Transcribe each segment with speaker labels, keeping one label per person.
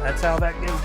Speaker 1: That's how that goes.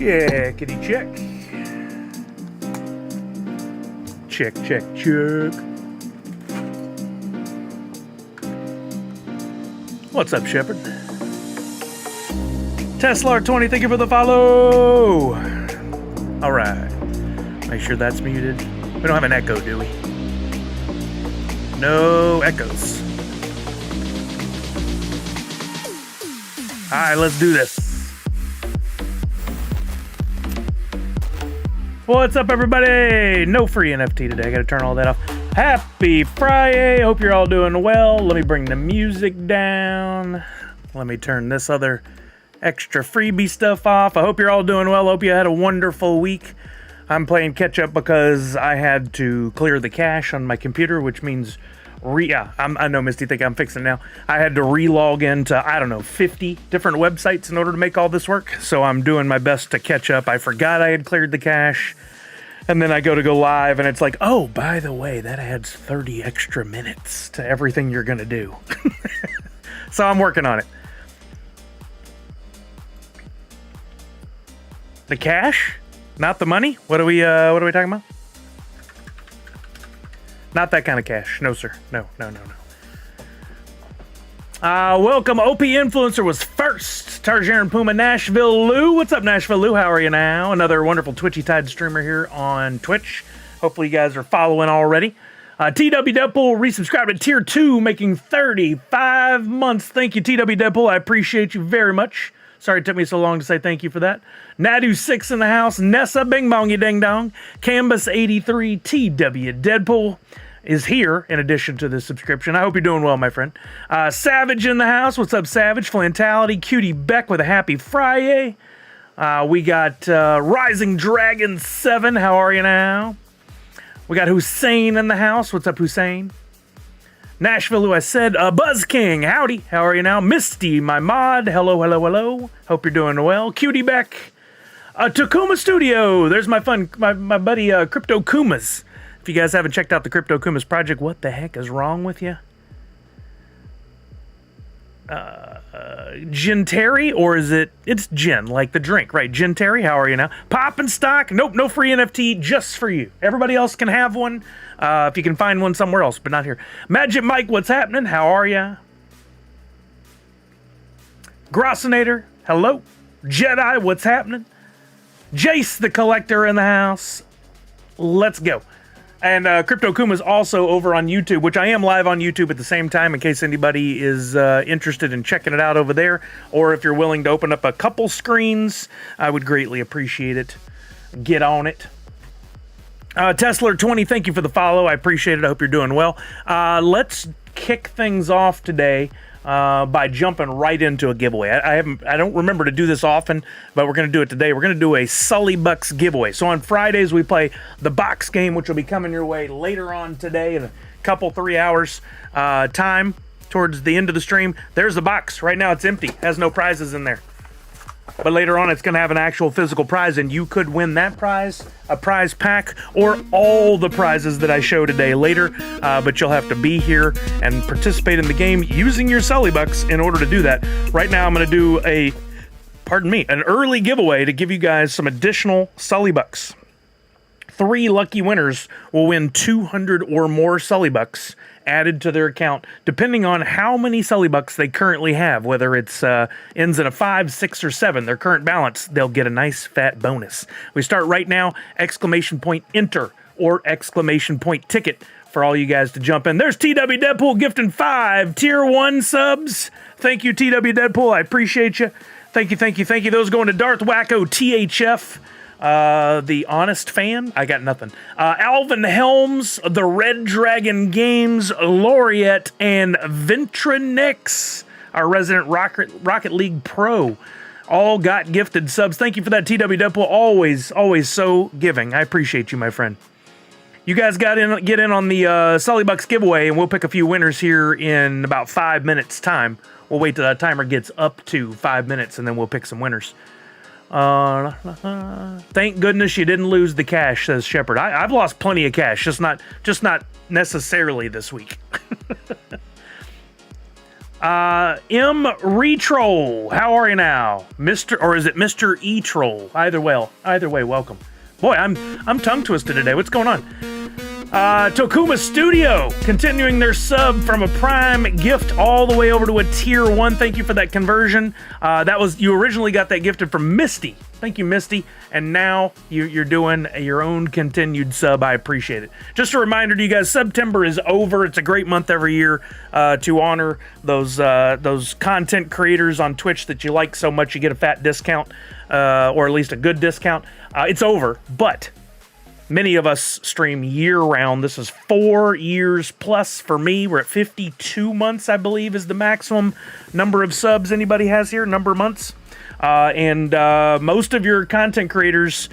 Speaker 1: Checkity check. Check, check, check. What's up, Shepard? Teslar20, thank you for the follow. All right. Make sure that's muted. We don't have an echo, do we? No echoes. All right, let's do this. What's up, everybody? No free NFT today. I gotta turn all that off. Happy Friday. Hope you're all doing well. Let me bring the music down. Let me turn this other extra freebie stuff off. I hope you're all doing well. Hope you had a wonderful week. I'm playing catch up because I had to clear the cache on my computer, which means I know Misty think I'm fixing it now. I had to re-log into, 50 different websites in order to make all this work. So I'm doing my best to catch up. I forgot I had cleared the cache. And then I go live and it's like, oh, by the way, that adds 30 extra minutes to everything you're going to do. So I'm working on it. The cache? Not the money? What are we talking about? Not that kind of cash. No, sir. No. Welcome. OP Influencer was first. Tarjaran Puma, Nashville Lou. What's up, Nashville Lou? How are you now? Another wonderful Twitchy Tide streamer here on Twitch. Hopefully you guys are following already. TW Deadpool resubscribed to Tier 2, making 35 months. Thank you, TW Deadpool. I appreciate you very much. Sorry it took me so long to say thank you for that. Nadu6 in the house. Nessa Bing Bong, you ding dong. Canvas83 TW Deadpool is here in addition to the subscription. I hope you're doing well, my friend. Savage in the house. What's up, Savage? Flantality. Cutie Beck with a happy Friday. We got Rising Dragon 7. How are you now? We got Hussein in the house. What's up, Hussein? Nashville, who I said, Buzz King, howdy, how are you now? Misty, my mod, hello. Hope you're doing well. Cutie Beck, Takuma Studio, there's my buddy Crypto Kumas. If you guys haven't checked out the Crypto Kumas project, what the heck is wrong with you? Gin Terry, or is it's gin, like the drink, right? Gin Terry, how are you now? Poppin' Stock, nope, no free NFT, just for you. Everybody else can have one. If you can find one somewhere else, but not here. Magic Mike, what's happening? How are ya? Grossinator, hello. Jedi, what's happening? Jace the Collector in the house. Let's go. And Crypto Kuma's also over on YouTube, which I am live on YouTube at the same time in case anybody is interested in checking it out over there. Or if you're willing to open up a couple screens, I would greatly appreciate it. Get on it. Tesla20, thank you for the follow. I appreciate it. I hope you're doing well. Let's kick things off today by jumping right into a giveaway. I don't remember to do this often, but we're going to do it today. We're going to do a Sully Bucks giveaway. So on Fridays, we play the box game, which will be coming your way later on today in a couple, 3 hours time towards the end of the stream. There's the box. Right now, it's empty. Has no prizes in there. But later on, it's going to have an actual physical prize, and you could win that prize, a prize pack, or all the prizes that I show today later. But you'll have to be here and participate in the game using your Sully Bucks in order to do that. Right now, I'm going to do a an early giveaway to give you guys some additional Sully Bucks. 3 lucky winners will win 200 or more Sully Bucks added to their account, depending on how many Sully Bucks they currently have, whether it's ends in a 5, 6, or 7, their current balance, they'll get a nice fat bonus. We start right now, ! Enter or ! Ticket for all you guys to jump in. There's TW Deadpool gifting 5 tier 1 subs. Thank you, TW Deadpool. I appreciate you. Thank you. Those going to Darth Wacko THF. The Honest Fan, I got nothing. Alvin Helms, the Red Dragon Games Laureate, and Ventronix, our resident Rocket League Pro, all got gifted subs. Thank you for that, TW Deadpool. Always so giving. I appreciate you, my friend. You guys get in on the Sully Bucks giveaway, and we'll pick a few winners here in about 5 minutes' time. We'll wait till that timer gets up to 5 minutes, and then we'll pick some winners. Thank goodness you didn't lose the cash, says Shepard. I've lost plenty of cash, just not necessarily this week. M Retroll, how are you now, or is it Mr. E Troll? Either way, welcome. Boy, I'm tongue twisted today. What's going on? Tokuma Studio continuing their sub from a Prime gift all the way over to a tier 1. Thank you for that conversion. You originally got that gifted from Misty. Thank you, Misty. And now you're doing your own continued sub. I appreciate it. Just a reminder to you guys, September is over. It's a great month every year to honor those content creators on Twitch that you like so much. You get a fat discount, or at least a good discount. It's over, but many of us stream year-round. This is 4 years plus for me. We're at 52 months, I believe, is the maximum number of subs anybody has here, number of months. And most of your content creators,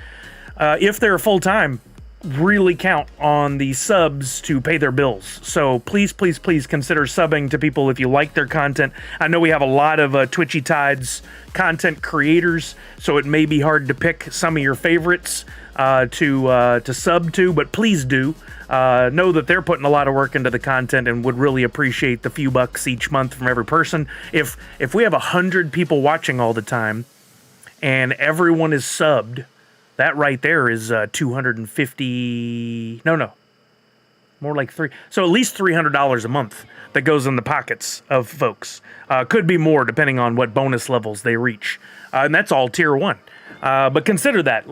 Speaker 1: if they're full-time, really count on the subs to pay their bills. So please consider subbing to people if you like their content. I know we have a lot of Twitchy Tides content creators, so it may be hard to pick some of your favorites to sub to, but please do. Know that they're putting a lot of work into the content and would really appreciate the few bucks each month from every person. If we have 100 people watching all the time and everyone is subbed, that right there is 250. No, more like 3. So at least $300 a month that goes in the pockets of folks. Could be more depending on what bonus levels they reach, and that's all tier 1. But consider that.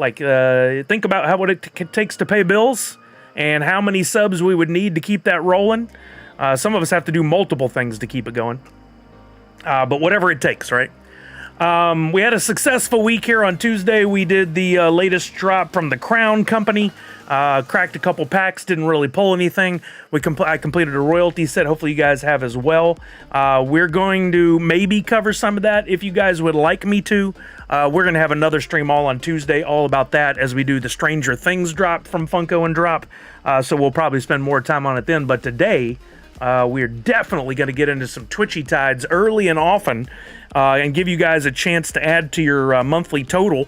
Speaker 1: Think about what it takes to pay bills and how many subs we would need to keep that rolling. Some of us have to do multiple things to keep it going. But whatever it takes, right? We had a successful week here on Tuesday. We did the latest drop from the Crown Company. Cracked a couple packs, didn't really pull anything. I completed a royalty set. Hopefully you guys have as well. We're going to maybe cover some of that if you guys would like me to. We're going to have another stream all on Tuesday, all about that, as we do the Stranger Things drop from Funko and Drop. So we'll probably spend more time on it then. But today, we're definitely going to get into some Twitchy Tides early and often, and give you guys a chance to add to your monthly total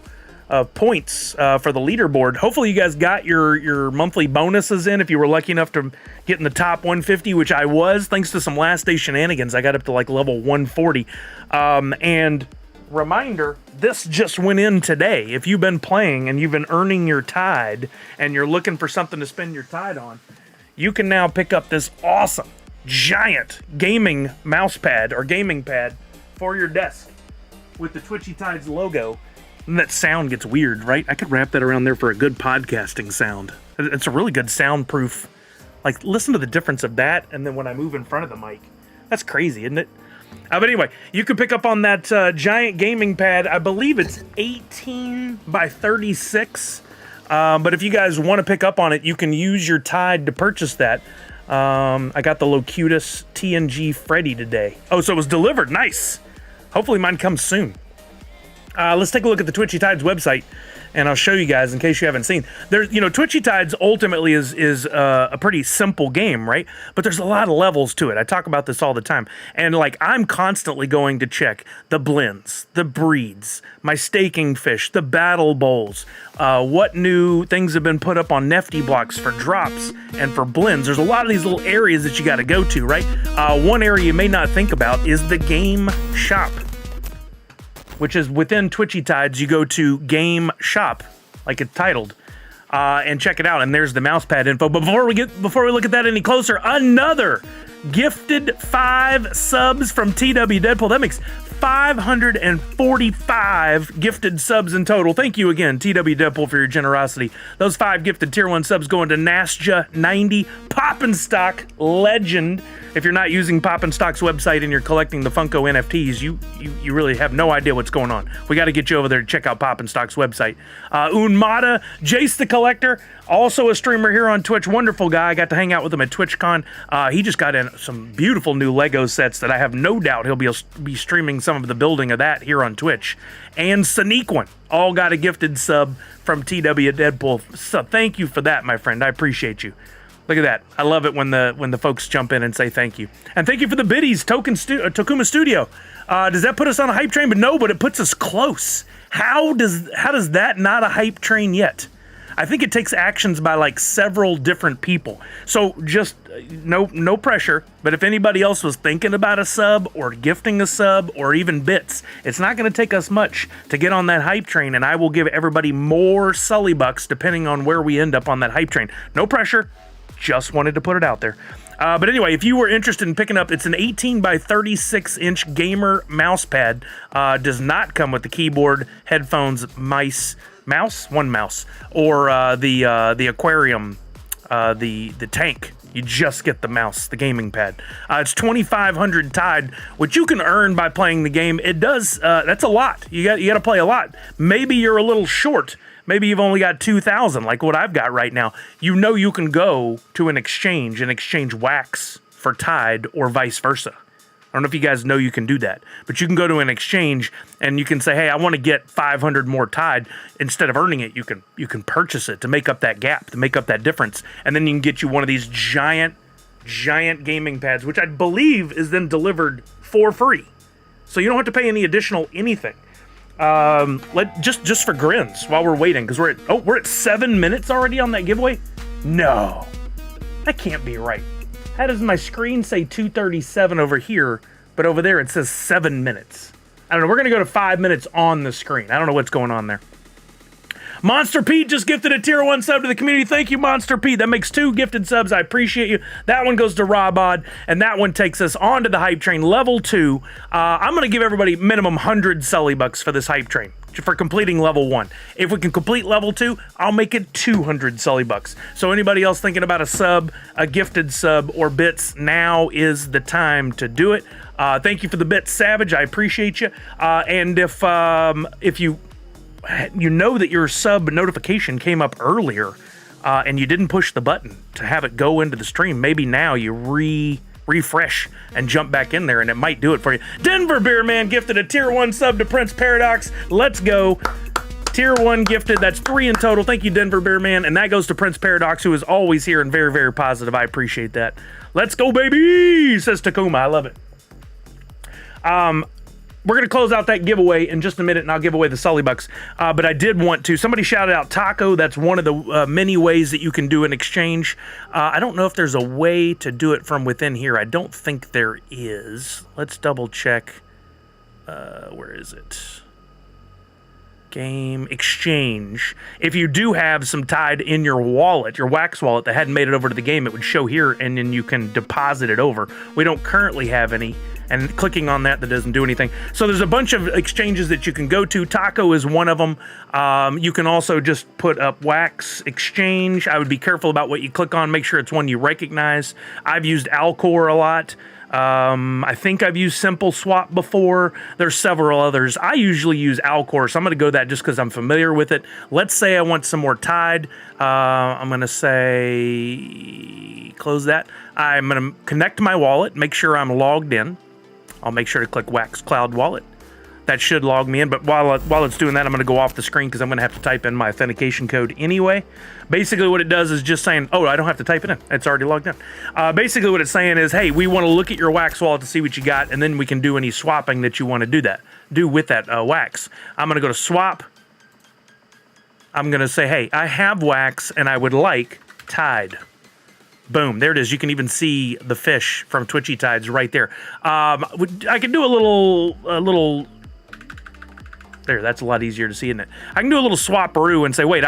Speaker 1: of points for the leaderboard. Hopefully you guys got your monthly bonuses in if you were lucky enough to get in the top 150, which I was, thanks to some last day shenanigans. I got up to like level 140. And reminder, this just went in today. If you've been playing and you've been earning your Tide and you're looking for something to spend your Tide on, you can now pick up this awesome giant gaming mouse pad or gaming pad for your desk with the Twitchy Tides logo. And that sound gets weird, right? I could wrap that around there for a good podcasting sound. It's a really good soundproof. Like, listen to the difference of that and then when I move in front of the mic. That's crazy, isn't it? But anyway, you can pick up on that giant gaming pad. I believe it's 18 by 36. But if you guys want to pick up on it, you can use your Tide to purchase that. I got the Locutus TNG Freddy today. Oh, so it was delivered. Nice. Hopefully mine comes soon. Let's take a look at the Twitchy Tides website, and I'll show you guys in case you haven't seen. Twitchy Tides ultimately is a pretty simple game, right? But there's a lot of levels to it. I talk about this all the time. And I'm constantly going to check the blends, the breeds, my staking fish, the battle bowls, what new things have been put up on Nifty blocks for drops and for blends. There's a lot of these little areas that you got to go to, right? One area you may not think about is the game shop. which is within Twitchy Tides. You go to Game Shop, like it's titled, and check it out. And there's the mousepad info. But before we look at that any closer, another gifted 5 subs from TW Deadpool. That makes 545 gifted subs in total. Thank you again, TW Deadpool, for your generosity. Those 5 gifted tier 1 subs going to Nastja90, Poppinstock legend. If you're not using Poppinstock's website and you're collecting the Funko NFTs, you really have no idea what's going on. We got to get you over there to check out Poppinstock's website. Unmata, Jace the Collector, also a streamer here on Twitch. Wonderful guy. I got to hang out with him at TwitchCon. He just got in some beautiful new Lego sets that I have no doubt he'll be streaming some of the building of that here on Twitch. And Sneakwin all got a gifted sub from TW Deadpool. So thank you for that, my friend. I appreciate you. Look at that. I love it when the folks jump in and say thank you. And thank you for the biddies, Tokuma Studio. Does that put us on a hype train? But no, but it puts us close. How does that not a hype train yet? I think it takes actions by like several different people. So just no pressure. But if anybody else was thinking about a sub or gifting a sub or even bits, it's not going to take us much to get on that hype train. And I will give everybody more Sully bucks depending on where we end up on that hype train. No pressure. Just wanted to put it out there. But anyway, if you were interested in picking up, it's an 18 by 36 inch gamer mouse pad. Does not come with the keyboard, headphones, mouse, one mouse, or the aquarium, the tank. You just get the mouse, the gaming pad. It's 2,500 Tide, which you can earn by playing the game. It does. That's a lot. You got to play a lot. Maybe you're a little short. Maybe you've only got 2,000, like what I've got right now. You know you can go to an exchange and exchange wax for Tide or vice versa. I don't know if you guys know you can do that, but you can go to an exchange and you can say, hey, I want to get 500 more Tide. Instead of earning it, you can purchase it to make up that gap, to make up that difference. And then you can get you one of these giant gaming pads, which I believe is then delivered for free. So you don't have to pay any additional anything. Just for grins while we're waiting, because we're at 7 minutes already on that giveaway. No, that can't be right. How does my screen say 2:37 over here, but over there it says 7 minutes? I don't know. We're gonna go to 5 minutes on the screen. I don't know what's going on there. Monster Pete just gifted a tier 1 sub to the community. Thank you, Monster Pete. That makes 2 gifted subs. I appreciate you. That one goes to Robod, and that one takes us on to the hype train level 2. I'm going to give everybody minimum 100 Sully bucks for this hype train for completing level 1. If we can complete level 2, I'll make it 200 Sully bucks. So anybody else thinking about a sub, a gifted sub, or bits, now is the time to do it. Thank you for the bits, Savage. I appreciate you. And if you know that your sub notification came up earlier and you didn't push the button to have it go into the stream, maybe now you refresh and jump back in there and it might do it for you. Denver Beer Man gifted a tier 1 sub to Prince Paradox. Let's go. Tier 1 gifted. That's 3 in total. Thank you, Denver Beer Man. And that goes to Prince Paradox, who is always here and very, very positive. I appreciate that. Let's go, baby, says Takuma. I love it. We're going to close out that giveaway in just a minute, and I'll give away the Sully bucks. But I did want to. Somebody shouted out Taco. That's one of the many ways that you can do an exchange. I don't know if there's a way to do it from within here. I don't think there is. Let's double check. Where is it? Game exchange. If you do have some Tide in your wallet, your wax wallet that hadn't made it over to the game, it would show here, and then you can deposit it over. We don't currently have any. And clicking on that doesn't do anything. So there's a bunch of exchanges that you can go to. Taco is one of them. You can also just put up Wax Exchange. I would be careful about what you click on. Make sure it's one you recognize. I've used Alcor a lot. I think I've used Simple Swap before. There's several others. I usually use Alcor, so I'm going to go that just because I'm familiar with it. Let's say I want some more Tide. I'm going to say close that. I'm going to connect my wallet, make sure I'm logged in. I'll make sure to click Wax Cloud Wallet. That should log me in, but while it's doing that, I'm going to go off the screen because I'm going to have to type in my authentication code anyway. Basically, what it does is just saying, oh, I don't have to type it in. It's already logged in. Basically, what it's saying is, hey, we want to look at your Wax wallet to see what you got, and then we can do any swapping that you want to do with that Wax. I'm going to go to Swap. I'm going to say, hey, I have Wax, and I would like Tide. Boom, there it is. You can even see the fish from Twitchy Tides right there. I could do a little There, that's a lot easier to see, isn't it? I can do a little swap-aroo and say, wait,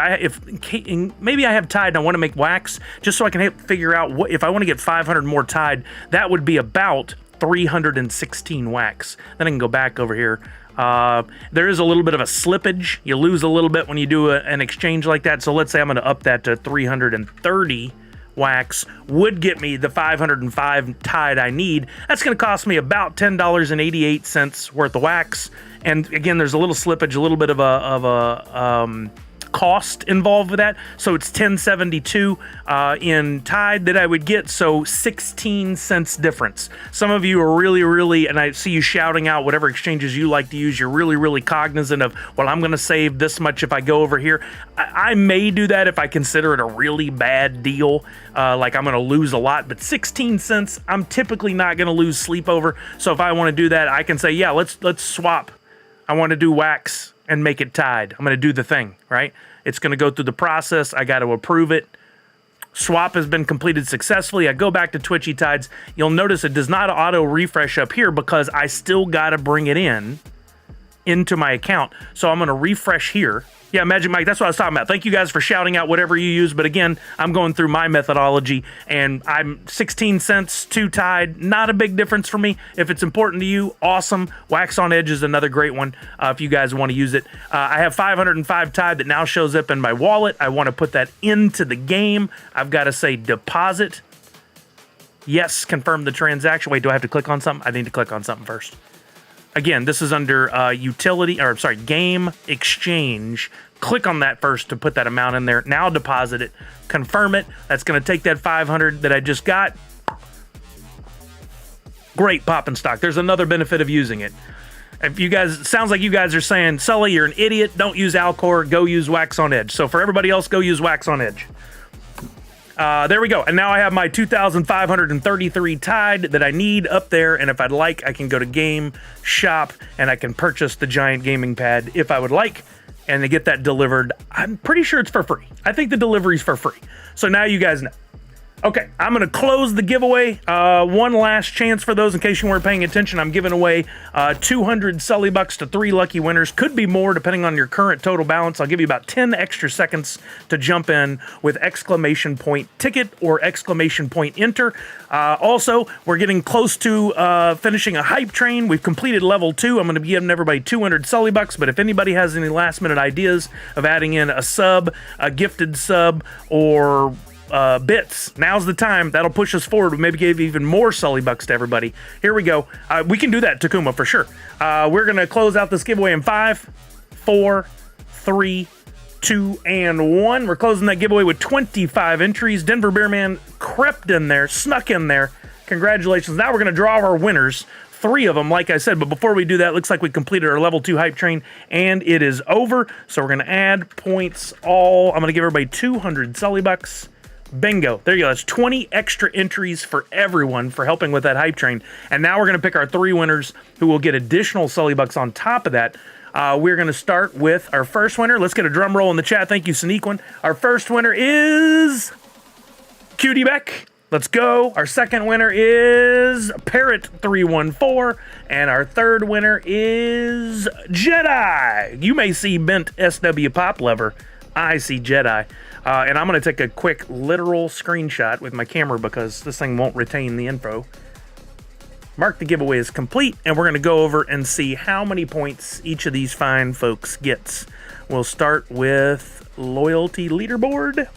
Speaker 1: maybe I have Tide and I want to make wax, just so I can figure out what if I want to get 500 more Tide, that would be about 316 wax. Then I can go back over here. There is a little bit of a slippage. You lose a little bit when you do an exchange like that. So let's say I'm going to up that to 330 wax, would get me the 505 Tide I need. That's going to cost me about $10.88 worth of wax. And again, there's a little slippage, a little bit of a cost involved with that. So it's $10.72 in Tide that I would get. So 16 cents difference. Some of you are really, and I see you shouting out whatever exchanges you like to use. You're really cognizant of, well, I'm going to save this much if I go over here. I may do that if I consider it a really bad deal. Like I'm going to lose a lot, but 16 cents, I'm typically not going to lose sleep over. So if I want to do that, I can say, yeah, let's swap. I want to do wax and make it Tide. I'm going to do the thing, right? It's going to go through the process. I got to approve it. Swap has been completed successfully. I go back to Twitchy Tides. You'll notice it does not auto refresh up here because I still got to bring it into my account. So I'm going to refresh here. Yeah, Magic Mike, that's what I was talking about. Thank you guys for shouting out whatever you use. But again, I'm going through my methodology, and I'm 16 cents to Tide. Not a big difference for me. If it's important to you, awesome. Wax on Edge is another great one if you guys want to use it. I have 505 Tide that now shows up in my wallet. I want to put that into the game. I've got to say deposit. Yes, confirm the transaction. Wait, do I have to click on something? I need to click on something first. Again, this is under game exchange. Click on that first to put that amount in there. Now deposit it, confirm it. That's going to take that 500 that I just got. Great popping stock. There's another benefit of using it. If you guys, it sounds like you guys are saying, Sully, you're an idiot. Don't use Alcor. Go use Wax on Edge. So for everybody else, go use Wax on Edge. There we go. And now I have my 2,533 Tide that I need up there. And if I'd like, I can go to Game Shop and I can purchase the giant gaming pad if I would like. And to get that delivered, I'm pretty sure it's for free. I think the delivery's for free. So now you guys know. Okay, I'm going to close the giveaway. One last chance for those in case you weren't paying attention. I'm giving away 200 Sully Bucks to 3 lucky winners. Could be more depending on your current total balance. I'll give you about 10 extra seconds to jump in with exclamation point ticket or exclamation point enter. Also, we're getting close to finishing a hype train. We've completed level 2. I'm going to be giving everybody 200 Sully Bucks, but if anybody has any last minute ideas of adding in a sub, a gifted sub, or bits, now's the time. That'll push us forward. We maybe give even more Sully Bucks to everybody. Here we go. We can do that, Takuma, for sure. We're going to close out this giveaway in 5, 4, 3, 2, and 1. We're closing that giveaway with 25 entries. Denver Beerman crept in there, snuck in there. Congratulations. Now we're going to draw our winners. 3 of them, like I said, but before we do that, looks like we completed our level 2 hype train, and it is over. So we're going to add points all. I'm going to give everybody 200 Sully Bucks. Bingo. There you go. That's 20 extra entries for everyone for helping with that hype train. And now we're going to pick our 3 winners who will get additional Sully Bucks on top of that. We're going to start with our first winner. Let's get a drum roll in the chat. Thank you, Sneakwin. Our first winner is Cutie Beck. Let's go. Our second winner is Parrot314. And our third winner is Jedi. You may see bent SW Pop Lever. I see Jedi. And I'm going to take a quick literal screenshot with my camera because this thing won't retain the info. Mark the giveaway is complete, and we're going to go over and see how many points each of these fine folks gets. We'll start with Loyalty Leaderboard.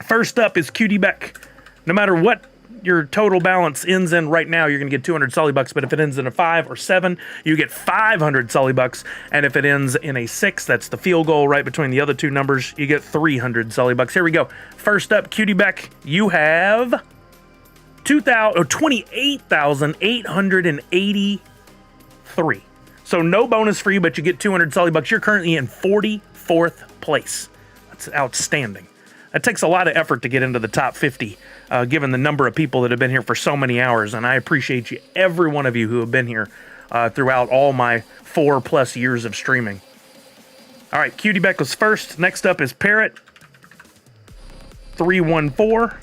Speaker 1: First up is Cutie Beck. No matter what your total balance ends in right now, you're going to get 200 Sully Bucks, but if it ends in a 5 or 7, you get 500 Sully Bucks, and if it ends in a 6, that's the field goal right between the other 2 numbers, you get 300 Sully Bucks. Here we go. First up, Cutie Beck, you have 28,883. So no bonus for you, but you get 200 Sully Bucks. You're currently in 44th place. That's outstanding. It takes a lot of effort to get into the top 50, given the number of people that have been here for so many hours. And I appreciate you, every one of you who have been here throughout all my 4+ years of streaming. All right, Cutie Beck was first. Next up is Parrot314.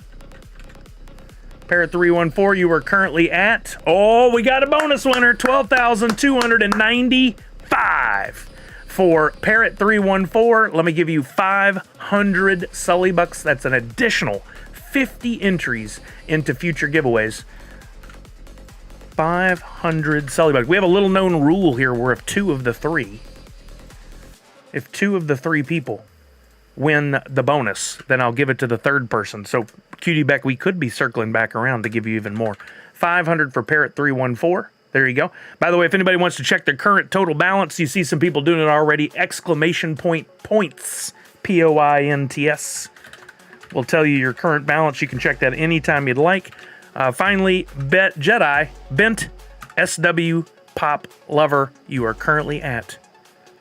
Speaker 1: Parrot314, you are currently at, we got a bonus winner, 12,295. For Parrot314, let me give you 500 Sully Bucks. That's an additional 50 entries into future giveaways. 500 Sully Bucks. We have a little known rule here where if two of the three people win the bonus, then I'll give it to the third person. So, Cutie Beck, we could be circling back around to give you even more. 500 for Parrot314. There you go. By the way, if anybody wants to check their current total balance, you see some people doing it already. Exclamation point points. POINTS. Will tell you your current balance. You can check that anytime you'd like. Finally, Bent SW Pop Lover. You are currently at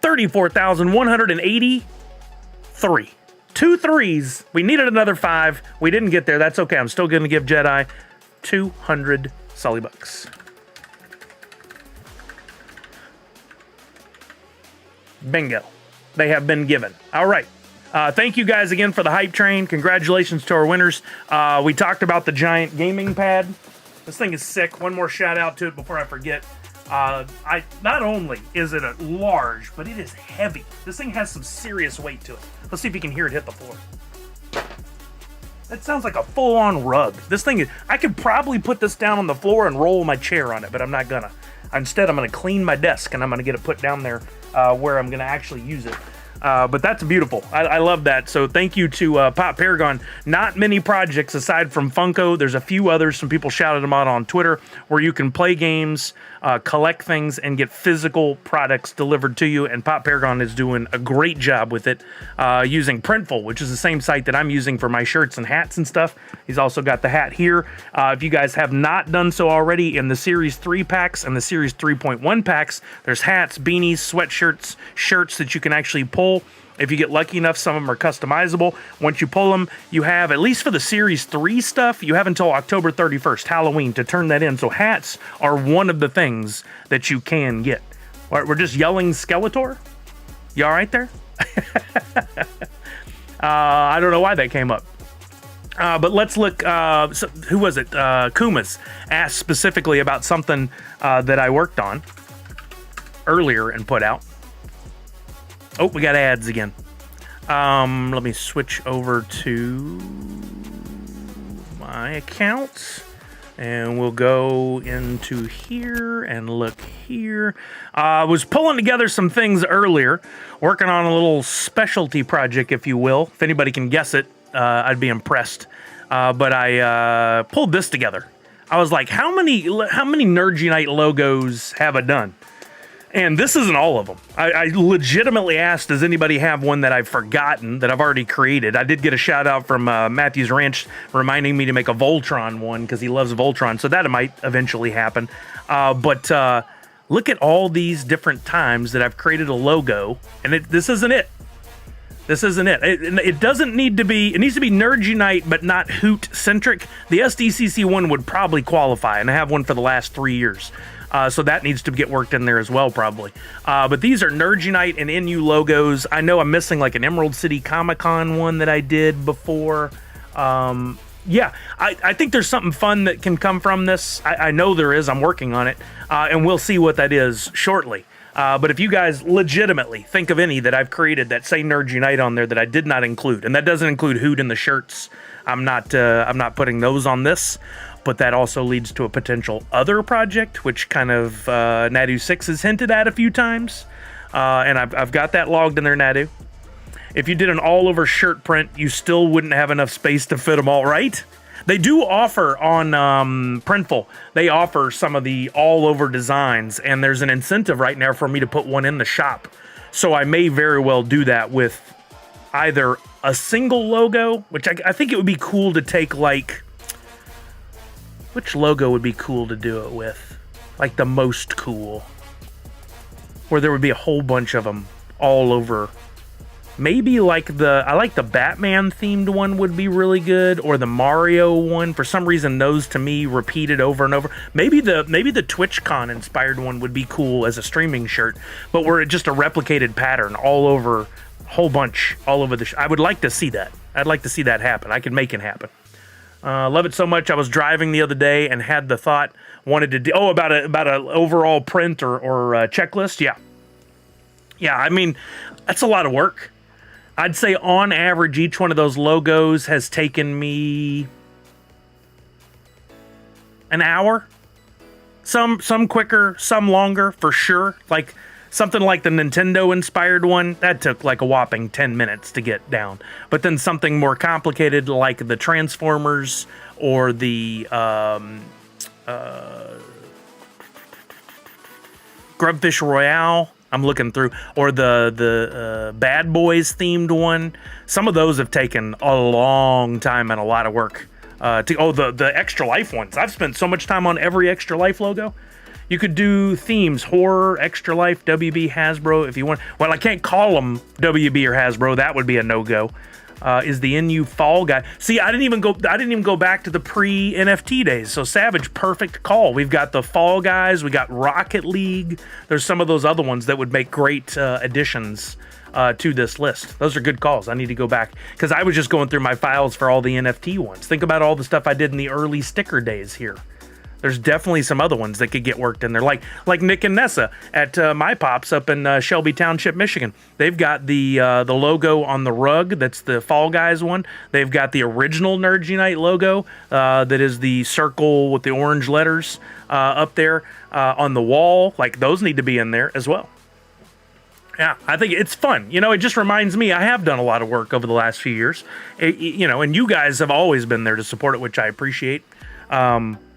Speaker 1: 34,183. 2 threes. We needed another 5. We didn't get there. That's okay. I'm still going to give Jedi 200 Sully Bucks. Bingo. They have been given. All right. Thank you guys again for the hype train. Congratulations to our winners. We talked about the giant gaming pad. This thing is sick. One more shout out to it before I forget. Not only is it a large, but it is heavy. This thing has some serious weight to it. Let's see if you can hear it hit the floor. That sounds like a full-on rug. This thing is, I could probably put this down on the floor and roll my chair on it, but I'm not gonna. Instead, I'm gonna clean my desk and I'm gonna get it put down there where I'm gonna actually use it. But that's beautiful. I love that. So thank you to Pop Paragon. Not many projects aside from Funko. There's a few others. Some people shouted them out on Twitter where you can play games, collect things, and get physical products delivered to you. And Pop Paragon is doing a great job with it using Printful, which is the same site that I'm using for my shirts and hats and stuff. He's also got the hat here. If you guys have not done so already, in the Series 3 packs and the Series 3.1 packs, there's hats, beanies, sweatshirts, shirts that you can actually pull. If you get lucky enough, some of them are customizable. Once you pull them, you have, at least for the Series 3 stuff, you have until October 31st, Halloween, to turn that in. So hats are one of the things that you can get. We're just yelling Skeletor? You all right there? I don't know why that came up. But let's look, who was it? Kumas asked specifically about something that I worked on earlier and put out. Oh, we got ads again. Let me switch over to my account. And we'll go into here and look here. I was pulling together some things earlier, working on a little specialty project, if you will. If anybody can guess it, I'd be impressed. But I pulled this together. I was like, how many Nerd Unite logos have I done? And this isn't all of them. I legitimately asked, does anybody have one that I've forgotten, that I've already created? I did get a shout out from Matthew's Ranch reminding me to make a Voltron one because he loves Voltron. So that might eventually happen. But look at all these different times that I've created a logo. And this isn't it. This isn't it. It doesn't need to be, it needs to be Nerd Unite, but not Hoot-centric. The SDCC one would probably qualify, and I have one for the last 3 years. So that needs to get worked in there as well, probably. But these are Nerd Unite and NU logos. I know I'm missing like an Emerald City Comic-Con one that I did before. Yeah, I think there's something fun that can come from this. I know there is. I'm working on it. And we'll see what that is shortly. But if you guys legitimately think of any that I've created that say Nerd Unite on there that I did not include, and that doesn't include Hoot in the shirts, I'm not putting those on this. But that also leads to a potential other project, which kind of Nadu6 has hinted at a few times. And I've got that logged in there, Nadu. If you did an all-over shirt print, you still wouldn't have enough space to fit them all, right? They do offer on Printful, they offer some of the all-over designs, and there's an incentive right now for me to put one in the shop. So I may very well do that with either a single logo, which I think it would be cool to take, like... Which logo would be cool to do it with? Like the most cool. Where there would be a whole bunch of them all over. Maybe like I like the Batman themed one would be really good, or the Mario one. For some reason, those to me repeated over and over. Maybe the TwitchCon inspired one would be cool as a streaming shirt, but where it's just a replicated pattern all over, a whole bunch all over the. I would like to see that. I'd like to see that happen. I could make it happen. Love it so much. I was driving the other day and had the thought, wanted to do about a overall print or checklist. Yeah. Yeah, I mean, that's a lot of work. I'd say on average, each one of those logos has taken me an hour. Some quicker, some longer, for sure. Like something like the Nintendo inspired one, that took like a whopping 10 minutes to get down. But then something more complicated like the Transformers or the Grubfish Royale, I'm looking through, or the Bad Boys themed one. Some of those have taken a long time and a lot of work. The Extra Life ones. I've spent so much time on every Extra Life logo. You could do themes, horror, Extra Life, WB, Hasbro, if you want. Well, I can't call them WB or Hasbro. That would be a no-go. Is the NU Fall Guy? See, I didn't even go back to the pre-NFT days. So Savage, perfect call. We've got the Fall Guys. We got Rocket League. There's some of those other ones that would make great additions to this list. Those are good calls. I need to go back because I was just going through my files for all the NFT ones. Think about all the stuff I did in the early sticker days here. There's definitely some other ones that could get worked in there, like Nick and Nessa at My Pops up in Shelby Township, Michigan. They've got the logo on the rug. That's the Fall Guys one. They've got the original Nerds Unite logo that is the circle with the orange letters up there on the wall. Like those need to be in there as well. Yeah, I think it's fun. You know, it just reminds me, I have done a lot of work over the last few years. And you guys have always been there to support it, which I appreciate.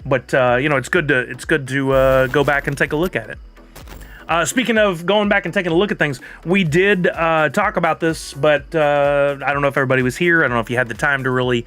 Speaker 1: But it's good to go back and take a look at it. Speaking of going back and taking a look at things, we did talk about this, but I don't know if everybody was here. I don't know if you had the time to really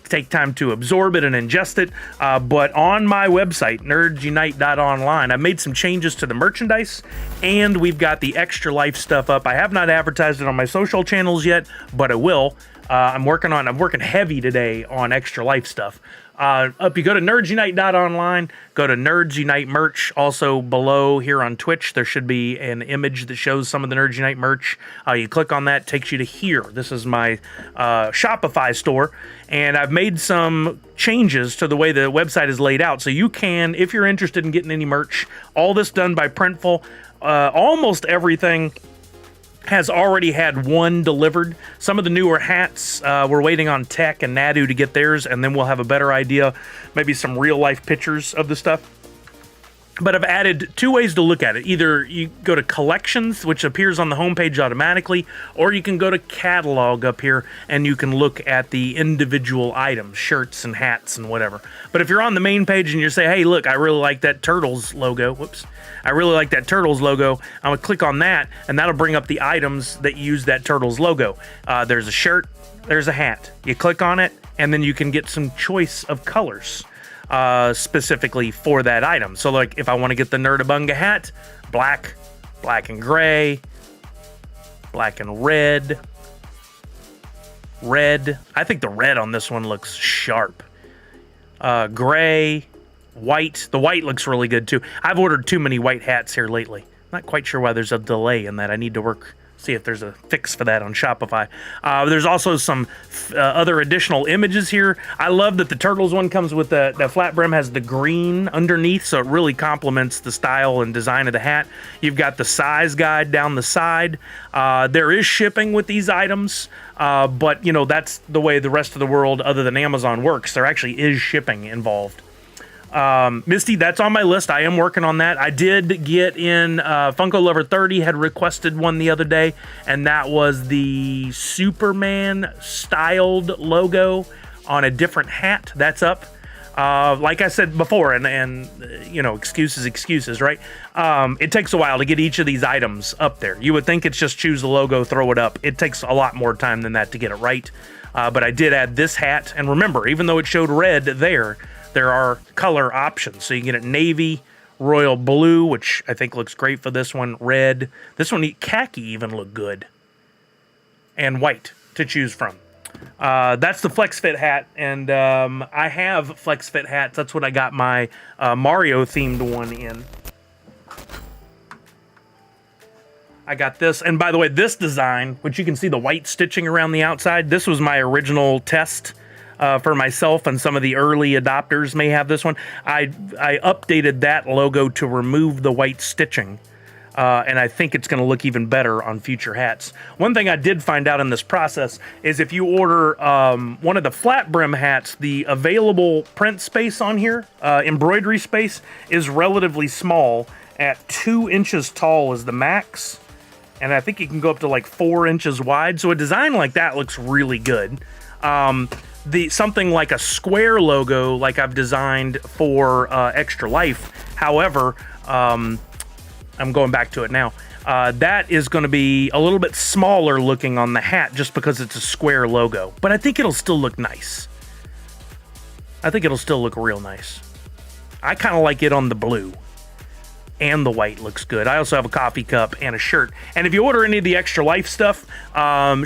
Speaker 1: take time to absorb it and ingest it. But on my website, nerdsunite.online, I made some changes to the merchandise, and we've got the Extra Life stuff up. I have not advertised it on my social channels yet, but I will. I'm working heavy today on Extra Life stuff. Up you go to nerdsunite.online, go to Nerds Unite merch. Also below here on Twitch, there should be an image that shows some of the Nerds Unite merch. You click on that, takes you to here. This is my Shopify store, and I've made some changes to the way the website is laid out. So you can, if you're interested in getting any merch, all this done by Printful, almost everything has already had one delivered. Some of the newer hats, we're waiting on Tech and Nadu to get theirs, and then we'll have a better idea, maybe some real-life pictures of the stuff. But I've added two ways to look at it. Either you go to Collections, which appears on the homepage automatically, or you can go to Catalog up here, and you can look at the individual items, shirts and hats and whatever. But if you're on the main page and you say, hey, look, I really like that Turtles logo. Whoops. I really like that Turtles logo. I'm going to click on that, and that'll bring up the items that use that Turtles logo. There's a shirt. There's a hat. You click on it, and then you can get some choice of colors specifically for that item. So, like, if I want to get the Nerdabunga hat, black, black and gray, black and red. I think the red on this one looks sharp. Gray. White. The white looks really good too. I've ordered too many white hats here lately. Not quite sure why there's a delay in that. I need to see if there's a fix for that on Shopify. There's also some other additional images here. I love that the Turtles one comes with the flat brim, has the green underneath, so it really complements the style and design of the hat. You've got the size guide down the side. There is shipping with these items, but that's the way the rest of the world other than Amazon works. There actually is shipping involved. Misty, that's on my list. I am working on that. I did get in Funko Lover 30 had requested one the other day, and that was the Superman styled logo on a different hat. That's up. Like I said before, and excuses, right? It takes a while to get each of these items up there. You would think it's just choose the logo, throw it up. It takes a lot more time than that to get it right. But I did add this hat, and remember, even though it showed red there are color options. So you can get it navy, royal blue, which I think looks great for this one, red. This one, khaki even look good. And white to choose from. That's the Flex Fit hat, and I have Flex Fit hats. That's what I got my Mario themed one in. I got this, and by the way, this design, which you can see the white stitching around the outside, this was my original test for myself, and some of the early adopters may have this one. I updated that logo to remove the white stitching And I think it's going to look even better on future hats. One thing I did find out in this process is if you order one of the flat brim hats, the available print space on here, embroidery space, is relatively small. At 2 inches tall is the max. And I think you can go up to like 4 inches wide. So a design like that looks really good. Something like a square logo like I've designed for Extra Life. However, I'm going back to it now. That is going to be a little bit smaller looking on the hat just because it's a square logo. But I think it'll still look nice. I think it'll still look real nice. I kind of like it on the blue. And the white looks good. I also have a coffee cup and a shirt. And if you order any of the Extra Life stuff,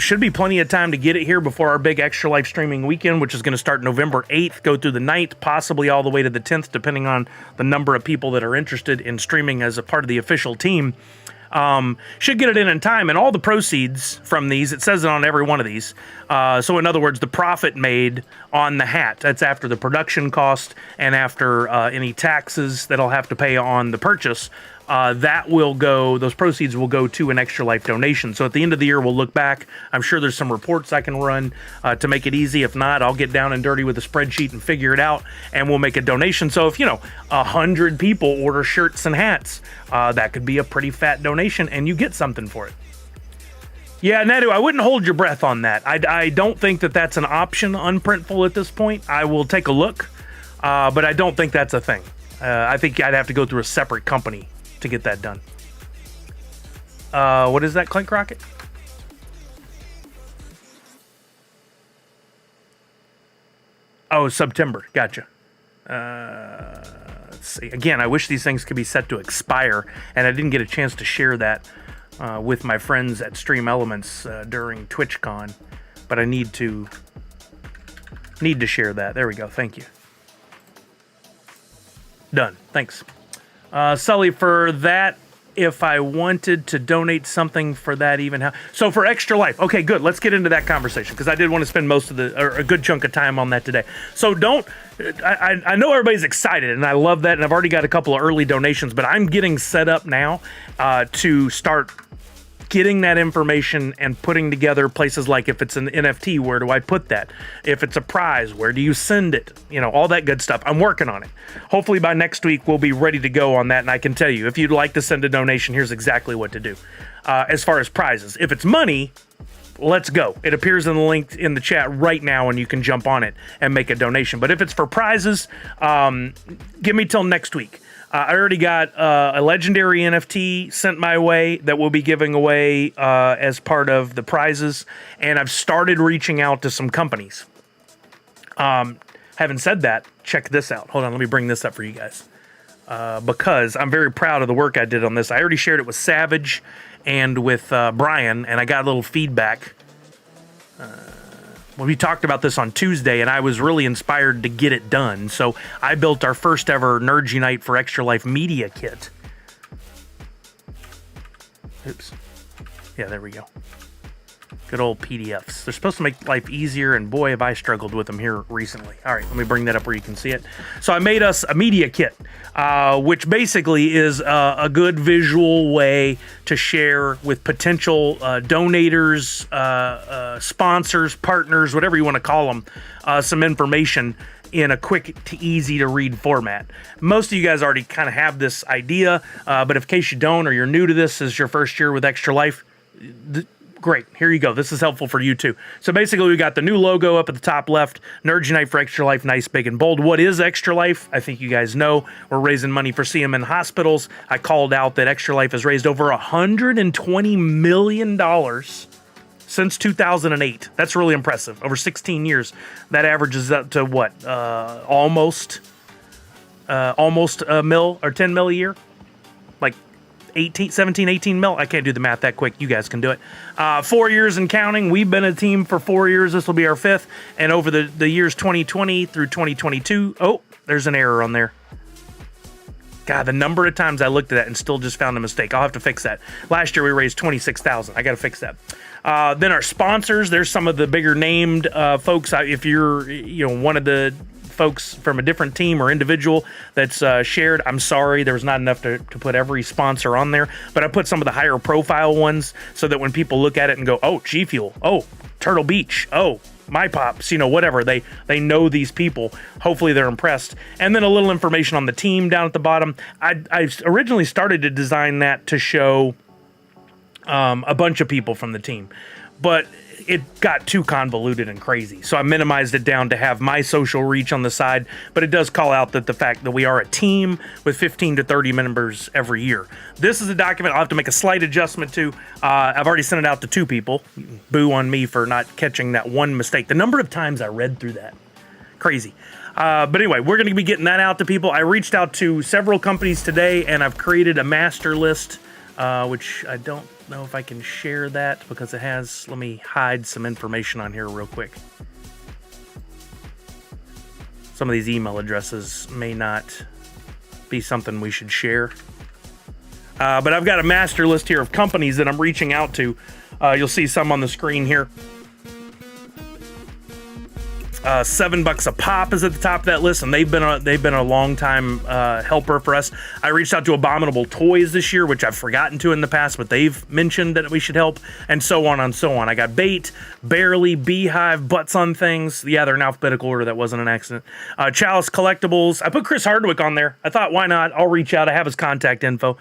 Speaker 1: should be plenty of time to get it here before our big Extra Life streaming weekend, which is going to start November 8th, go through the 9th, possibly all the way to the 10th, depending on the number of people that are interested in streaming as a part of the official team. Should get it in time, and all the proceeds from these, it says it on every one of these. So in other words, the profit made on the hat, that's after the production cost and after any taxes that I'll have to pay on the purchase, those proceeds will go to an Extra Life donation. So at the end of the year, we'll look back. I'm sure there's some reports I can run to make it easy. If not, I'll get down and dirty with a spreadsheet and figure it out, and we'll make a donation. So if, 100 people order shirts and hats, that could be a pretty fat donation, and you get something for it. Yeah, Nadu, I wouldn't hold your breath on that. I don't think that that's an option on Printful at this point. I will take a look, but I don't think that's a thing. I think I'd have to go through a separate company to get that done. What is that, Clink Rocket? Oh, September. Gotcha. Let's see. Again, I wish these things could be set to expire, and I didn't get a chance to share that with my friends at Stream Elements during TwitchCon, but I need to share that. There we go. Thank you. Done. Thanks. Sully, for that, if I wanted to donate something for that, so for Extra Life. Okay, good. Let's get into that conversation, because I did want to spend a good chunk of time on that today. So I know everybody's excited, and I love that, and I've already got a couple of early donations, but I'm getting set up now to start getting that information and putting together places like, if it's an NFT, where do I put that? If it's a prize, where do you send it? All that good stuff. I'm working on it. Hopefully by next week, we'll be ready to go on that. And I can tell you, if you'd like to send a donation, here's exactly what to do. As far as prizes, if it's money, let's go. It appears in the link in the chat right now, and you can jump on it and make a donation. But if it's for prizes, give me till next week. I already got a legendary NFT sent my way that we'll be giving away as part of the prizes, and I've started reaching out to some companies. Having said that, check this out. Hold on, let me bring this up for you guys, because I'm very proud of the work I did on this. I already shared it with Savage and with Brian, and I got a little feedback. Well, we talked about this on Tuesday, and I was really inspired to get it done. So I built our first ever Nerds Unite for Extra Life media kit. Oops. Yeah, there we go. Good old PDFs. They're supposed to make life easier, and boy, have I struggled with them here recently. All right, let me bring that up where you can see it. So I made us a media kit, which basically is a good visual way to share with potential donators, sponsors, partners, whatever you want to call them, some information in a quick to easy to read format. Most of you guys already kind of have this idea, but in case you don't, or you're new to this, is your first year with Extra Life, great. Here you go. This is helpful for you too. So basically, we got the new logo up at the top left, Nerds Unite for Extra Life, nice, big, and bold. What is Extra Life? I think you guys know. We're raising money for CMN hospitals. I called out that Extra Life has raised over $120 million since 2008. That's really impressive. Over 16 years, that averages up to what? Almost a mil or 10 mil a year? Like 17, 18 mil. I can't do the math that quick. You guys can do it. 4 years and counting. We've been a team for 4 years. This will be our fifth. And over the years 2020 through 2022. Oh, there's an error on there. God, the number of times I looked at that and still just found a mistake. I'll have to fix that. Last year we raised $26,000. I got to fix that. Then our sponsors. There's some of the bigger named folks. If you're one of the folks from a different team or individual that's shared. I'm sorry, there was not enough to put every sponsor on there, but I put some of the higher profile ones so that when people look at it and go, oh, G Fuel, oh, Turtle Beach, oh, My Pops, whatever, they know these people. Hopefully they're impressed. And then a little information on the team down at the bottom. I originally started to design that to show a bunch of people from the team, but it got too convoluted and crazy. So I minimized it down to have my social reach on the side, but it does call out that the fact that we are a team with 15 to 30 members every year. This is a document I'll have to make a slight adjustment to. I've already sent it out to 2 people. Boo on me for not catching that one mistake. The number of times I read through that, crazy. But anyway, we're going to be getting that out to people. I reached out to several companies today, and I've created a master list, which I don't know if I can share that because it has, let me hide some information on here real quick. Some of these email addresses may not be something we should share. But I've got a master list here of companies that I'm reaching out to. You'll see some on the screen here. $7 a pop is at the top of that list, and they've been a long time helper for us. I reached out to Abominable Toys this year, which I've forgotten to in the past, but they've mentioned that we should help, and so on and so on. I got Bait, Barely, Beehive, Butts on Things. Yeah, they're in alphabetical order. That wasn't an accident. Chalice Collectibles. I put Chris Hardwick on there. I thought, why not? I'll reach out. I have his contact info.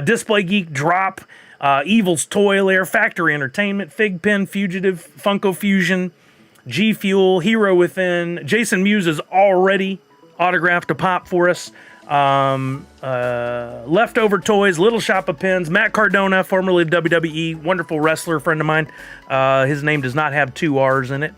Speaker 1: Display Geek, Drop, Evil's Toy Lair, Factory Entertainment, Fig Pen, Fugitive, Funko Fusion, G Fuel, Hero Within. Jason Mewes is already autographed a pop for us. Leftover Toys, Little Shop of Pins, Matt Cardona, formerly of WWE, wonderful wrestler friend of mine. His name does not have 2 R's in it.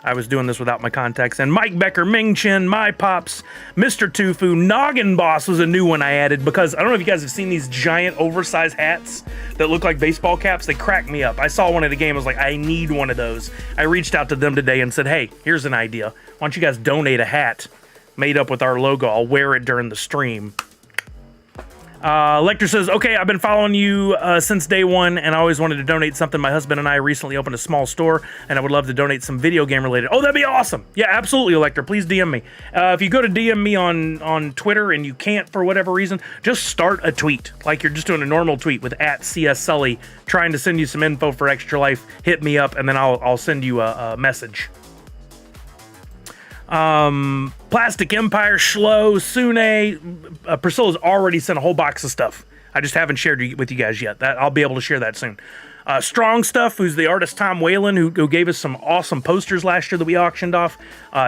Speaker 1: I was doing this without my contacts. And Mike Becker, Ming Chen, My Pops, Mr. Tufu, Noggin Boss was a new one I added because I don't know if you guys have seen these giant oversized hats that look like baseball caps. They crack me up. I saw one at a game. I was like, I need one of those. I reached out to them today and said, hey, here's an idea. Why don't you guys donate a hat made up with our logo? I'll wear it during the stream. Lecter says, okay, I've been following you since day one, and I always wanted to donate something. My husband and I recently opened a small store, and I would love to donate some video game related. Oh, that'd be awesome. Yeah, absolutely, Lecter. Please DM me. If you go to DM me on Twitter and you can't for whatever reason, just start a tweet. Like you're just doing a normal tweet with @CSSully, trying to send you some info for Extra Life. Hit me up, and then I'll send you a message. Plastic Empire, Schlo, Sune, Priscilla's already sent a whole box of stuff. I just haven't shared it with you guys yet. I'll be able to share that soon. Strong Stuff, who's the artist Tom Whalen, who gave us some awesome posters last year that we auctioned off.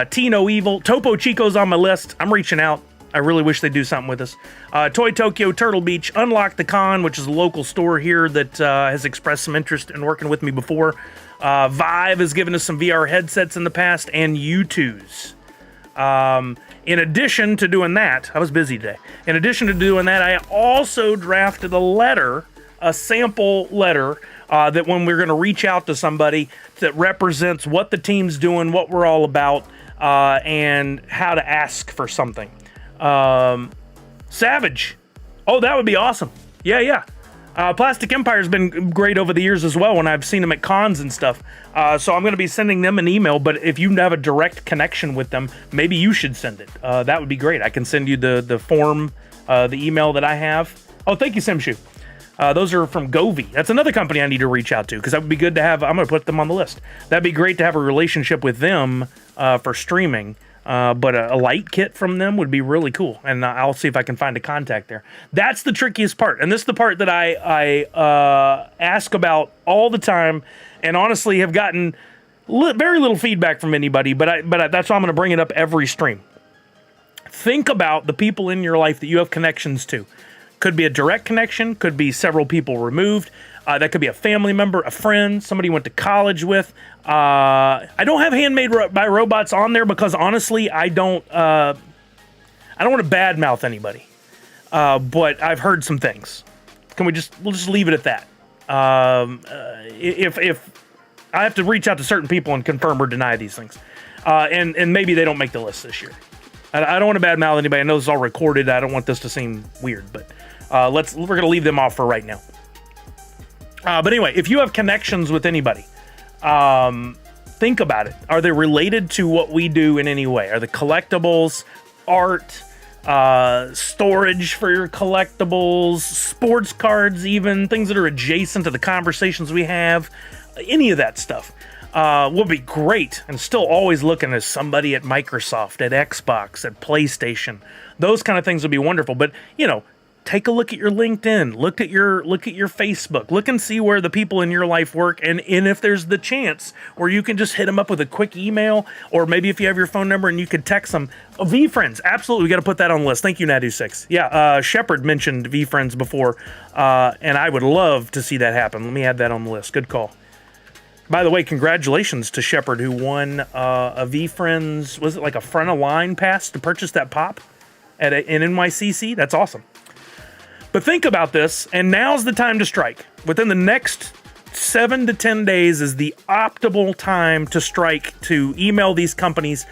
Speaker 1: Tino Evil, Topo Chico's on my list. I'm reaching out. I really wish they'd do something with us. Toy Tokyo, Turtle Beach, Unlock the Con, which is a local store here that has expressed some interest in working with me before. Vive has given us some VR headsets in the past, and U2s. In addition to doing that, I was busy today. In addition to doing that, I also drafted a sample letter, that when we're going to reach out to somebody that represents what the team's doing, what we're all about, and how to ask for something. Savage. Oh, that would be awesome. Yeah. Plastic Empire's been great over the years as well when I've seen them at cons and stuff. So I'm going to be sending them an email, but if you have a direct connection with them, maybe you should send it. That would be great. I can send you the form, the email that I have. Oh, thank you, Simshu. Those are from Govee. That's another company I need to reach out to because that would be good to have. I'm going to put them on the list. That'd be great to have a relationship with them for streaming. But a light kit from them would be really cool, and I'll see if I can find a contact there. That's the trickiest part, and this is the part that I ask about all the time, and honestly have gotten very little feedback from anybody, but that's why I'm going to bring it up every stream. Think about the people in your life that you have connections to. Could be a direct connection, could be several people removed. That could be a family member, a friend, somebody you went to college with. I don't have Handmade by Robots on there because honestly, I don't want to badmouth anybody. But I've heard some things. We'll just leave it at that. If I have to reach out to certain people and confirm or deny these things, and maybe they don't make the list this year. I don't want to badmouth anybody. I know this is all recorded. I don't want this to seem weird, but we're gonna leave them off for right now. But anyway, if you have connections with anybody, think about it. Are they related to what we do in any way? Are the collectibles, art, storage for your collectibles, sports cards, even things that are adjacent to the conversations we have, any of that stuff would be great. And still always looking as somebody at Microsoft, at Xbox, at PlayStation. Those kind of things would be wonderful. But, you know, take a look at your LinkedIn, look at your Facebook, look and see where the people in your life work, and if there's the chance where you can just hit them up with a quick email, or maybe if you have your phone number and you could text them. VFriends, absolutely, we got to put that on the list. Thank you, Nadu6. Yeah, Shepard mentioned VFriends before, and I would love to see that happen. Let me add that on the list. Good call. By the way, congratulations to Shepard, who won a VFriends, was it like a front of line pass to purchase that pop at an NYCC? That's awesome. But think about this, and now's the time to strike. Within the next 7 to 10 days is the optimal time to strike, to email these companies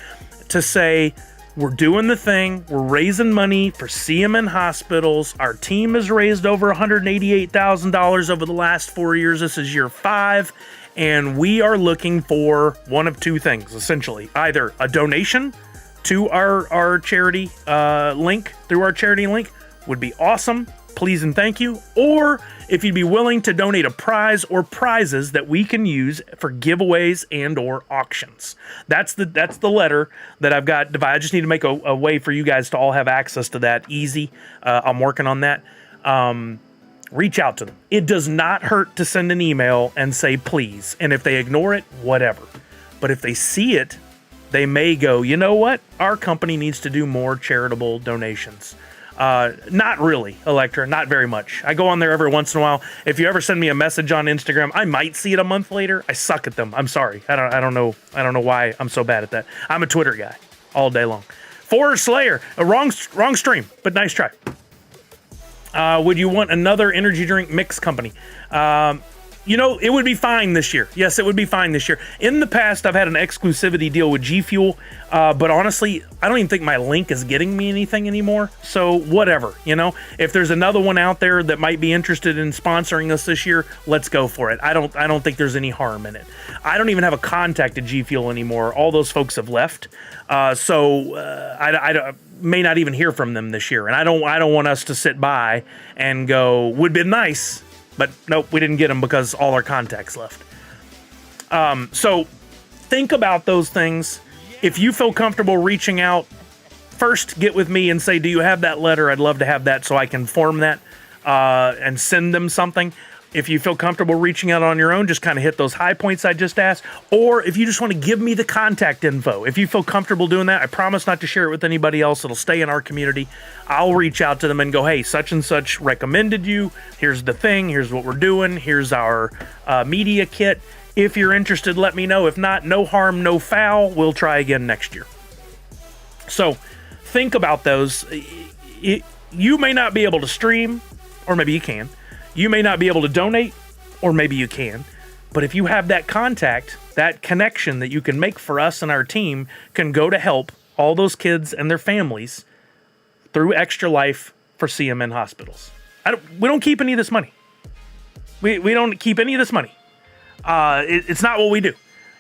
Speaker 1: to say, we're doing the thing, we're raising money for CMN hospitals, our team has raised over $188,000 over the last 4 years, this is year 5, and we are looking for one of two things, essentially. Either a donation to our charity link, through our charity link, would be awesome. Please and thank you. Or if you'd be willing to donate a prize or prizes that we can use for giveaways and or auctions. That's the letter that I've got divided. I just need to make a way for you guys to all have access to that easy. I'm working on that. Reach out to them. It does not hurt to send an email and say please. And if they ignore it, whatever. But if they see it, they may go, you know what? Our company needs to do more charitable donations. Not really, Electra, not very much. I go on there every once in a while. If you ever send me a message on Instagram, I might see it a month later. I suck at them. I'm sorry. I don't know why I'm so bad at that. I'm a Twitter guy all day long. For Slayer, a wrong stream, but nice try. Would you want another energy drink mix company? You know, it would be fine this year. Yes, it would be fine this year. In the past, I've had an exclusivity deal with G Fuel, but honestly, I don't even think my link is getting me anything anymore. So whatever, you know, if there's another one out there that might be interested in sponsoring us this year, let's go for it. I don't think there's any harm in it. I don't even have a contact at G Fuel anymore. All those folks have left, so I may not even hear from them this year. And I don't want us to sit by and go, would be nice. But nope, we didn't get them because all our contacts left. So think about those things. If you feel comfortable reaching out, first get with me and say, do you have that letter? I'd love to have that so I can form that and send them something. If you feel comfortable reaching out on your own, just kind of hit those high points I just asked. Or if you just want to give me the contact info, if you feel comfortable doing that, I promise not to share it with anybody else. It'll stay in our community. I'll reach out to them and go, hey, such and such recommended you. Here's the thing. Here's what we're doing. Here's our media kit. If you're interested, let me know. If not, no harm, no foul. We'll try again next year. So think about those. You may not be able to stream, or maybe you can. You may not be able to donate, or maybe you can. But if you have that contact, that connection that you can make for us and our team can go to help all those kids and their families through Extra Life for CMN hospitals. We don't keep any of this money. We don't keep any of this money. It's not what we do.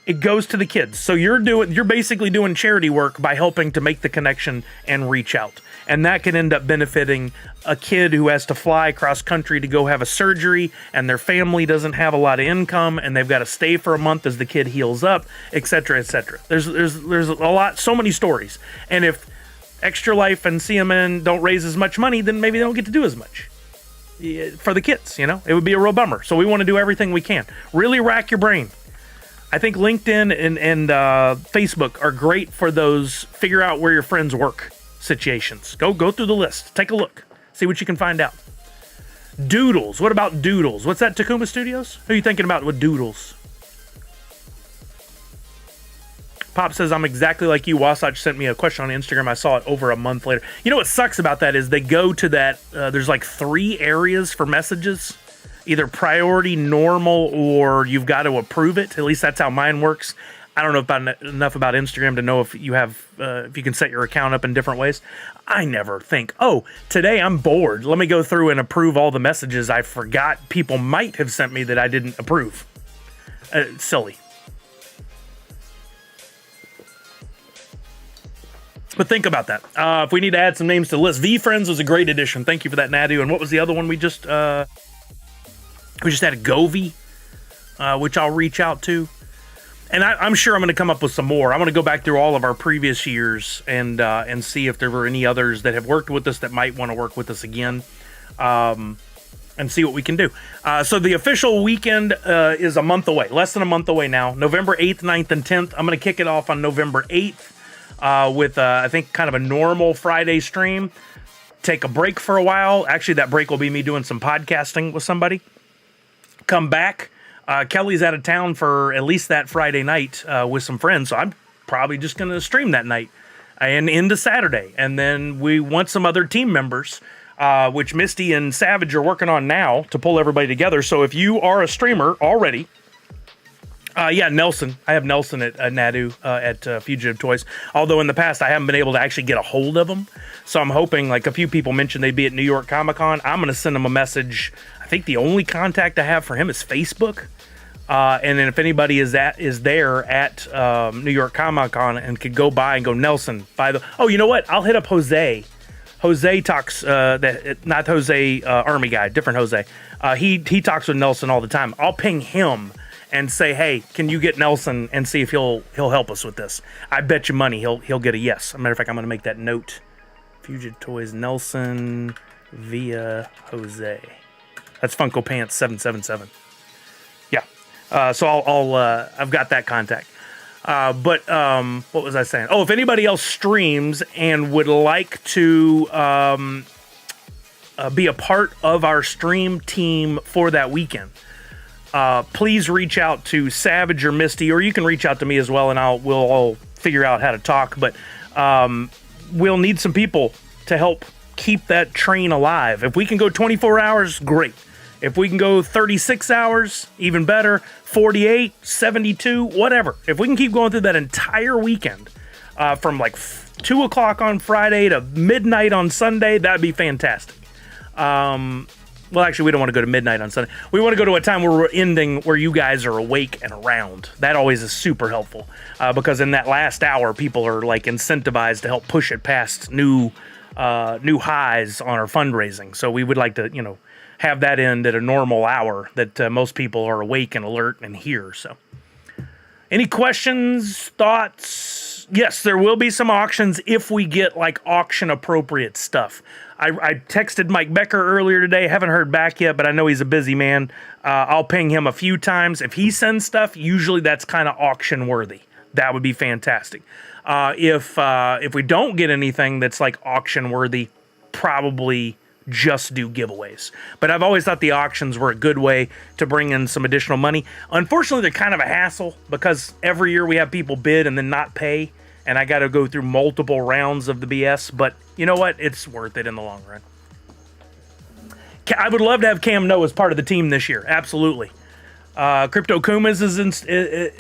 Speaker 1: It goes to the kids. So you're basically doing charity work by helping to make the connection and reach out. And that can end up benefiting a kid who has to fly across country to go have a surgery, and their family doesn't have a lot of income, and they've got to stay for a month as the kid heals up, etc., etc. There's a lot, so many stories. And if Extra Life and CMN don't raise as much money, then maybe they don't get to do as much for the kids. You know, it would be a real bummer. So we want to do everything we can. Really rack your brain. I think LinkedIn and Facebook are great for those figure out where your friends work situations. Go through the list. Take a look. See what you can find out. Doodles. What about Doodles? What's that, Takuma Studios? Who are you thinking about with Doodles? Pop says, I'm exactly like you. Wasatch sent me a question on Instagram. I saw it over a month later. You know what sucks about that is they go to that, there's like 3 areas for messages. Either priority, normal, or you've got to approve it. At least that's how mine works. I don't know enough about Instagram to know if you have if you can set your account up in different ways. I never think, oh, today I'm bored. Let me go through and approve all the messages I forgot people might have sent me that I didn't approve. Silly. But think about that. If we need to add some names to the list, V-Friends was a great addition. Thank you for that, Nadu. And what was the other one we just had? Govy, which I'll reach out to. And I'm sure I'm going to come up with some more. I'm going to go back through all of our previous years and see if there were any others that have worked with us that might want to work with us again, and see what we can do. So the official weekend is a month away, less than a month away now. November 8th, 9th, and 10th. I'm going to kick it off on November 8th with, I think, kind of a normal Friday stream. Take a break for a while. Actually, that break will be me doing some podcasting with somebody. Come back. Kelly's out of town for at least that Friday night with some friends, so I'm probably just going to stream that night and into Saturday. And then we want some other team members, which Misty and Savage are working on now to pull everybody together. So if you are a streamer already, Nelson. I have Nelson at Nadu at Fugitive Toys. Although in the past I haven't been able to actually get a hold of him. So I'm hoping, like a few people mentioned they'd be at New York Comic Con. I'm going to send him a message. I think the only contact I have for him is Facebook. And then if anybody is there at New York Comic Con and could go by and go, Nelson, oh, you know what? I'll hit up Jose. Jose talks, not Jose Army guy, different Jose. He talks with Nelson all the time. I'll ping him and say, hey, can you get Nelson and see if he'll help us with this? I bet you money he'll get a yes. As a matter of fact, I'm going to make that note. Fugitive Toys Nelson via Jose. That's Funko Pants 777. Yeah. So I've got that contact. But what was I saying? Oh, if anybody else streams and would like to be a part of our stream team for that weekend, please reach out to Savage or Misty, or you can reach out to me as well, and we'll all figure out how to talk. But we'll need some people to help keep that train alive. If we can go 24 hours, great. If we can go 36 hours, even better. 48, 72, whatever. If we can keep going through that entire weekend, from like 2 o'clock on Friday to midnight on Sunday, that'd be fantastic. Well, actually, we don't want to go to midnight on Sunday. We want to go to a time where we're ending, where you guys are awake and around. That always is super helpful, because in that last hour, people are like incentivized to help push it past new highs on our fundraising. So we would like to, have that end at a normal hour that most people are awake and alert and here. So, any questions, thoughts? Yes, there will be some auctions if we get like auction appropriate stuff. I texted Mike Becker earlier today. Haven't heard back yet, but I know he's a busy man. I'll ping him a few times. If he sends stuff, usually that's kind of auction worthy. That would be fantastic. If we don't get anything that's like auction worthy, probably just do giveaways. But I've always thought the auctions were a good way to bring in some additional money. Unfortunately, they're kind of a hassle because every year we have people bid and then not pay, and I got to go through multiple rounds of the BS. But you know what? It's worth it in the long run. I would love to have Cam Noe as part of the team this year. Absolutely. Crypto Kumas has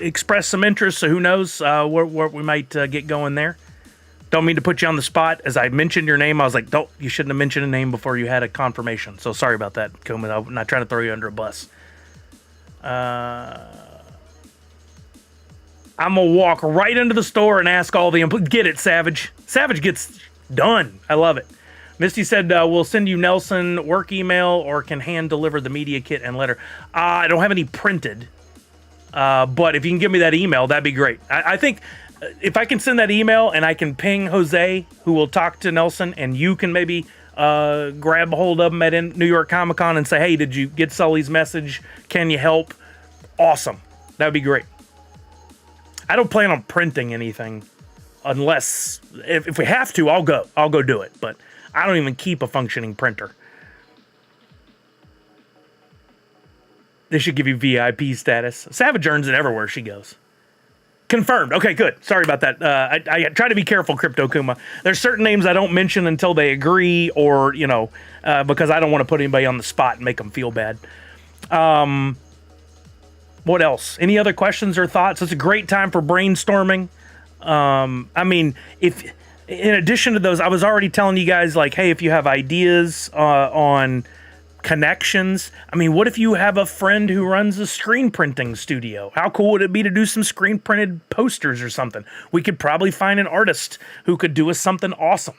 Speaker 1: expressed some interest, so who knows where we might get going there. Don't mean to put you on the spot. As I mentioned your name, I was like, you shouldn't have mentioned a name before you had a confirmation. So sorry about that, Kumas. I'm not trying to throw you under a bus. I'm going to walk right into the store and ask all the get it, Savage. Savage gets done. I love it. Misty said, we'll send you Nelson work email or can hand deliver the media kit and letter. I don't have any printed, but if you can give me that email, that'd be great. I think if I can send that email and I can ping Jose, who will talk to Nelson, and you can maybe grab a hold of him at New York Comic Con and say, hey, did you get Sully's message? Can you help? Awesome. That would be great. I don't plan on printing anything unless, if we have to, I'll go do it. But I don't even keep a functioning printer. They should give you VIP status. Savage earns it everywhere she goes. Confirmed. Okay, good. Sorry about that. I try to be careful, Crypto Kuma. There's certain names I don't mention until they agree, or, because I don't want to put anybody on the spot and make them feel bad. What else? Any other questions or thoughts? It's a great time for brainstorming. If in addition to those, I was already telling you guys, like, hey, if you have ideas on connections. I mean, what if you have a friend who runs a screen printing studio? How cool would it be to do some screen printed posters or something? We could probably find an artist who could do us something awesome.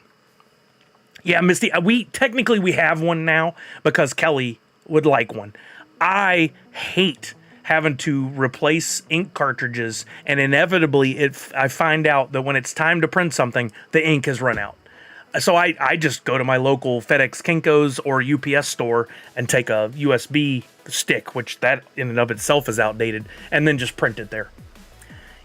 Speaker 1: Yeah, Misty, we have one now because Kelly would like one. I hate having to replace ink cartridges, and inevitably I find out that when it's time to print something, the ink has run out. So I just go to my local FedEx Kinko's or UPS store and take a USB stick, which that in and of itself is outdated, and then just print it there.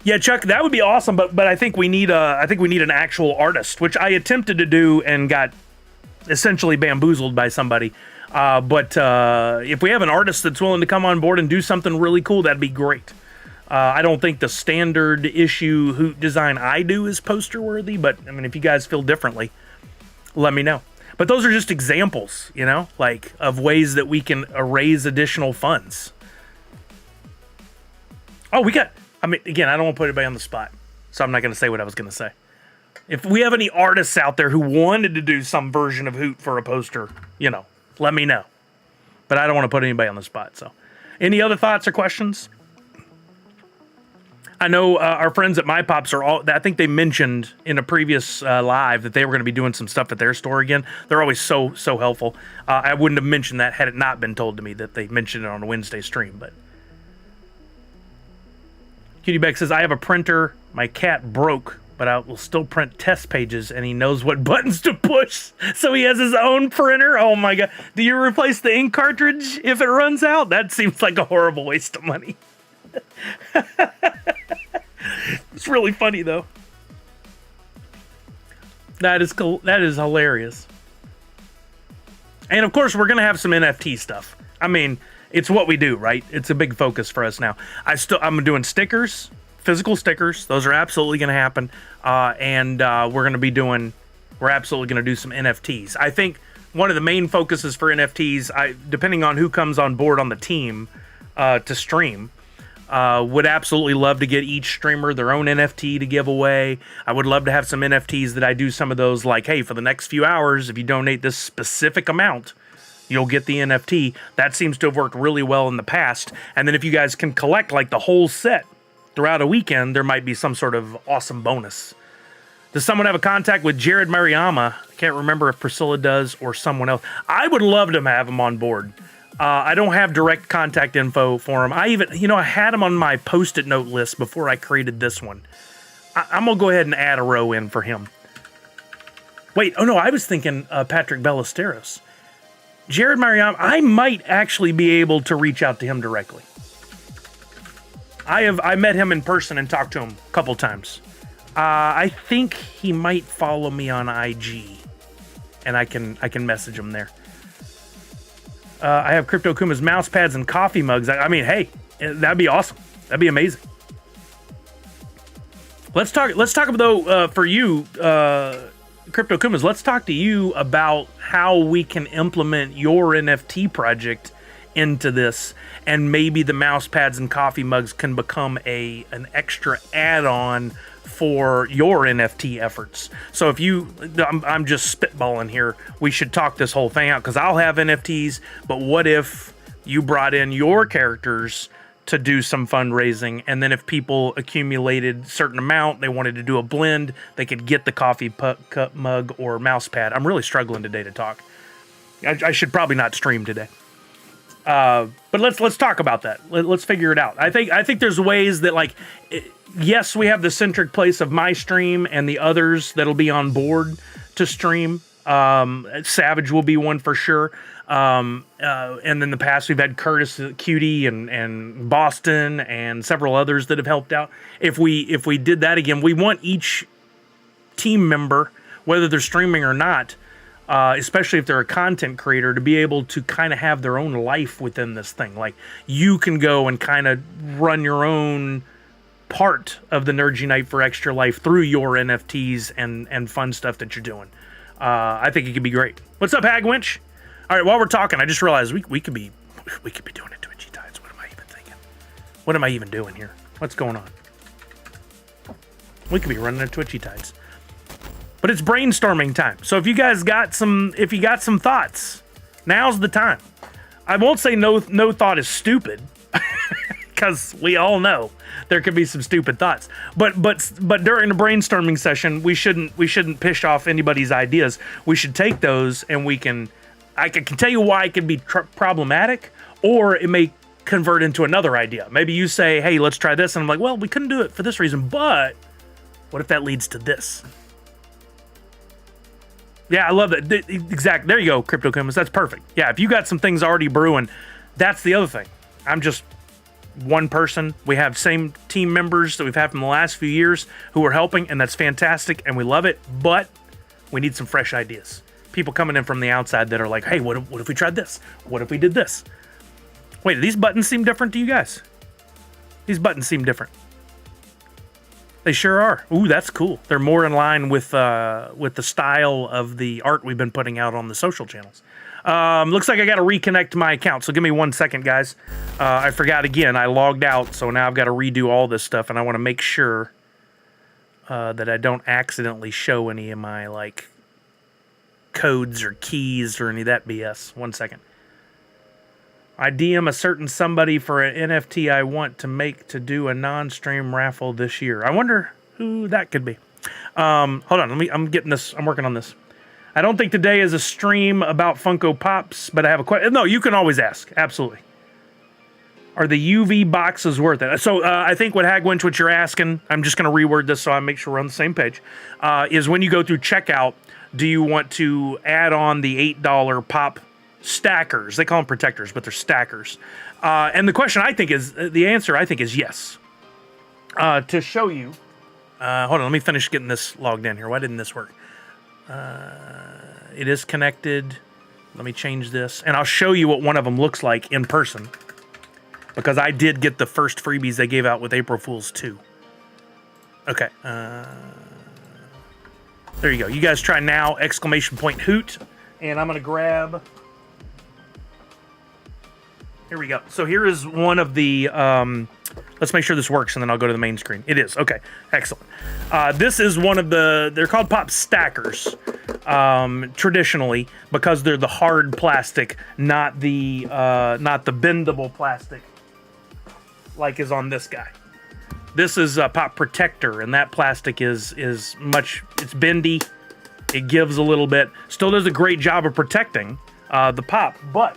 Speaker 1: Yeah, Chuck, that would be awesome, but I think we need an actual artist, which I attempted to do and got essentially bamboozled by somebody. But if we have an artist that's willing to come on board and do something really cool, that'd be great. I don't think the standard issue hoot design I do is poster worthy, but I mean, if you guys feel differently, let me know. But those are just examples, like of ways that we can raise additional funds. Oh, again, I don't want to put anybody on the spot, so I'm not going to say what I was going to say. If we have any artists out there who wanted to do some version of hoot for a poster, let me know. But I don't want to put anybody on the spot. So, any other thoughts or questions? I know our friends at My Pops I think they mentioned in a previous live that they were going to be doing some stuff at their store again. They're always so helpful. I wouldn't have mentioned that had it not been told to me that they mentioned it on a Wednesday stream. But Cutie Beck says, I have a printer. My cat broke, but I will still print test pages, and he knows what buttons to push, so he has his own printer. Oh my God. Do you replace the ink cartridge if it runs out? That seems like a horrible waste of money. It's really funny, though. That is cool. That is hilarious. And of course, we're going to have some NFT stuff. I mean, it's what we do, right? It's a big focus for us now. I'm doing stickers. Physical stickers, those are absolutely going to happen, and we're absolutely going to do some NFTs. I think one of the main focuses for NFTs, depending on who comes on board on the team to stream, would absolutely love to get each streamer their own NFT to give away. I would love to have some NFTs that I do some of those, like, hey, for the next few hours, if you donate this specific amount, you'll get the NFT. That seems to have worked really well in the past. And then if you guys can collect like the whole set throughout a weekend, there might be some sort of awesome bonus. Does someone have a contact with Jared Mariama? I can't remember if Priscilla does or someone else. I would love to have him on board. I don't have direct contact info for him. I had him on my Post-it note list before I created this one. I'm going to go ahead and add a row in for him. Wait, oh no, I was thinking Patrick Ballesteros. Jared Mariama, I might actually be able to reach out to him directly. I met him in person and talked to him a couple times. I think he might follow me on IG, and I can message him there. I have Crypto Kuma's mouse pads and coffee mugs. I mean, hey, that'd be awesome. That'd be amazing. Let's talk though for you, Crypto Kumas. Let's talk to you about how we can implement your NFT project into this, and maybe the mouse pads and coffee mugs can become an extra add-on for your NFT efforts. So if I'm just spitballing here, we should talk this whole thing out, because I'll have NFTs, but what if you brought in your characters to do some fundraising, and then if people accumulated a certain amount, they wanted to do a blend, they could get the coffee cup mug or mouse pad. I'm really struggling today to talk. I should probably not stream today. But let's talk about that. Let's figure it out. I think there's ways that, like, yes, we have the centric place of my stream and the others that'll be on board to stream. Savage will be one for sure. And in the past, we've had Curtis, Cutie, and Boston, and several others that have helped out. If we did that again, we want each team member, whether they're streaming or not, especially if they're a content creator, to be able to kind of have their own life within this thing. Like, you can go and kind of run your own part of the Nerds Unite for Extra Life through your NFTs and fun stuff that you're doing. I think it could be great. What's up, Hagwinch? All right, while we're talking, I just realized we could be doing it Twitchy Tides. What am I even thinking? What am I even doing here? What's going on? We could be running a Twitchy Tides. But it's brainstorming time. So if you guys got some thoughts, now's the time. I won't say no thought is stupid, because we all know there could be some stupid thoughts. But during the brainstorming session, we shouldn't pish off anybody's ideas. We should take those, and I can tell you why it can be problematic, or it may convert into another idea. Maybe you say, hey, let's try this, and I'm like, well, we couldn't do it for this reason, but what if that leads to this? Yeah, I love that. Exactly. There you go, Crypto Chemist. That's perfect. Yeah, if you got some things already brewing, that's the other thing. I'm just one person. We have same team members that we've had from the last few years who are helping, and that's fantastic, and we love it, but we need some fresh ideas. People coming in from the outside that are like, hey, what if we tried this? What if we did this? Wait, do these buttons seem different to you guys? These buttons seem different. They sure are. Ooh, that's cool. They're more in line with the style of the art we've been putting out on the social channels. Looks like I got to reconnect my account, so give me 1 second, guys. I forgot again. I logged out, so now I've got to redo all this stuff, and I want to make sure that I don't accidentally show any of my, like, codes or keys or any of that BS. 1 second. I DM a certain somebody for an NFT I want to make to do a non-stream raffle this year. I wonder who that could be. Hold on, I'm getting this. I'm working on this. I don't think today is a stream about Funko Pops, but I have a question. No, you can always ask. Absolutely. Are the UV boxes worth it? So I think what Hagwinch, what you're asking, I'm just going to reword this so I make sure we're on the same page, is when you go through checkout, do you want to add on the $8 pop stackers? They call them protectors, but they're stackers. And the question the answer I think is yes. To show you, hold on, let me finish getting this logged in here. Why didn't this work? It is connected. Let me change this, and I'll show you what one of them looks like in person, because I did get the first freebies they gave out with April Fool's 2. Okay. There you go. You guys try now, ! Hoot. And I'm going to grab... Here we go. So here is one of the... let's make sure this works, and then I'll go to the main screen. It is. Okay. Excellent. This is one of the... They're called pop stackers, traditionally, because they're the hard plastic, not the bendable plastic like is on this guy. This is a pop protector, and that plastic is much... It's bendy. It gives a little bit. Still does a great job of protecting the pop, but...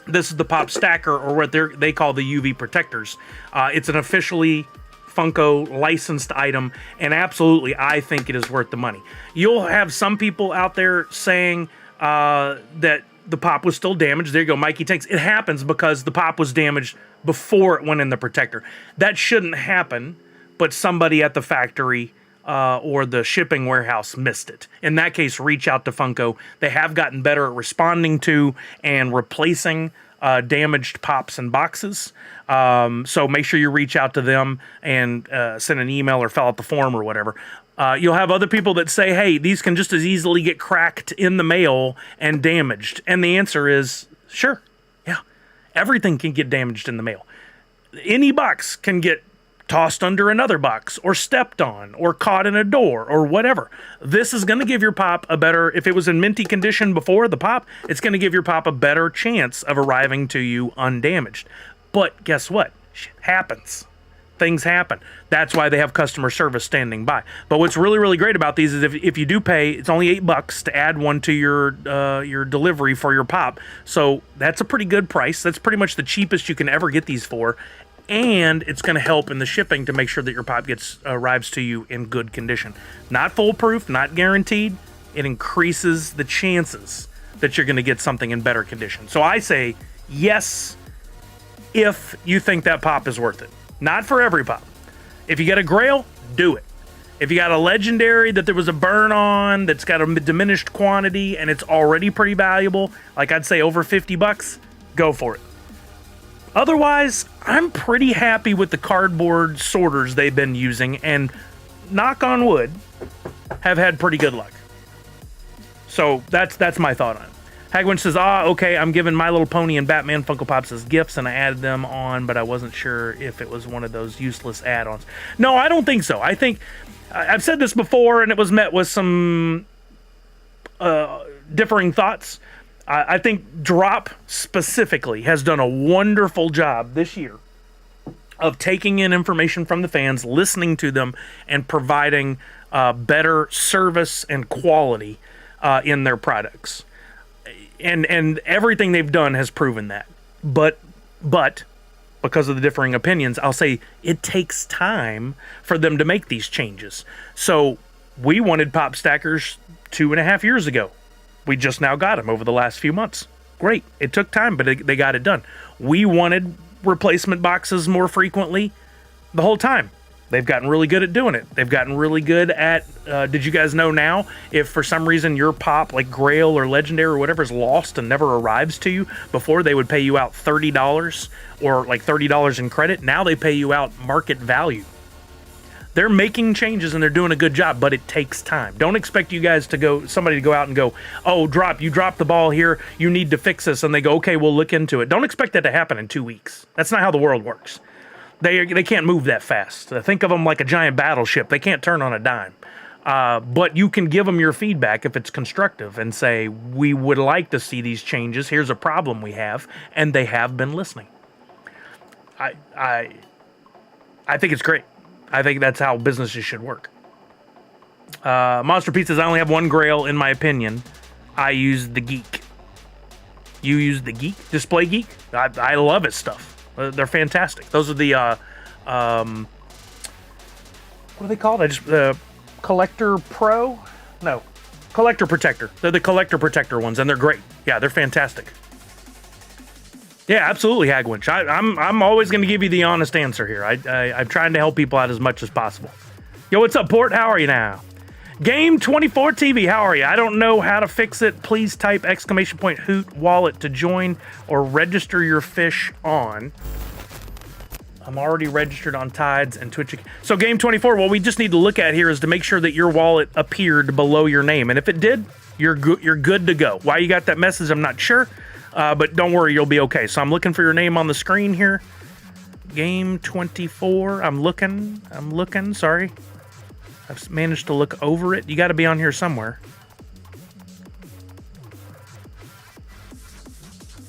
Speaker 1: This is the pop stacker, or what they call the UV protectors. It's an officially Funko licensed item, and absolutely, I think it is worth the money. You'll have some people out there saying that the pop was still damaged. There you go, Mikey Tanks. It happens because the pop was damaged before it went in the protector. That shouldn't happen, but somebody at the factory or the shipping warehouse missed it. In that case, reach out to Funko. They have gotten better at responding to and replacing damaged pops and boxes. So make sure you reach out to them and send an email or fill out the form or whatever. You'll have other people that say, hey, these can just as easily get cracked in the mail and damaged. And the answer is, sure, yeah. Everything can get damaged in the mail. Any box can get tossed under another box, or stepped on, or caught in a door, or whatever. This is going to give your pop a better, if it was in minty condition before the pop, it's going to give your pop a better chance of arriving to you undamaged. But guess what? Shit happens. Things happen. That's why they have customer service standing by. But what's really, really great about these is if you do pay, it's only $8 to add one to your delivery for your pop. So that's a pretty good price. That's pretty much the cheapest you can ever get these for. And it's going to help in the shipping to make sure that your pop arrives to you in good condition. Not foolproof, not guaranteed. It increases the chances that you're going to get something in better condition. So I say yes, if you think that pop is worth it. Not for every pop. If you get a grail, do it. If you got a legendary that there was a burn on, that's got a diminished quantity, and it's already pretty valuable, like I'd say over $50, go for it. Otherwise, I'm pretty happy with the cardboard sorters they've been using, and knock on wood, have had pretty good luck. So that's my thought on it. Hagwin says, okay, I'm giving My Little Pony and Batman Funko Pops as gifts, and I added them on, but I wasn't sure if it was one of those useless add-ons. No, I don't think so. I think, I've said this before, and it was met with some differing thoughts. I think Drop specifically has done a wonderful job this year of taking in information from the fans, listening to them, and providing better service and quality in their products. And everything they've done has proven that. But because of the differing opinions, I'll say it takes time for them to make these changes. So we wanted pop stackers 2.5 years ago. We just now got them over the last few months. Great. It took time, but they got it done. We wanted replacement boxes more frequently the whole time. They've gotten really good at doing it. They've gotten really good at, did you guys know now, if for some reason your pop, like Grail or Legendary or whatever, is lost and never arrives to you, before they would pay you out $30 or like $30 in credit. Now they pay you out market value. They're making changes and they're doing a good job, but it takes time. Don't expect you guys to go, somebody to go out and go, oh, you dropped the ball here, you need to fix this, and they go, okay, we'll look into it. Don't expect that to happen in 2 weeks. That's not how the world works. They can't move that fast. Think of them like a giant battleship. They can't turn on a dime. But you can give them your feedback if it's constructive and say, we would like to see these changes. Here's a problem we have, and they have been listening. I think it's great. I think that's how businesses should work. Monster Pizzas, I only have one Grail, in my opinion. I use the Geek. You use the Geek? Display Geek? I love his stuff. They're fantastic. Those are the, what are they called? Collector Pro? No. Collector Protector. They're the Collector Protector ones, and they're great. Yeah, they're fantastic. Yeah, absolutely, Hagwinch. I'm always going to give you the honest answer here. I'm trying to help people out as much as possible. Yo, what's up, Port? How are you now? Game 24 TV, how are you? I don't know how to fix it. Please type ! Hoot wallet to join or register your fish on. I'm already registered on Tides and Twitch. So Game 24, what we just need to look at here is to make sure that your wallet appeared below your name. And if it did, you're good to go. Why you got that message, I'm not sure. But don't worry, you'll be okay. So I'm looking for your name on the screen here. Game 24. I'm looking. Sorry. I've managed to look over it. You got to be on here somewhere.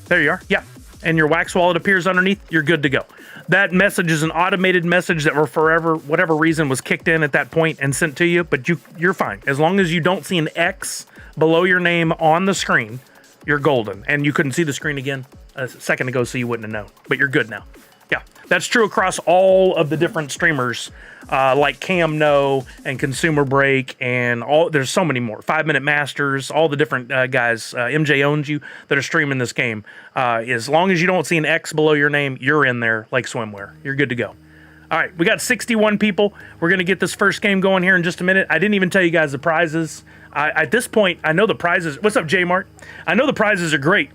Speaker 1: There you are. Yeah. And your Wax wallet appears underneath. You're good to go. That message is an automated message that for whatever reason was kicked in at that point and sent to you. But you're fine. As long as you don't see an X below your name on the screen, you're golden. And you couldn't see the screen again a second ago, so you wouldn't have known. But you're good now. Yeah, that's true across all of the different streamers, like Cam No and Consumer Break and all. There's so many more. 5 Minute Masters, all the different guys. MJ Owns You that are streaming this game. As long as you don't see an X below your name, you're in there like swimwear. You're good to go. All right, we got 61 people. We're going to get this first game going here in just a minute. I didn't even tell you guys the prizes. At this point, I know the prizes. What's up, J-Mart? I know the prizes are great.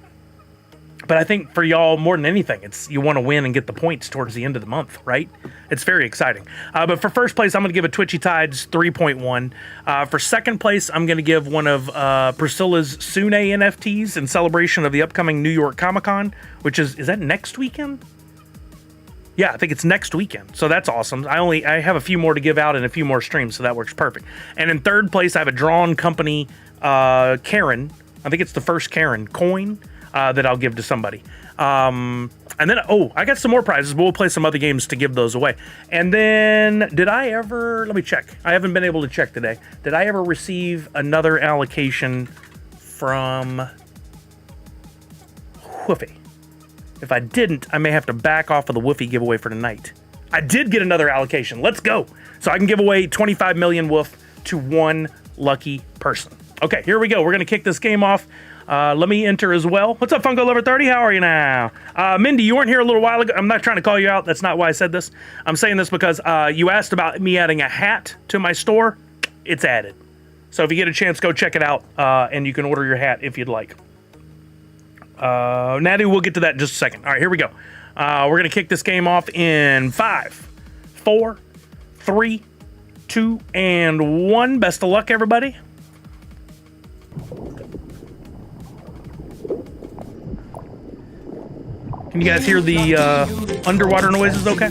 Speaker 1: But I think for y'all, more than anything, it's you want to win and get the points towards the end of the month, right? It's very exciting. But for first place, I'm going to give a Twitchy Tides 3.1. For second place, I'm going to give one of Priscilla's Sune NFTs in celebration of the upcoming New York Comic-Con, which is that next weekend? Yeah, I think it's next weekend. So that's awesome. I have a few more to give out and a few more streams, so that works perfect. And in third place, I have a Drawn Company Karen. I think it's the first Karen coin. That I'll give to somebody. And then, I got some more prizes, but we'll play some other games to give those away. And then, let me check. I haven't been able to check today. Did I ever receive another allocation from Woofy? If I didn't, I may have to back off of the Woofy giveaway for tonight. I did get another allocation. Let's go. So I can give away 25 million Woof to one lucky person. Okay, here we go. We're going to kick this game off. Let me enter as well. What's up, Funko Lover 30? How are you now? Mindy, you weren't here a little while ago. I'm not trying to call you out. That's not why I said this. I'm saying this because you asked about me adding a hat to my store. It's added. So if you get a chance, go check it out, and you can order your hat if you'd like. Natty, we'll get to that in just a second. All right, here we go. We're going to kick this game off in 5, 4, 3, 2, and 1. Best of luck, everybody. Can you guys hear the underwater noises okay?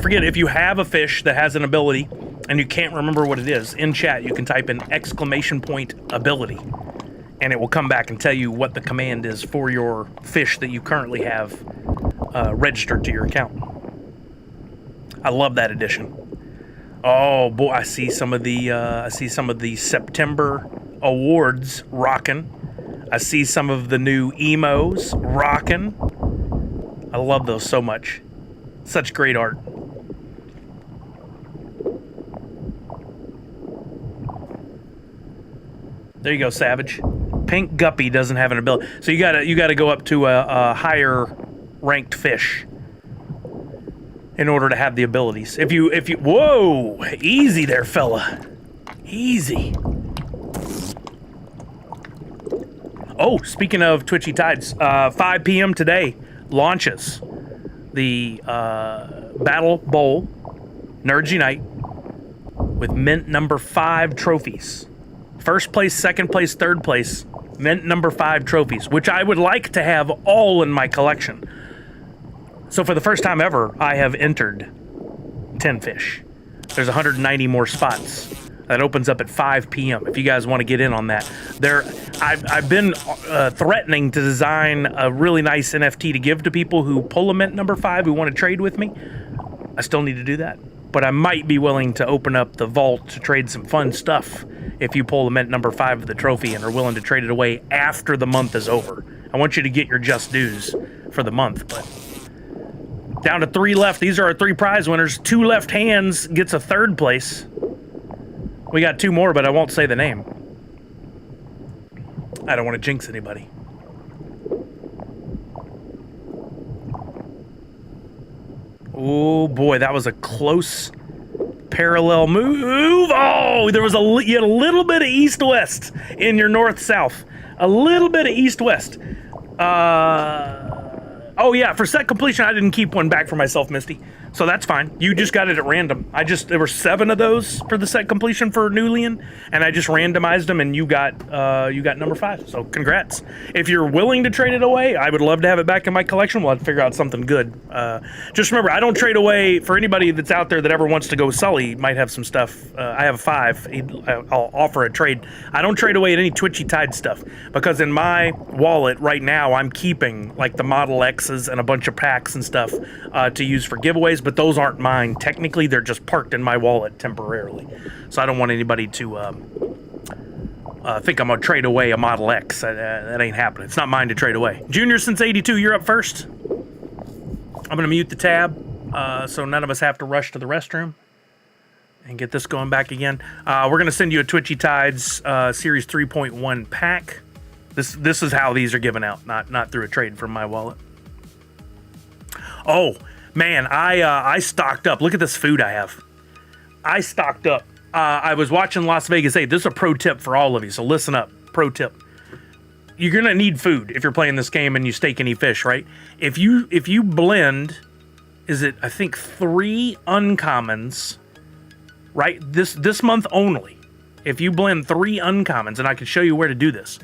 Speaker 1: forget, if you have a fish that has an ability and you can't remember what it is, in chat you can type in !ability, and it will come back and tell you what the command is for your fish that you currently have registered to your account. I love that addition. Oh boy, I see some of the September awards rocking. I see some of the new emos rocking. I love those so much. Such great art. There you go, Savage. Pink Guppy doesn't have an ability, so you gotta go up to a higher ranked fish in order to have the abilities. If you whoa, easy there, fella, easy. Oh, speaking of Twitchy Tides, 5 p.m. today launches the Battle Bowl Nerds Unite with mint number 5 trophies. First place, second place, third place, mint number 5 trophies, which I would like to have all in my collection. So for the first time ever, I have entered 10 fish. There's 190 more spots. That opens up at 5 p.m. if you guys want to get in on that. I've been threatening to design a really nice NFT to give to people who pull a mint number 5 who want to trade with me. I still need to do that. But I might be willing to open up the vault to trade some fun stuff if you pull a mint number 5 of the trophy and are willing to trade it away after the month is over. I want you to get your just dues for the month, but down to 3 left. These are our 3 prize winners. 2 left hands gets a 3rd place. We got 2 more, but I won't say the name. I don't want to jinx anybody. Oh boy, that was a close parallel move. Oh, there was you had a little bit of east-west in your north-south. A little bit of east-west. Oh yeah, for set completion, I didn't keep one back for myself, Misty. So that's fine. You just got it at random. There were 7 of those for the set completion for Newlian, and I just randomized them, and you got number 5. So congrats. If you're willing to trade it away, I would love to have it back in my collection. We'll have to figure out something good. Just remember, I don't trade away. For anybody that's out there that ever wants to go Sully, might have some stuff. I have 5. I'll offer a trade. I don't trade away any Twitchy Tide stuff, because in my wallet right now, I'm keeping like the Model X's and a bunch of packs and stuff to use for giveaways, but those aren't mine. Technically, they're just parked in my wallet temporarily. So I don't want anybody to think I'm going to trade away a Model X. That ain't happening. It's not mine to trade away. Junior since 82, you're up first. I'm going to mute the tab so none of us have to rush to the restroom and get this going back again. We're going to send you a Twitchy Tides Series 3.1 pack. This is how these are given out, not through a trade from my wallet. Oh, man, I stocked up. Look at this food I have. I stocked up. I was watching Las Vegas 8. This is a pro tip for all of you, so listen up. Pro tip. You're going to need food if you're playing this game and you stake any fish, right? If you blend, I think 3 uncommons, right? This month only. If you blend 3 uncommons, and I can show you where to do this,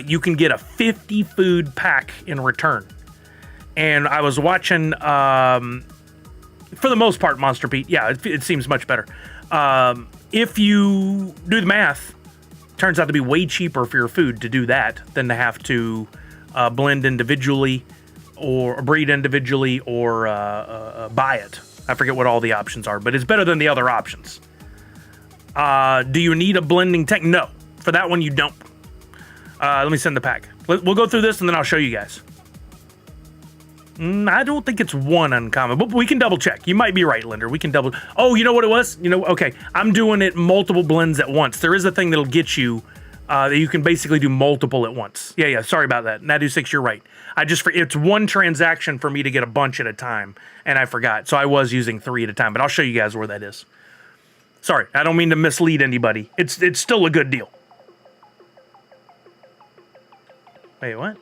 Speaker 1: you can get a 50 food pack in return. And I was watching, for the most part, Monster Pete. Yeah, it seems much better. If you do the math, turns out to be way cheaper for your food to do that than to have to blend individually or breed individually or buy it. I forget what all the options are, but it's better than the other options. Do you need a blending tank? No. For that one, you don't. Let me send the pack. We'll go through this and then I'll show you guys. I don't think it's 1 uncommon, but we can double check. You might be right, Linder. We can double. Oh, you know what it was? Okay. I'm doing it multiple blends at once. There is a thing that'll get you that you can basically do multiple at once. Yeah. Sorry about that. Nadu6, you're right. It's 1 transaction for me to get a bunch at a time, and I forgot. So I was using 3 at a time, but I'll show you guys where that is. Sorry, I don't mean to mislead anybody. It's still a good deal. Wait, what?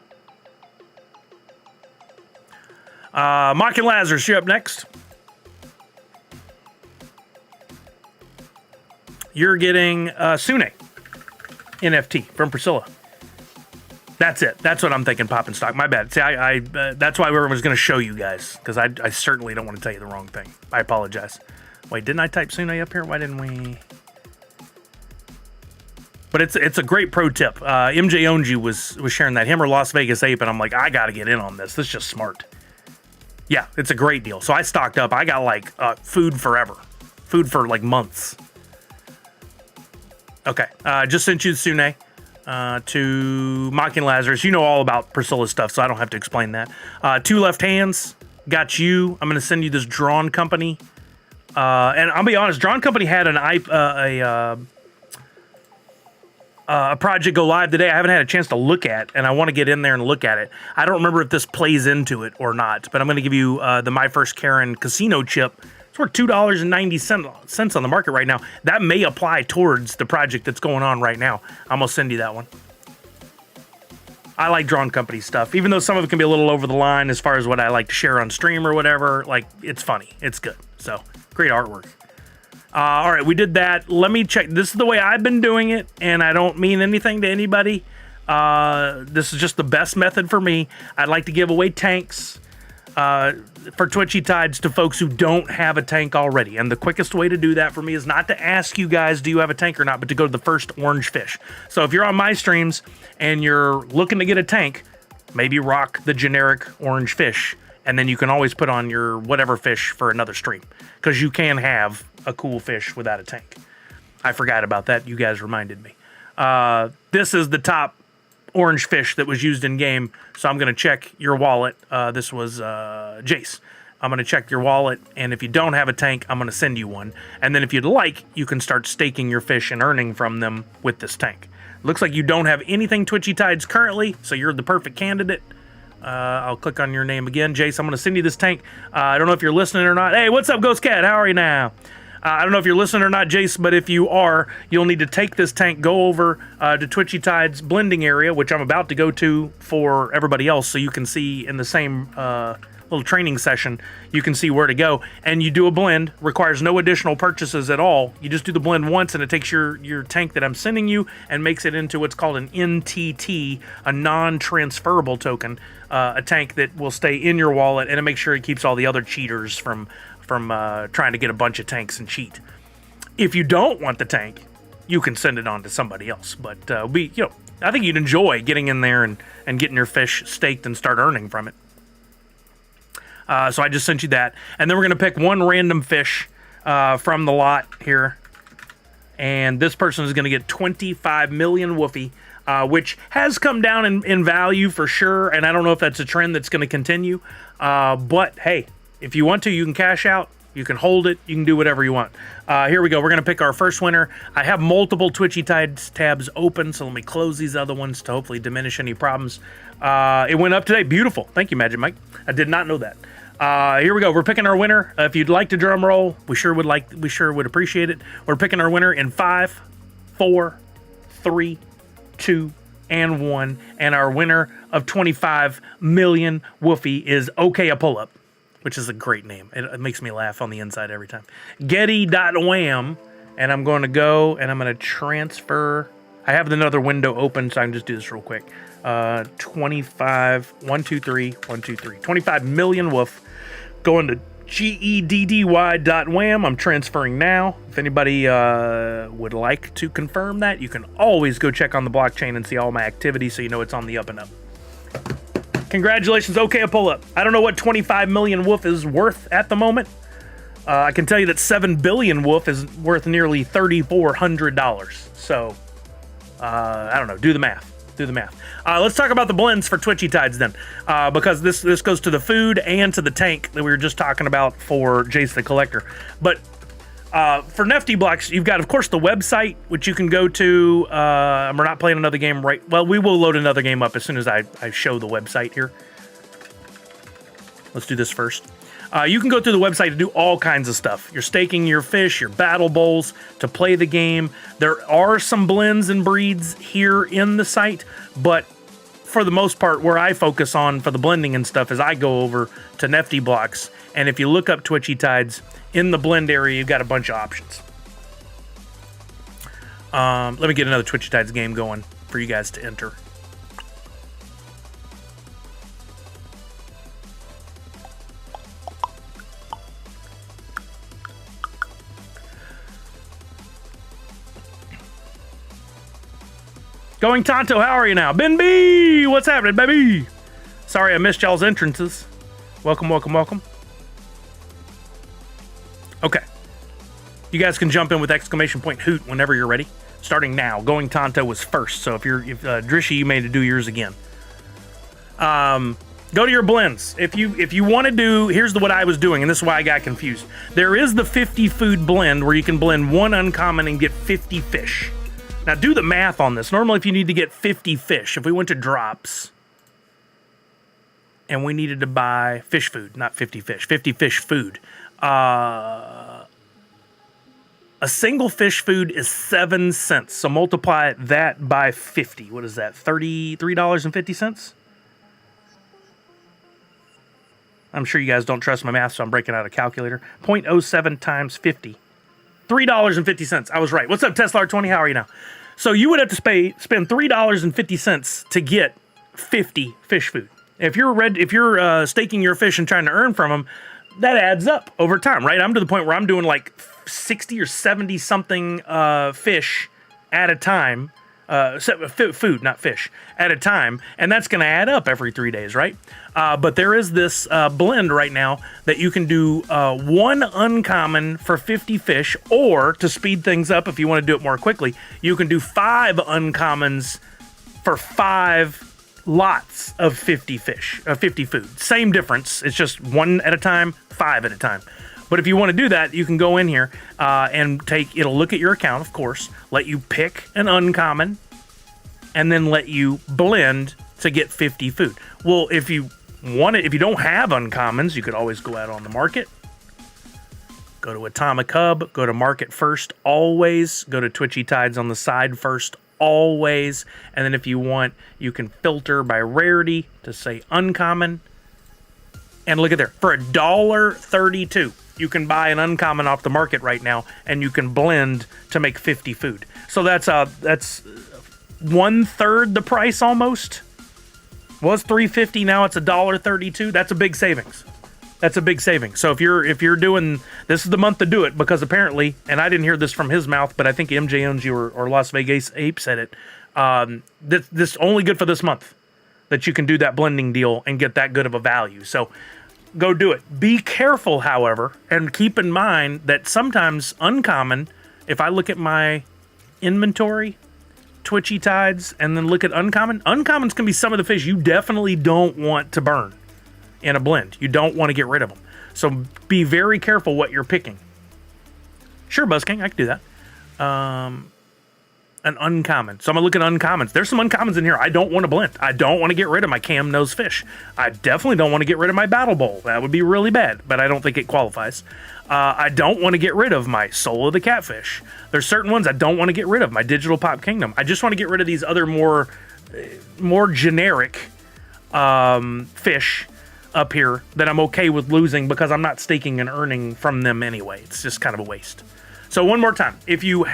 Speaker 1: Mocking Lazarus, you're up next. You're getting Sune NFT from Priscilla. That's it. That's what I'm thinking, popping stock. My bad. See, that's why I was going to show you guys, because I certainly don't want to tell you the wrong thing. I apologize. Wait, didn't I type Sune up here? Why didn't we? But it's a great pro tip. MJ Onji was sharing that, him or Las Vegas Ape, and I'm like, I got to get in on this. This is just smart. Yeah, it's a great deal. So I stocked up. I got like food forever. Food for like months. Okay, just sent you Sune. To Mocking Lazarus. You know all about Priscilla stuff, so I don't have to explain that. Two Left Hands, got you. I'm going to send you this Drawn Company. And I'll be honest, Drawn Company had a project go live today I haven't had a chance to look at, and I want to get in there and look at it. I don't remember if this plays into it or not, but I'm going to give you the My First Karen casino chip. It's worth $2.90 on the market right now. That may apply towards the project that's going on right now. I'm going to send you that one. I like Drawn Company stuff, even though some of it can be a little over the line as far as what I like to share on stream or whatever. Like, it's funny. It's good. So, great artwork. All right, we did that. Let me check. This is the way I've been doing it, and I don't mean anything to anybody. This is just the best method for me. I'd like to give away tanks for Twitchy Tides to folks who don't have a tank already. And the quickest way to do that for me is not to ask you guys, do you have a tank or not, but to go to the first orange fish. So if you're on my streams and you're looking to get a tank, maybe rock the generic orange fish, and then you can always put on your whatever fish for another stream, because you can have a cool fish without a tank. I forgot about that. You guys reminded me. This is the top orange fish that was used in game, so I'm going to check your wallet. This was Jace. I'm going to check your wallet, and if you don't have a tank, I'm going to send you one. And then if you'd like, you can start staking your fish and earning from them with this tank. Looks like you don't have anything Twitchy Tides currently, so you're the perfect candidate. I'll click on your name again. Jace, I'm going to send you this tank. I don't know if you're listening or not. Hey, what's up, Ghost Cat? How are you now? I don't know if you're listening or not, Jace, but if you are, you'll need to take this tank, go over to Twitchy Tides blending area, which I'm about to go to for everybody else, so you can see in the same little training session, you can see where to go. And you do a blend, requires no additional purchases at all. You just do the blend once, and it takes your tank that I'm sending you and makes it into what's called an NTT, a non-transferable token, a tank that will stay in your wallet, and it makes sure it keeps all the other cheaters from trying to get a bunch of tanks and cheat. If you don't want the tank, you can send it on to somebody else. But I think you'd enjoy getting in there and getting your fish staked and start earning from it. So I just sent you that. And then we're going to pick one random fish from the lot here. And this person is going to get 25 million woofy, which has come down in value for sure. And I don't know if that's a trend that's going to continue. But hey, if you want to, you can cash out. You can hold it. You can do whatever you want. Here we go. We're going to pick our first winner. I have multiple Twitchy Tides tabs open, so let me close these other ones to hopefully diminish any problems. It went up today. Beautiful. Thank you, Magic Mike. I did not know that. Here we go. We're picking our winner. If you'd like to drum roll, we sure would appreciate it. We're picking our winner in 5, 4, 3, 2, and 1. And our winner of 25 million woofy is OK a Pull-Up, which is a great name. It makes me laugh on the inside every time. Getty.wham. And I'm going to go and I'm going to transfer. I have another window open, so I can just do this real quick. 25, 1, 2, 3, 1, 2, 3. 25 million woof. Going to geddy.wham. I'm transferring now. If anybody would like to confirm that, you can always go check on the blockchain and see all my activity so you know it's on the up and up. Congratulations, OK a Pull-Up. I don't know what 25 million woof is worth at the moment. I can tell you that 7 billion woof is worth nearly $3,400. So, I don't know. Do the math. Let's talk about the blends for Twitchy Tides then, because this goes to the food and to the tank that we were just talking about for Jace the Collector. But for NFT blocks, you've got, of course, the website, which you can go to. We're not playing another game right. Well, we will load another game up as soon as I show the website here. Let's do this first. You can go through the website to do all kinds of stuff. You're staking your fish, your battle bowls, to play the game. There are some blends and breeds here in the site, but for the most part, where I focus on for the blending and stuff is I go over to NFT blocks. And if you look up Twitchy Tides, in the blend area, you've got a bunch of options. Let me get another Twitchy Tides game going for you guys to enter. Going Tonto, how are you now? Ben B, what's happening, baby? Sorry I missed y'all's entrances. Welcome, welcome, welcome. Okay. You guys can jump in with exclamation point hoot whenever you're ready. Starting now. Going Tonto was first, so if Drishy, you made to do yours again. Go to your blends. If you want to do, here's what I was doing, and this is why I got confused. There is the 50 food blend where you can blend one uncommon and get 50 fish. Now do the math on this. Normally if you need to get 50 fish, if we went to drops and we needed to buy fish food, not 50 fish, 50 fish food. A single fish food is 7 cents. So multiply that by 50. What is that? $33.50? I'm sure you guys don't trust my math, so I'm breaking out a calculator. 0.07 times 50. $3.50. I was right. What's up, Tesla20? How are you now? So you would have to spend $3.50 to get 50 fish food. If you're staking your fish and trying to earn from them, that adds up over time, right? I'm to the point where I'm doing like 60 or 70 something fish at a time. Food, not fish, at a time, and that's going to add up every 3 days, right? But there is this blend right now that you can do one uncommon for 50 fish, or to speed things up, if you want to do it more quickly, you can do 5 uncommons for 5 lots of 50 fish, 50 food. Same difference. It's just 1 at a time, 5 at a time. But if you want to do that, you can go in here and it'll look at your account, of course, let you pick an uncommon, and then let you blend to get 50 food. Well, if you don't have uncommons, you could always go out on the market. Go to Atomic Hub, go to Market First, always. Go to Twitchy Tides on the side first, always. And then if you want, you can filter by rarity to say uncommon. And look at there, for $1.32. You can buy an uncommon off the market right now, and you can blend to make 50 food. So that's 1/3 the price almost. Was $3.50, now it's $1.32. That's a big savings. That's a big savings. So if you're doing, this is the month to do it, because apparently, and I didn't hear this from his mouth, but I think MJNG or Las Vegas Ape said it. This only good for this month that you can do that blending deal and get that good of a value. So go do it. Be careful, however, and keep in mind that sometimes uncommon, if I look at my inventory, Twitchy Tides, and then look at uncommons can be some of the fish you definitely don't want to burn in a blend. You don't want to get rid of them. So be very careful what you're picking. Sure, Buzz King, I can do that. An uncommon. So I'm gonna look at uncommons. There's some uncommons in here I don't want to blend. I don't want to get rid of my cam nose fish. I definitely don't want to get rid of my battle bowl. That would be really bad, but I don't think it qualifies. I don't want to get rid of my soul of the catfish. There's certain ones I don't want to get rid of. My digital pop kingdom. I just want to get rid of these other more generic fish up here that I'm okay with losing, because I'm not staking and earning from them anyway. It's just kind of a waste. So one more time, if you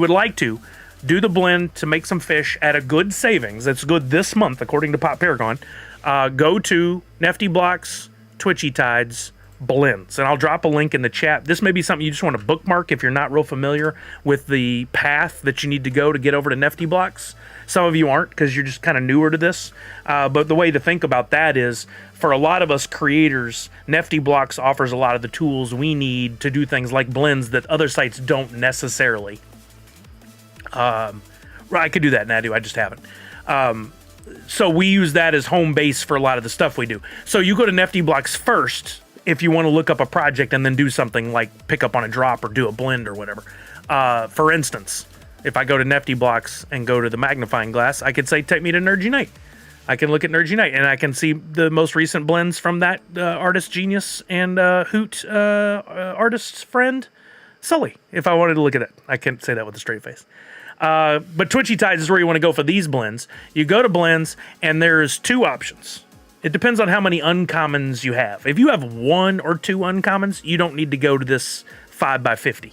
Speaker 1: would like to do the blend to make some fish at a good savings, that's good this month according to Pop Paragon, go to Nefty Blocks, Twitchy Tides, blends, and I'll drop a link in the chat. This may be something you just want to bookmark if you're not real familiar with the path that you need to go to get over to Nefty Blocks. Some of you aren't, because you're just kind of newer to this, but the way to think about that is, for a lot of us creators, Nefty Blocks offers a lot of the tools we need to do things like blends that other sites don't necessarily. I could do that, and I do. I just haven't. So we use that as home base for a lot of the stuff we do. So you go to Nefty Blocks first if you want to look up a project and then do something like pick up on a drop or do a blend or whatever. For instance, if I go to Nefty Blocks and go to the magnifying glass, I could say, take me to Nerdy Night. I can look at Nerdy Night, and I can see the most recent blends from that artist genius and Hoot artist friend, Sully, if I wanted to look at it. I can't say that with a straight face. But Twitchy Tides is where you want to go for these blends. You go to blends, and there's 2 options. It depends on how many uncommons you have. If you have 1 or 2 uncommons, you don't need to go to this 5x50.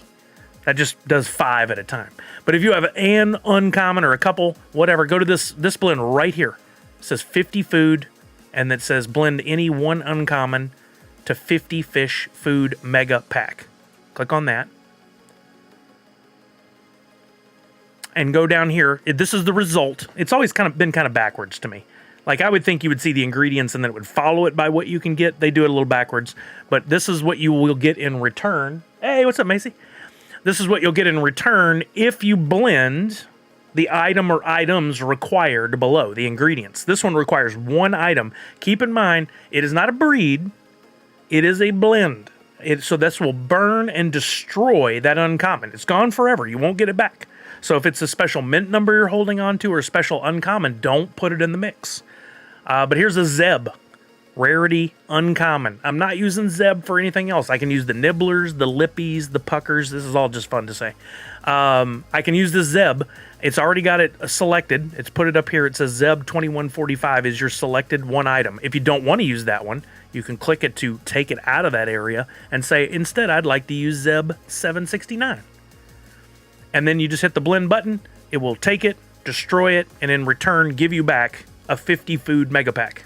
Speaker 1: That just does 5 at a time. But if you have an uncommon or a couple, whatever, go to this blend right here. It says 50 food, and it says blend any 1 uncommon to 50 fish food mega pack. Click on that. and go down here. This is the result. It's always been kind of backwards to me. Like, I would think you would see the ingredients and then it would follow it by what you can get. They do it a little backwards, but this is what you will get in return. Hey, what's up, Macy? This is what you'll get in return if you blend the item or items required below, the ingredients. This one requires one item. Keep in mind, it is not a breed. It is a blend. So this will burn and destroy that uncommon. It's gone forever. You won't get it back. So if it's a special mint number you're holding on to or a special uncommon, don't put it in the mix. But here's a Zeb. Rarity uncommon. I'm not using Zeb for anything else. I can use the nibblers, the lippies, the puckers. This is all just fun to say. I can use the Zeb. It's already got it selected. It's put it up here. It says Zeb 2145 is your selected one item. If you don't want to use that one, you can click it to take it out of that area and say, instead, I'd like to use Zeb 769. And then you just hit the blend button. It will take it, destroy it, and in return, give you back a 50 food mega pack.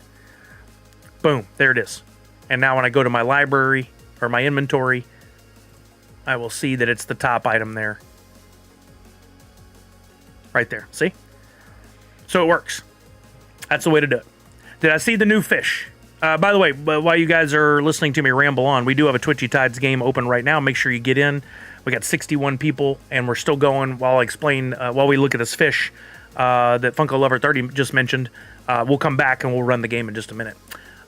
Speaker 1: Boom, there it is. And now when I go to my library or my inventory, I will see that it's the top item there. Right there, see? So it works. That's the way to do it. Did I see the new fish? By the way, while you guys are listening to me ramble on, we do have a Twitchy Tides game open right now. Make sure you get in. We got 61 people, and we're still going while I explain, while we look at this fish that Funko Lover 30 just mentioned. We'll come back and we'll run the game in just a minute.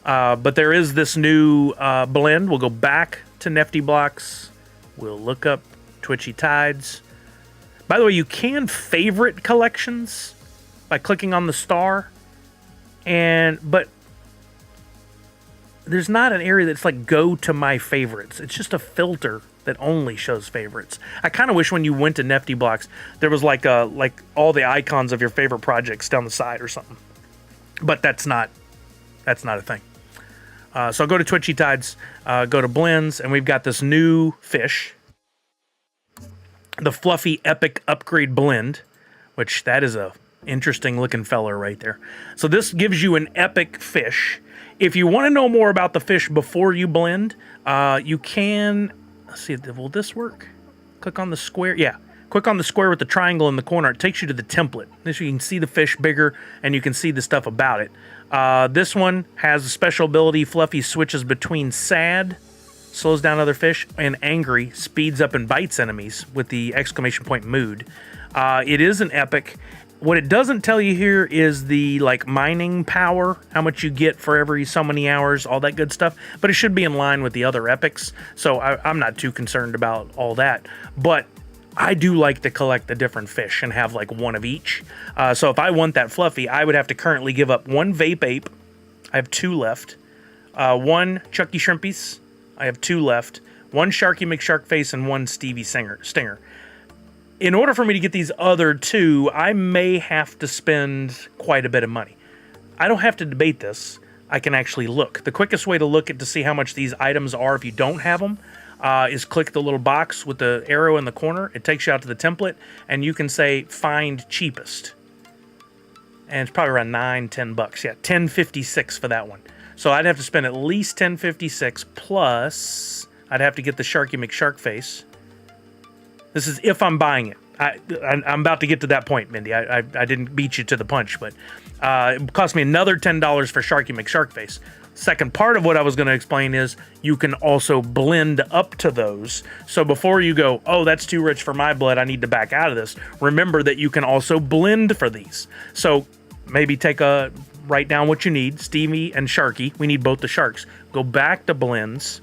Speaker 1: But there is this new blend. We'll go back to Nifty Blocks. We'll look up Twitchy Tides. By the way, you can favorite collections by clicking on the star. But there's not an area that's like go to my favorites. It's just a filter that only shows favorites. I kind of wish when you went to Nifty Blocks, there was like all the icons of your favorite projects down the side or something. But that's not a thing. So go to Twitchy Tides, go to blends, and we've got this new fish, the Fluffy Epic Upgrade Blend, which that is a interesting looking feller right there. So this gives you an epic fish. If you want to know more about the fish before you blend, you can, let's see, will this work? Click on the square. Yeah. Click on the square with the triangle in the corner. It takes you to the template. This you can see the fish bigger, and you can see the stuff about it. This one has a special ability. Fluffy switches between sad, slows down other fish, and angry, speeds up and bites enemies with the exclamation point mood. It is an epic. What it doesn't tell you here is the mining power, how much you get for every so many hours, all that good stuff. But it should be in line with the other epics, so I'm not too concerned about all that. But I do like to collect the different fish and have one of each. So if I want that Fluffy, I would have to currently give up one Vape Ape. I have 2 left. One Chucky Shrimpies. I have 2 left. One Sharky McSharkface and one Stevie Stinger. In order for me to get these other 2, I may have to spend quite a bit of money. I don't have to debate this. I can actually look. The quickest way to look at to see how much these items are if you don't have them is click the little box with the arrow in the corner. It takes you out to the template, and you can say find cheapest. And it's probably around $9-10. Yeah, $10.56 for that one. So I'd have to spend at least $10.56 plus I'd have to get the Sharky McSharkface. This is if I'm buying it. I'm about to get to that point, Mindy. I didn't beat you to the punch, but it cost me another $10 for Sharky McSharkface. Second part of what I was going to explain is you can also blend up to those. So before you go, oh, that's too rich for my blood, I need to back out of this, remember that you can also blend for these. So maybe write down what you need, Stevie and Sharky. We need both the sharks. Go back to blends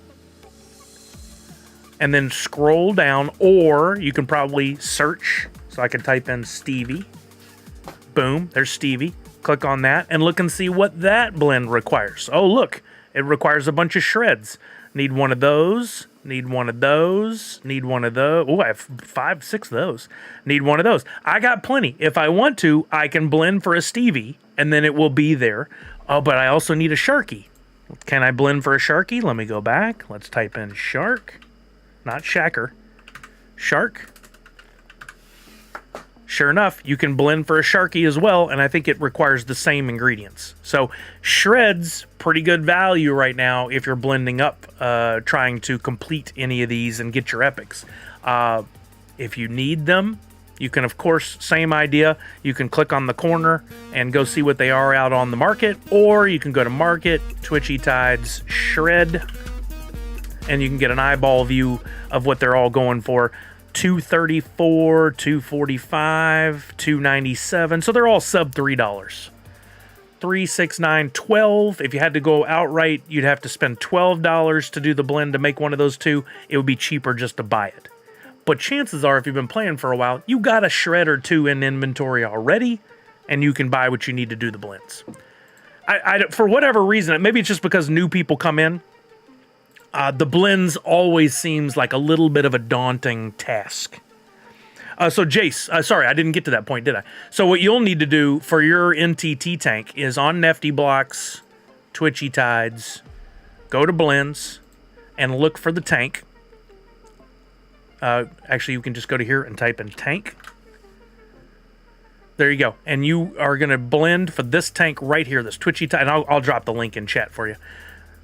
Speaker 1: and then scroll down, or you can probably search. So I can type in Stevie. Boom, there's Stevie. Click on that and look and see what that blend requires. Oh, look, it requires a bunch of shreds. Need one of those, need one of those, need one of those. Oh, I have 5, 6 of those. Need one of those. I got plenty. If I want to, I can blend for a Stevie and then it will be there. Oh, but I also need a Sharky. Can I blend for a Sharky? Let me go back. Let's type in shark, not shacker, shark. Sure enough, you can blend for a Sharky as well, and I think it requires the same ingredients. So shreds, pretty good value right now if you're blending up, trying to complete any of these and get your epics. If you need them, You can, of course, same idea. You can click on the corner and go see what they are out on the market, or you can go to Market, Twitchy Tides, Shred, and you can get an eyeball view of what they're all going for. $234, $245, $297. So they're all sub $3. $3, $6, $9, $12. If you had to go outright, you'd have to spend $12 to do the blend to make one of those two. It would be cheaper just to buy it. But chances are, if you've been playing for a while, you got a shred or two in inventory already, and you can buy what you need to do the blends. For whatever reason, maybe it's just because new people come in, the blends always seems like a little bit of a daunting task. So Jace, sorry, I didn't get to that point, did I? So what you'll need to do for your NTT tank is on Nifty Blocks, Twitchy Tides, go to blends, and look for the tank. Actually, you can just go to here and type in tank. There you go. And you are going to blend for this tank right here, this Twitchy Tide. And I'll drop the link in chat for you.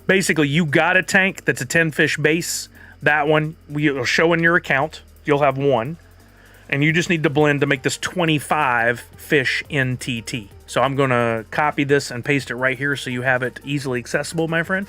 Speaker 1: Basically, you got a tank that's a 10-fish base. That one will show in your account. You'll have one. And you just need to blend to make this 25-fish NTT. So I'm going to copy this and paste it right here so you have it easily accessible, my friend.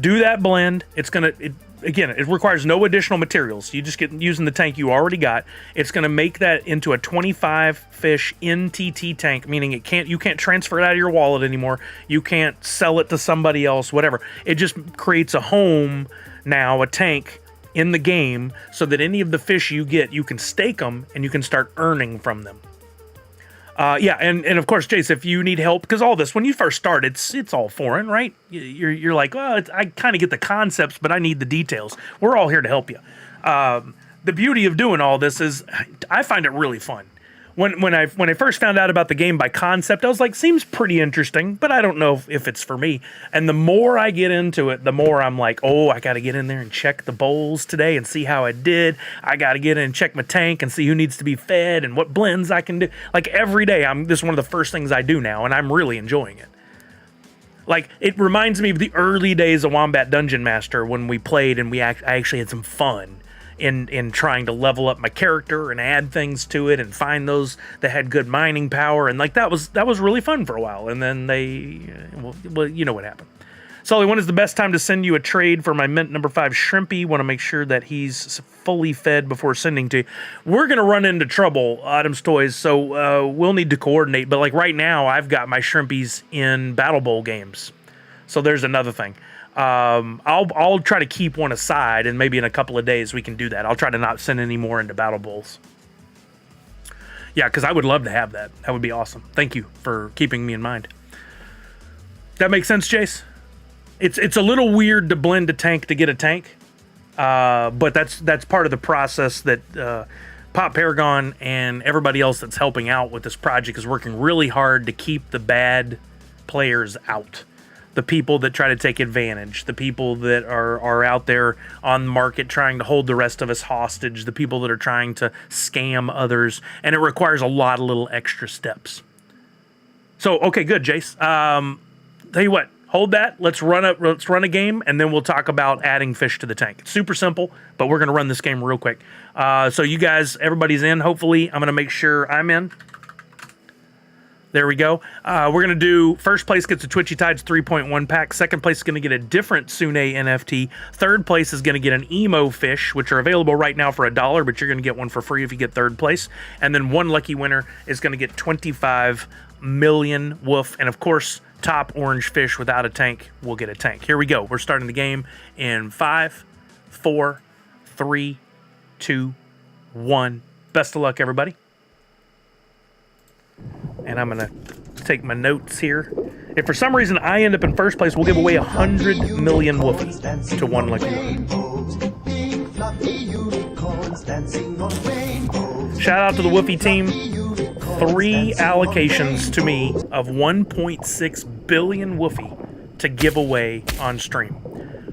Speaker 1: Do that blend. It's going to... Again, it requires no additional materials. You just get using the tank you already got. It's going to make that into a 25-fish NTT tank, meaning you can't transfer it out of your wallet anymore. You can't sell it to somebody else, whatever. It just creates a home now, a tank in the game, so that any of the fish you get, you can stake them and you can start earning from them. Yeah, and of course, Jace, if you need help, because all this, when you first start, it's all foreign, right? You're like, well, I kind of get the concepts, but I need the details. We're all here to help you. The beauty of doing all this is I find it really fun. When I first found out about the game by concept, I was like, seems pretty interesting, but I don't know if it's for me. And the more I get into it, the more I'm like, oh, I got to get in there and check the bowls today and see how I did. I got to get in and check my tank and see who needs to be fed and what blends I can do. Like every day, this is one of the first things I do now, and I'm really enjoying it. Like, it reminds me of the early days of Wombat Dungeon Master when we played and I actually had some fun in trying to level up my character and add things to it and find those that had good mining power, and like that was really fun for a while. And then well, you know what happened. Sully, when is the best time to send you a trade for my mint number 5 Shrimpy? Want to make sure that he's fully fed before sending to you. We're gonna run into trouble, Autumn's Toys, so we'll need to coordinate. But like right now, I've got my Shrimpies in Battle Bowl games, so there's another thing. I'll try to keep one aside, and maybe in a couple of days we can do that. I'll try to not send any more into Battle Bowls. Yeah, because I would love to have that. That would be awesome. Thank you for keeping me in mind. That makes sense, Jace? It's a little weird to blend a tank to get a tank, but that's part of the process that Pop Paragon and everybody else that's helping out with this project is working really hard to keep the bad players out. The people that try to take advantage, the people that are out there on the market trying to hold the rest of us hostage, the people that are trying to scam others, and it requires a lot of little extra steps. So, okay, good, Jace. Tell you what, hold that. Let's run a game, and then we'll talk about adding fish to the tank. It's super simple, but we're going to run this game real quick. So you guys, everybody's in, hopefully. I'm going to make sure I'm in. There we go. We're going to do, first place gets a Twitchy Tides 3.1 pack. Second place is going to get a different Sune NFT. Third place is going to get an Emo Fish, which are available right now for $1, but you're going to get one for free if you get third place. And then one lucky winner is going to get 25 million woof. And of course, top orange fish without a tank will get a tank. Here we go. We're starting the game in 5, 4, 3, 2, 1. Best of luck, everybody. And I'm going to take my notes here. If for some reason I end up in first place, we'll give away 100 million woofies to one lucky winner. Shout out to the woofie team. 3 allocations to me of 1.6 billion woofie to give away on stream,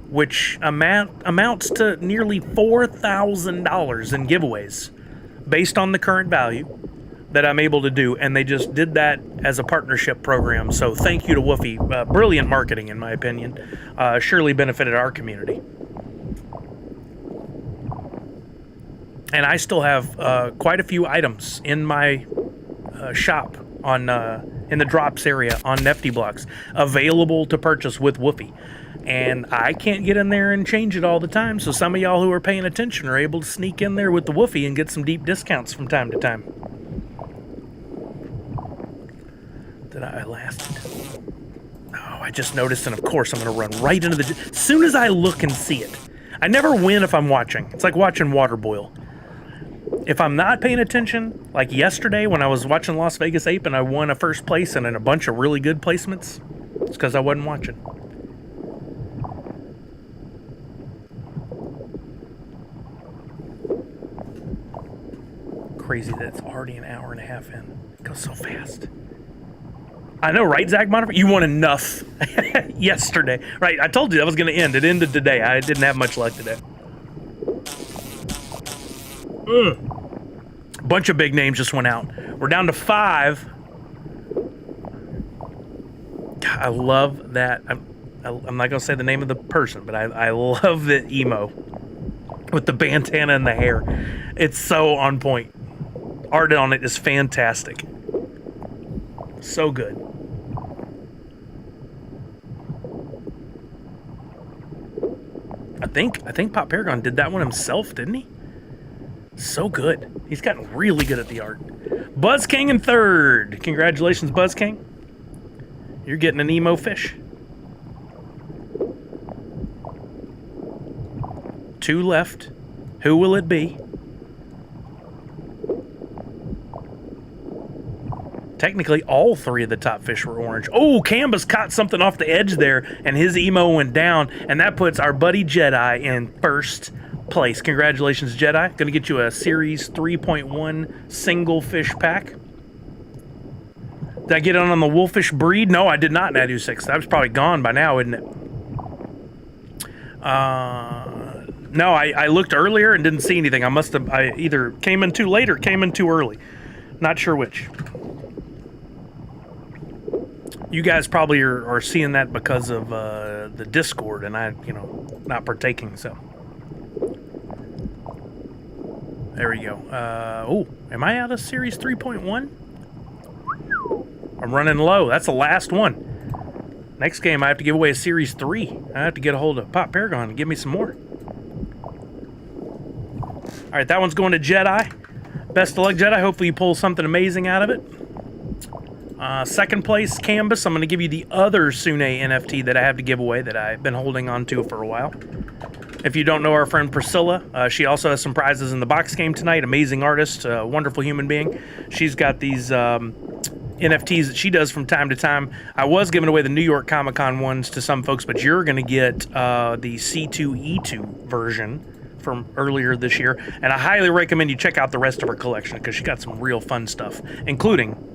Speaker 1: which amounts to nearly $4,000 in giveaways based on the current value that I'm able to do, and they just did that as a partnership program. So thank you to Woofie. Brilliant marketing, in my opinion. Surely benefited our community. And I still have quite a few items in my shop on in the drops area on Nifty Blocks available to purchase with Woofy. And I can't get in there and change it all the time, so some of y'all who are paying attention are able to sneak in there with the Woofy and get some deep discounts from time to time. Did I lasted? Oh, I just noticed, and of course I'm going to run right into the... As soon as I look and see it. I never win if I'm watching. It's like watching water boil. If I'm not paying attention, like yesterday when I was watching Las Vegas Ape and I won a first place and in a bunch of really good placements, it's because I wasn't watching. Crazy that it's already an hour and a half in. It goes so fast. I know, right, Zach Monifer? You won enough yesterday. Right, I told you that was going to end. It ended today. I didn't have much luck today. Bunch of big names just went out. We're down to 5. I love that. I'm not going to say the name of the person, but I love the emo with the bandana and the hair. It's so on point. Art on it is fantastic. So good. I think Pop Paragon did that one himself, didn't he? So good. He's gotten really good at the art. Buzz King in 3rd. Congratulations, Buzz King. You're getting an emo fish. 2 left. Who will it be? Technically, all 3 of the top fish were orange. Oh, Canvas caught something off the edge there, and his emo went down, and that puts our buddy Jedi in 1st place. Congratulations, Jedi. Going to get you a Series 3.1 single fish pack. Did I get it on the Wolfish breed? No, I did not in Adu 6. That was probably gone by now, isn't it? No, I looked earlier and didn't see anything. I either came in too late or came in too early. Not sure which. You guys probably are seeing that because of the Discord, and I, not partaking, so. There we go. Oh, am I out of Series 3.1? I'm running low. That's the last one. Next game, I have to give away a Series 3. I have to get a hold of Pop Paragon and give me some more. All right, that one's going to Jedi. Best of luck, Jedi. Hopefully you pull something amazing out of it. 2nd place, Canvas. I'm going to give you the other Sune NFT that I have to give away that I've been holding on to for a while. If you don't know our friend Priscilla, she also has some prizes in the box game tonight. Amazing artist, wonderful human being. She's got these NFTs that she does from time to time. I was giving away the New York Comic Con ones to some folks, but you're going to get the C2E2 version from earlier this year. And I highly recommend you check out the rest of her collection because she got some real fun stuff, including...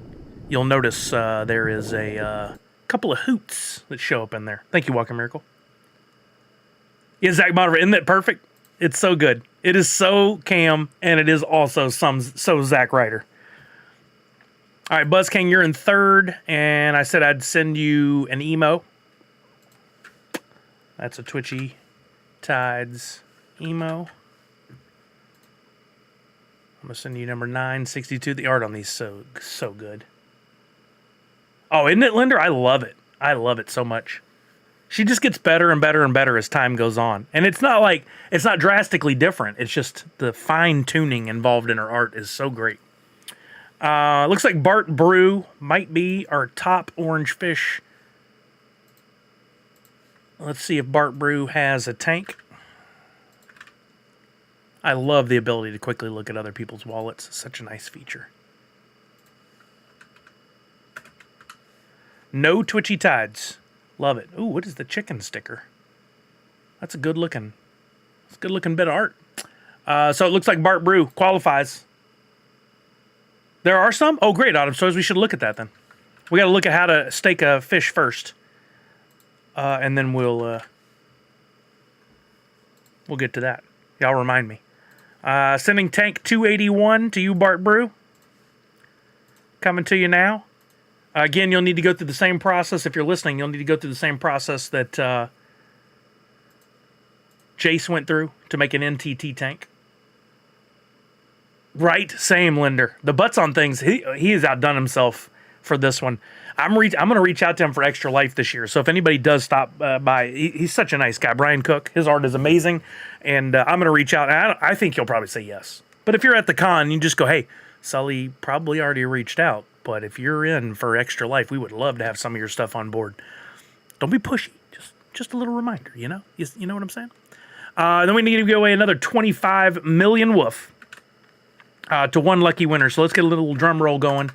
Speaker 1: You'll notice there is a couple of hoots that show up in there. Thank you, Walking Miracle. Yeah, Zach Bonifer, isn't that perfect? It's so good. It is so Cam, and it is also so Zach Ryder. All right, Buzz King, you're in 3rd, and I said I'd send you an emo. That's a Twitchy Tides emo. I'm going to send you number 962. The art on these so good. Oh, isn't it, Linder? I love it. I love it so much. She just gets better and better and better as time goes on. And it's not drastically different. It's just the fine tuning involved in her art is so great. Looks like Bart Brew might be our top orange fish. Let's see if Bart Brew has a tank. I love the ability to quickly look at other people's wallets. It's such a nice feature. No Twitchy Tides. Love it. Ooh, what is the chicken sticker? That's a good looking bit of art. So it looks like Bart Brew qualifies. There are some? Oh, great, Autumn. So we should look at that then. We got to look at how to stake a fish first. And then we'll get to that. Y'all remind me. Sending tank 281 to you, Bart Brew. Coming to you now. Again, you'll need to go through the same process. If you're listening, you'll need to go through the same process that Jace went through to make an NTT tank. Right, same, Linder. The butts on things. He has outdone himself for this one. I'm going to reach out to him for Extra Life this year. So if anybody does stop by, he's such a nice guy. Brian Cook, his art is amazing, and I'm going to reach out. I think he'll probably say yes. But if you're at the con, you just go, hey, Sully probably already reached out, but if you're in for Extra Life, we would love to have some of your stuff on board. Don't be pushy. Just a little reminder, you know? You know what I'm saying? Then we need to give away another 25 million woof to one lucky winner. So let's get a little drum roll going.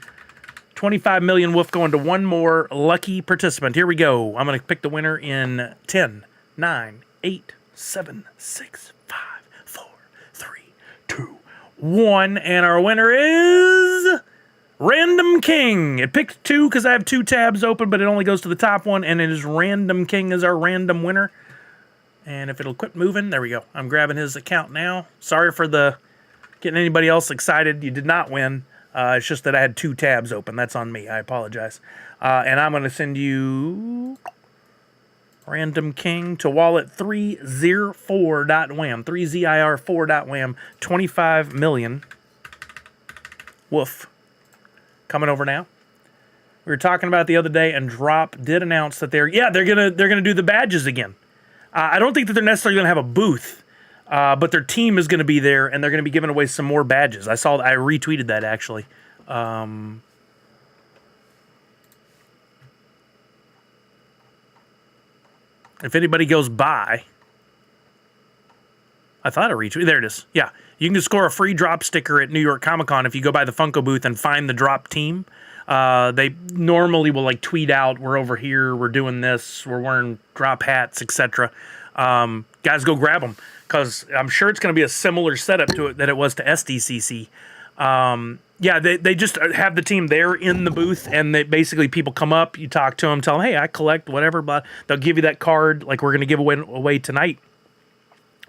Speaker 1: 25 million woof going to one more lucky participant. Here we go. I'm going to pick the winner in 10, 9, 8, 7, 6, 5, 4, 3, 2, 1. And our winner is Random King. It picked 2 because I have 2 tabs open, but it only goes to the top one, and it is Random King is our random winner. And if it'll quit moving, there we go. I'm grabbing his account now. Sorry for getting anybody else excited. You did not win. It's just that I had 2 tabs open. That's on me. I apologize. And I'm going to send you Random King to wallet 3zir4.wham. 3zir4.wham. 25 million. Woof. Coming over now. We were talking about it the other day, and Drop did announce that they're gonna do the badges again. I don't think that they're necessarily gonna have a booth, but their team is gonna be there, and they're gonna be giving away some more badges. I retweeted that actually. If anybody goes by, I thought I retweeted. There it is. Yeah, you can score a free drop sticker at New York Comic Con if you go by the Funko booth and find the drop team. They normally will like tweet out, we're over here, we're doing this, we're wearing drop hats, etc. Guys, go grab them, because I'm sure it's going to be a similar setup to it that it was to SDCC. Yeah, they just have the team there in the booth, and they basically, people come up, you talk to them, tell them, hey, I collect whatever, but they'll give you that card like we're going to give away tonight,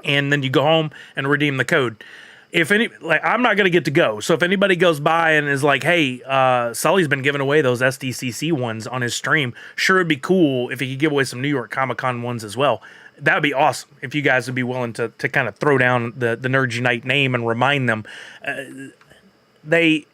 Speaker 1: and then you go home and redeem the code. I'm not going to get to go. So if anybody goes by and is like, hey, Sully's been giving away those SDCC ones on his stream. Sure, it'd be cool if he could give away some New York Comic Con ones as well. That would be awesome if you guys would be willing to kind of throw down the Nerds Unite name and remind them. They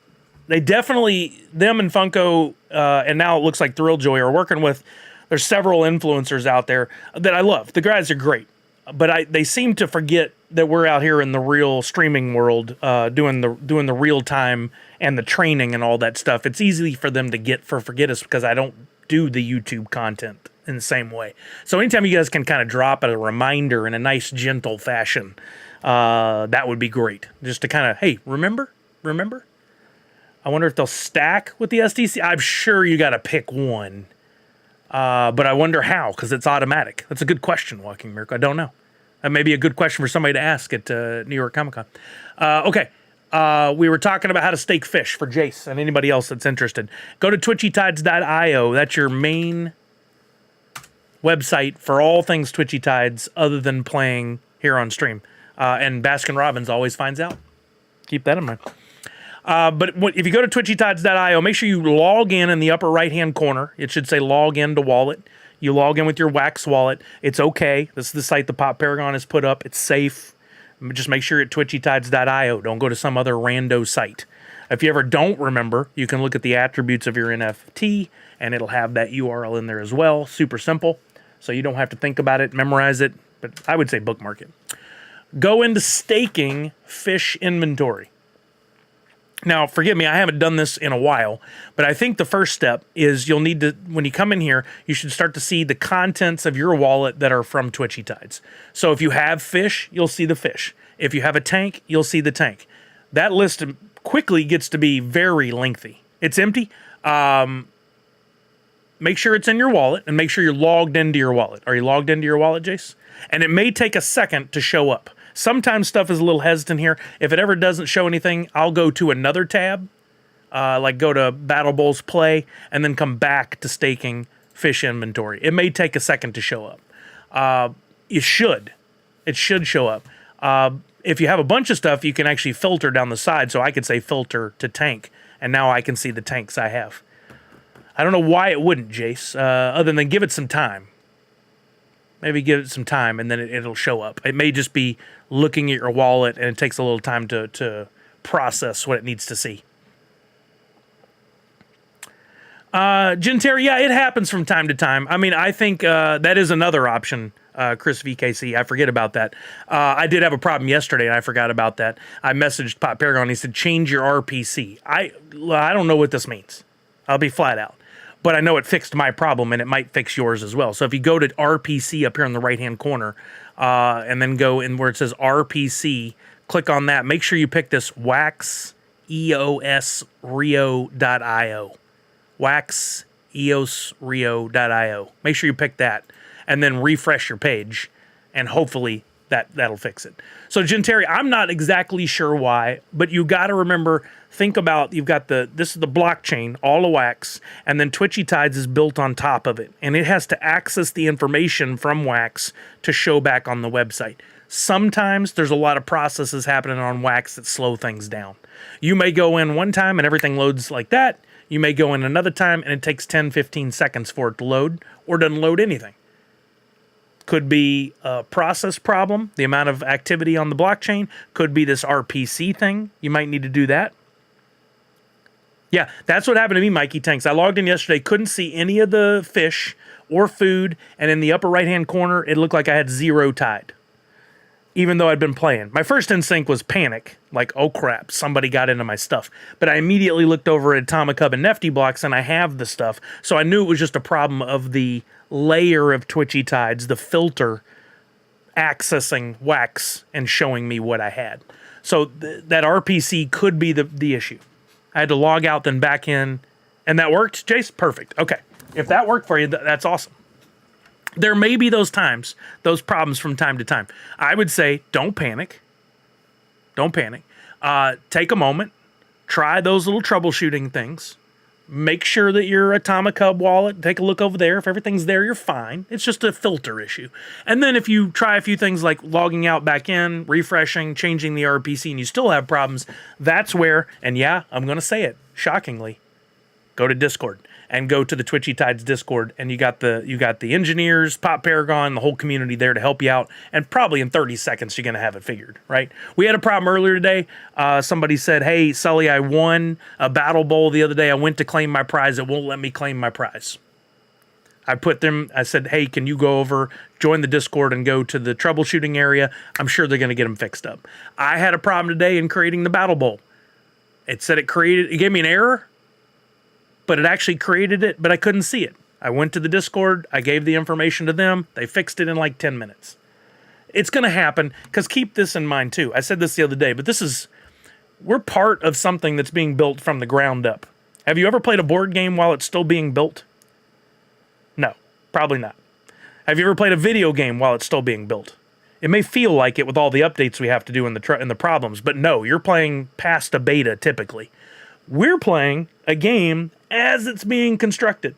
Speaker 1: definitely, them and Funko, and now it looks like Thrilljoy are working with, there's several influencers out there that I love. The guys are great. But they seem to forget that we're out here in the real streaming world, doing the real time and the training and all that stuff. It's easy for them to forget us because I don't do the YouTube content in the same way. So anytime you guys can kind of drop a reminder in a nice, gentle fashion, that would be great. Just to kind of, hey, remember? I wonder if they'll stack with the SDC. I'm sure you got to pick one. But I wonder how, because it's automatic. That's a good question, Walking Miracle. I don't know. That may be a good question for somebody to ask at New York Comic Con. Okay. We were talking about how to stake fish for Jace and anybody else that's interested. Go to twitchytides.io. That's your main website for all things Twitchy Tides other than playing here on stream. And Baskin Robbins always finds out. Keep that in mind. But if you go to twitchytides.io, make sure you log in the upper right-hand corner. It should say log in to wallet. You log in with your Wax wallet. It's okay. This is the site the Pop Paragon has put up. It's safe. Just make sure at twitchytides.io. Don't go to some other rando site. If you ever don't remember, you can look at the attributes of your NFT, and it'll have that URL in there as well. Super simple. So you don't have to think about it, memorize it, but I would say bookmark it. Go into staking fish inventory. Now, forgive me, I haven't done this in a while, but I think the first step is you'll need to, when you come in here, you should start to see the contents of your wallet that are from Twitchy Tides. So if you have fish, you'll see the fish. If you have a tank, you'll see the tank. That list quickly gets to be very lengthy. It's empty. Make sure it's in your wallet and make sure you're logged into your wallet. Are you logged into your wallet, Jace? And it may take a second to show up. Sometimes stuff is a little hesitant here. If it ever doesn't show anything, I'll go to another tab, like go to Battle Bowls Play, and then come back to staking fish inventory. It may take a second to show up. It should show up. If you have a bunch of stuff, you can actually filter down the side. So I could say filter to tank, and now I can see the tanks I have. I don't know why it wouldn't, Jace, other than give it some time. Maybe give it some time, and then it'll show up. It may just be looking at your wallet, and it takes a little time to process what it needs to see. Jen Terry, yeah, it happens from time to time. I mean, I think that is another option, Chris VKC. I forget about that. I did have a problem yesterday, and I forgot about that. I messaged Pop Paragon. He said, change your RPC. I don't know what this means. I'll be flat out. But I know it fixed my problem, and it might fix yours as well. So if you go to RPC up here in the right-hand corner, and then go in where it says RPC, click on that. Make sure you pick this wax eosrio.io. waxeosrio.io. Make sure you pick that and then refresh your page, and hopefully that'll fix it. So Jen Terry, I'm not exactly sure why, but you got to remember, think about, you've got this is the blockchain, all of Wax, and then Twitchy Tides is built on top of it, and it has to access the information from Wax to show back on the website. Sometimes there's a lot of processes happening on Wax that slow things down. You may go in one time and everything loads like that. You may go in another time and it takes 10, 15 seconds for it to load, or doesn't load anything. Could be a process problem, the amount of activity on the blockchain. Could be this RPC thing. You might need to do that. Yeah, that's what happened to me, Mikey Tanks. I logged in yesterday, couldn't see any of the fish or food, and in the upper right-hand corner, it looked like I had 0 tide, even though I'd been playing. My first instinct was panic, like, oh crap, somebody got into my stuff. But I immediately looked over at Atomic Hub and Nefty Blocks, and I have the stuff, so I knew it was just a problem of the layer of Twitchy Tides, the filter accessing Wax and showing me what I had. So that RPC could be the issue. I had to log out, then back in, and that worked, Jace? Perfect. Okay. If that worked for you, that's awesome. There may be those times, those problems from time to time. I would say don't panic. Don't panic. Take a moment. Try those little troubleshooting things. Make sure that your Atomic Hub wallet, take a look over there. If everything's there, you're fine. It's just a filter issue. And then if you try a few things like logging out back in, refreshing, changing the RPC, and you still have problems, that's where, and yeah, I'm going to say it, shockingly, go to Discord and go to the Twitchy Tides Discord, and you got the engineers, Pop Paragon, the whole community there to help you out, and probably in 30 seconds you're going to have it figured, right? We had a problem earlier today. Somebody said, hey, Sully, I won a Battle Bowl the other day. I went to claim my prize. It won't let me claim my prize. I said, hey, can you go over, join the Discord, and go to the troubleshooting area? I'm sure they're going to get them fixed up. I had a problem today in creating the Battle Bowl. It said it gave me an error, but it actually created it, but I couldn't see it. I went to the Discord, I gave the information to them, they fixed it in like 10 minutes. It's going to happen, because keep this in mind too. I said this the other day, but we're part of something that's being built from the ground up. Have you ever played a board game while it's still being built? No, probably not. Have you ever played a video game while it's still being built? It may feel like it with all the updates we have to do in the problems, but no, you're playing past a beta typically. We're playing a game as it's being constructed.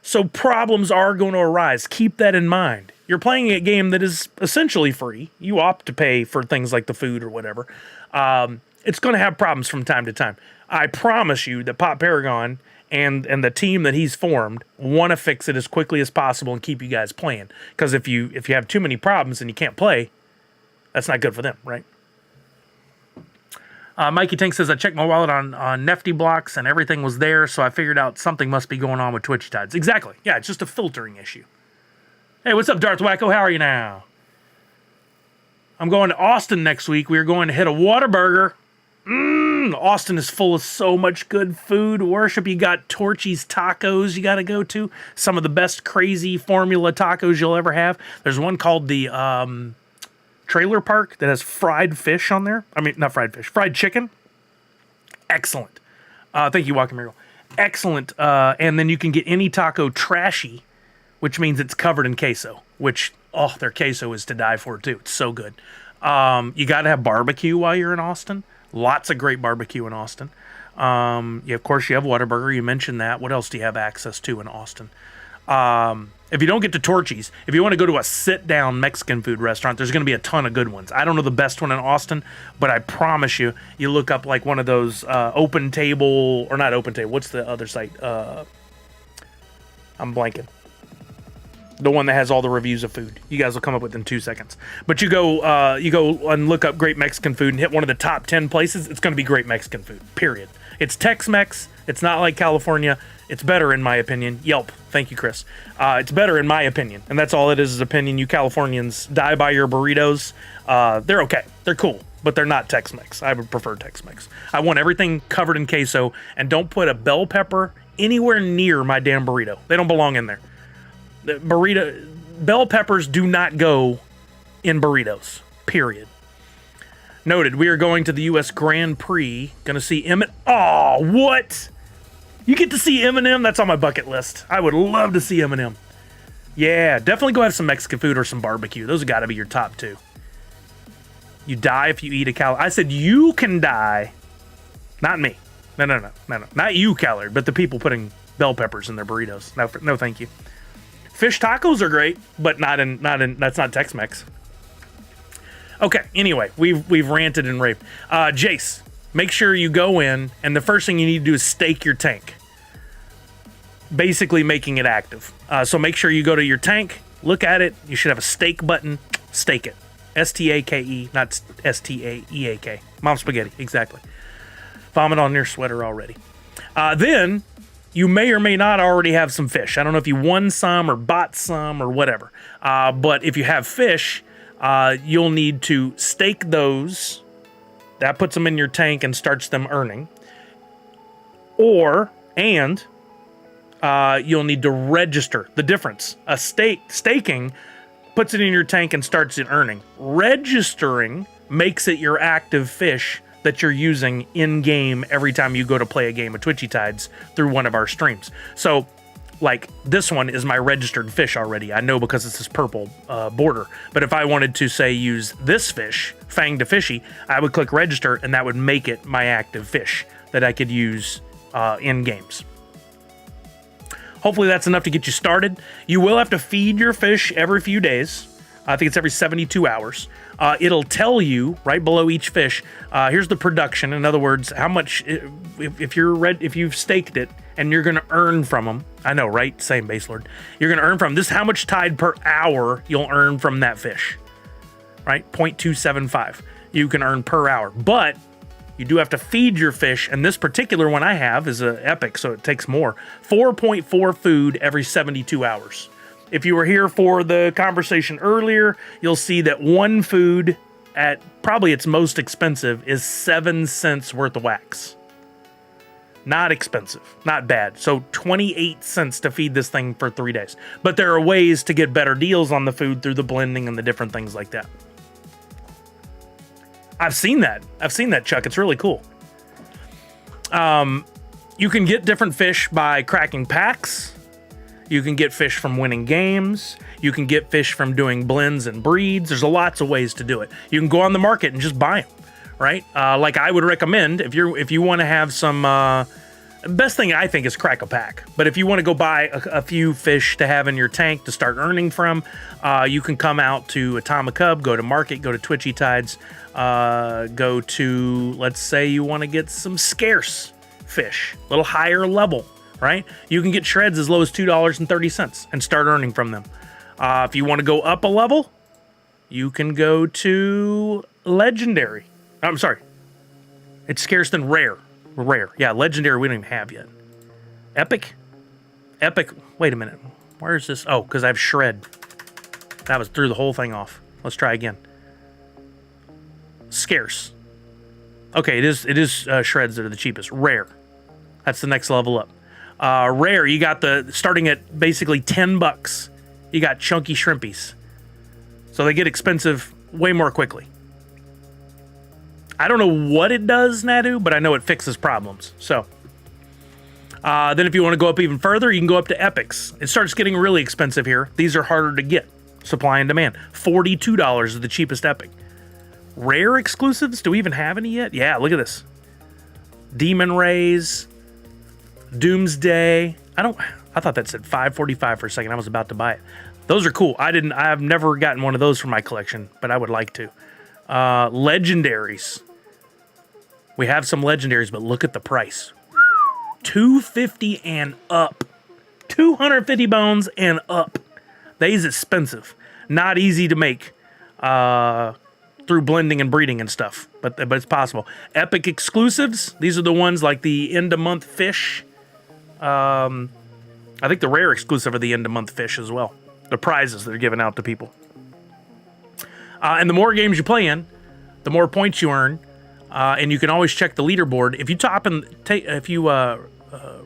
Speaker 1: So problems are going to arise. Keep that in mind. You're playing a game that is essentially free. You opt to pay for things like the food or whatever. It's going to have problems from time to time. I promise you that Pop Paragon and the team that he's formed want to fix it as quickly as possible and keep you guys playing. Because if you have too many problems and you can't play, that's not good for them, right? Mikey Tank says, I checked my wallet on Nefty Blocks and everything was there, so I figured out something must be going on with Twitchy Tides. Exactly. Yeah, it's just a filtering issue. Hey, what's up, Darth Wacko? How are you now? I'm going to Austin next week. We are going to hit a Whataburger. Austin is full of so much good food. Worship, you got Torchy's Tacos you got to go to. Some of the best crazy formula tacos you'll ever have. There's one called the Trailer Park that has fried fish on there. I mean, not fried fish, fried chicken. Excellent. Thank you, Walking Miracle. Excellent. And then you can get any taco trashy, which means it's covered in queso, which, their queso is to die for too. It's so good. You got to have barbecue while you're in Austin. Lots of great barbecue in Austin. Of course, you have Whataburger. You mentioned that. What else do you have access to in Austin? If you don't get to Torchy's, if you want to go to a sit-down Mexican food restaurant, there's going to be a ton of good ones. I don't know the best one in Austin, but I promise you, you look up like one of those open table, or not open table, what's the other site? I'm blanking. the one that has all the reviews of food. You guys will come up with it in 2 seconds. But you go and look up Great Mexican Food and hit one of the top 10 places. It's going to be Great Mexican Food, period. It's Tex-Mex. It's not like California. It's better in my opinion. Yelp. Thank you, Chris. It's better in my opinion. And that's all it is opinion. You Californians die by your burritos. They're okay. They're cool. But they're not Tex-Mex. I would prefer Tex-Mex. I want everything covered in queso, and don't put a bell pepper anywhere near my damn burrito. They don't belong in there. The bell peppers do not go in burritos, period. Noted, we are going to the U.S. Grand Prix. Going to see Emmett. Oh, what? You get to see Eminem? That's on my bucket list. I would love to see Eminem. Yeah, definitely go have some Mexican food or some barbecue. Those have got to be your top two. You die if you eat a Callard. I said you can die, not me. No. Not you, Callard, but the people putting bell peppers in their burritos. No, thank you. Fish tacos are great, but not in. That's not Tex-Mex. Okay. Anyway, we've ranted and raved. Jace, make sure you go in, and the first thing you need to do is stake your tank. Basically, making it active. So make sure you go to your tank, look at it. You should have a stake button. Stake it. S-T-A-K-E, not S-T-A-E-A-K. Mom spaghetti, exactly. Vomit on your sweater already. Then you may or may not already have some fish. I don't know if you won some or bought some or whatever. But if you have fish, you'll need to stake those. That puts them in your tank and starts them earning. You'll need to register the difference. Staking puts it in your tank and starts it earning. Registering makes it your active fish that you're using in-game every time you go to play a game of Twitchy Tides through one of our streams. So, like, this one is my registered fish already. I know because it's this purple border. But if I wanted to, say, use this fish, Fang to Fishy, I would click register, and that would make it my active fish that I could use in games. Hopefully that's enough to get you started. You will have to feed your fish every few days. I think it's every 72 hours. It'll tell you right below each fish, here's the production. In other words, how much, if you've staked it and you're going to earn from them. I know, right? Same base lord. You're going to earn from this, how much tide per hour you'll earn from that fish, right? 0.275 you can earn per hour. But you do have to feed your fish, and this particular one I have is an epic, so it takes more. 4.4 food every 72 hours. If you were here for the conversation earlier, you'll see that one food at probably its most expensive is 7 cents worth of wax. Not expensive, not bad. So 28 cents to feed this thing for 3 days. But there are ways to get better deals on the food through the blending and the different things like that. I've seen that, Chuck. It's really cool. You can get different fish by cracking packs. You can get fish from winning games. You can get fish from doing blends and breeds. There's lots of ways to do it. You can go on the market and just buy them, right? Like I would recommend if you want to have some. Best thing I think is crack a pack. But if you want to go buy a few fish to have in your tank to start earning from, you can come out to Atomic Hub, go to Market, go to Twitchy Tides, go to, let's say you want to get some scarce fish, a little higher level, right? You can get shreds as low as $2.30 and start earning from them. If you want to go up a level, you can go to Legendary. I'm sorry. It's scarce than rare. Rare. Yeah, Legendary we don't even have yet. Epic? Epic. Wait a minute. Where is this? Oh, because I have Shred. That was threw the whole thing off. Let's try again. Scarce. Okay, it is Shreds that are the cheapest. Rare. That's the next level up. Rare, you got the starting at basically $10. You got chunky shrimpies. So they get expensive way more quickly. I don't know what it does, Nadu, but I know it fixes problems. So, then if you want to go up even further, you can go up to Epics. It starts getting really expensive here. These are harder to get. Supply and demand. $42 is the cheapest Epic. Rare exclusives? Do we even have any yet? Yeah, look at this. Demon Rays. Doomsday. I thought that said $5.45 for a second. I was about to buy it. Those are cool. I've never gotten one of those for my collection, but I would like to. Legendaries. We have some legendaries, but look at the price. $250 and up. 250 bones and up. They's expensive. Not easy to make through blending and breeding and stuff, but it's possible. Epic exclusives. These are the ones like the end-of-month fish. I think the rare exclusive are the end-of-month fish as well. The prizes that are given out to people. And the more games you play in, the more points you earn. And you can always check the leaderboard. If you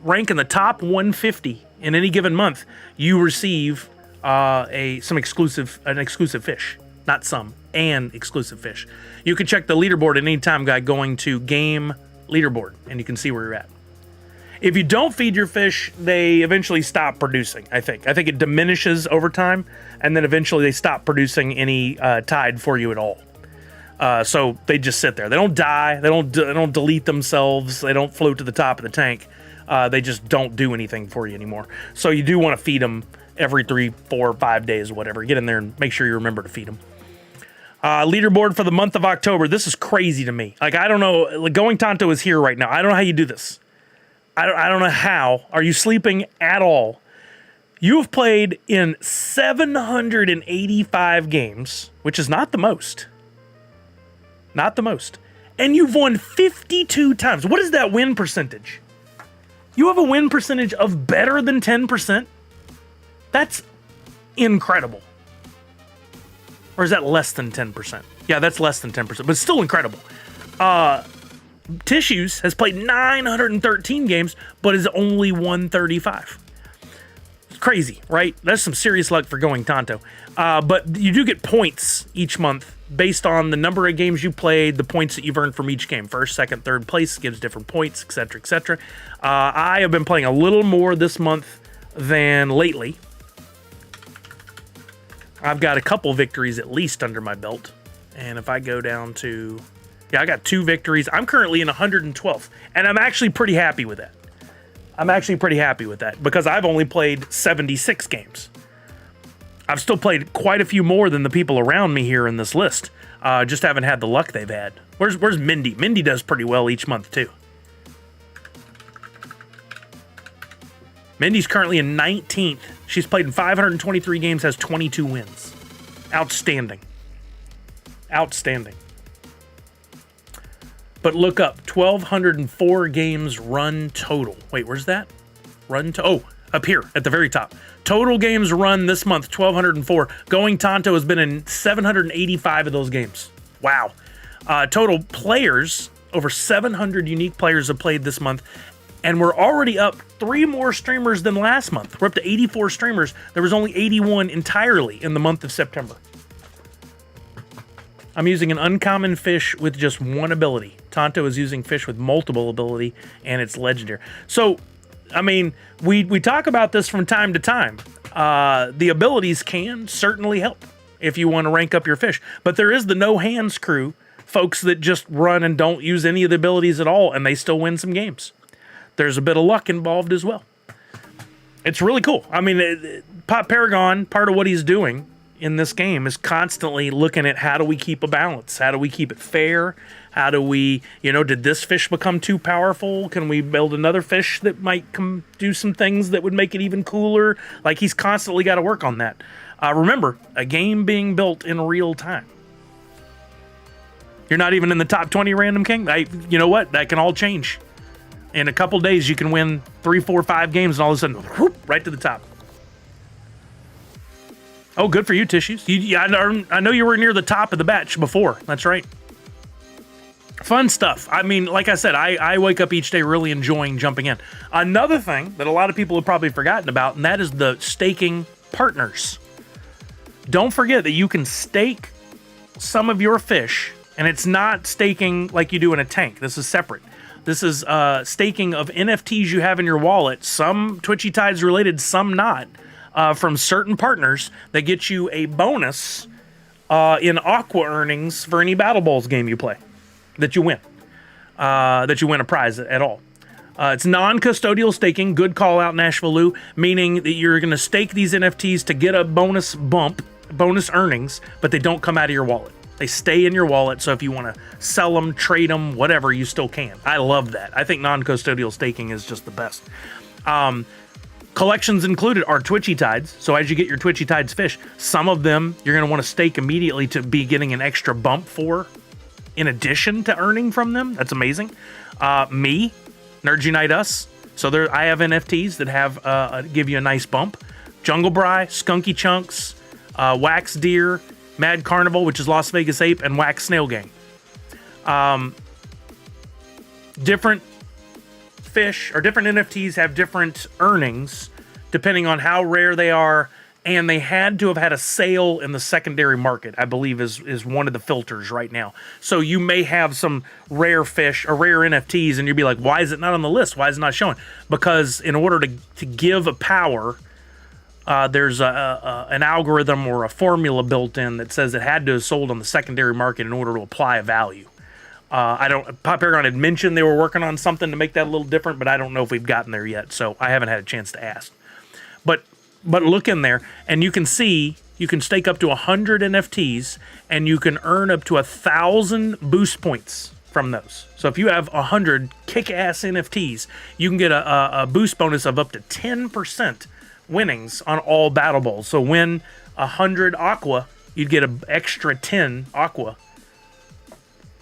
Speaker 1: rank in the top 150 in any given month, you receive an exclusive fish. Not some, an exclusive fish. You can check the leaderboard at any time by going to Game Leaderboard, and you can see where you're at. If you don't feed your fish, they eventually stop producing, I think. I think it diminishes over time, and then eventually they stop producing any tide for you at all. So they just sit there. They don't die. They don't delete themselves. They don't float to the top of the tank. They just don't do anything for you anymore. So you do want to feed them every 3, 4, 5 days, whatever. Get in there and make sure you remember to feed them. Leaderboard for the month of October. This is crazy to me. Like, I don't know. Like, Going Tonto is here right now. I don't know how you do this. I don't know how. Are you sleeping at all? You have played in 785 games, which is not the most. Not the most. And you've won 52 times. What is that win percentage? You have a win percentage of better than 10%? That's incredible. Or is that less than 10%? Yeah, that's less than 10%, but still incredible. Tissues has played 913 games, but is only 135. It's crazy, right? That's some serious luck for Going Tonto. But you do get points each month based on the number of games you played, the points that you've earned from each game. First, second, third place gives different points, etc., etc. I have been playing a little more this month than lately. I've got a couple victories at least under my belt. And if I go down to... Yeah, I got 2 victories. I'm currently in 112th, and I'm actually pretty happy with that. Because I've only played 76 games. I've still played quite a few more than the people around me here in this list. Just haven't had the luck they've had. Where's Mindy? Mindy does pretty well each month, too. Mindy's currently in 19th. She's played in 523 games, has 22 wins. Outstanding. But look up, 1,204 games run total. Wait, where's that? Up here at the very top. Total games run this month, 1,204. Going Tonto has been in 785 of those games. Wow. Total players, over 700 unique players have played this month. And we're already up 3 more streamers than last month. We're up to 84 streamers. There was only 81 entirely in the month of September. I'm using an uncommon fish with just 1 ability. Tonto is using fish with multiple ability, and it's legendary. So, I mean, we talk about this from time to time. The abilities can certainly help if you want to rank up your fish. But there is the no hands crew, folks that just run and don't use any of the abilities at all, and they still win some games. There's a bit of luck involved as well. It's really cool. I mean, Pop Paragon, part of what he's doing in this game is constantly looking at how do we keep a balance? How do we keep it fair? How do we, did this fish become too powerful? Can we build another fish that might do some things that would make it even cooler? Like, he's constantly got to work on that. Remember, a game being built in real time. You're not even in the top 20, Random King. You know what? That can all change. In a couple days, you can win 3, 4, 5 games, and all of a sudden, whoop, right to the top. Oh, good for you, Tissues. I know you were near the top of the batch before. That's right. Fun stuff. I mean, like I said, I wake up each day really enjoying jumping in. Another thing that a lot of people have probably forgotten about, and that is the staking partners. Don't forget that you can stake some of your fish, and it's not staking like you do in a tank. This is separate. This is staking of NFTs you have in your wallet. Some Twitchy Tides related, some not. From certain partners that get you a bonus in Aqua earnings for any Battle Balls game you play. That you win a prize at all. It's non-custodial staking, good call out Nashville Lou, meaning that you're going to stake these NFTs to get a bonus earnings, but they don't come out of your wallet. They stay in your wallet, so if you want to sell them, trade them, whatever, you still can. I love that. I think non-custodial staking is just the best. Collections included are Twitchy Tides. So as you get your Twitchy Tides fish, some of them you're going to want to stake immediately to be getting an extra bump for, in addition to earning from them. That's amazing. Me, Nerds Unite Us. So there, I have NFTs that have give you a nice bump. Jungle Bry, Skunky Chunks, Wax Deer, Mad Carnival, which is Las Vegas Ape, and Wax Snail Gang. Different fish or different NFTs have different earnings depending on how rare they are, and they had to have had a sale in the secondary market, I believe is one of the filters right now. So you may have some rare fish or rare NFTs and you'll be like, why is it not on the list? Why is it not showing? Because in order to give a power, there's an algorithm or a formula built in that says it had to have sold on the secondary market in order to apply a value. Pop Paragon had mentioned they were working on something to make that a little different, but I don't know if we've gotten there yet, so I haven't had a chance to ask. But look in there, and you can see you can stake up to 100 NFTs, and you can earn up to 1,000 boost points from those. So if you have 100 kick-ass NFTs, you can get a boost bonus of up to 10% winnings on all battle balls. So win 100 aqua, you'd get an extra 10 aqua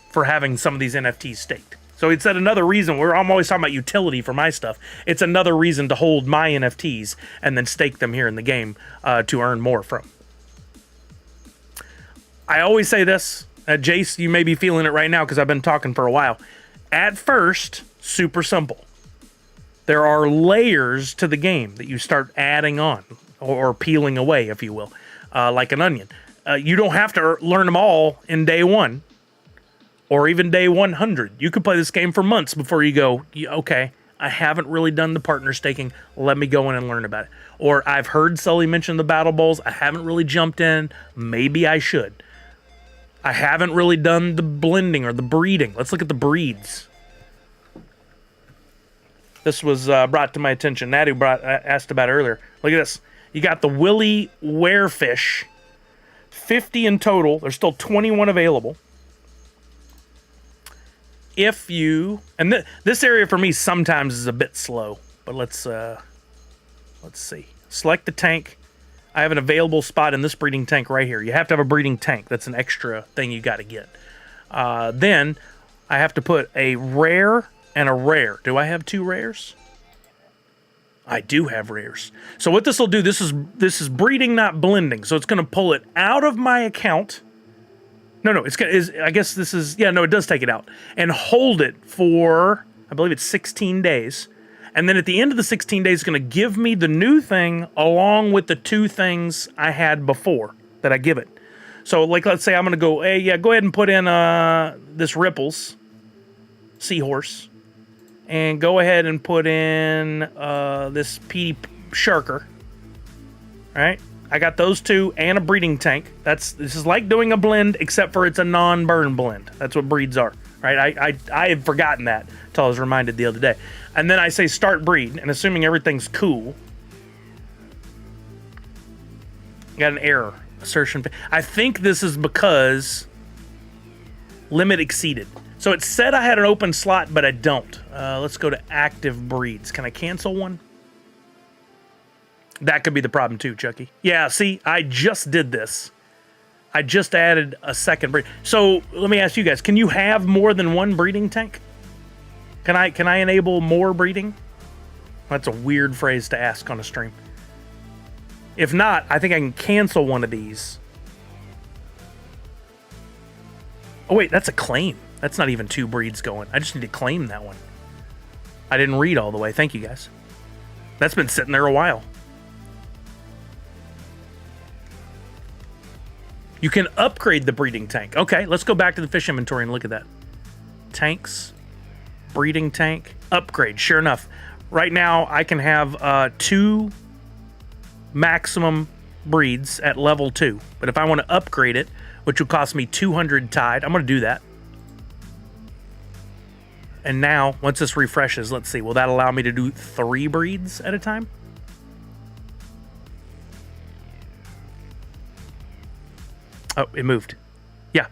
Speaker 1: for having some of these NFTs staked. So it's another reason I'm always talking about utility for my stuff. It's another reason to hold my NFTs and then stake them here in the game to earn more from. I always say this, Jace, you may be feeling it right now because I've been talking for a while. At first, super simple. There are layers to the game that you start adding on or peeling away, if you will, like an onion. You don't have to learn them all in day one. Or even day 100. You could play this game for months before you go, okay, I haven't really done the partner staking. Let me go in and learn about it. Or I've heard Sully mention the battle balls. I haven't really jumped in. Maybe I should. I haven't really done the blending or the breeding. Let's look at the breeds. This was brought to my attention. Natty asked about it earlier. Look at this. You got the Willy Werefish. 50 in total. There's still 21 available. If you, and this area for me sometimes is a bit slow, but let's see. Select the tank. I have an available spot in this breeding tank right here. You have to have a breeding tank. That's an extra thing you got to get. Then I have to put a rare and a rare. Do I have 2 rares? I do have rares. So what this will do, this is breeding, not blending. So it's going to pull it out of my account. No, I guess this is, yeah, no, it does take it out. And hold it for, I believe it's 16 days. And then at the end of the 16 days, it's going to give me the new thing along with the 2 things I had before that I give it. So, like, let's say I'm going to go, hey, yeah, go ahead and put in this Ripples Seahorse. And go ahead and put in this PD Sharker. All right? I got those 2 and a breeding tank. This is like doing a blend, except for it's a non-burn blend. That's what breeds are, right? I had forgotten that until I was reminded the other day. And then I say start breed, and assuming everything's cool, got an error. Assertion. I think this is because limit exceeded. So it said I had an open slot, but I don't. Let's go to active breeds. Can I cancel one? That could be the problem too, Chucky. Yeah, see, I just did this. I just added a second breed. So let me ask you guys, can you have more than one breeding tank? Can I enable more breeding? That's a weird phrase to ask on a stream. If not, I think I can cancel one of these. Oh wait, that's a claim. That's not even 2 breeds going. I just need to claim that one. I didn't read all the way. Thank you guys. That's been sitting there a while. You can upgrade the breeding tank. Okay, let's go back to the fish inventory and look at that. Tanks, breeding tank, upgrade. Sure enough, right now I can have 2 maximum breeds at level 2. But if I want to upgrade it, which will cost me 200 tide, I'm going to do that. And now, once this refreshes, let's see, will that allow me to do 3 breeds at a time? Oh, it moved. Yeah,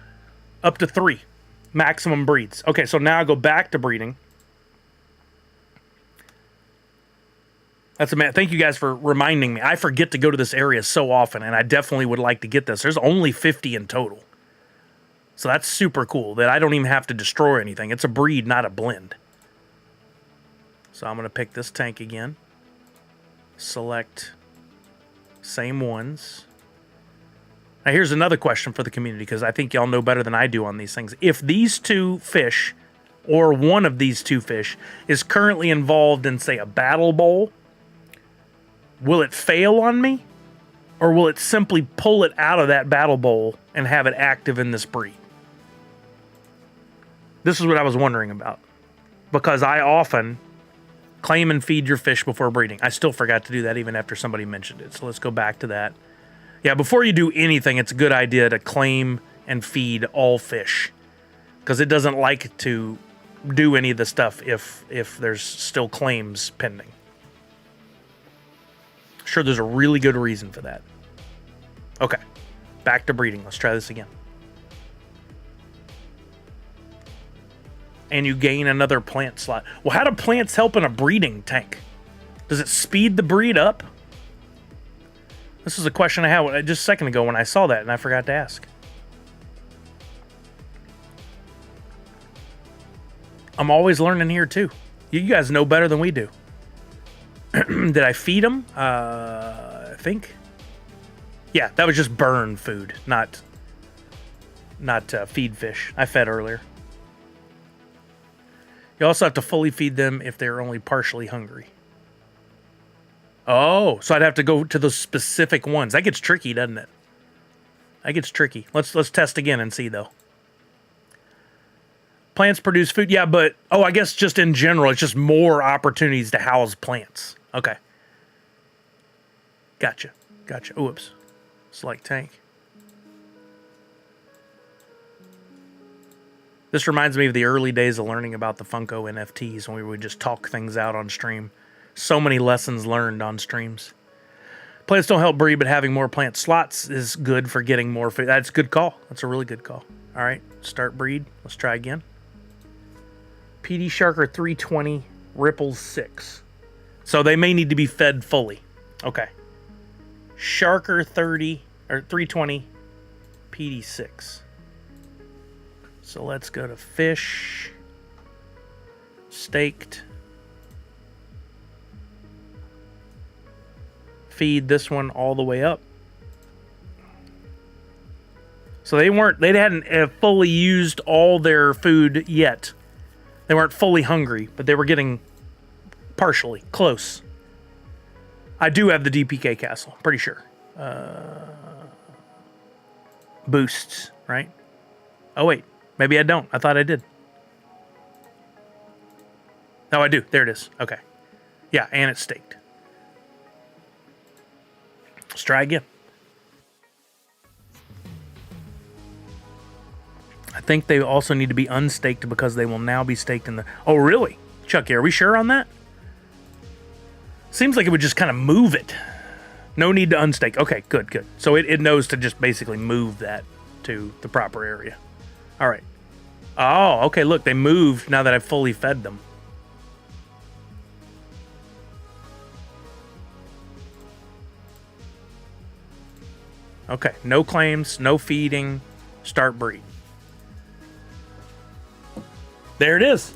Speaker 1: up to 3 maximum breeds. Okay, so now I go back to breeding. That's a man. Thank you guys for reminding me. I forget to go to this area so often, and I definitely would like to get this. There's only 50 in total. So that's super cool that I don't even have to destroy anything. It's a breed, not a blend. So I'm going to pick this tank again. Select same ones. Now here's another question for the community, because I think y'all know better than I do on these things. If these two fish, or one of these two fish, is currently involved in, say, a battle bowl, will it fail on me? Or will it simply pull it out of that battle bowl and have it active in this breed? This is what I was wondering about. Because I often claim and feed your fish before breeding. I still forgot to do that even after somebody mentioned it. So let's go back to that. Yeah, before you do anything, it's a good idea to claim and feed all fish. Because it doesn't like to do any of the stuff if there's still claims pending. Sure, there's a really good reason for that. Okay, back to breeding. Let's try this again. And you gain another plant slot. Well, how do plants help in a breeding tank? Does it speed the breed up? This is a question I had just a second ago when I saw that and I forgot to ask. I'm always learning here too. You guys know better than we do. Did I feed them? I think. Yeah, that was just burn food, not feed fish. I fed earlier. You also have to fully feed them if they're only partially hungry. Oh, so I'd have to go to those specific ones. That gets tricky, doesn't it? That gets tricky. Let's test again and see though. Plants produce food. Yeah, but I guess just in general, it's just more opportunities to house plants. Okay. Gotcha. Oops. Select tank. This reminds me of the early days of learning about the Funko NFTs when we would just talk things out on stream. So many lessons learned on streams. Plants don't help breed, but having more plant slots is good for getting more food. That's a good call. That's a really good call. All right, start breed. Let's try again. PD Sharker 320, Ripples 6. So they may need to be fed fully. Okay. Sharker 30 or 320, PD 6. So let's go to fish, staked, feed this one all the way up. So they hadn't fully used all their food yet. They weren't fully hungry, but they were getting partially close. I do have the DPK castle, pretty sure. Boosts, right? Oh wait. Maybe I don't. I thought I did. No, I do. There it is. Okay. Yeah, and it's staked. Let's try again. I think they also need to be unstaked because they will now be staked in the... Oh, really? Chucky, are we sure on that? Seems like it would just kind of move it. No need to unstake. Okay, good. So it knows to just basically move that to the proper area. All right. Oh, okay, look, they moved now that I've fully fed them. Okay, no claims, no feeding, start breed. There it is.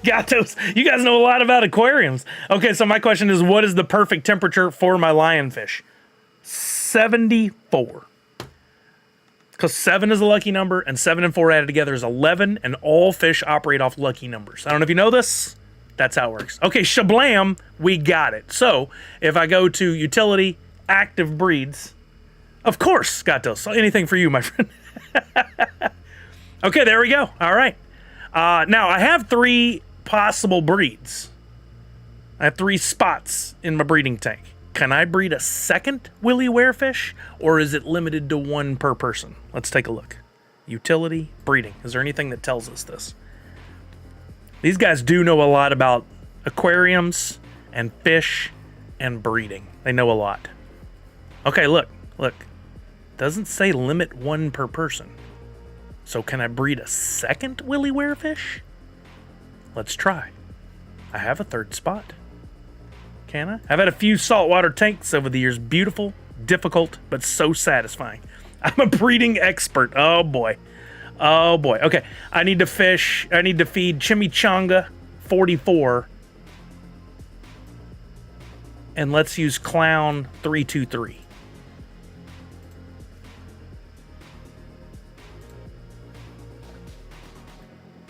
Speaker 1: Gatos, you guys know a lot about aquariums. Okay, so my question is, what is the perfect temperature for my lionfish? 74. Because 7 is a lucky number, and 7 and 4 added together is 11, and all fish operate off lucky numbers. I don't know if you know this. That's how it works. Okay, shablam, we got it. So, if I go to utility, active breeds, of course, Gatos, so anything for you, my friend. Okay, there we go. All right. Now, I have 3 possible breeds. I have 3 spots in my breeding tank. Can I breed a second willy werefish, or is it limited to 1 per person? Let's take a look. Utility, breeding. Is there anything that tells us this? These guys do know a lot about aquariums and fish and breeding. They know a lot. Okay, look. Doesn't say limit 1 per person. So can I breed a second willy werefish? Let's try. I have a third spot. Can I? I've had a few saltwater tanks over the years. Beautiful, difficult, but so satisfying. I'm a breeding expert. Oh boy. Oh boy. Okay. I need to fish. I need to feed Chimichanga 44. And let's use Clown 323.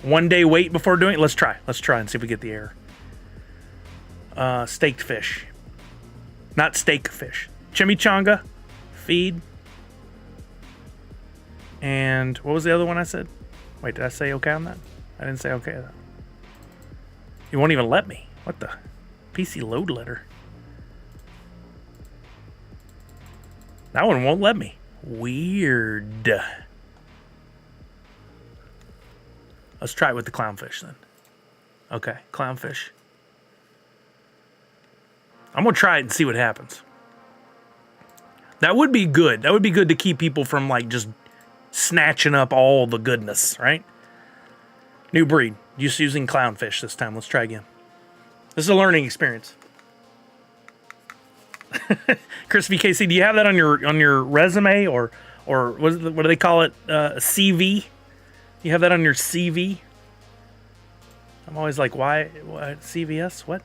Speaker 1: One day wait before doing it. Let's try. Let's try and see if we get the error. Staked fish. Not steak fish. Chimichanga. Feed. And what was the other one I said? Wait, did I say okay on that? I didn't say okay on that. You won't even let me. What the? PC load letter. That one won't let me. Weird. Let's try it with the clownfish then. Okay, clownfish. I'm going to try it and see what happens. That would be good. That would be good to keep people from like just snatching up all the goodness, right? New breed. Just using clownfish this time. Let's try again. This is a learning experience. Chris VKC, do you have that on your resume or what do they call it? CV? You have that on your CV? I'm always like, why CVS? What?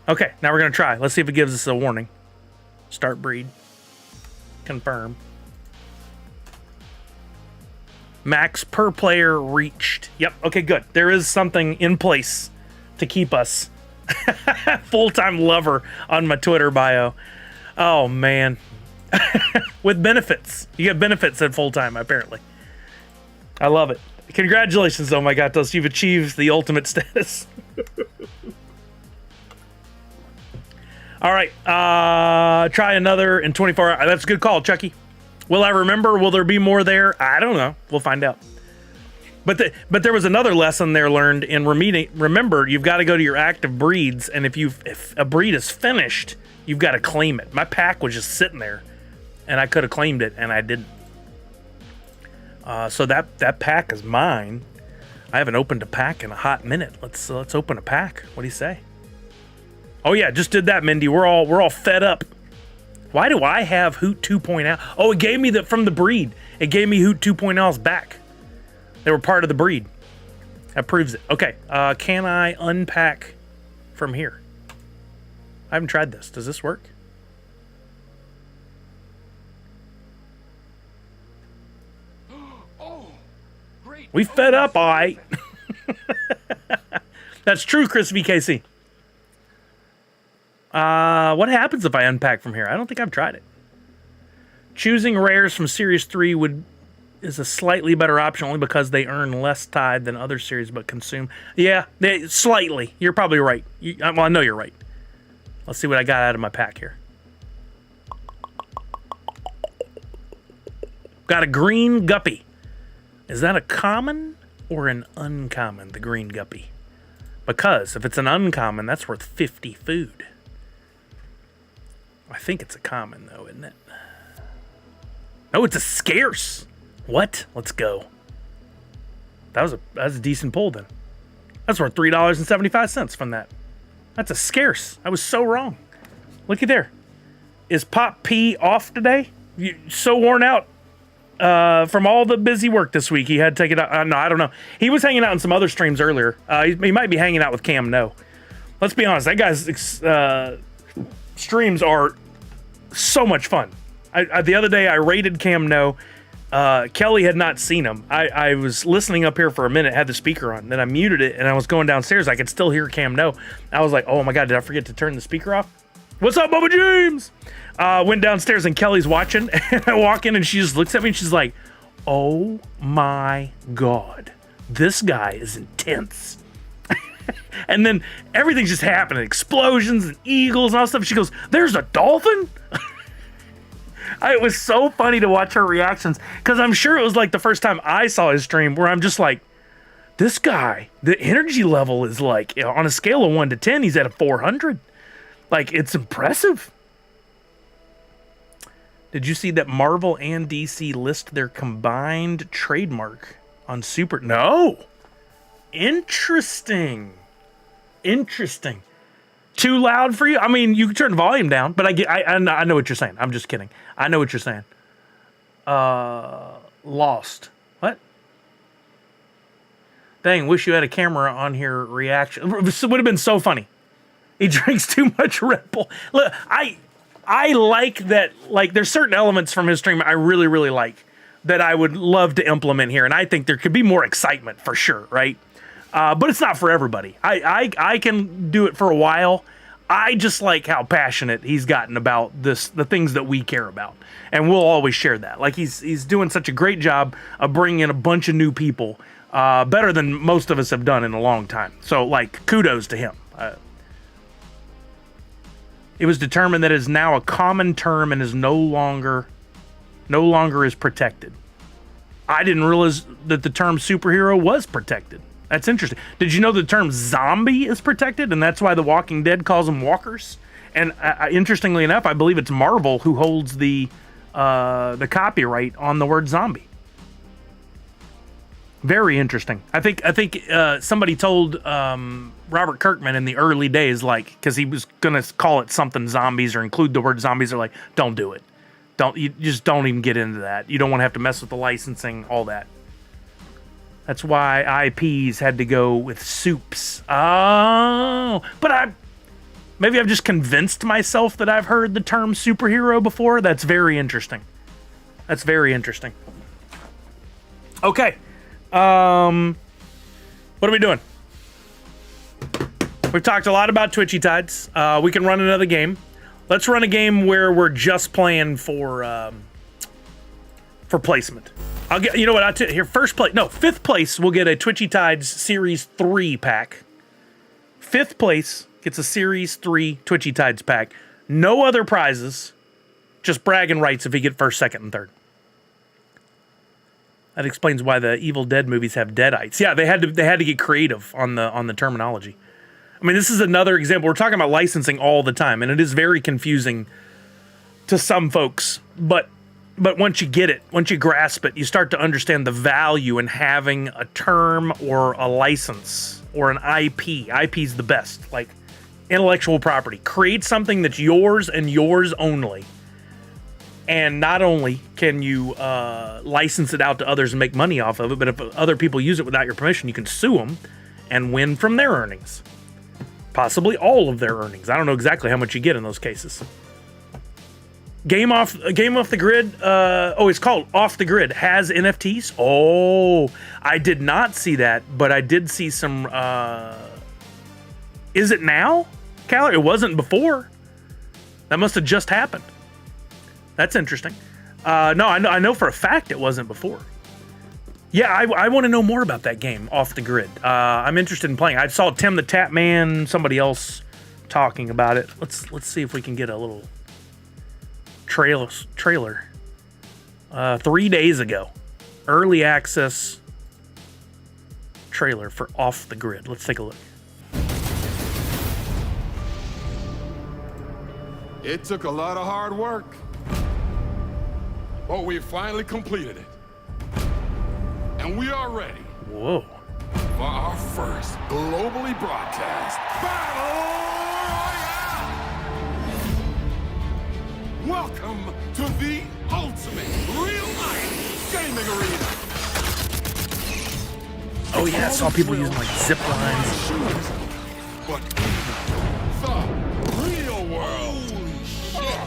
Speaker 1: Okay, now we're going to try. Let's see if it gives us a warning. Start breed. Confirm. Max per player reached. Yep, okay, good. There is something in place to keep us. Full-time lover on my Twitter bio. Oh, man. With benefits. You get benefits at full-time, apparently. I love it. Congratulations, oh my God, you've achieved the ultimate status. All right, try another in 24 hours. That's a good call, Chucky. Will I remember? Will there be more there? I don't know. We'll find out. But there was another lesson there learned in remember, you've got to go to your active breeds, and if a breed is finished, you've got to claim it. My pack was just sitting there, and I could have claimed it, and I didn't. So that pack is mine. I haven't opened a pack in a hot minute. Let's open a pack. What do you say? Oh yeah, just did that, Mindy. We're all fed up. Why do I have Hoot 2.0? Oh, it gave me from the breed. It gave me Hoot 2.0's back. They were part of the breed. That proves it. Okay, can I unpack from here? I haven't tried this. Does this work? We fed up, all right. That's true, Chris VKC. What happens if I unpack from here? I don't think I've tried it. Choosing rares from Series 3 is a slightly better option only because they earn less tide than other series but consume. Yeah, slightly. You're probably right. Well, I know you're right. Let's see what I got out of my pack here. Got a green guppy. Is that a common or an uncommon, the green guppy? Because if it's an uncommon, that's worth 50 food. I think it's a common, though, isn't it? Oh, it's a scarce. What? Let's go. That was a decent pull, then. That's worth $3.75 from that. That's a scarce. I was so wrong. Looky there. Is Pop P off today? So worn out. From all the busy work this week, he had to take it out. No, I don't know. He was hanging out in some other streams earlier. He might be hanging out with Cam No. Let's be honest. That guy's streams are so much fun. The other day, I rated Cam No. Kelly had not seen him. I was listening up here for a minute, had the speaker on. Then I muted it, and I was going downstairs. I could still hear Cam No. I was like, oh my God, did I forget to turn the speaker off? What's up, Bubba James? Went downstairs and Kelly's watching, and I walk in and she just looks at me and she's like, oh my God, this guy is intense. And then everything's just happening, explosions and eagles and all stuff. She goes, there's a dolphin? It was so funny to watch her reactions because I'm sure it was like the first time I saw his stream where I'm just like, this guy, the energy level is like, on a scale of 1 to 10, he's at a 400. Like, it's impressive. Did you see that Marvel and DC list their combined trademark on Super? No. Interesting. Interesting. Too loud for you? I mean, you can turn the volume down, but I know what you're saying. I'm just kidding. I know what you're saying. Lost. What? Dang, wish you had a camera on here reaction. It would have been so funny. He drinks too much Red Bull. Look, I like that, like, there's certain elements from his stream I really, really like that I would love to implement here, and I think there could be more excitement for sure, right? But it's not for everybody. I can do it for a while. I just like how passionate he's gotten about the things that we care about, and we'll always share that. Like, he's doing such a great job of bringing in a bunch of new people, better than most of us have done in a long time. So, like, kudos to him. It was determined that it is now a common term and is no longer is protected. I didn't realize that the term superhero was protected. That's interesting. Did you know the term zombie is protected, and that's why The Walking Dead calls them walkers? And interestingly enough, I believe it's Marvel who holds the copyright on the word zombie. Very interesting. I think somebody told Robert Kirkman in the early days, like, because he was gonna call it something zombies or include the word zombies. They're like, don't do it. You just don't even get into that. You don't want to have to mess with the licensing, all that. That's why IPs had to go with soups. Oh, but maybe I've just convinced myself that I've heard the term superhero before. That's very interesting. That's very interesting. Okay. What are we doing? We've talked a lot about Twitchy Tides. We can run another game. Let's run a game where we're just playing for placement. I'll get, you know what, fifth place will get a Twitchy Tides Series 3 pack. Fifth place gets a Series 3 Twitchy Tides pack. No other prizes, just bragging rights if you get first, second, and third. That explains why the Evil Dead movies have deadites. Yeah, they had to get creative on the terminology. I mean, this is another example. We're talking about licensing all the time, and it is very confusing to some folks. But once you get it, once you grasp it, you start to understand the value in having a term or a license or an IP. IP is the best, like intellectual property. Create something that's yours and yours only. And not only can you license it out to others and make money off of it, but if other people use it without your permission, you can sue them and win from their earnings. Possibly all of their earnings. I don't know exactly how much you get in those cases. Game off the grid. It's called Off the Grid. Has NFTs. Oh, I did not see that, but I did see some. Is it now, Caller? It wasn't before. That must have just happened. That's interesting. No, I know for a fact it wasn't before. Yeah, I want to know more about that game, Off the Grid. I'm interested in playing. I saw Tim the Tap Man, somebody else talking about it. Let's see if we can get a little trailer. 3 days ago, early access trailer for Off the Grid. Let's take a look.
Speaker 2: It took a lot of hard work, but we finally completed it. And we are ready.
Speaker 1: Whoa.
Speaker 2: For our first globally broadcast Battle Royale! Welcome to the ultimate real-life gaming arena!
Speaker 1: Oh yeah, I saw people using like zip lines.
Speaker 2: But the real world! Holy shit!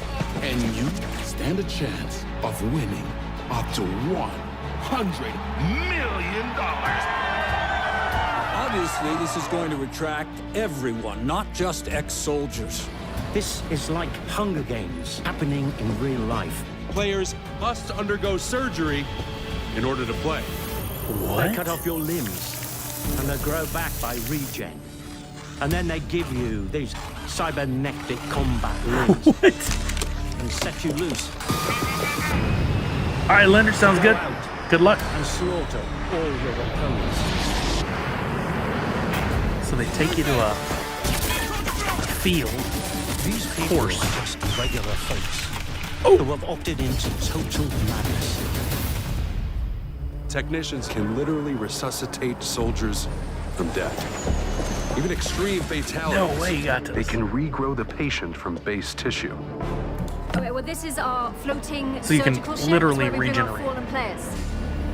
Speaker 2: And you stand a chance of winning up to $100 million.
Speaker 3: Obviously, this is going to attract everyone, not just ex-soldiers.
Speaker 4: This is like Hunger Games happening in real life.
Speaker 5: Players must undergo surgery in order to play.
Speaker 1: What?
Speaker 4: They cut off your limbs, and they grow back by regen. And then they give you these cybernetic combat limbs.
Speaker 1: What?
Speaker 4: And set you loose.
Speaker 1: All right, Leonard, sounds good. Good luck.
Speaker 4: And slaughter all your opponents.
Speaker 1: So they take you to a field.
Speaker 4: These people are just regular folks who have opted into total madness.
Speaker 5: Technicians can literally resuscitate soldiers from death. even extreme fatalities.
Speaker 1: No way you got
Speaker 6: They
Speaker 1: this.
Speaker 6: can regrow the patient from base tissue.
Speaker 7: Okay, well, this is our floating
Speaker 1: So you can
Speaker 7: surgical shed
Speaker 1: literally
Speaker 7: where we bring our
Speaker 1: regenerate.
Speaker 7: fallen players.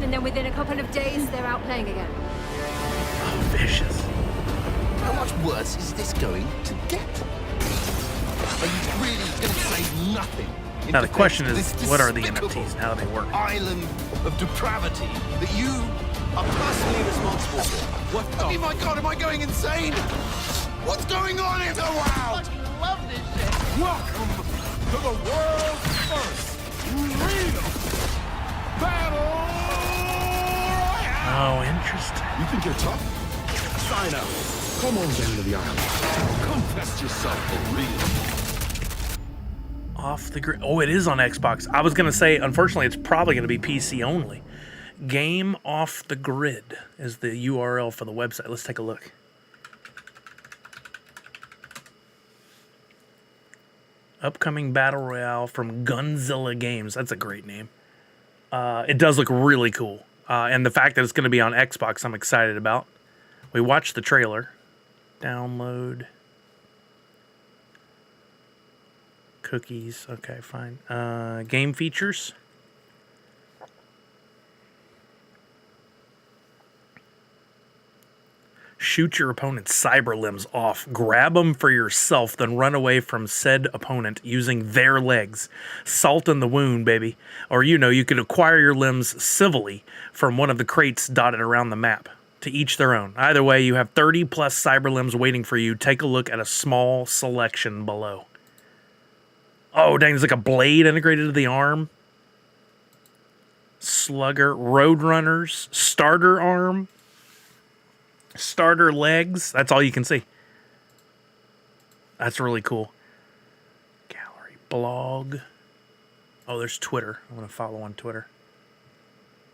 Speaker 7: And then within a couple of days, they're out playing again.
Speaker 1: Oh, vicious.
Speaker 2: How much worse is this going to get? Are you really going to say nothing? in
Speaker 1: Now the
Speaker 2: defense
Speaker 1: question
Speaker 2: of
Speaker 1: is,
Speaker 2: this
Speaker 1: what are the
Speaker 2: despicable
Speaker 1: NFTs and how do they work?
Speaker 2: Island of depravity that you are personally responsible for. What the? Oh my God, am I going insane? What's going on in the world? I love this shit. Welcome to the world's first real battle royale.
Speaker 1: Oh, interesting.
Speaker 2: You think you're tough? Sign up. Come on down to the island. Come test yourself for real.
Speaker 1: Off the grid. Oh, it is on Xbox. I was going to say, unfortunately, it's probably going to be PC only. Game Off the Grid is the URL for the website. Let's take a look. Upcoming Battle Royale from Gunzilla Games. That's a great name. It does look really cool. And the fact that it's going to be on Xbox, I'm excited about. We watched the trailer. Download. Cookies. Okay, fine. Game features. Shoot your opponent's cyber limbs off. Grab them for yourself, then run away from said opponent using their legs. Salt in the wound, baby. Or, you could acquire your limbs civilly from one of the crates dotted around the map. To each their own. Either way, you have 30 plus cyber limbs waiting for you. Take a look at a small selection below. Oh, dang, there's like a blade integrated to the arm. Slugger, Roadrunners, starter arm, starter legs. That's all you can see. That's really cool. Gallery, blog. Oh, there's Twitter. I'm going to follow on Twitter.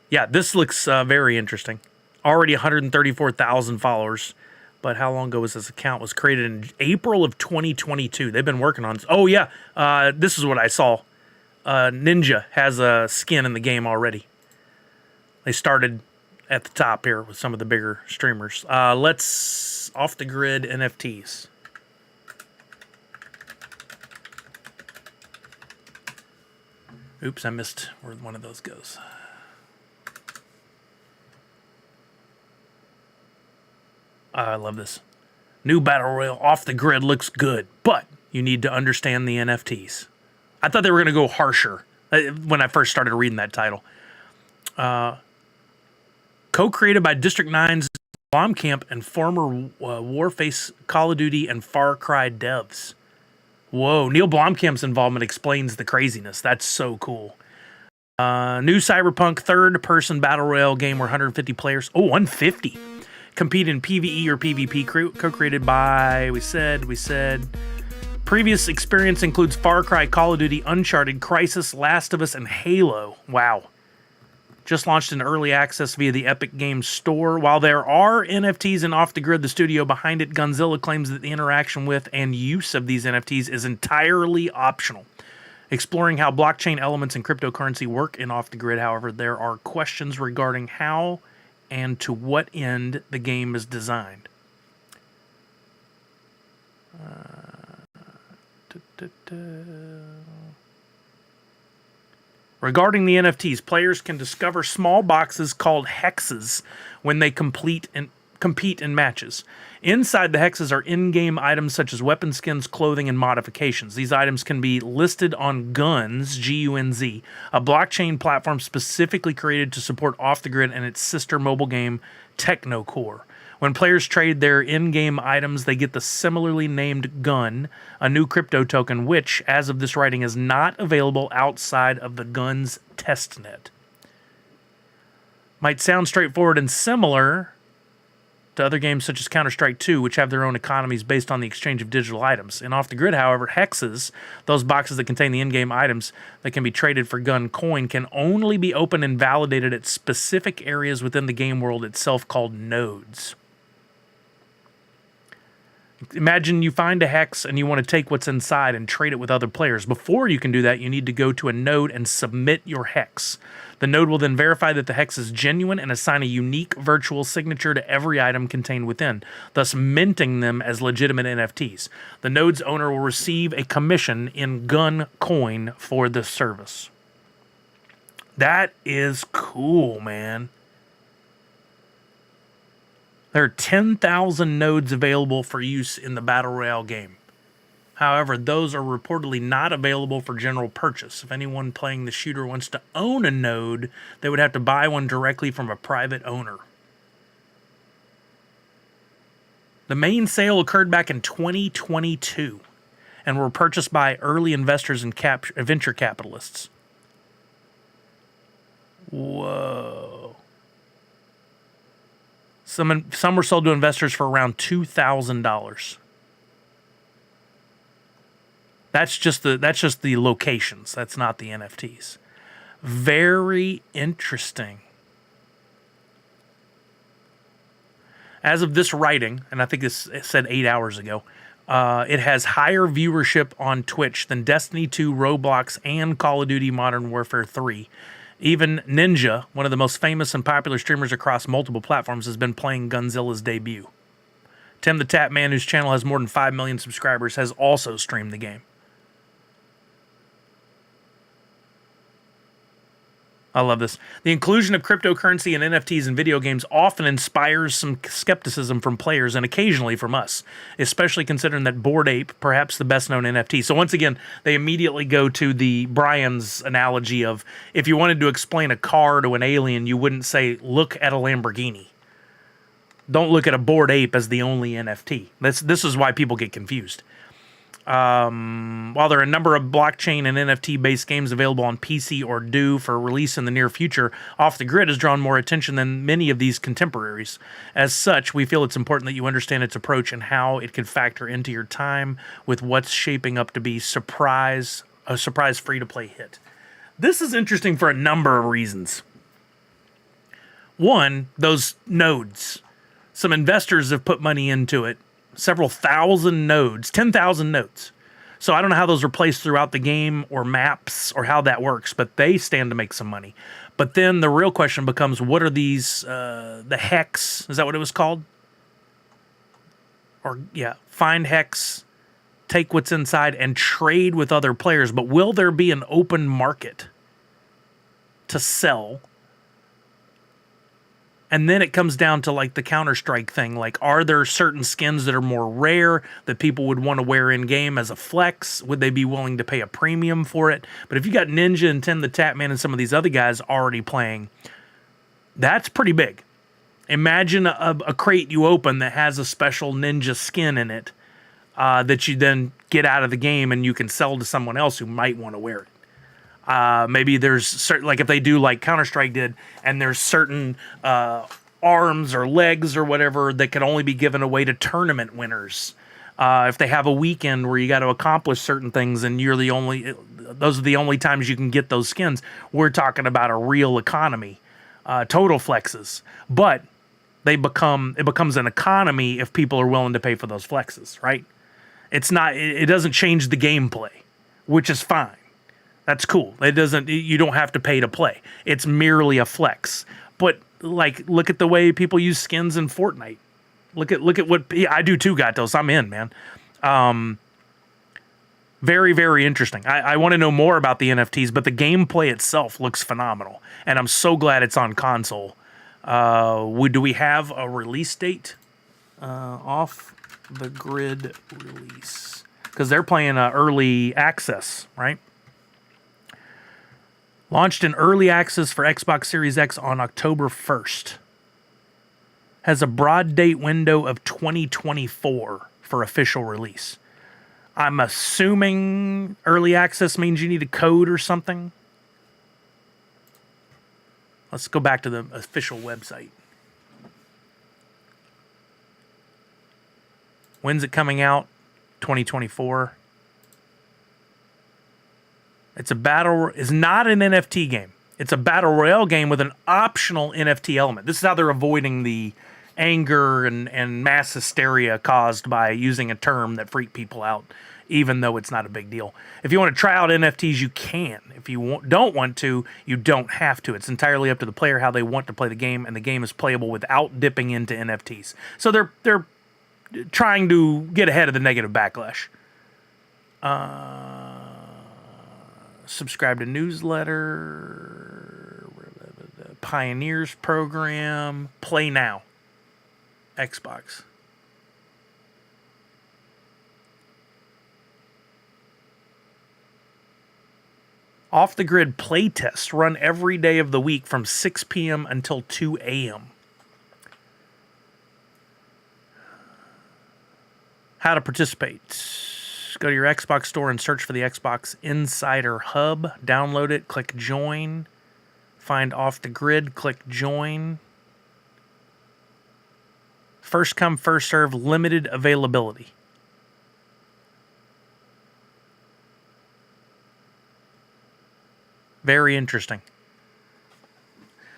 Speaker 1: Yeah, this looks very interesting. Already 134,000 followers. But how long ago was this account? Was created in April of 2022. They've been working on this. Oh, yeah. This is what I saw. Ninja has a skin in the game already. They started at the top here with some of the bigger streamers. Let's off the grid NFTs. Oops, I missed where one of those goes. I love this. New Battle Royale off the grid looks good, but you need to understand the NFTs. I thought they were going to go harsher when I first started reading that title. Co-created by District 9's Blomkamp and former Warface, Call of Duty, and Far Cry devs. Whoa, Neil Blomkamp's involvement explains the craziness. That's so cool. New Cyberpunk third-person Battle Royale game where 150 players... Oh, 150! Compete in PvE or PvP, co-created by, we said. Previous experience includes Far Cry, Call of Duty, Uncharted, Crysis, Last of Us, and Halo. Wow. Just launched in early access via the Epic Games Store. While there are NFTs in Off the Grid, the studio behind it, Gunzilla, claims that the interaction with and use of these NFTs is entirely optional. Exploring how blockchain elements and cryptocurrency work in Off the Grid, however, there are questions regarding how and to what end the game is designed. Regarding the NFTs, players can discover small boxes called hexes when they compete in matches. Inside the hexes are in-game items such as weapon skins, clothing, and modifications. These items can be listed on Gunz, G-U-N-Z, a blockchain platform specifically created to support Off the Grid and its sister mobile game, Technocore. When players trade their in-game items, they get the similarly named Gun, a new crypto token, which, as of this writing, is not available outside of the Gunz testnet. Might sound straightforward and similar to other games such as Counter-Strike 2, which have their own economies based on the exchange of digital items. In Off the Grid, however, hexes, those boxes that contain the in-game items that can be traded for Gun coin, can only be opened and validated at specific areas within the game world itself called nodes. Imagine you find a hex and you want to take what's inside and trade it with other players. Before you can do that, you need to go to a node and submit your hex. The node will then verify that the hex is genuine and assign a unique virtual signature to every item contained within, thus minting them as legitimate NFTs. The node's owner will receive a commission in gun coin for this service. That is cool, man. There are 10,000 nodes available for use in the Battle Royale game. However, those are reportedly not available for general purchase. If anyone playing the shooter wants to own a node, they would have to buy one directly from a private owner. The main sale occurred back in 2022 and were purchased by early investors and venture capitalists. Whoa. Some were sold to investors for around $2,000. That's just the locations. That's not the NFTs. Very interesting. As of this writing, and I think it said 8 hours ago, it has higher viewership on Twitch than Destiny 2, Roblox, and Call of Duty Modern Warfare 3. Even Ninja, one of the most famous and popular streamers across multiple platforms, has been playing Gunzilla's debut. Tim the Tap Man, whose channel has more than 5 million subscribers, has also streamed the game. I love this. The inclusion of cryptocurrency and NFTs in video games often inspires some skepticism from players and occasionally from us, especially considering that Bored Ape, perhaps the best known NFT. So once again, they immediately go to the Brian's analogy of if you wanted to explain a car to an alien, you wouldn't say, look at a Lamborghini. Don't look at a Bored Ape as the only NFT. This is why people get confused. While there are a number of blockchain and NFT-based games available on PC or due for release in the near future, Off the Grid has drawn more attention than many of these contemporaries. As such, we feel it's important that you understand its approach and how it can factor into your time with what's shaping up to be a surprise free-to-play hit. This is interesting for a number of reasons. One, those nodes. Some investors have put money into it. Several thousand nodes, 10,000 nodes. So I don't know how those are placed throughout the game or maps or how that works, but they stand to make some money. But then the real question becomes, what are these, the hex, is that what it was called? Or, yeah, find hex, take what's inside, and trade with other players. But will there be an open market to sell? And then it comes down to like the Counter-Strike thing. Like, are there certain skins that are more rare that people would want to wear in game as a flex? Would they be willing to pay a premium for it? But if you got Ninja and Tim the Tap Man and some of these other guys already playing, that's pretty big. Imagine a crate you open that has a special Ninja skin in it that you then get out of the game and you can sell to someone else who might want to wear it. Maybe there's certain, like if they do like Counter-Strike did, and there's certain arms or legs or whatever that can only be given away to tournament winners. If they have a weekend where you got to accomplish certain things and those are the only times you can get those skins. We're talking about a real economy, total flexes, but it becomes an economy if people are willing to pay for those flexes, right? It doesn't change the gameplay, which is fine. That's cool. You don't have to pay to play. It's merely a flex. But like, look at the way people use skins in Fortnite. Look at what I do too, Gatos. I'm in, man. Very, very interesting. I want to know more about the NFTs, but the gameplay itself looks phenomenal. And I'm so glad it's on console. Do we have a release date? Off the Grid release. Because they're playing early access, right? Launched in early access for Xbox Series X on October 1st. Has a broad date window of 2024 for official release. I'm assuming early access means you need a code or something. Let's go back to the official website. When's it coming out? 2024. It's not an NFT game. It's a battle royale game with an optional NFT element. This is how they're avoiding the anger and mass hysteria caused by using a term that freaked people out, even though it's not a big deal. If you want to try out NFTs, you can. If you don't want to, you don't have to. It's entirely up to the player how they want to play the game, and the game is playable without dipping into NFTs. So they're trying to get ahead of the negative backlash. Subscribe to newsletter, Pioneers program, play now, Xbox. Off the grid playtests run every day of the week from 6 p.m. until 2 a.m. How to participate. Go to your Xbox store and search for the Xbox Insider Hub. Download it, click join. Find Off the Grid, click join. First come, first serve, limited availability. Very interesting.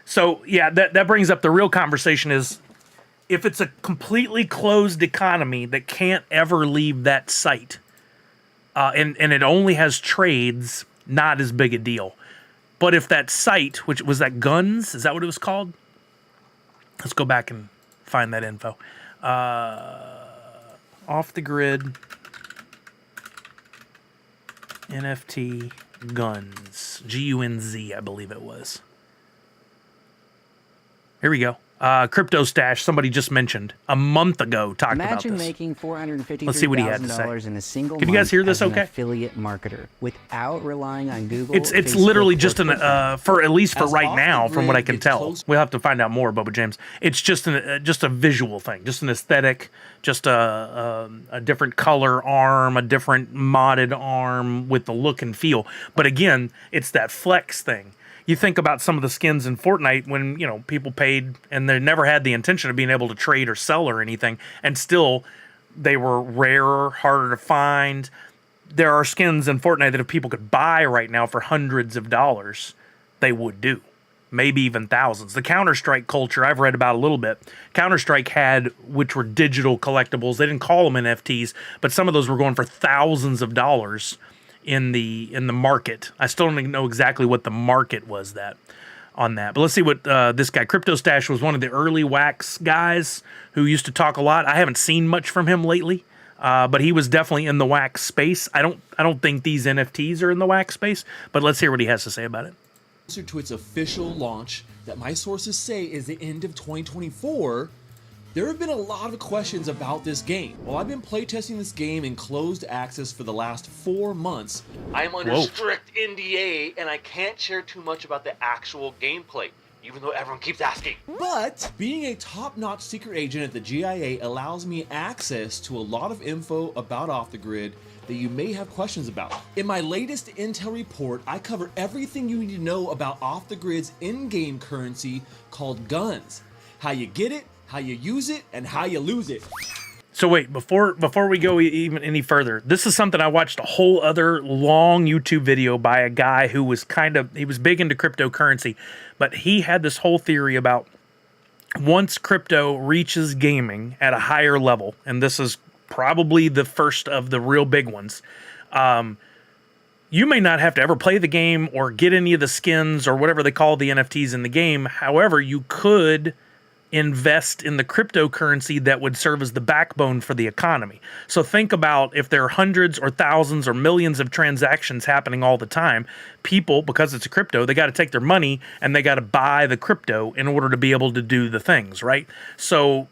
Speaker 1: So, yeah, that brings up the real conversation is, if it's a completely closed economy that can't ever leave that site, and it only has trades, not as big a deal. But if that site, which was that Guns, is that what it was called? Let's go back and find that info. Off the Grid NFT Guns, Gunz, I believe it was. Here we go. Crypto Stash, somebody just mentioned a month ago, talked about this.
Speaker 8: Imagine making $453,000
Speaker 1: Let's see what he had to say.
Speaker 8: in a single
Speaker 1: Can you guys hear this
Speaker 8: month as
Speaker 1: okay?
Speaker 8: an affiliate marketer without relying on Google.
Speaker 1: It's
Speaker 8: Facebook,
Speaker 1: literally
Speaker 8: or
Speaker 1: just
Speaker 8: Twitter.
Speaker 1: for at least for
Speaker 5: As
Speaker 1: right
Speaker 5: Off
Speaker 1: now,
Speaker 5: the
Speaker 1: from what I
Speaker 5: Grid
Speaker 1: can
Speaker 5: gets
Speaker 1: tell.
Speaker 5: close-
Speaker 1: We'll have to find out more, Bubba James. It's just just a visual thing, just an aesthetic, just a different color arm, a different modded arm with the look and feel. But again, it's that flex thing. You think about some of the skins in Fortnite when, people paid and they never had the intention of being able to trade or sell or anything, and still they were rarer, harder to find. There are skins in Fortnite that if people could buy right now for hundreds of dollars, they would do. Maybe even thousands. The Counter-Strike culture, I've read about a little bit. Counter-Strike had, which were digital collectibles. They didn't call them NFTs, but some of those were going for thousands of dollars in the market. I still don't even know exactly what the market was on that. But let's see what this guy, Crypto Stash, was one of the early Wax guys who used to talk a lot. I haven't seen much from him lately, but he was definitely in the Wax space. I don't think these NFTs are in the Wax space, but let's hear what he has to say about it.
Speaker 5: Closer to its official launch that my sources say is the end of 2024, there have been a lot of questions about this game. While I've been playtesting this game in closed access for the last 4 months, I am under strict NDA and I can't share too much about the actual gameplay, even though everyone keeps asking. But being a top-notch secret agent at the GIA allows me access to a lot of info about Off the Grid that you may have questions about. In my latest intel report, I cover everything you need to know about Off the Grid's in-game currency called Guns. How you get it, how you use it, and how you lose it.
Speaker 1: So wait, before we go even any further, this is something I watched a whole other long YouTube video by a guy who was he was big into cryptocurrency, but he had this whole theory about once crypto reaches gaming at a higher level, and this is probably the first of the real big ones, you may not have to ever play the game or get any of the skins or whatever they call the NFTs in the game. However, you could invest in the cryptocurrency that would serve as the backbone for the economy. So think about if there are hundreds or thousands or millions of transactions happening all the time, people, because it's a crypto, they got to take their money and they got to buy the crypto in order to be able to do the things, right? So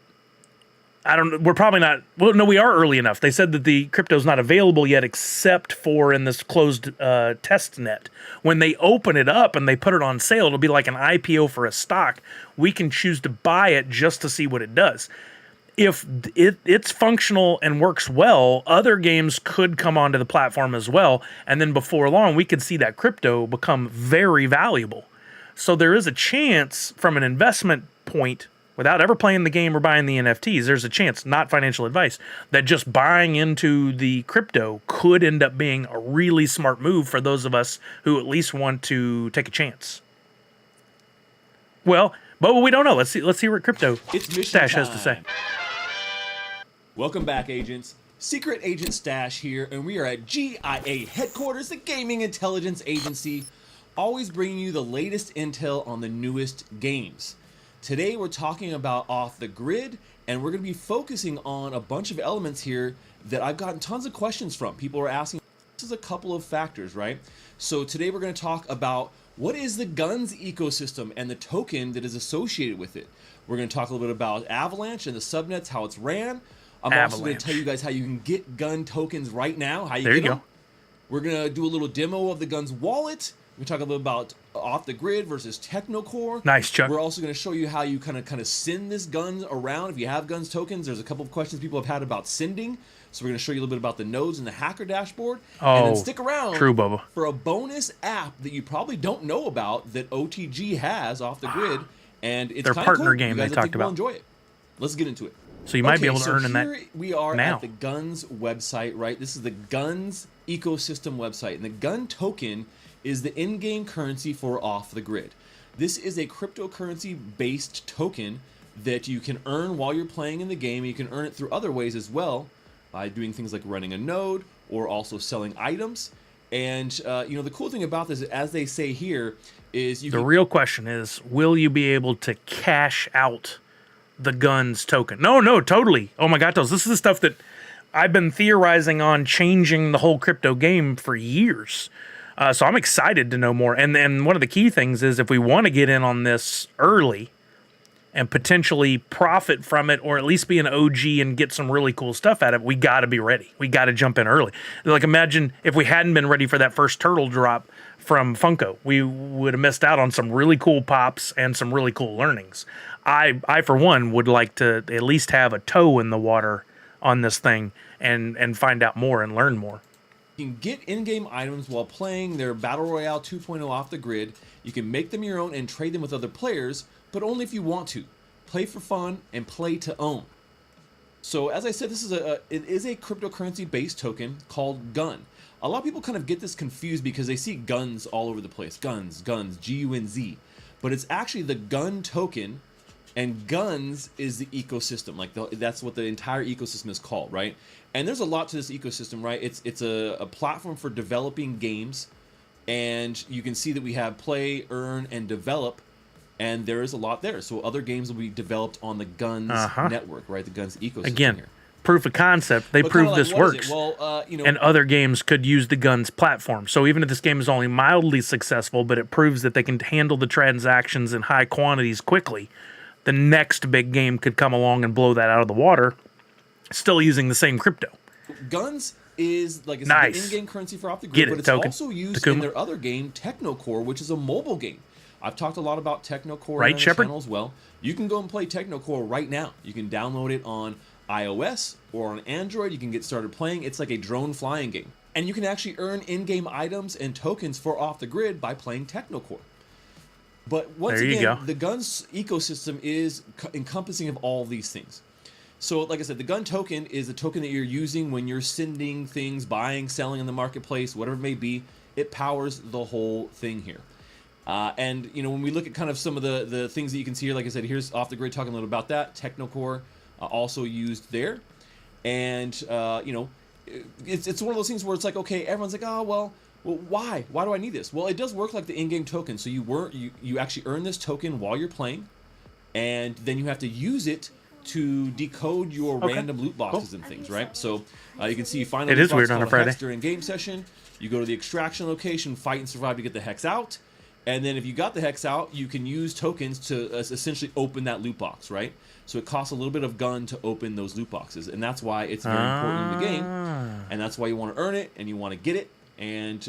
Speaker 1: we're probably not, well, no, we are early enough. They said that the crypto is not available yet except for in this closed test net. When they open it up and they put it on sale, it'll be like an IPO for a stock. We can choose to buy it just to see what it does. If it's functional and works well, other games could come onto the platform as well. And then before long, we could see that crypto become very valuable. So there is a chance from an investment point, without ever playing the game or buying the NFTs, there's a chance, not financial advice, that just buying into the crypto could end up being a really smart move for those of us who at least want to take a chance. Well, But we don't know. Let's see what Crypto
Speaker 5: It's mission
Speaker 1: Stash has to say.
Speaker 5: time. Welcome back, agents. Secret Agent Stash here, and we are at GIA headquarters, the Gaming Intelligence Agency, always bringing you the latest intel on the newest games. Today we're talking about Off the Grid, and we're going to be focusing on a bunch of elements here that I've gotten tons of questions from. People are asking, this is a couple of factors, right? So today we're going to talk about what is the guns ecosystem and the token that is associated with it. We're going to talk a little bit about Avalanche and the subnets, how it's ran. I'm also going to tell you guys how you can get gun tokens right now, how you
Speaker 1: There
Speaker 5: get
Speaker 1: you
Speaker 5: them.
Speaker 1: go.
Speaker 5: We're going to do a little demo of the Guns wallet. We're talking a little about Off the Grid versus Technocore.
Speaker 1: Nice, Chuck.
Speaker 5: We're also going to show you how you kind of send this gun around. If you have Guns tokens, there's a couple of questions people have had about sending. So we're going to show you a little bit about the nodes and the hacker dashboard. And then stick around
Speaker 1: true, Bubba.
Speaker 5: for a bonus app that you probably don't know about that OTG has, Off the Grid. And it's
Speaker 1: Their
Speaker 5: kind of
Speaker 1: partner
Speaker 5: cool.
Speaker 1: game
Speaker 5: You
Speaker 1: they
Speaker 5: guys, I
Speaker 1: talked
Speaker 5: think will
Speaker 1: about.
Speaker 5: enjoy it. Let's get into it.
Speaker 1: So you might be able to earn in that.
Speaker 5: Here we are
Speaker 1: now.
Speaker 5: at the Guns website, right? This is the Guns ecosystem website, and the Gun token is the in-game currency for Off the Grid. This is a cryptocurrency-based token that you can earn while you're playing in the game. You can earn it through other ways as well, by doing things like running a node or also selling items. And the cool thing about this, as they say here, is
Speaker 1: The real question is, will you be able to cash out the Guns token? No, totally. Oh my God, this is the stuff that I've been theorizing on changing the whole crypto game for years. So I'm excited to know more. And one of the key things is if we want to get in on this early and potentially profit from it, or at least be an OG and get some really cool stuff out of it, we got to be ready. We got to jump in early. Like, imagine if we hadn't been ready for that first turtle drop from Funko. We would have missed out on some really cool pops and some really cool learnings. I for one, would like to at least have a toe in the water on this thing and find out more and learn more.
Speaker 5: You can get in-game items while playing their Battle Royale 2.0 Off the Grid. You can make them your own and trade them with other players, but only if you want to. Play for fun and play to own. So as I said, this is it is a cryptocurrency-based token called Gun. A lot of people kind of get this confused because they see guns all over the place. Guns, G-U-N-Z. But it's actually the Gun token, and Guns is the ecosystem. That's what the entire ecosystem is called, right? And there's a lot to this ecosystem, right? It's a platform for developing games, and you can see that we have play, earn, and develop, and there is a lot there. So other games will be developed on the Guns network, right? The Guns ecosystem.
Speaker 1: Again,
Speaker 5: here.
Speaker 1: proof of concept. They
Speaker 5: But
Speaker 1: prove
Speaker 5: kinda
Speaker 1: this
Speaker 5: what is
Speaker 1: works.
Speaker 5: it? Well,
Speaker 1: And other games could use the Guns platform. So even if this game is only mildly successful, but it proves that they can handle the transactions in high quantities quickly, the next big game could come along and blow that out of the water, still using the same crypto.
Speaker 5: Guns is, like I said,
Speaker 1: Nice.
Speaker 5: the in-game currency for Off the
Speaker 1: Get
Speaker 5: Grid,
Speaker 1: it,
Speaker 5: but it's
Speaker 1: token.
Speaker 5: also used
Speaker 1: Takuma.
Speaker 5: in their other game, Technocore, which is a mobile game. I've talked a lot about Technocore
Speaker 1: Right,
Speaker 5: on the
Speaker 1: Shepard?
Speaker 5: channel as well. You can go and play Technocore right now. You can download it on iOS or on Android. You can get started playing. It's like a drone flying game. And you can actually earn in-game items and tokens for Off the Grid by playing Technocore. But once
Speaker 1: There you
Speaker 5: again,
Speaker 1: go.
Speaker 5: the Guns ecosystem is encompassing of all these things. So, like I said, the Gun token is a token that you're using when you're sending things, buying, selling in the marketplace, whatever it may be. It powers the whole thing here. And, when we look at kind of some of the things that you can see here, like I said, here's Off the Grid talking a little about that. Technocore also used there. And, it's one of those things where it's like, okay, everyone's like, oh, well, why? Why do I need this? Well, it does work like the in-game token. So you actually earn this token while you're playing, and then you have to use it to decode your random loot boxes and things, right? So you can see you find a
Speaker 1: It
Speaker 5: loot
Speaker 1: is
Speaker 5: box
Speaker 1: weird on
Speaker 5: called
Speaker 1: a Friday.
Speaker 5: hex during game session. You go to the extraction location, fight and survive to get the hex out, and then if you got the hex out, you can use tokens to essentially open that loot box, right? So it costs a little bit of gun to open those loot boxes, and that's why it's very important in the game, and that's why you want to earn it and you want to get it, and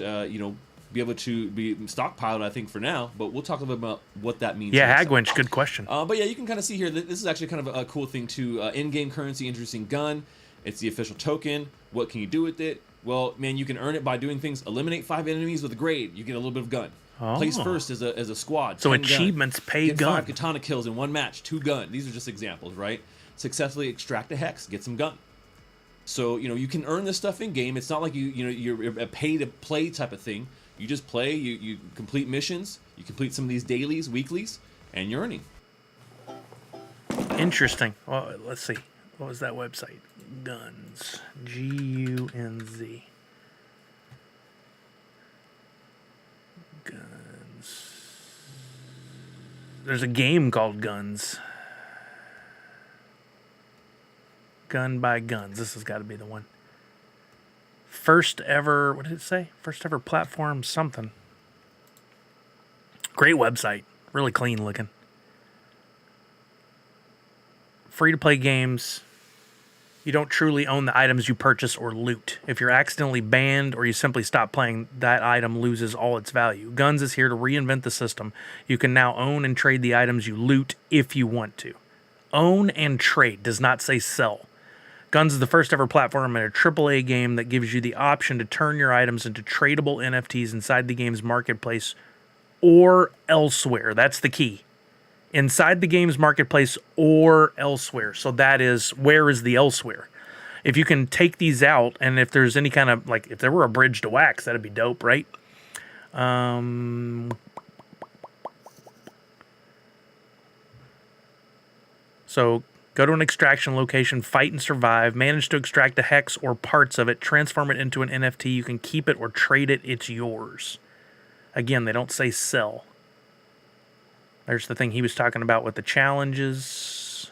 Speaker 5: be able to be stockpiled, I think, for now. But we'll talk a little bit about what that means.
Speaker 1: Yeah,
Speaker 5: next time.
Speaker 1: Hagwinch, good question.
Speaker 5: But yeah, you can kind of see here that this is actually kind of a cool thing too. In-game currency, introducing Gun. It's the official token. What can you do with it? Well, man, you can earn it by doing things. Eliminate 5 enemies with a grade. You get a little bit of gun. Place first as a squad.
Speaker 1: So
Speaker 5: 10 gun.
Speaker 1: achievements pay
Speaker 5: Get
Speaker 1: gun.
Speaker 5: 5 katana kills in one match. 2 gun. These are just examples, right? Successfully extract a hex. Get some gun. So you can earn this stuff in game. It's not like you're a pay to play type of thing. You just play. You complete missions. You complete some of these dailies, weeklies, and you're earning.
Speaker 1: Interesting. Well, let's see. What was that website? Guns. G-U-N-Z. Guns. There's a game called Guns. Gun by Guns. This has got to be the one. First ever, what did it say? First ever platform something. Great website. Really clean looking. Free to play games. You don't truly own the items you purchase or loot. If you're accidentally banned or you simply stop playing, that item loses all its value. Guns is here to reinvent the system. You can now own and trade the items you loot if you want to. Own and trade does not say sell. Guns is the first ever platform in a AAA game that gives you the option to turn your items into tradable NFTs inside the game's marketplace or elsewhere. That's the key. Inside the game's marketplace or elsewhere. So that is, where is the elsewhere? If you can take these out, and if there's any kind of, like, if there were a bridge to wax, that'd be dope, right? So go to an extraction location, fight and survive, manage to extract a hex or parts of it, transform it into an NFT. You can keep it or trade it. It's yours. Again, they don't say sell. There's the thing he was talking about with the challenges.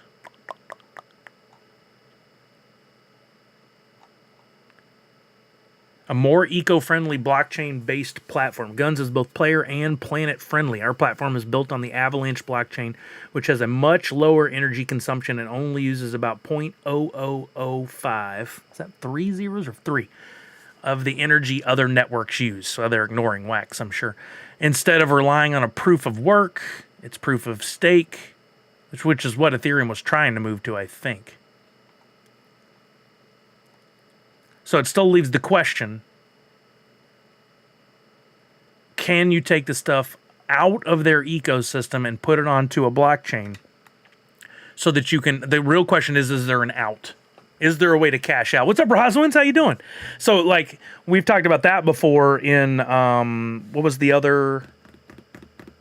Speaker 1: A more eco-friendly blockchain-based platform. Guns is both player and planet-friendly. Our platform is built on the Avalanche blockchain, which has a much lower energy consumption and only uses about 0.0005. Is that 3 zeros or 3? Of the energy other networks use. So they're ignoring wax, I'm sure. Instead of relying on a proof of work, it's proof of stake, which is what Ethereum was trying to move to, I think. So it still leaves the question, can you take the stuff out of their ecosystem and put it onto a blockchain so that you can, the real question is there an out? Is there a way to cash out? What's up, Roswins? How you doing? So, like, we've talked about that before in, what was the other...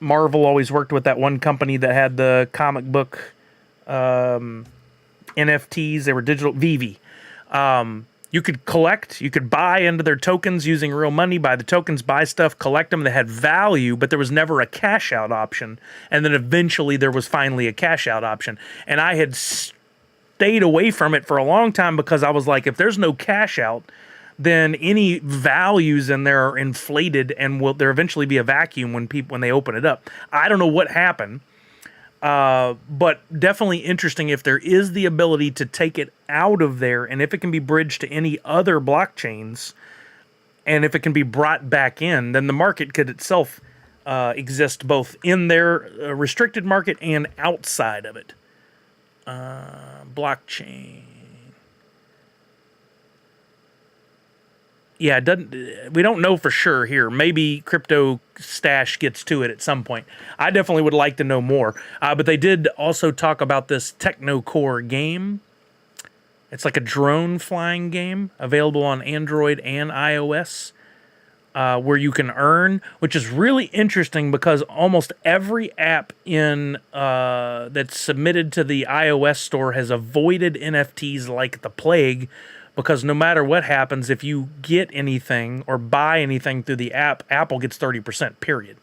Speaker 1: Marvel always worked with that one company that had the comic book NFTs. They were digital. Vivi. You could collect, you could buy into their tokens using real money, buy the tokens, buy stuff, collect them. They had value, but there was never a cash out option. And then eventually there was finally a cash out option. And I had stayed away from it for a long time because I was like, if there's no cash out, then any values in there are inflated and will there eventually be a vacuum when they open it up. I don't know what happened, but definitely interesting if there is the ability to take it out of there and if it can be bridged to any other blockchains and if it can be brought back in, then the market could itself exist both in their restricted market and outside of it. Blockchain. Yeah, we don't know for sure here. Maybe Crypto Stash gets to it at some point. I definitely would like to know more. But they did also talk about this Technocore game. It's like a drone flying game available on Android and iOS where you can earn, which is really interesting because almost every app in that's submitted to the iOS store has avoided NFTs like the plague. Because no matter what happens, if you get anything or buy anything through the app, Apple gets 30%, period.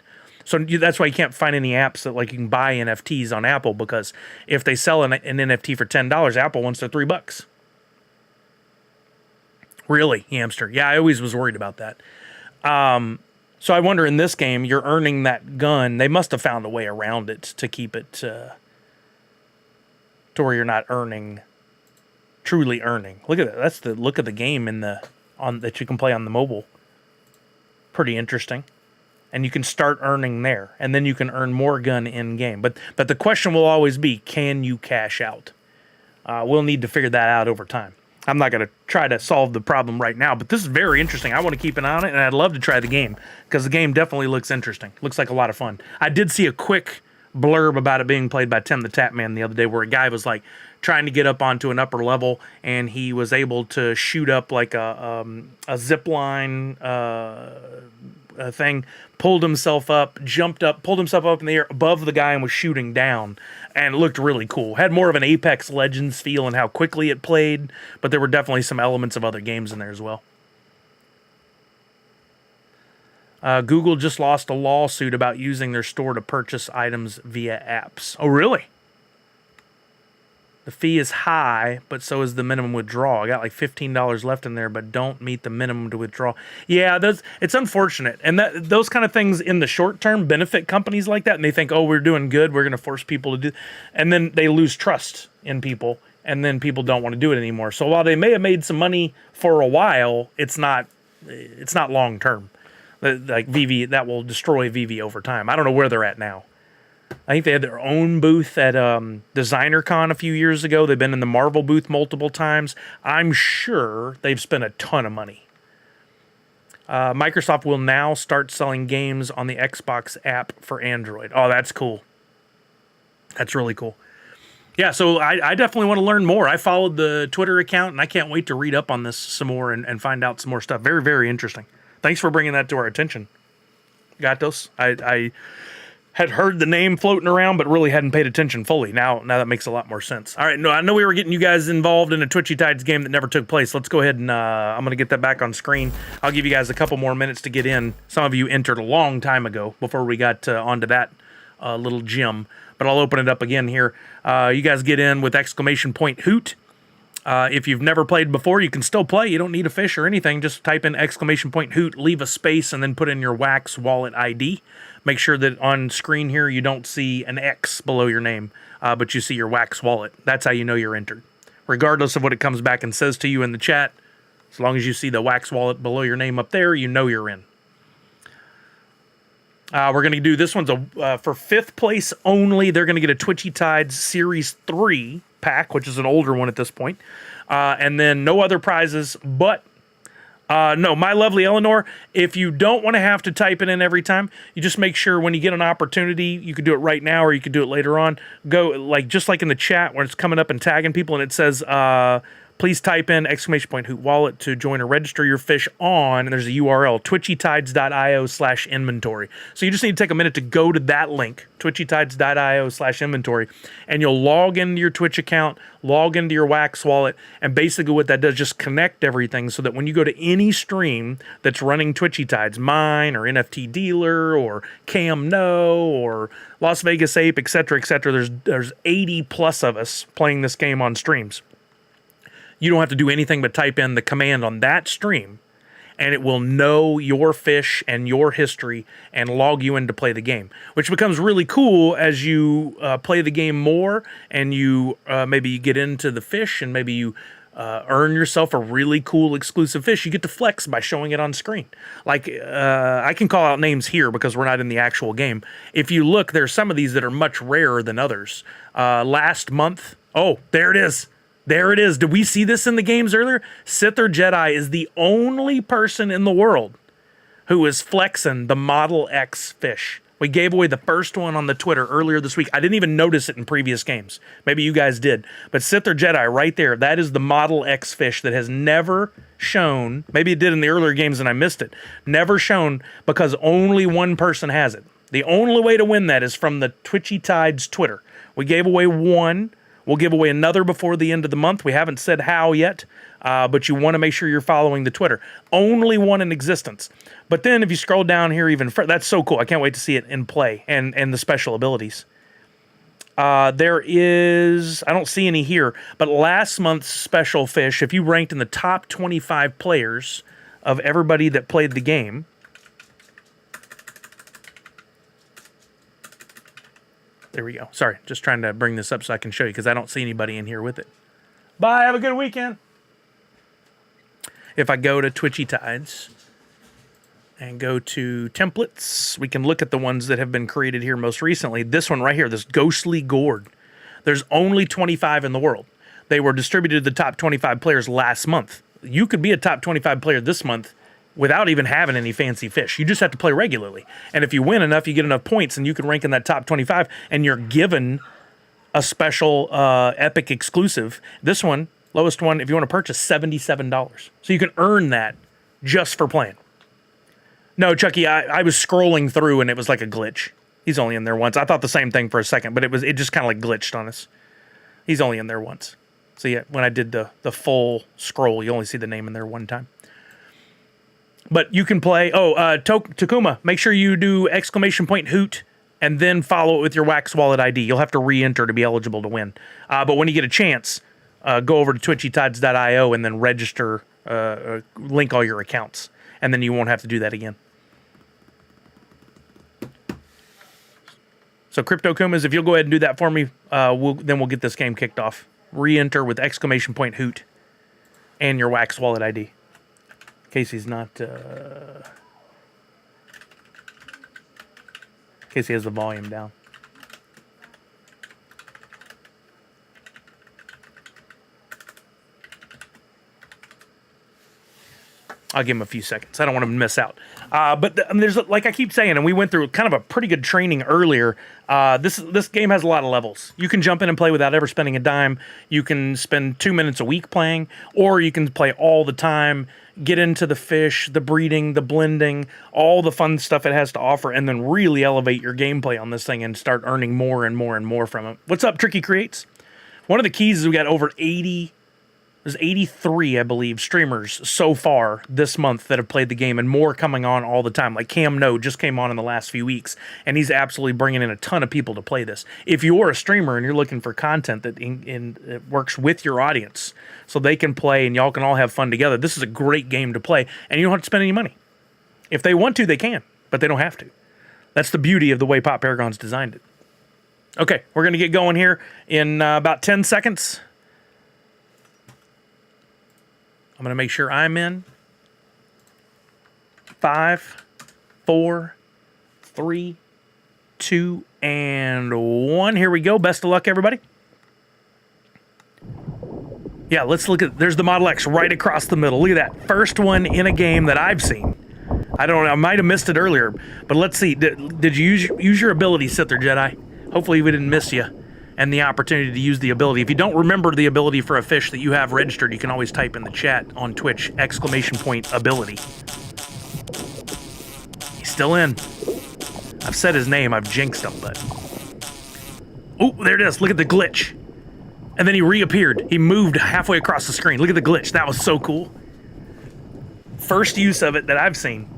Speaker 1: So that's why you can't find any apps that like you can buy NFTs on Apple, because if they sell an NFT for $10, Apple wants their $3. Really, hamster? Yeah, I always was worried about that. So I wonder in this game, you're earning that gun. They must have found a way around it to keep it to where you're not truly earning. Look at that. That's the look of the game that you can play on the mobile. Pretty interesting. And you can start earning there, and then you can earn more gun in game. But the question will always be, can you cash out? We'll need to figure that out over time. I'm not going to try to solve the problem right now, but this is very interesting. I want to keep an eye on it, and I'd love to try the game because the game definitely looks interesting. Looks like a lot of fun. I did see a quick blurb about it being played by Tim the Tap Man the other day where a guy was like trying to get up onto an upper level and he was able to shoot up like a zip line thing, pulled himself up, jumped up, pulled himself up in the air above the guy and was shooting down, and it looked really cool. Had more of an Apex Legends feel in how quickly it played, but there were definitely some elements of other games in there as well. Google just lost a lawsuit about using their store to purchase items via apps. Oh, really? The fee is high, but so is the minimum withdrawal. I got like $15 left in there, but don't meet the minimum to withdraw. Yeah, it's unfortunate. And those kind of things in the short term benefit companies like that. And they think, oh, we're doing good, we're going to force people to do. And then they lose trust in people. And then people don't want to do it anymore. So while they may have made some money for a while, it's not long term. Like VV, that will destroy VV over time. I don't know where they're at now. I think they had their own booth at DesignerCon a few years ago. They've been in the Marvel booth multiple times. I'm sure they've spent a ton of money. Microsoft will now start selling games on the Xbox app for Android. Oh, that's cool. That's really cool. Yeah, so I definitely want to learn more. I followed the Twitter account, and I can't wait to read up on this some more and find out some more stuff. Very, very interesting. Thanks for bringing that to our attention, Gatos. I had heard the name floating around, but really hadn't paid attention fully. Now that makes a lot more sense. All right, no, I know we were getting you guys involved in a Twitchy Tides game that never took place. Let's go ahead and I'm going to get that back on screen. I'll give you guys a couple more minutes to get in. Some of you entered a long time ago before we got onto that little gym, but I'll open it up again here. You guys get in with !hoot. If you've never played before, you can still play. You don't need a fish or anything. Just type in !hoot, leave a space, and then put in your Wax Wallet ID. Make sure that on screen here you don't see an X below your name, but you see your Wax Wallet. That's how you know you're entered. Regardless of what it comes back and says to you in the chat, as long as you see the Wax Wallet below your name up there, you know you're in. We're going to do this one's for 5th place only. They're going to get a Twitchy Tides Series 3 pack, which is an older one at this point. And then no other prizes, but no, my lovely Eleanor, if you don't want to have to type it in every time, you just make sure when you get an opportunity, you could do it right now or you could do it later on. Go just like in the chat where it's coming up and tagging people and it says, please type in !hoot wallet to join or register your fish on, and there's a URL, twitchytides.io/inventory. So you just need to take a minute to go to that link, twitchytides.io/inventory, and you'll log into your Twitch account, log into your Wax wallet, and basically what that does, just connect everything so that when you go to any stream that's running Twitchy Tides, mine or NFT Dealer or Cam No or Las Vegas Ape, etc., there's 80 plus of us playing this game on streams. You don't have to do anything but type in the command on that stream, and it will know your fish and your history and log you in to play the game, which becomes really cool as you play the game more and you maybe you get into the fish and maybe you earn yourself a really cool exclusive fish. You get to flex by showing it on screen. Like I can call out names here because we're not in the actual game. If you look, there's some of these that are much rarer than others. Last month, oh, there it is. There it is. Did we see this in the games earlier? Sither Jedi is the only person in the world who is flexing the Model X fish. We gave away the first one on the Twitter earlier this week. I didn't even notice it in previous games. Maybe you guys did. But Sither Jedi right there, that is the Model X fish that has never shown. Maybe it did in the earlier games and I missed it. Never shown because only one person has it. The only way to win that is from the Twitchy Tides Twitter. We gave away one. We'll give away another before the end of the month. We haven't said how yet, but you want to make sure you're following the Twitter. Only one in existence. But then if you scroll down here even further, that's so cool. I can't wait to see it in play and the special abilities. There is, I don't see any here, but last month's special fish, if you ranked in the top 25 players of everybody that played the game, there we go. Sorry, just trying to bring this up so I can show you because I don't see anybody in here with it. Bye, have a good weekend. If I go to Twitchy Tides and go to templates, we can look at the ones that have been created here most recently. This one right here, this Ghostly Gourd. There's only 25 in the world. They were distributed to the top 25 players last month. You could be a top 25 player this month without even having any fancy fish. You just have to play regularly. And if you win enough, you get enough points, and you can rank in that top 25, and you're given a epic exclusive. This one, lowest one, if you want to purchase, $77. So you can earn that just for playing. No, Chucky, I was scrolling through and it was like a glitch. He's only in there once. I thought the same thing for a second, but it just kind of like glitched on us. He's only in there once. So yeah, when I did the full scroll, you only see the name in there one time. But you can play. Takuma, make sure you do !hoot and then follow it with your Wax Wallet ID. You'll have to re-enter to be eligible to win. But when you get a chance, go over to twitchytides.io and then register, link all your accounts, and then you won't have to do that again. So Crypto Kumas, if you'll go ahead and do that for me, we'll get this game kicked off. Re-enter with !hoot and your Wax Wallet ID. In case he's not... in case he has the volume down. I'll give him a few seconds. I don't want him to miss out. But there's, like I keep saying, and we went through kind of a pretty good training earlier. This game has a lot of levels. You can jump in and play without ever spending a dime. You can spend 2 minutes a week playing, or you can play all the time, get into the fish, the breeding, the blending, all the fun stuff it has to offer, and then really elevate your gameplay on this thing and start earning more and more and more from it. What's up, Tricky Creates? One of the keys is we got over 80... There's 83, I believe, streamers so far this month that have played the game, and more coming on all the time. Like Cam No just came on in the last few weeks, and he's absolutely bringing in a ton of people to play this. If you're a streamer and you're looking for content that it works with your audience so they can play and y'all can all have fun together, this is a great game to play, and you don't have to spend any money. If they want to, they can, but they don't have to. That's the beauty of the way Pop Paragon's designed it. Okay, we're going to get going here in about 10 seconds. I'm going to make sure I'm in. 5, 4, 3, 2, and 1. Here we go. Best of luck, everybody. Yeah, let's look at... There's the Model X right across the middle. Look at that. First one in a game that I've seen. I don't know. I might have missed it earlier, but let's see. Did you use your ability, Sith or Jedi? Hopefully we didn't miss you. And the opportunity to use the ability. If you don't remember the ability for a fish that you have registered, you can always type in the chat on Twitch, !ability. He's still in. I've said his name, I've jinxed him, but... Oh, there it is, look at the glitch. And then he reappeared. He moved halfway across the screen. Look at the glitch, that was so cool. First use of it that I've seen.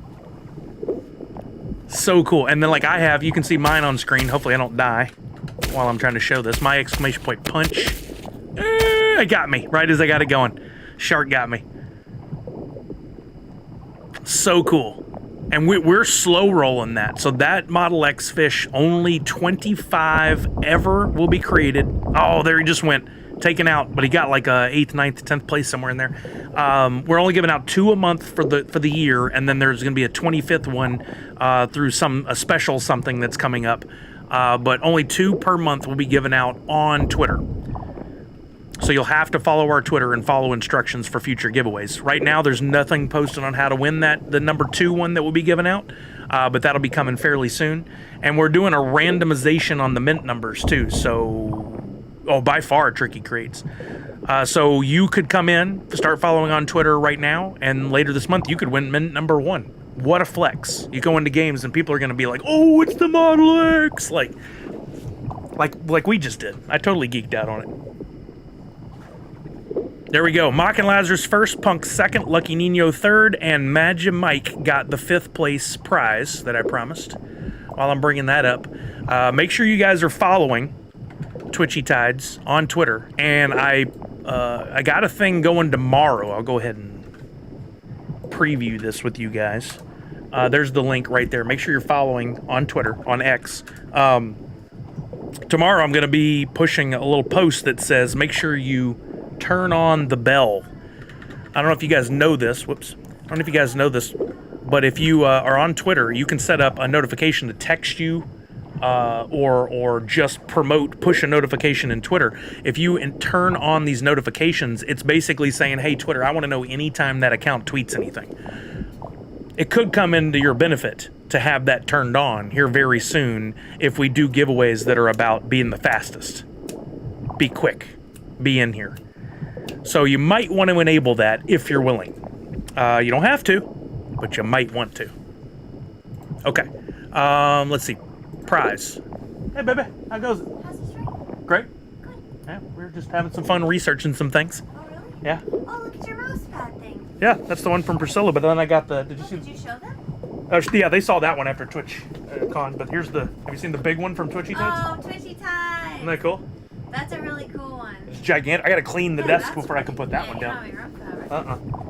Speaker 1: So cool. And then like I have, you can see mine on screen, hopefully I don't die while I'm trying to show this. My !punch. It got me right as I got it going. Shark got me. So cool. And we're slow rolling that. So that Model X fish, only 25 ever will be created. Oh, there he just went. Taken out, but he got like a 8th, 9th, 10th place somewhere in there. We're only giving out 2 a month for the year, and then there's going to be a 25th one through a special something that's coming up. But only 2 per month will be given out on Twitter. So you'll have to follow our Twitter and follow instructions for future giveaways. Right now, there's nothing posted on how to win the number 2 one that will be given out, but that'll be coming fairly soon. And we're doing a randomization on the mint numbers too. So, by far, Tricky Creates. So you could come in, start following on Twitter right now, and later this month you could win mint number 1. What a flex. You go into games and people are going to be like, oh, it's the Model X. Like we just did. I totally geeked out on it. There we go. Mock and Lazarus first, Punk second, Lucky Nino third, and Magic Mike got the 5th place prize that I promised. While I'm bringing that up, make sure you guys are following Twitchy Tides on Twitter. And I got a thing going tomorrow. I'll go ahead and preview this with you guys. There's the link right there. Make sure you're following on Twitter, on X. Tomorrow I'm going to be pushing a little post that says, make sure you turn on the bell. I don't know if you guys know this. Whoops. I don't know if you guys know this, but if you are on Twitter, you can set up a notification to text you or just push a notification in Twitter. If you turn on these notifications, it's basically saying, hey, Twitter, I want to know anytime that account tweets anything. It could come into your benefit to have that turned on here very soon if we do giveaways that are about being the fastest. Be quick. Be in here. So you might want to enable that if you're willing. You don't have to, but you might want to. Okay. Let's see. Prize. Hey, baby. How goes it?
Speaker 7: How's this right?
Speaker 1: Great. Yeah, we're just having some fun researching some things.
Speaker 7: Oh, really?
Speaker 1: Yeah.
Speaker 7: Oh, look at your mouse pad thing.
Speaker 1: Yeah, that's the one from Priscilla, but then I got the... Did you see?
Speaker 7: Did you show them?
Speaker 1: Yeah, they saw that one after Twitch Con, but here's the... Have you seen the big one from Twitchy Tides?
Speaker 7: Oh, Twitchy Tides.
Speaker 1: Isn't that cool?
Speaker 7: That's a really cool one.
Speaker 1: It's gigantic. I gotta clean the
Speaker 7: Yeah,
Speaker 1: desk
Speaker 7: that's
Speaker 1: before I can put that
Speaker 7: yeah,
Speaker 1: one
Speaker 7: you
Speaker 1: down.
Speaker 7: don't have your own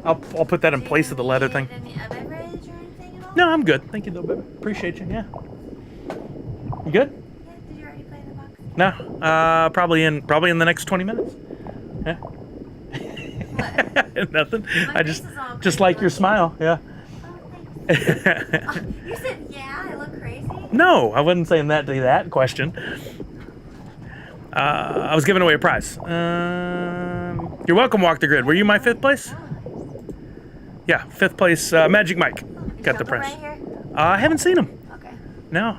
Speaker 7: power.
Speaker 1: I'll put that in place of the leather thing.
Speaker 7: Any beverage or anything at all?
Speaker 1: No, I'm good. Thank you, though, baby. Appreciate you. Yeah. You good?
Speaker 7: Yeah, did you already play the box?
Speaker 1: No. Probably in the next 20 minutes. Yeah.
Speaker 7: What?
Speaker 1: Nothing.
Speaker 7: My
Speaker 1: I
Speaker 7: face is all
Speaker 1: just
Speaker 7: crazy
Speaker 1: like your
Speaker 7: looking.
Speaker 1: smile. Yeah.
Speaker 7: Oh, thanks. You said, yeah, I look crazy?
Speaker 1: No, I wasn't saying that to that question. I was giving away a prize. You're welcome, Walk the Grid. Were you my 5th place? Yeah, 5th place. Magic Mike got the prize.
Speaker 7: Right here?
Speaker 1: I haven't seen him.
Speaker 7: Okay.
Speaker 1: No.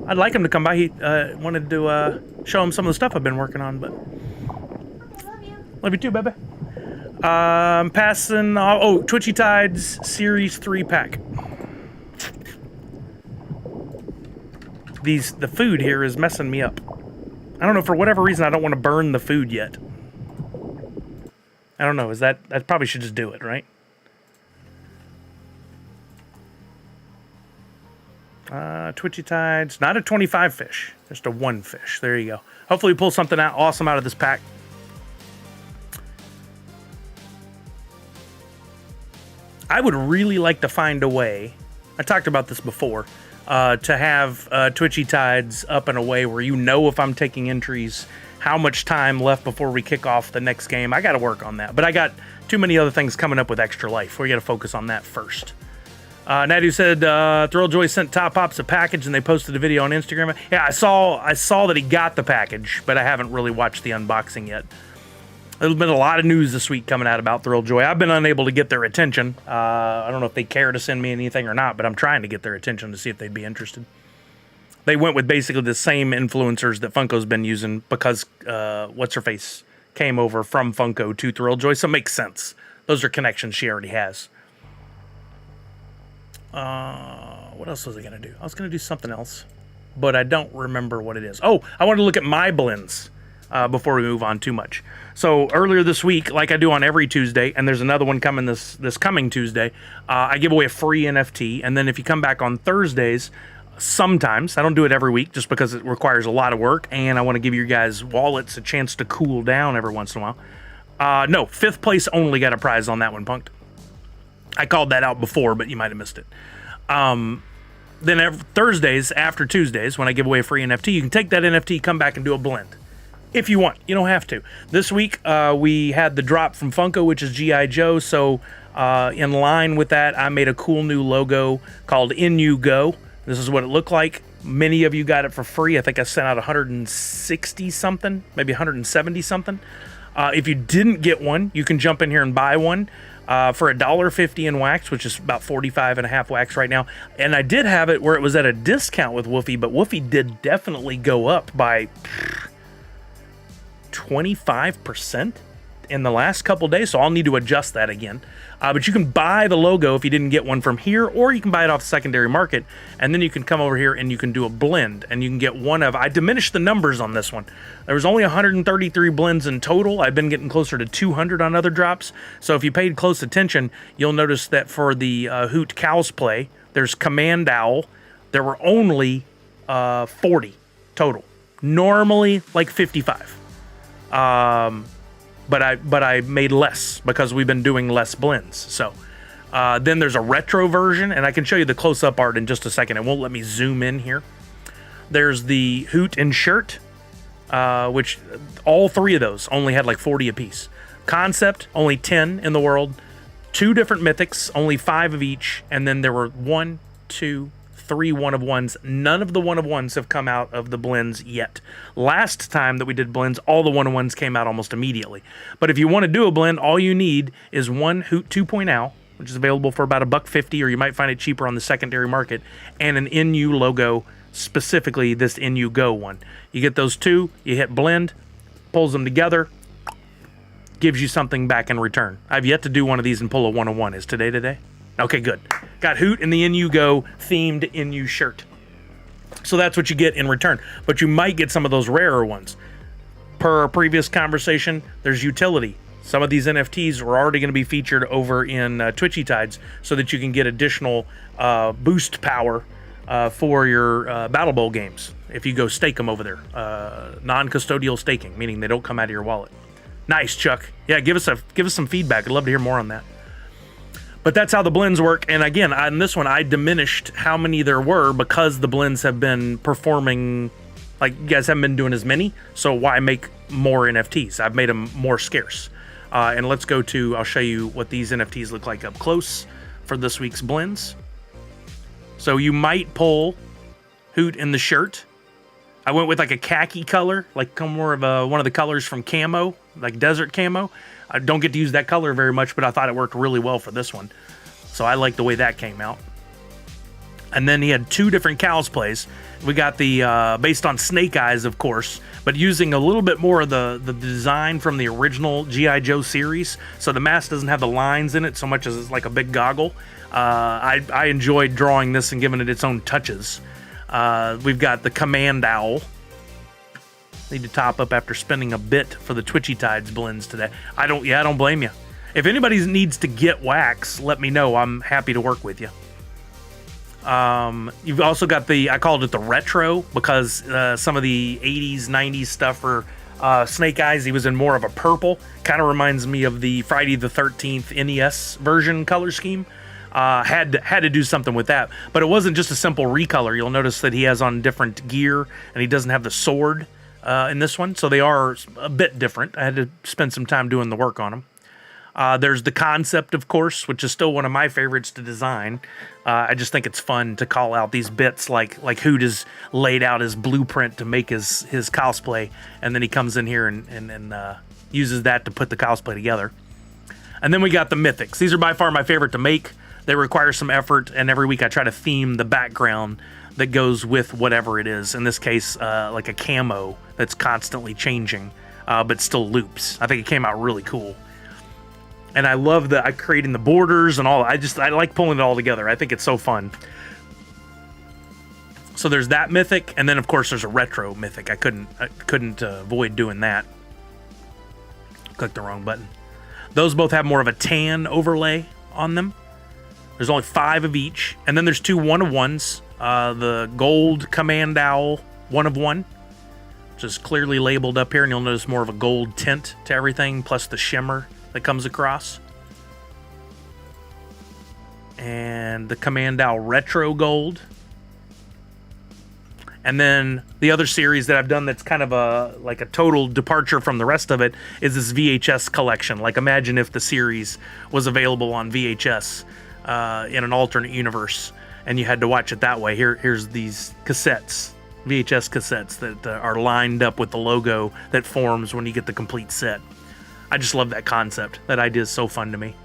Speaker 1: I'd like him to come by. He wanted to show him some of the stuff I've been working on, but
Speaker 7: Okay, love you.
Speaker 1: love you too, baby. Passing. Twitchy Tides Series 3 pack. The food here is messing me up. I don't know, for whatever reason, I don't want to burn the food yet. I don't know, I probably should just do it, right? Twitchy Tides, not a 25 fish, just a 1 fish. There you go. Hopefully we pull something awesome out of this pack. I would really like to find a way, I talked about this before, to have Twitchy Tides up in a way where you know if I'm taking entries, how much time left before we kick off the next game. I got to work on that. But I got too many other things coming up with Extra Life. We got to focus on that first. Nadu said Thrilljoy sent Top Pops a package and they posted a video on Instagram. Yeah, I saw that he got the package, but I haven't really watched the unboxing yet. There's been a lot of news this week coming out about Thrilljoy. I've been unable to get their attention. I don't know if they care to send me anything or not, but I'm trying to get their attention to see if they'd be interested. They went with basically the same influencers that Funko's been using because What's-Her-Face came over from Funko to Thrilljoy, so it makes sense. Those are connections she already has. What else was I going to do? I was going to do something else, but I don't remember what it is. Oh, I wanted to look at my blends before we move on too much. So earlier this week, like I do on every Tuesday, and there's another one coming this coming Tuesday, I give away a free NFT, and then if you come back on Thursdays, sometimes, I don't do it every week just because it requires a lot of work, and I want to give you guys wallets a chance to cool down every once in a while. No, 5th place only got a prize on that one, Punked. I called that out before, but you might have missed it. Then Thursdays after Tuesdays, when I give away a free NFT, you can take that NFT, come back and do a blend. If you want, you don't have to. This week, we had the drop from Funko, which is G.I. Joe, so in line with that, I made a cool new logo called In You Go. This is what it looked like. Many of you got it for free. I think I sent out 160-something, maybe 170-something. If you didn't get one, you can jump in here and buy one for $1.50 in wax, which is about 45.5 wax right now. And I did have it where it was at a discount with Woofy, but Woofy did definitely go up by 25% in the last couple days, so I'll need to adjust that again. But you can buy the logo if you didn't get one from here, or you can buy it off the secondary market, and then you can come over here and you can do a blend, and you can get one of... I diminished the numbers on this one. There was only 133 blends in total. I've been getting closer to 200 on other drops, so if you paid close attention, you'll notice that for the Hoot Cows Play, there's Command Owl. There were only 40 total. Normally, like 55. But I made less because we've been doing less blends. So then there's a retro version, and I can show you the close-up art in just a second. It won't let me zoom in here. There's the Hoot and Shirt, which all three of those only had like 40 apiece. Concept, only 10 in the world. 2 different mythics, only 5 of each. And then there were 1, 2, 3 one-of-ones. None of the one-of-ones have come out of the blends yet. Last time that we did blends, all the one-of-ones came out almost immediately. But if you want to do a blend, all you need is one Hoot 2.0, which is available for about $1.50, or you might find it cheaper on the secondary market, and an NU logo, specifically this NU Go one. You get those two, you hit blend, pulls them together, gives you something back in return. I've yet to do one of these and pull a one-of-one. Is today? Okay, good. Got Hoot and the In You Go themed In You shirt. So that's what you get in return. But you might get some of those rarer ones. Per our previous conversation, there's utility. Some of these NFTs are already going to be featured over in Twitchy Tides so that you can get additional boost power for your Battle Bowl games if you go stake them over there. Non-custodial staking, meaning they don't come out of your wallet. Nice, Chuck. Yeah, give us some feedback. I'd love to hear more on that. But that's how the blends work. And again, on this one, I diminished how many there were because the blends have been performing, like you guys haven't been doing as many. So why make more NFTs? I've made them more scarce. And let's go to, I'll show you what these NFTs look like up close for this week's blends. So you might pull Hoot in the shirt. I went with like a khaki color, like more of one of the colors from camo, like desert camo. I don't get to use that color very much, but I thought it worked really well for this one. So I like the way that came out. And then he had two different cosplays. We got the, based on Snake Eyes, of course, but using a little bit more of the design from the original G.I. Joe series. So the mask doesn't have the lines in it so much as it's like a big goggle. I enjoyed drawing this and giving it its own touches. We've got the Command Owl. Need to top up after spending a bit for the Twitchy Tides blends today. I don't blame you. If anybody needs to get wax, let me know. I'm happy to work with you. You've also got I called it the retro because some of the 80s, 90s stuff for Snake Eyes, he was in more of a purple. Kind of reminds me of the Friday the 13th NES version color scheme. Had to do something with that. But it wasn't just a simple recolor. You'll notice that he has on different gear and he doesn't have the sword in this one. So they are a bit different. I had to spend some time doing the work on them. There's the concept, of course, which is still one of my favorites to design. I just think it's fun to call out these bits like Hoot has laid out his blueprint to make his cosplay, and then he comes in here and uses that to put the cosplay together. And then we got the mythics. These are by far my favorite to make. They require some effort, and every week I try to theme the background that goes with whatever it is. In this case, like a camo that's constantly changing, but still loops. I think it came out really cool. And I love creating the borders and all. I like pulling it all together. I think it's so fun. So there's that mythic, and then of course there's a retro mythic. I couldn't avoid doing that. Click the wrong button. Those both have more of a tan overlay on them. There's only 5 of each, and then there's 2 1-of-1s. The gold Command Owl 1-of-1, which is clearly labeled up here, and you'll notice more of a gold tint to everything, plus the shimmer that comes across. And the Command Owl Retro Gold. And then the other series that I've done that's kind of like a total departure from the rest of it is this VHS collection. Like imagine if the series was available on VHS in an alternate universe and you had to watch it that way. Here's these cassettes, VHS cassettes that are lined up with the logo that forms when you get the complete set. I just love that concept. That idea is so fun to me.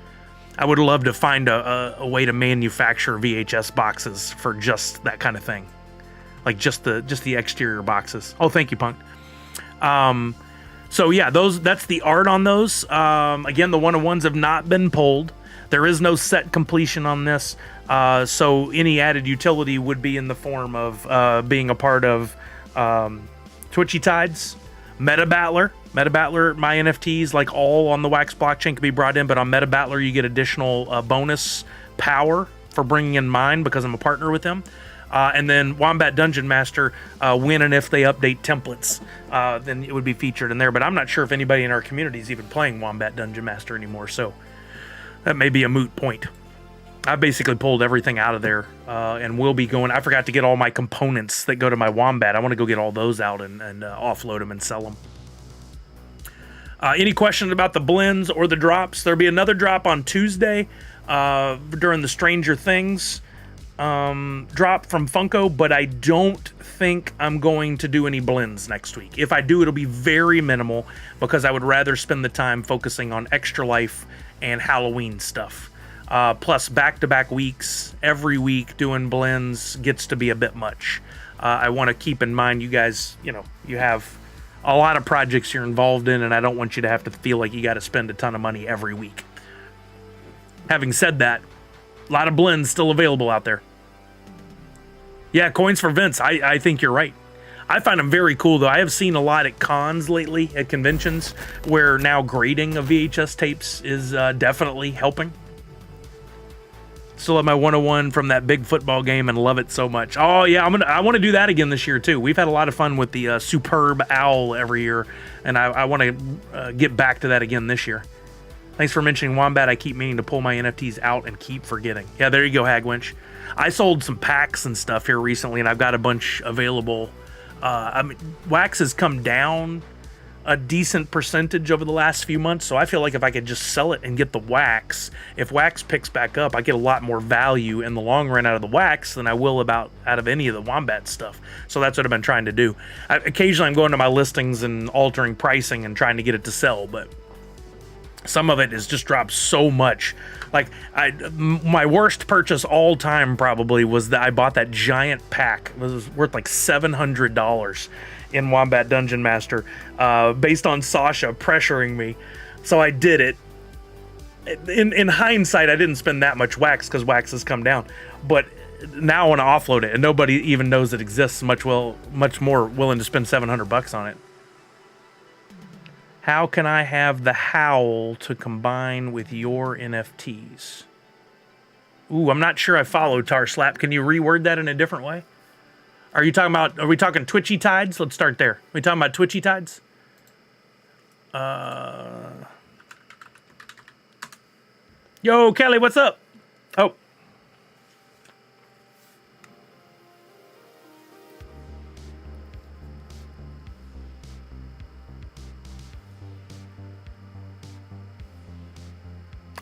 Speaker 1: I would love to find a way to manufacture VHS boxes for just that kind of thing. Like just the exterior boxes. Oh, thank you, Punk. So yeah, that's the art on those. Again, the 1-of-1s have not been pulled. There is no set completion on this. So any added utility would be in the form of being a part of Twitchy Tides, Meta Battler, my NFTs, like all on the Wax blockchain, can be brought in, but on Meta Battler, you get additional bonus power for bringing in mine because I'm a partner with them. And then Wombat Dungeon Master, when and if they update templates, then it would be featured in there. But I'm not sure if anybody in our community is even playing Wombat Dungeon Master anymore, so that may be a moot point. I basically pulled everything out of there and will be going. I forgot to get all my components that go to my Wombat. I want to go get all those out and offload them and sell them. Any questions about the blends or the drops? There'll be another drop on Tuesday during the Stranger Things drop from Funko, but I don't think I'm going to do any blends next week. If I do, it'll be very minimal because I would rather spend the time focusing on Extra Life and Halloween stuff. Plus back-to-back weeks, every week doing blends gets to be a bit much. I want to keep in mind, you guys, you have a lot of projects you're involved in, and I don't want you to have to feel like you got to spend a ton of money every week. Having said that, A lot of blends still available out there. Yeah, coins for Vince. I think you're right. I find them very cool, though. I have seen a lot at cons lately, at conventions, where now grading of VHS tapes is definitely helping. Still have my 101 from that big football game and love it so much. Oh, yeah, I want to do that again this year, too. We've had a lot of fun with the Superb Owl every year, and I want to get back to that again this year. Thanks for mentioning Wombat. I keep meaning to pull my NFTs out and keep forgetting. Yeah, there you go, Hagwinch. I sold some packs and stuff here recently, and I've got a bunch available. I mean, wax has come down a decent percentage over the last few months, so I feel like if I could just sell it and get the wax, if wax picks back up, I get a lot more value in the long run out of the wax than I will out of any of the Wombat stuff. So that's what I've been trying to do. Occasionally I'm going to my listings and altering pricing and trying to get it to sell, but some of it has just dropped so much. Like, my worst purchase all time probably was that I bought that giant pack. It was worth like $700 in Wombat Dungeon Master, based on Sasha pressuring me. So I did it. In hindsight, I didn't spend that much wax because wax has come down. But now I want to offload it, and nobody even knows it exists. Much more willing to spend $700 on it. How can I have the Howl to combine with your NFTs? Ooh, I'm not sure I followed Tar Slap. Can you reword that in a different way? Are we talking Twitchy Tides? Let's start there. Are we talking about Twitchy Tides? Yo, Kelly, what's up? Oh.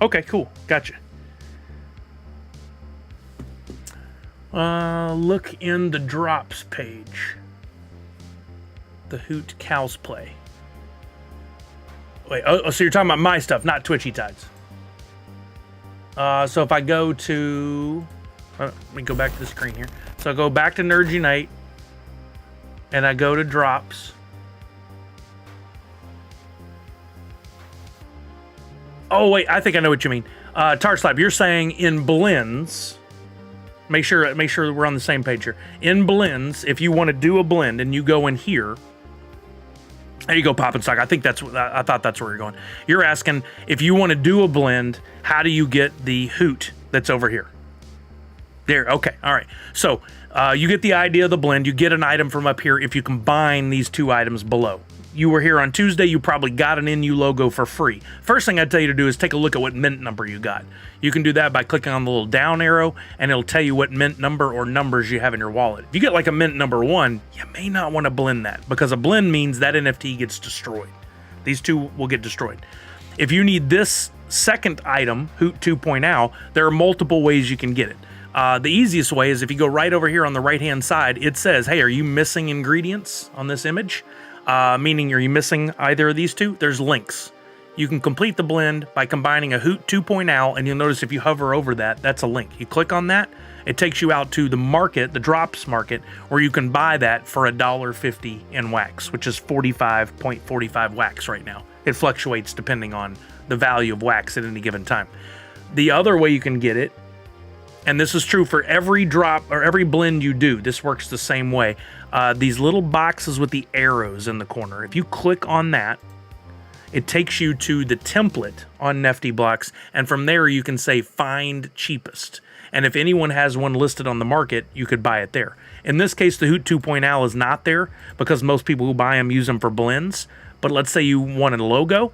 Speaker 1: Okay, cool. Gotcha. Look in the drops page. The Hoot Cows Play. Wait, so you're talking about my stuff, not Twitchy Tides. So if I go to... let me go back to the screen here. So I go back to Nerds Unite. And I go to drops. Oh, wait, I think I know what you mean. Tar Slap, you're saying in blends... Make sure we're on the same page here. In blends, if you want to do a blend and you go in here, there you go, Pop and Stock. I thought that's where you're going. You're asking if you want to do a blend, how do you get the Hoot that's over here? There, okay, all right. So you get the idea of the blend. You get an item from up here if you combine these two items below. You were here on Tuesday, you probably got an NU logo for free. First thing I'd tell you to do is take a look at what mint number you got. You can do that by clicking on the little down arrow, and it'll tell you what mint number or numbers you have in your wallet. If you get like a mint number 1, you may not want to blend that, because a blend means that NFT gets destroyed. These two will get destroyed. If you need this second item, Hoot 2.0, there are multiple ways you can get it. The easiest way is if you go right over here on the right-hand side, it says, hey, are you missing ingredients on this image? Meaning, are you missing either of these two? There's links. You can complete the blend by combining a Hoot 2.0, and you'll notice if you hover over that, that's a link. You click on that, it takes you out to the market, the drops market, where you can buy that for $1.50 in wax, which is 45.45 wax right now. It fluctuates depending on the value of wax at any given time. The other way you can get it, and this is true for every drop or every blend you do, this works the same way. These little boxes with the arrows in the corner, if you click on that, it takes you to the template on Nifty Blocks, and from there you can say find cheapest. And if anyone has one listed on the market, you could buy it there. In this case, the Hoot 2.0 is not there because most people who buy them use them for blends. But let's say you wanted a logo,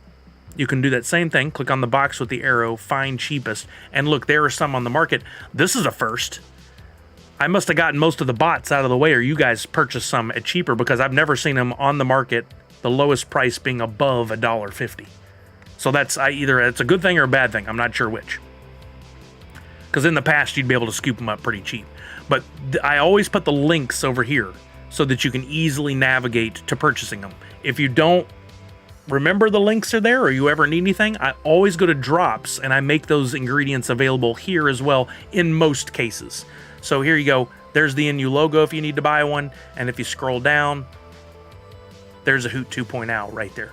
Speaker 1: you can do that same thing. Click on the box with the arrow, find cheapest, and look, there are some on the market. This is a first. I must have gotten most of the bots out of the way, or you guys purchased some at cheaper, because I've never seen them on the market, the lowest price being above $1.50. So that's either it's a good thing or a bad thing. I'm not sure which. Because in the past, you'd be able to scoop them up pretty cheap. But I always put the links over here so that you can easily navigate to purchasing them. If you don't remember the links are there, or you ever need anything, I always go to drops and I make those ingredients available here as well in most cases. So here you go. There's the NU logo if you need to buy one. And if you scroll down, there's a Hoot 2.0 right there.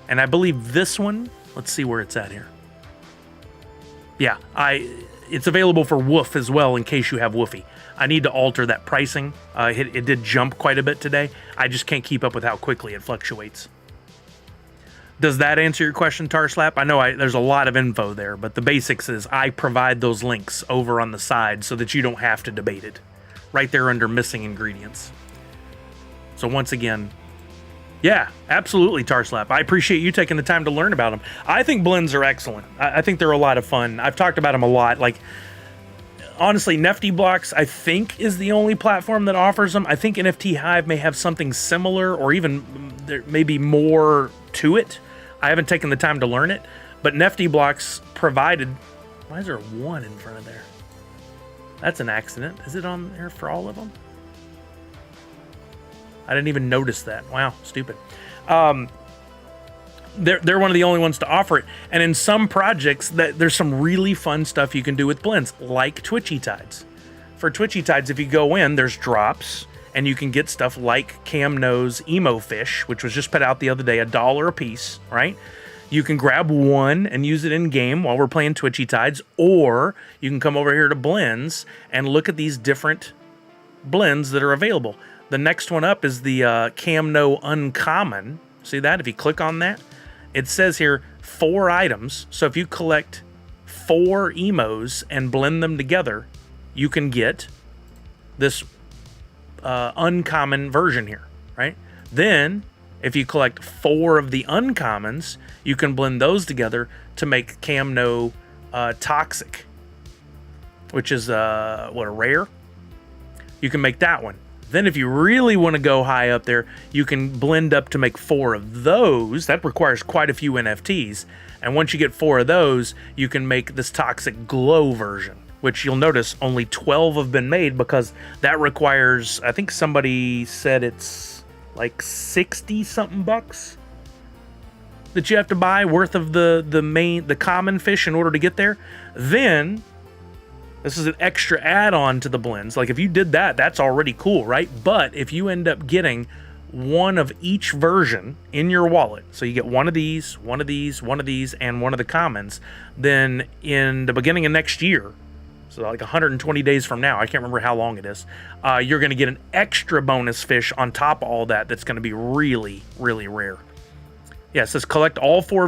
Speaker 1: And I believe this one, let's see where it's at here. Yeah, it's available for Woof as well in case you have Woofy. I need to alter that pricing. It did jump quite a bit today. I just can't keep up with how quickly it fluctuates. Does that answer your question, Tarslap? I know there's a lot of info there, but the basics is I provide those links over on the side so that you don't have to debate it. Right there under missing ingredients. So once again, yeah, absolutely, Tarslap. I appreciate you taking the time to learn about them. I think blends are excellent. I think they're a lot of fun. I've talked about them a lot. Like, honestly, NFT Blocks, I think, is the only platform that offers them. I think NFT Hive may have something similar, or even there may be more to it. I haven't taken the time to learn it, but NFT Blocks provided... Why is there a 1 in front of there? That's an accident. Is it on there for all of them? I didn't even notice that. Wow, stupid. They're one of the only ones to offer it. And in some projects, there's some really fun stuff you can do with blends, like Twitchy Tides. For Twitchy Tides, if you go in, there's drops, and you can get stuff like Cam Nose Emo Fish, which was just put out the other day, $1 a piece, right? You can grab one and use it in game while we're playing Twitchy Tides, or you can come over here to blends and look at these different blends that are available. The next one up is the Camno Uncommon. See that? If you click on that, it says here 4 items. So if you collect 4 emos and blend them together, you can get this uncommon version here, right? Then if you collect 4 of the uncommons, you can blend those together to make Camno Toxic, which is a rare. You can make that one. Then if you really want to go high up there, you can blend up to make 4 of those. That requires quite a few NFTs. And once you get 4 of those, you can make this Toxic Glow version, which you'll notice only 12 have been made because that requires, I think somebody said it's like 60 something bucks that you have to buy worth of the common fish in order to get there. Then this is an extra add-on to the blends. Like if you did that, that's already cool, right? But if you end up getting one of each version in your wallet, so you get one of these, one of these, one of these, and one of the commons, then in the beginning of next year, so like 120 days from now, I can't remember how long it is, you're going to get an extra bonus fish on top of all that that's going to be really, really rare. Yeah, it says collect all 4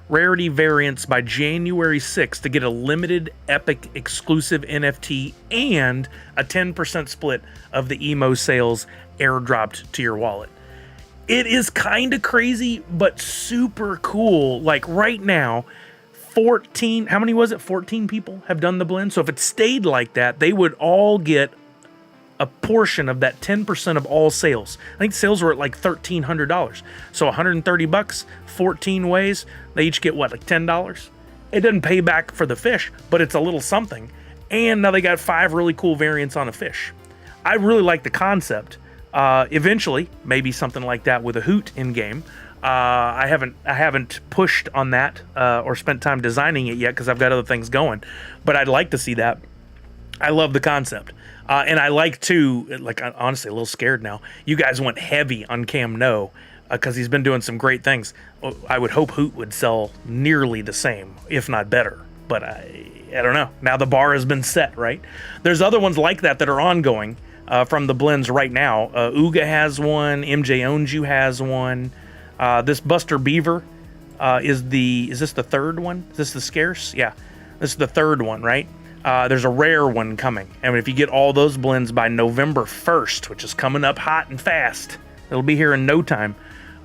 Speaker 1: rarity variants by January 6th to get a limited epic exclusive NFT and a 10% split of the emo sales airdropped to your wallet. It is kind of crazy, but super cool. Like right now, 14, how many was it? 14 people have done the blend. So if it stayed like that, they would all get a portion of that 10% of all sales. I think sales were at like $1,300. So $130, 14 ways, they each get what, like $10? It doesn't pay back for the fish, but it's a little something. And now they got 5 really cool variants on a fish. I really like the concept. Eventually, maybe something like that with a hoot in game. I haven't pushed on that or spent time designing it yet because I've got other things going, but I'd like to see that. I love the concept. And I like to, like, I'm honestly a little scared now. You guys went heavy on Cam No because he's been doing some great things. I would hope Hoot would sell nearly the same, if not better. But I don't know. Now the bar has been set, right? There's other ones like that are ongoing from the blends right now. Ooga has one. MJ Owns You has one. This Buster Beaver is this the third one? Is this the scarce? Yeah, this is the third one, right? There's a rare one coming. And if you get all those blends by November 1st, which is coming up hot and fast, it'll be here in no time,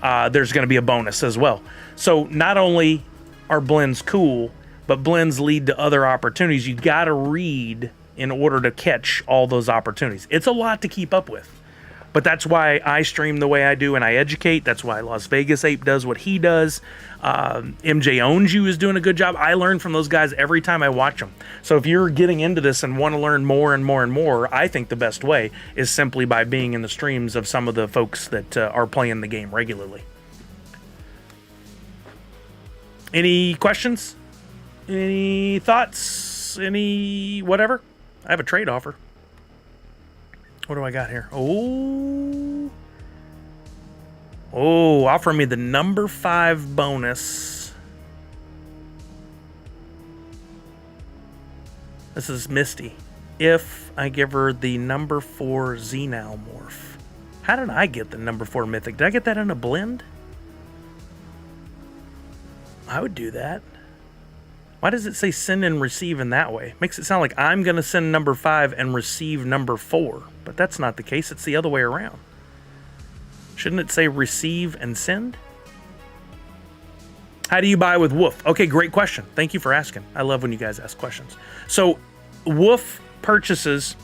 Speaker 1: there's going to be a bonus as well. So not only are blends cool, but blends lead to other opportunities. You got to read in order to catch all those opportunities. It's a lot to keep up with. But that's why I stream the way I do and I educate. That's why Las Vegas Ape does what he does. MJ Owns You is doing a good job. I learn from those guys every time I watch them. So if you're getting into this and want to learn more and more and more, I think the best way is simply by being in the streams of some of the folks that are playing the game regularly. Any questions? Any thoughts? Any whatever? I have a trade offer. What do I got here? Oh, offer me the number 5 bonus. This is Misty. If I give her the number 4 Xenal morph. How did I get the number 4 mythic? Did I get that in a blend? I would do that. Why does it say send and receive in that way? Makes it sound like I'm going to send number 5 and receive number 4. But that's not the case. It's the other way around. Shouldn't it say receive and send? How do you buy with Woof? Okay, great question. Thank you for asking. I love when you guys ask questions. So, Woof purchases,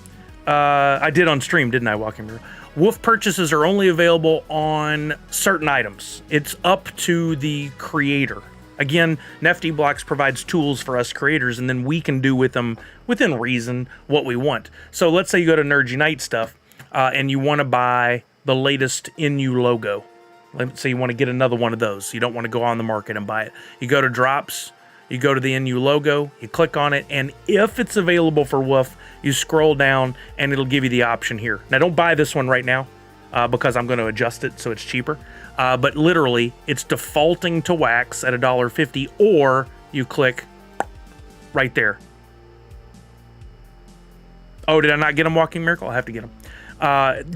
Speaker 1: I did on stream, didn't I, Walking Mirror? Woof purchases are only available on certain items. It's up to the creator. Again, NFT Blocks provides tools for us creators, and then we can do with them, within reason, what we want. So let's say you go to Nerd Unite stuff, and you want to buy the latest NU logo. Let's say you want to get another one of those. You don't want to go on the market and buy it. You go to Drops, you go to the NU logo, you click on it, and if it's available for Woof, you scroll down, and it'll give you the option here. Now, don't buy this one right now, because I'm going to adjust it so it's cheaper. But literally, it's defaulting to wax at $1.50, or you click right there. Oh, did I not get them, Walking Miracle? I'll have to get them.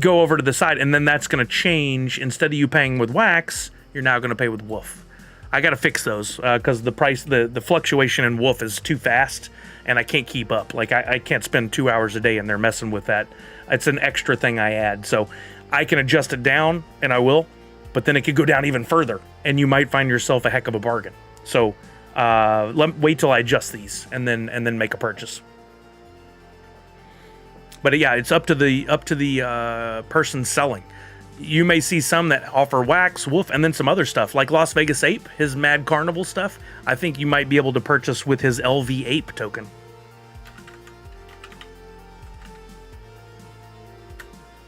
Speaker 1: Go over to the side, and then that's going to change. Instead of you paying with wax, you're now going to pay with Woof. I got to fix those because the price, the fluctuation in Woof is too fast, and I can't keep up. Like, I can't spend 2 hours a day in there messing with that. It's an extra thing I add. So I can adjust it down, and I will. But then it could go down even further, and you might find yourself a heck of a bargain. So wait till I adjust these, and then make a purchase. But yeah, it's up to the person selling. You may see some that offer wax, Woof, and then some other stuff like Las Vegas Ape, his Mad Carnival stuff. I think you might be able to purchase with his LV Ape token.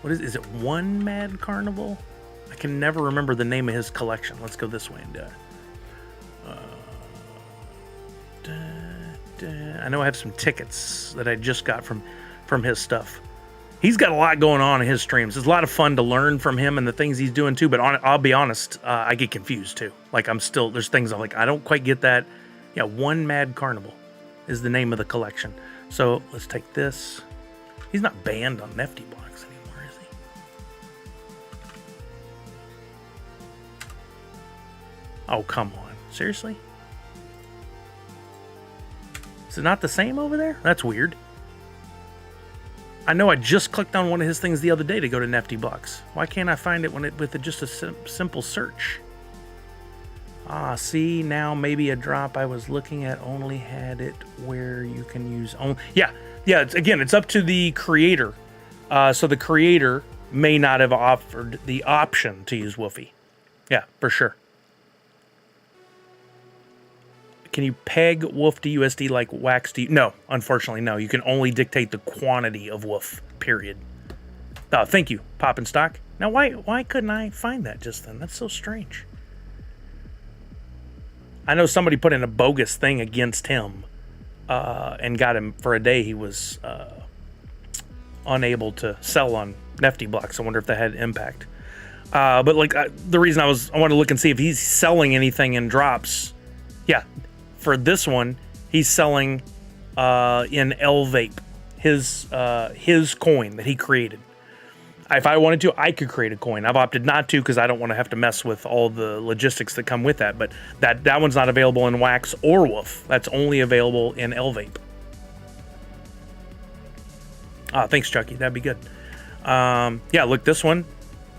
Speaker 1: What is it? One Mad Carnival? I can never remember the name of his collection. Let's go this way and do it. I know I have some tickets that I just got from his stuff. He's got a lot going on in his streams. It's a lot of fun to learn from him and the things he's doing too. But I'll be honest, I get confused too. Like there's things I'm like, I don't quite get that. Yeah, One Mad Carnival is the name of the collection. So let's take this. He's not banned on NFT Blocks anymore, is he? Oh, come on. Seriously? Is it not the same over there? That's weird. I know I just clicked on one of his things the other day to go to NFT Blocks. Why can't I find it with just a simple search? See, now maybe a drop I was looking at only had it where you can use only. Yeah. It's up to the creator. So the creator may not have offered the option to use Woofy. Yeah, for sure. Can you peg Woof to USD like wax to? No, unfortunately, no. You can only dictate the quantity of Woof, period. Oh, thank you, Pop and Stock. Now, why couldn't I find that just then? That's so strange. I know somebody put in a bogus thing against him and got him for a day. He was unable to sell on NFT Blocks. I wonder if that had impact. But like the reason I wanted to look and see if he's selling anything in drops. Yeah. For this one, he's selling in LVape, his coin that he created. If I wanted to, I could create a coin. I've opted not to because I don't want to have to mess with all the logistics that come with that. But that one's not available in Wax or Woof. That's only available in LVape. Thanks, Chucky. That'd be good. Yeah, look, this one.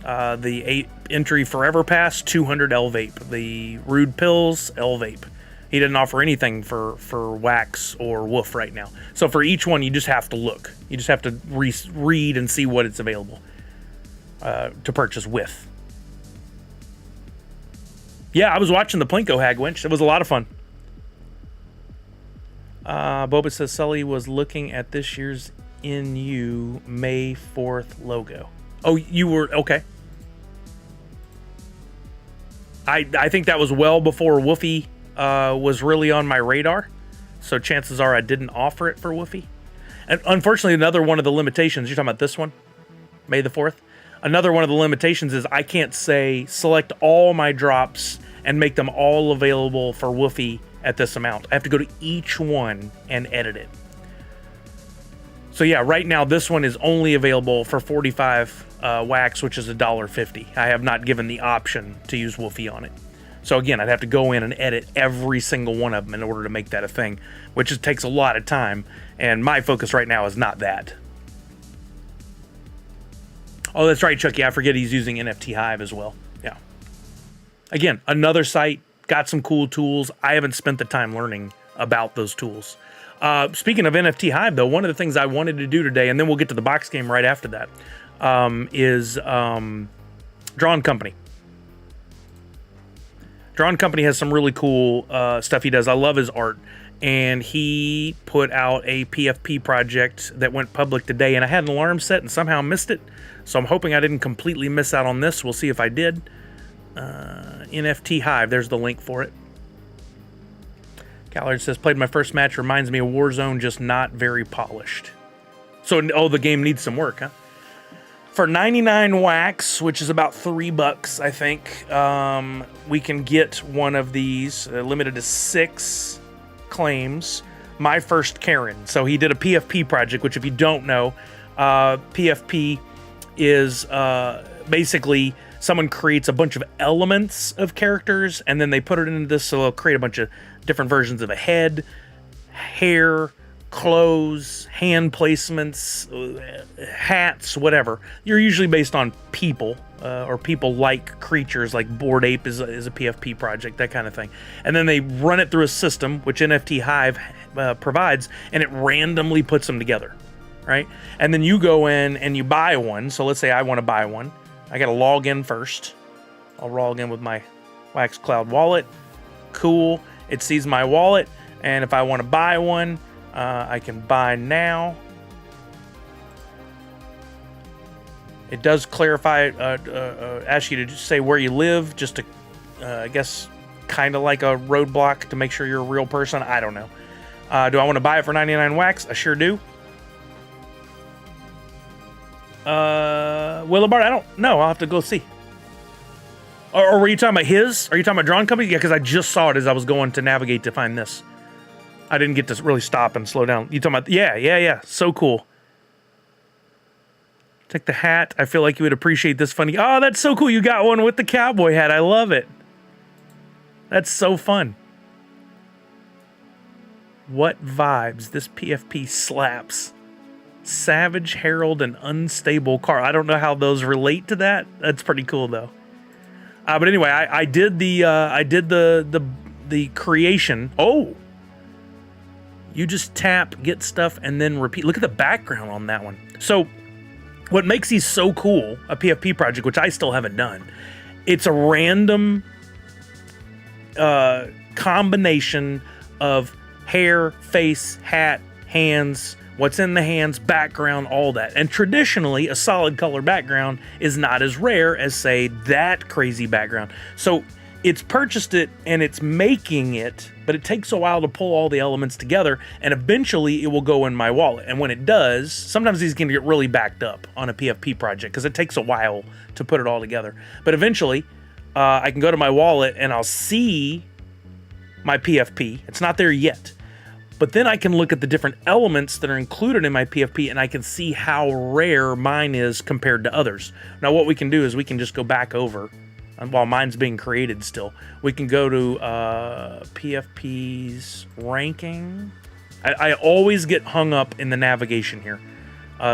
Speaker 1: The 8 entry Forever Pass, 200 LVape. The Rude Pills, LVape. He didn't offer anything for Wax or Woof right now. So for each one, you just have to look. You just have to read and see what it's available to purchase with. Yeah, I was watching the Plinko Hag Winch. It was a lot of fun. Boba says Sully was looking at this year's NU May 4th logo. Oh, you were? Okay. I think that was well before Woofy was really on my radar, so chances are I didn't offer it for Woofy. And unfortunately, another one of the limitations, you're talking about this one, May the 4th? Another one of the limitations is I can't say select all my drops and make them all available for Woofy at this amount. I have to go to each one and edit it. So yeah, right now this one is only available for 45 wax, which is $1.50. I have not given the option to use Wolfie on it. So again, I'd have to go in and edit every single one of them in order to make that a thing, which takes a lot of time. And my focus right now is not that. Oh, that's right, Chucky. I forget he's using NFT Hive as well. Yeah. Again, another site, got some cool tools. I haven't spent the time learning about those tools. Speaking of NFT Hive, though, one of the things I wanted to do today, and then we'll get to the box game right after that, is Drawn Company. Drawn Company has some really cool stuff he does. I love his art. And he put out a PFP project that went public today, and I had an alarm set and somehow missed it. So I'm hoping I didn't completely miss out on this. We'll see if I did. NFT Hive, there's the link for it. Callard says, played my first match, reminds me of Warzone, just not very polished. So, oh, the game needs some work, huh? For 99 wax, which is about $3, I think, we can get one of these, limited to 6 claims. My first Karen. So he did a PFP project, which if you don't know, PFP is basically someone creates a bunch of elements of characters, and then they put it into this, so they'll create a bunch of different versions of a head, hair, clothes, hand placements, hats, whatever. You're usually based on people or people-like creatures, like Bored Ape is a PFP project, that kind of thing. And then they run it through a system, which NFT Hive provides, and it randomly puts them together, right? And then you go in and you buy one. So let's say I want to buy one. I got to log in first. I'll log in with my Wax Cloud wallet. Cool. It sees my wallet, and if I want to buy one, I can buy now. It does clarify, ask you to just say where you live, just to, I guess, kind of like a roadblock to make sure you're a real person. I don't know. Do I want to buy it for 99 wax? I sure do. Willibard, I don't know. I'll have to go see. Or were you talking about his? Are you talking about Drawn Company? Yeah, because I just saw it as I was going to navigate to find this. I didn't get to really stop and slow down. You talking about? Yeah. So cool. Take the hat. I feel like you would appreciate this funny. Oh, that's so cool. You got one with the cowboy hat. I love it. That's so fun. What vibes? This PFP slaps. Savage, Herald, and Unstable Car. I don't know how those relate to that. That's pretty cool though. But anyway, I did the creation. Oh, you just tap, get stuff, and then repeat. Look at the background on that one. So what makes these so cool, a PFP project, which I still haven't done, it's a random combination of hair, face, hat, hands, what's in the hands, background, all that. And traditionally, a solid color background is not as rare as, say, that crazy background. So it's purchased it and it's making it, but it takes a while to pull all the elements together, and eventually it will go in my wallet. And when it does, sometimes these can get really backed up on a PFP project because it takes a while to put it all together. But eventually, I can go to my wallet and I'll see my PFP. It's not there yet. But then I can look at the different elements that are included in my PFP, and I can see how rare mine is compared to others. Now what we can do is we can just go back over, and while mine's being created still, we can go to PFP's ranking. I always get hung up in the navigation here,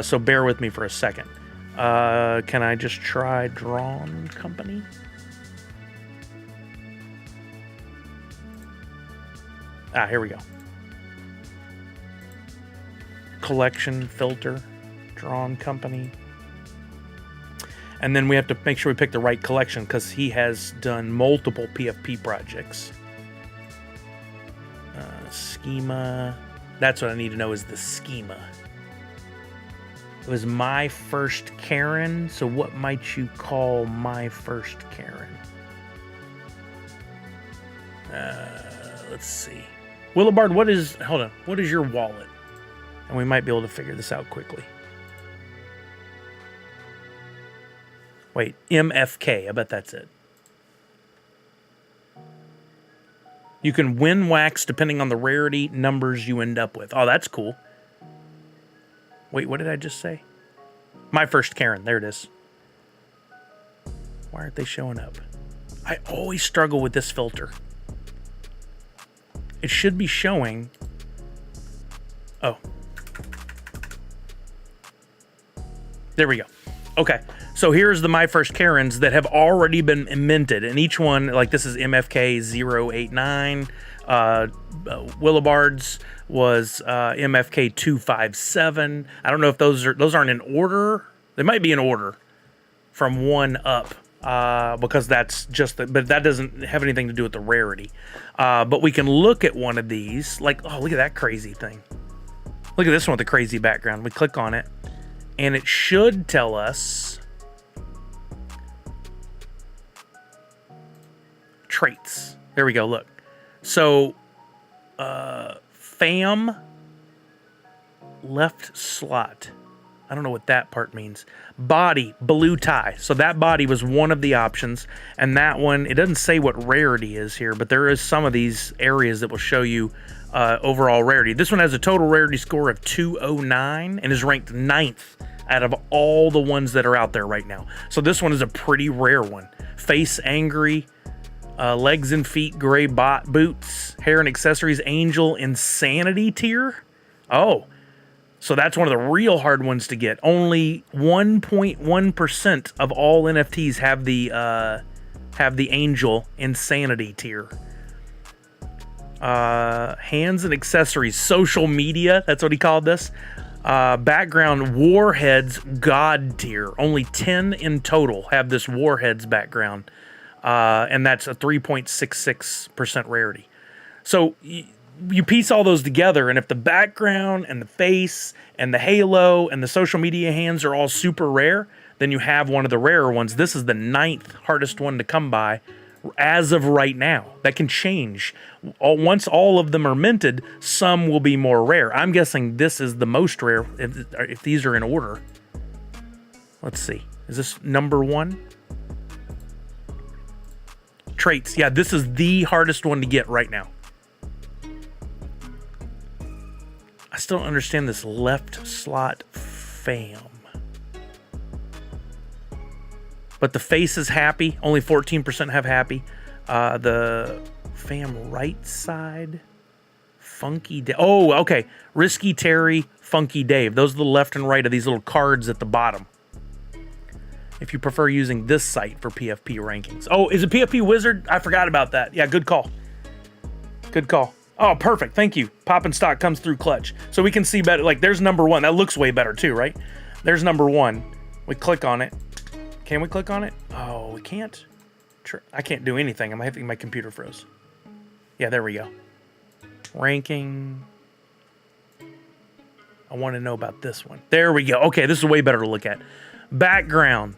Speaker 1: so bear with me for a second. Can I just try Drawn Company? Here we go. Collection, filter, Drawn Company. And then we have to make sure we pick the right collection because he has done multiple PFP projects. Schema. That's what I need to know is the schema. It was my first Karen, so what might you call my first Karen? Let's see. Willibard, what is your wallet? And we might be able to figure this out quickly. Wait, MFK. I bet that's it. You can win wax depending on the rarity numbers you end up with. Oh, that's cool. Wait, what did I just say? My first Karen. There it is. Why aren't they showing up? I always struggle with this filter. It should be showing. Oh. There we go. Okay. So here's the My First Karens that have already been minted. And each one, like this is MFK 089. Willibard's was MFK 257. I don't know if those aren't in order. They might be in order from 1 up. Because that's just but that doesn't have anything to do with the rarity. But we can look at one of these, like, oh, look at that crazy thing. Look at this one with the crazy background. We click on it, and it should tell us traits. There we go, look. So, fam left slot. I don't know what that part means. Body, blue tie. So that body was one of the options. And that one, it doesn't say what rarity is here, but there is some of these areas that will show you overall rarity. This one has a total rarity score of 209 and is ranked 9th out of all the ones that are out there right now. So this one is a pretty rare one. Face angry, legs and feet, gray boots, hair and accessories, angel, insanity tier. Oh, so that's one of the real hard ones to get. Only 1.1% of all NFTs have the angel insanity tier. Hands and accessories, social media. That's what he called this. Background warheads god tier. Only 10 in total have this warheads background, and that's a 3.66% rarity. So you piece all those together, and if the background and the face and the halo and the social media hands are all super rare, then you have one of the rarer ones. This is the 9th hardest one to come by as of right now. That can change. Once all of them are minted, some will be more rare. I'm guessing this is the most rare if these are in order. Let's see. Is this number 1? Traits. Yeah, this is the hardest one to get right now. I still don't understand this left slot fam. But the face is happy. Only 14% have happy. The fam right side. Funky Dave. Oh, okay. Risky Terry, Funky Dave. Those are the left and right of these little cards at the bottom. If you prefer using this site for PFP rankings. Oh, is it PFP Wizard? I forgot about that. Yeah, good call. Good call. Oh, perfect. Thank you. Pop and stock comes through clutch. So we can see better. Like, there's number 1. That looks way better too, right? There's number 1. We click on it. Can we click on it? Oh, we can't. I can't do anything. I think my computer froze. Yeah, there we go. Ranking. I want to know about this one. There we go. Okay, this is way better to look at. Background.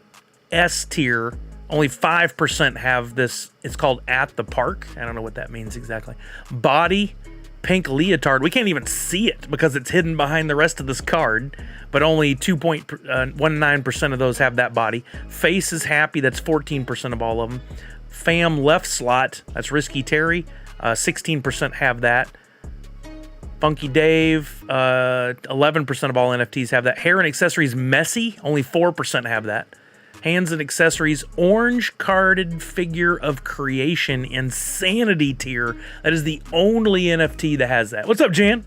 Speaker 1: S tier. Only 5% have this. It's called At the Park. I don't know what that means exactly. Body, pink leotard. We can't even see it because it's hidden behind the rest of this card. But only 2.19% of those have that body. Face is happy. That's 14% of all of them. Fam left slot. That's Risky Terry. 16% have that. Funky Dave. 11% of all NFTs have that. Hair and accessories messy. Only 4% have that. Hands and accessories, orange carded figure of creation, insanity tier. That is the only NFT that has that. What's up, Jan?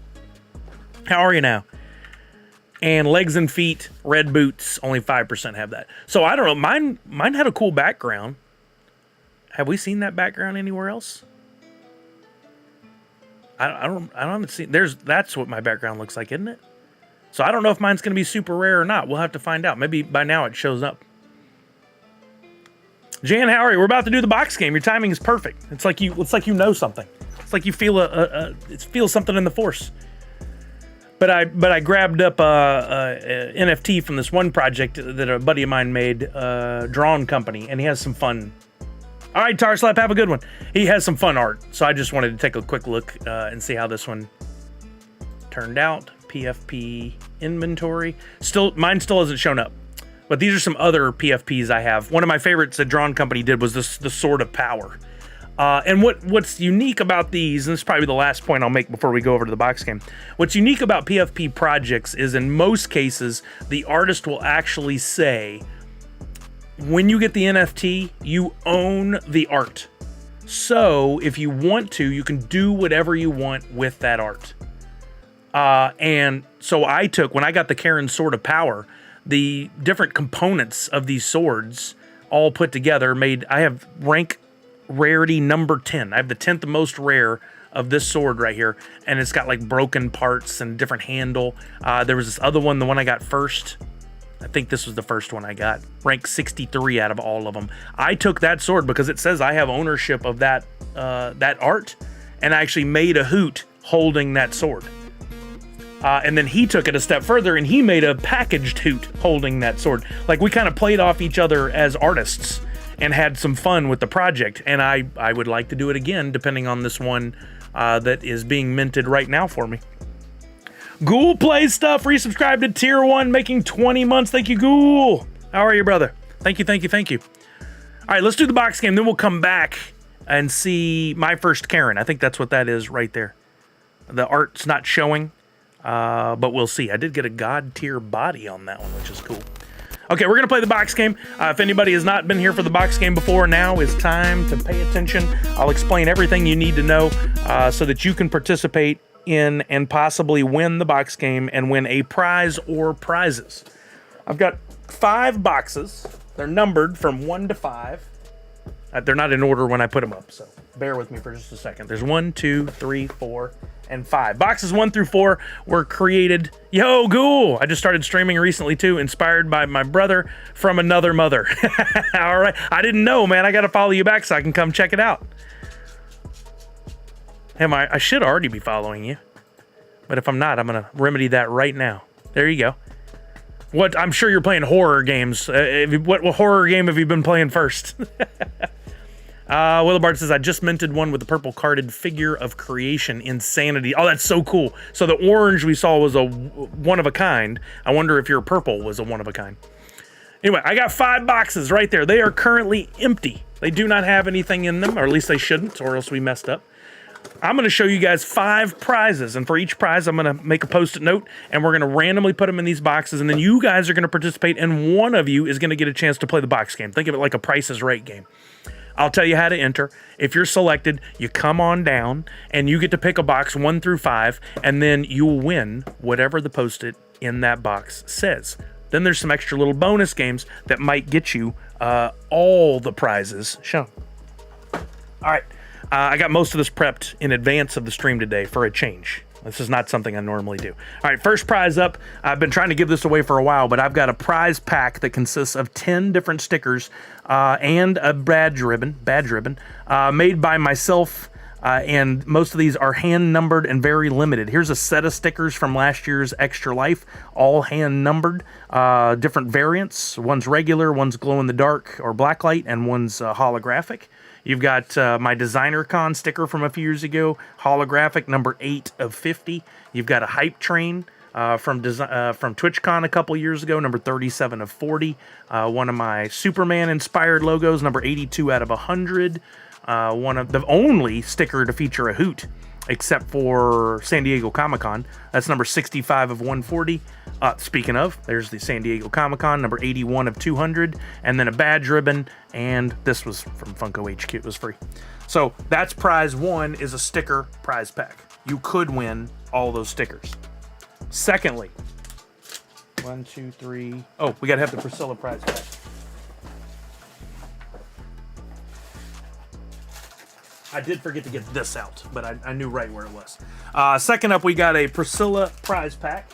Speaker 1: How are you now? And legs and feet, red boots, only 5% have that. So I don't know. Mine had a cool background. Have we seen that background anywhere else? I haven't seen. That's what my background looks like, isn't it? So I don't know if mine's going to be super rare or not. We'll have to find out. Maybe by now it shows up. Jan, how are you? We're about to do the box game. Your timing is perfect. It's like you know something. It's like you feel feel something in the force. But I grabbed up a NFT from this one project that a buddy of mine made, Drawn Company, and he has some fun. All right, Tarslap, have a good one. He has some fun art, so I just wanted to take a quick look and see how this one turned out. PFP inventory. Mine still hasn't shown up. But these are some other PFPs I have. One of my favorites that Drawn Company did was the Sword of Power. And what's unique about these, and this is probably the last point I'll make before we go over to the box game. What's unique about PFP projects is in most cases, the artist will actually say, when you get the NFT, you own the art. So if you want to, you can do whatever you want with that art. And so when I got the Karen Sword of Power, the different components of these swords all put together I have rank rarity number 10. I have the 10th most rare of this sword right here, and it's got like broken parts and different handle. There was this other one, the one I got first. I think this was the first one I got. Rank 63 out of all of them. I took that sword because it says I have ownership of that art, and I actually made a hoot holding that sword. And then he took it a step further, and he made a packaged hoot holding that sword. Like, we kind of played off each other as artists and had some fun with the project. And I would like to do it again, depending on this one that is being minted right now for me. Ghoul Plays Stuff resubscribed to Tier 1, making 20 months. Thank you, Ghoul. How are you, brother? Thank you, thank you, thank you. All right, let's do the box game. Then we'll come back and see my first Karen. I think that's what that is right there. The art's not showing, but we'll see. I did get a God tier body on that one, which is cool. Okay, we're going to play the box game. If anybody has not been here for the box game before, now is time to pay attention. I'll explain everything you need to know so that you can participate in and possibly win the box game and win a prize or prizes. I've got 5 boxes. They're numbered from 1 to 5. They're not in order when I put them up, so bear with me for just a second. There's 1, 2, 3, 4, and 5. Boxes 1 through 4 were created. Yo, Ghoul! I just started streaming recently too, inspired by my brother from another mother. All right, I didn't know, man. I got to follow you back so I can come check it out. I should already be following you, but if I'm not, I'm gonna remedy that right now. There you go. I'm sure you're playing horror games. What horror game have you been playing first? Willibard says, I just minted one with the purple carded figure of creation, Insanity. Oh, that's so cool. So the orange we saw was a one of a kind. I wonder if your purple was a one of a kind. Anyway, I got 5 boxes right there. They are currently empty. They do not have anything in them, or at least they shouldn't, or else we messed up. I'm going to show you guys 5 prizes, and for each prize, I'm going to make a post-it note, and we're going to randomly put them in these boxes, and then you guys are going to participate, and one of you is going to get a chance to play the box game. Think of it like a Price is Right game. I'll tell you how to enter. If you're selected, you come on down, and you get to pick a box 1 through 5, and then you'll win whatever the post-it in that box says. Then there's some extra little bonus games that might get you all the prizes shown. All right. I got most of this prepped in advance of the stream today for a change. This is not something I normally do. All right, first prize up. I've been trying to give this away for a while, but I've got a prize pack that consists of 10 different stickers and a badge ribbon made by myself. And most of these are hand numbered and very limited. Here's a set of stickers from last year's Extra Life, all hand numbered, different variants. One's regular, one's glow in the dark or blacklight, and one's holographic. You've got my Designer Con sticker from a few years ago, holographic, number 8 of 50. You've got a Hype Train from TwitchCon a couple years ago, number 37 of 40. One of my Superman-inspired logos, number 82 out of 100. One of the only sticker to feature a hoot, except for San Diego Comic-Con. That's number 65 of 140. Speaking of, there's the San Diego Comic-Con, number 81 of 200, and then a badge ribbon, and this was from Funko HQ. It was free. So that's prize 1 is a sticker prize pack. You could win all those stickers. Secondly, 1, 2, 3. Oh, we got to have the Priscilla prize pack. I did forget to get this out, but I knew right where it was. Second up, we got a Priscilla prize pack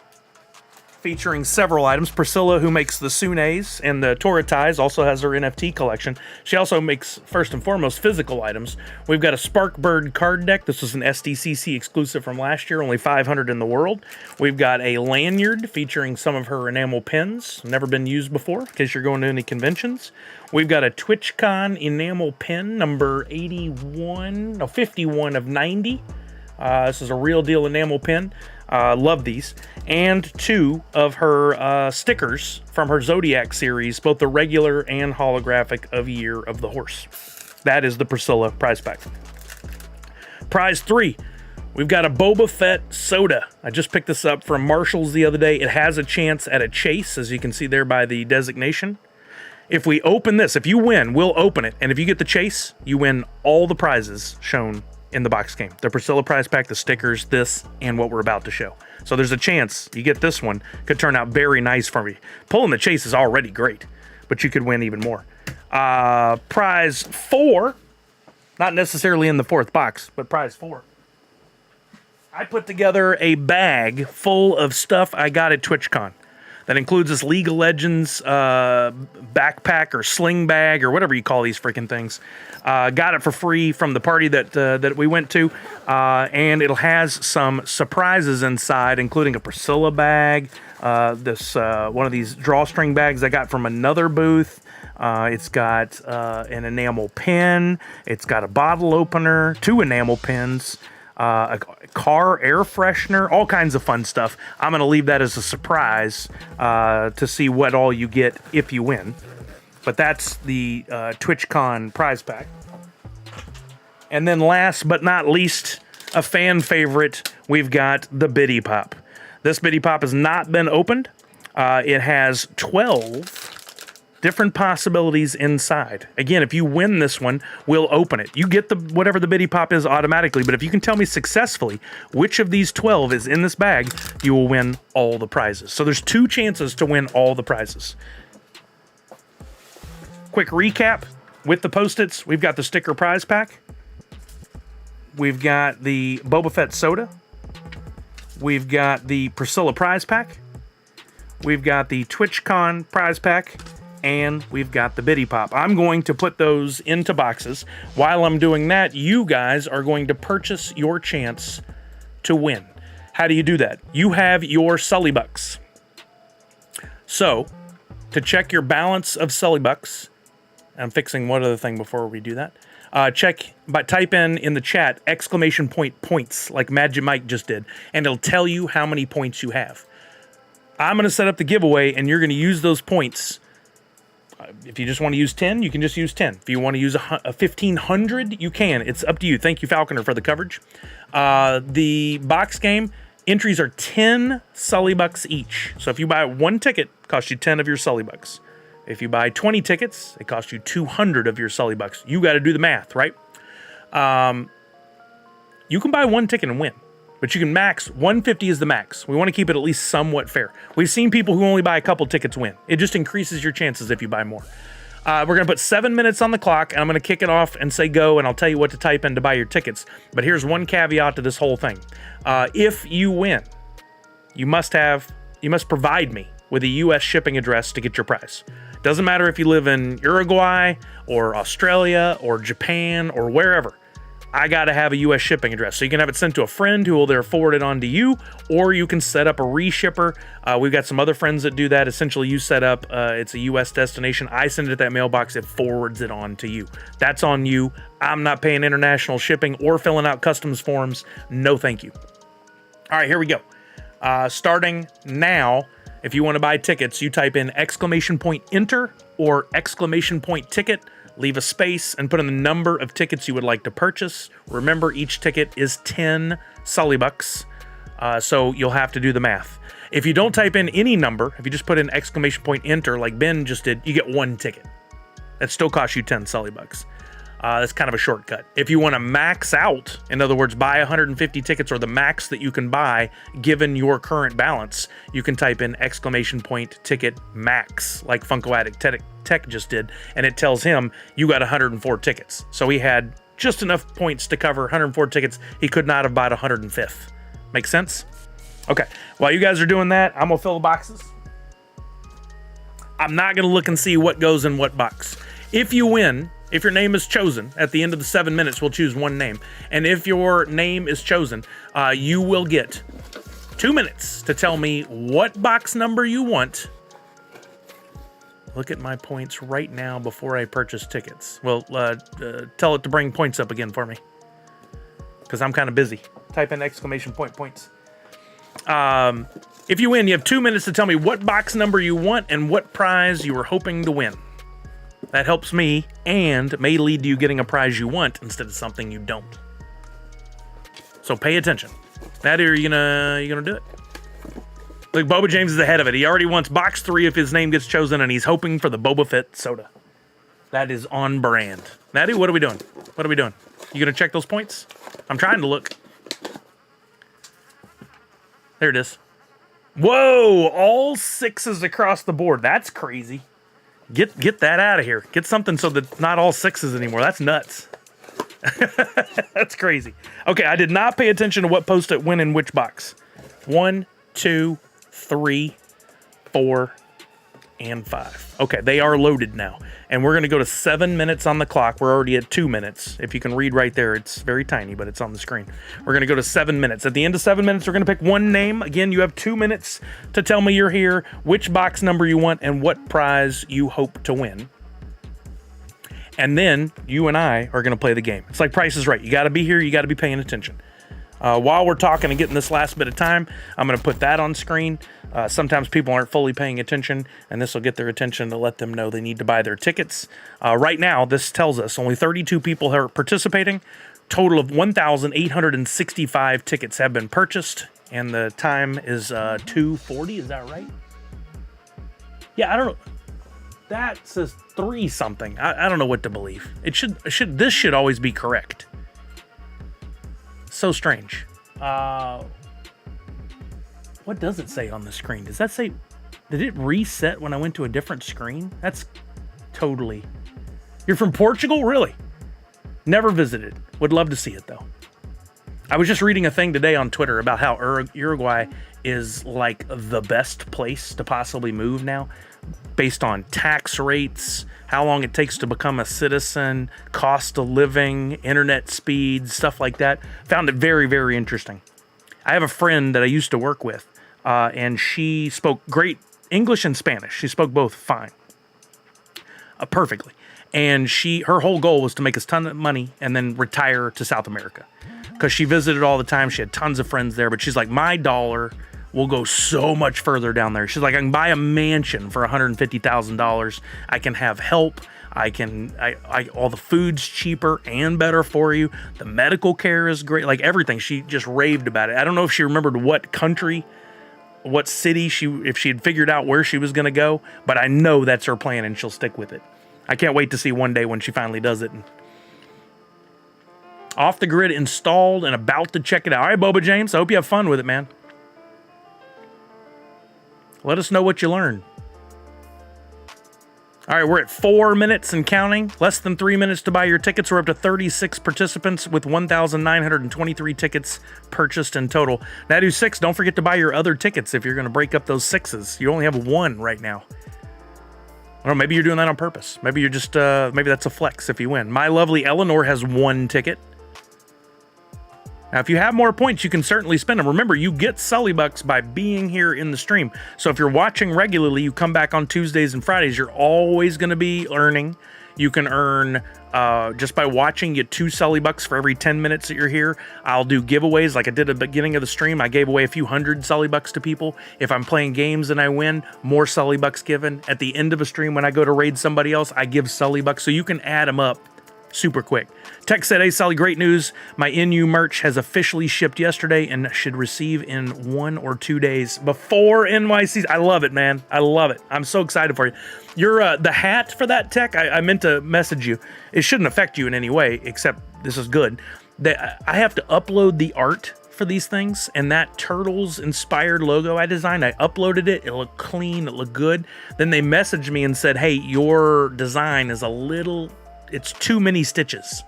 Speaker 1: featuring several items. Priscilla, who makes the Sunes and the Toratais, also has her NFT collection. She also makes, first and foremost, physical items. We've got a Sparkbird card deck. This was an SDCC exclusive from last year, only 500 in the world. We've got a lanyard featuring some of her enamel pins, never been used before, in case you're going to any conventions. We've got a TwitchCon enamel pin, number 51 of 90. This is a real deal enamel pin. Love these. And 2 of her stickers from her Zodiac series, both the regular and holographic of Year of the Horse. That is the Priscilla prize pack. Prize 3, we've got a Boba Fett soda. I just picked this up from Marshall's the other day. It has a chance at a chase, as you can see there by the designation. If we open this, if you win, we'll open it. And if you get the chase, you win all the prizes shown in the box game. The Priscilla prize pack, the stickers, this, and what we're about to show. So there's a chance you get this one. Could turn out very nice for me. Pulling the chase is already great, but you could win even more. Prize 4, not necessarily in the 4th box, but prize 4. I put together a bag full of stuff I got at TwitchCon. That includes this League of Legends backpack or sling bag or whatever you call these freaking things. Got it for free from the party that we went to, and it has some surprises inside, including a Priscilla bag, this one of these drawstring bags I got from another booth. It's got an enamel pen. It's got a bottle opener, 2 enamel pens. A car air freshener, all kinds of fun stuff. I'm going to leave that as a surprise to see what all you get if you win. But that's the TwitchCon prize pack. And then last but not least, a fan favorite, we've got the Biddy Pop. This Biddy Pop has not been opened. It has 12 different possibilities inside. Again, if you win this one, we'll open it. You get the whatever the Biddy Pop is automatically, but if you can tell me successfully which of these 12 is in this bag, you will win all the prizes. So there's 2 chances to win all the prizes. Quick recap with the Post-its. We've got the sticker prize pack. We've got the Boba Fett soda. We've got the Priscilla prize pack. We've got the TwitchCon prize pack. And we've got the Biddy Pop. I'm going to put those into boxes. While I'm doing that, you guys are going to purchase your chance to win. How do you do that? You have your Sully Bucks. So, to check your balance of Sully Bucks, I'm fixing one other thing before we do that. Type in the chat !points like Magic Mike just did, and it'll tell you how many points you have. I'm going to set up the giveaway, and you're going to use those points. If you just want to use 10, you can just use 10. If you want to use a 1,500, you can. It's up to you. Thank you, Falconer, for the coverage. The box game entries are 10 Sully Bucks each. So if you buy 1 ticket, it costs you 10 of your Sully Bucks. If you buy 20 tickets, it costs you 200 of your Sully Bucks. You got to do the math, right? You can buy 1 ticket and win. But you can max, 150 is the max. We want to keep it at least somewhat fair. We've seen people who only buy a couple tickets win. It just increases your chances if you buy more. We're going to put 7 minutes on the clock, and I'm going to kick it off and say go, and I'll tell you what to type in to buy your tickets. But here's one caveat to this whole thing. If you win, you must provide me with a U.S. shipping address to get your prize. Doesn't matter if you live in Uruguay or Australia or Japan or wherever. I got to have a U.S. shipping address. So you can have it sent to a friend who will there forward it on to you, or you can set up a reshipper. We've got some other friends that do that. Essentially, you set up, it's a U.S. destination. I send it to that mailbox. It forwards it on to you. That's on you. I'm not paying international shipping or filling out customs forms. No, thank you. All right, here we go. Starting now, if you want to buy tickets, you type in !enter or !ticket. Leave a space and put in the number of tickets you would like to purchase. Remember, each ticket is 10 Sully Bucks, so you'll have to do the math. If you don't type in any number, if you just put in !enter like Ben just did, you get 1 ticket. That still costs you 10 Sully Bucks. That's kind of a shortcut. If you want to max out, in other words, buy 150 tickets or the max that you can buy given your current balance, you can type in !ticket max like Funko Addict Tech just did, and it tells him you got 104 tickets. So he had just enough points to cover 104 tickets. He could not have bought 105th. Make sense? Okay, while you guys are doing that, I'm gonna fill the boxes. I'm not gonna look and see what goes in what box. If you win, if your name is chosen, at the end of the 7 minutes, we'll choose one name. And if your name is chosen, you will get 2 minutes to tell me what box number you want. Look at my points right now before I purchase tickets. Well, tell it to bring points up again for me, because I'm kind of busy. Type in !points. If you win, you have 2 minutes to tell me what box number you want and what prize you were hoping to win. That helps me and may lead to you getting a prize you want instead of something you don't. So pay attention. Natty, are you gonna do it? Look, Boba James is ahead of it. He already wants box 3 if his name gets chosen, and he's hoping for the Boba Fett soda. That is on brand. Natty, what are we doing? What are we doing? You gonna check those points? I'm trying to look. There it is. Whoa! All 6s across the board. That's crazy. Get that out of here. Get something so that not all 6s anymore. That's nuts. That's crazy. Okay, I did not pay attention to what post-it went in which box. 1, 2, 3, 4, and 5. Okay, they are loaded now. And we're going to go to 7 minutes on the clock. We're already at 2 minutes. If you can read right there, it's very tiny, but it's on the screen. We're going to go to 7 minutes. At the end of 7 minutes, we're going to pick one name. Again, you have 2 minutes to tell me you're here, which box number you want, and what prize you hope to win. And then you and I are going to play the game. It's like Price is Right. You got to be here. You got to be paying attention. While we're talking and getting this last bit of time, I'm going to put that on screen. Sometimes people aren't fully paying attention, and this will get their attention to let them know they need to buy their tickets. Right now, this tells us only 32 people are participating. Total of 1,865 tickets have been purchased, and the time is 2:40. Is that right? Yeah, I don't know. That says 3 something. I don't know what to believe. This should always be correct. So strange. What does it say on the screen? Does that say, did it reset when I went to a different screen? That's totally. You're from Portugal? Really? Never visited. Would love to see it though. I was just reading a thing today on Twitter about how Uruguay is like the best place to possibly move now, based on tax rates, how long it takes to become a citizen, cost of living, internet speed, stuff like that. Found it very, very interesting. I have a friend that I used to work with, and she spoke great English and Spanish. She spoke both fine, perfectly. And her whole goal was to make a ton of money and then retire to South America, because she visited all the time. She had tons of friends there, but she's like, my dollar will go so much further down there. She's like, I can buy a mansion for $150,000. I can have help. All the food's cheaper and better for you. The medical care is great. Like everything. She just raved about it. I don't know if she remembered what country, what city if she had figured out where she was going to go, but I know that's her plan and she'll stick with it. I can't wait to see one day when she finally does it. Off the grid installed and about to check it out. All right, Boba James, I hope you have fun with it, man. Let us know what you learn. All right, we're at 4 minutes and counting. Less than 3 minutes to buy your tickets. We're up to 36 participants with 1,923 tickets purchased in total. Now do 6. Don't forget to buy your other tickets if you're going to break up those 6s. You only have 1 right now. I don't know, maybe you're doing that on purpose. Maybe you're just, maybe that's a flex if you win. My lovely Eleanor has 1 ticket. Now, if you have more points, you can certainly spend them. Remember, you get Sully Bucks by being here in the stream. So if you're watching regularly, you come back on Tuesdays and Fridays, you're always going to be earning. You can earn, just by watching, you get 2 Sully Bucks for every 10 minutes that you're here. I'll do giveaways like I did at the beginning of the stream. I gave away a few hundred Sully Bucks to people. If I'm playing games and I win, more Sully Bucks given. At the end of a stream, when I go to raid somebody else, I give Sully Bucks. So you can add them up super quick. Tech said, hey, Sully, great news. My NU merch has officially shipped yesterday and should receive in 1 or 2 days before NYC. I love it, man. I love it. I'm so excited for you. You're the hat for that, Tech. I meant to message you. It shouldn't affect you in any way, except this is good. I have to upload the art for these things, and that Turtles inspired logo I designed, I uploaded it. It looked clean. It looked good. Then they messaged me and said, hey, your design is it's too many stitches.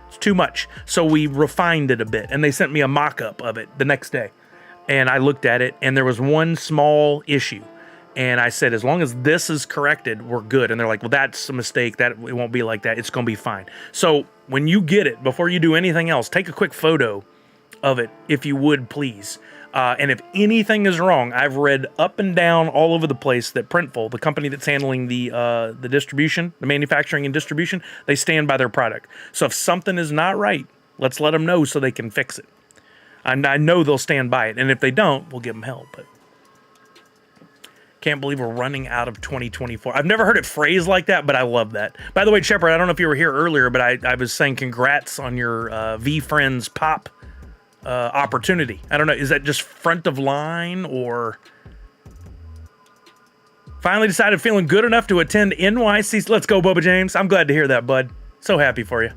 Speaker 1: It's too much. So we refined it a bit, and they sent me a mock-up of it the next day. And I looked at it, and there was one small issue. And I said, as long as this is corrected, we're good. And they're like, well, that's a mistake. It won't be like that. It's going to be fine. So when you get it, before you do anything else, take a quick photo of it, if you would, please. And if anything is wrong, I've read up and down all over the place that Printful, the company that's handling the distribution, the manufacturing and distribution, they stand by their product. So if something is not right, let's let them know so they can fix it. And I know they'll stand by it. And if they don't, we'll give them help. But Can't believe we're running out of 2024. I've never heard it phrased like that, but I love that. By the way, Shepard, I don't know if you were here earlier, but I was saying congrats on your V-Friends pop opportunity. I don't know, is that just front of line or... Finally decided feeling good enough to attend NYC. Let's go, Bubba James. I'm glad to hear that, bud. So happy for you.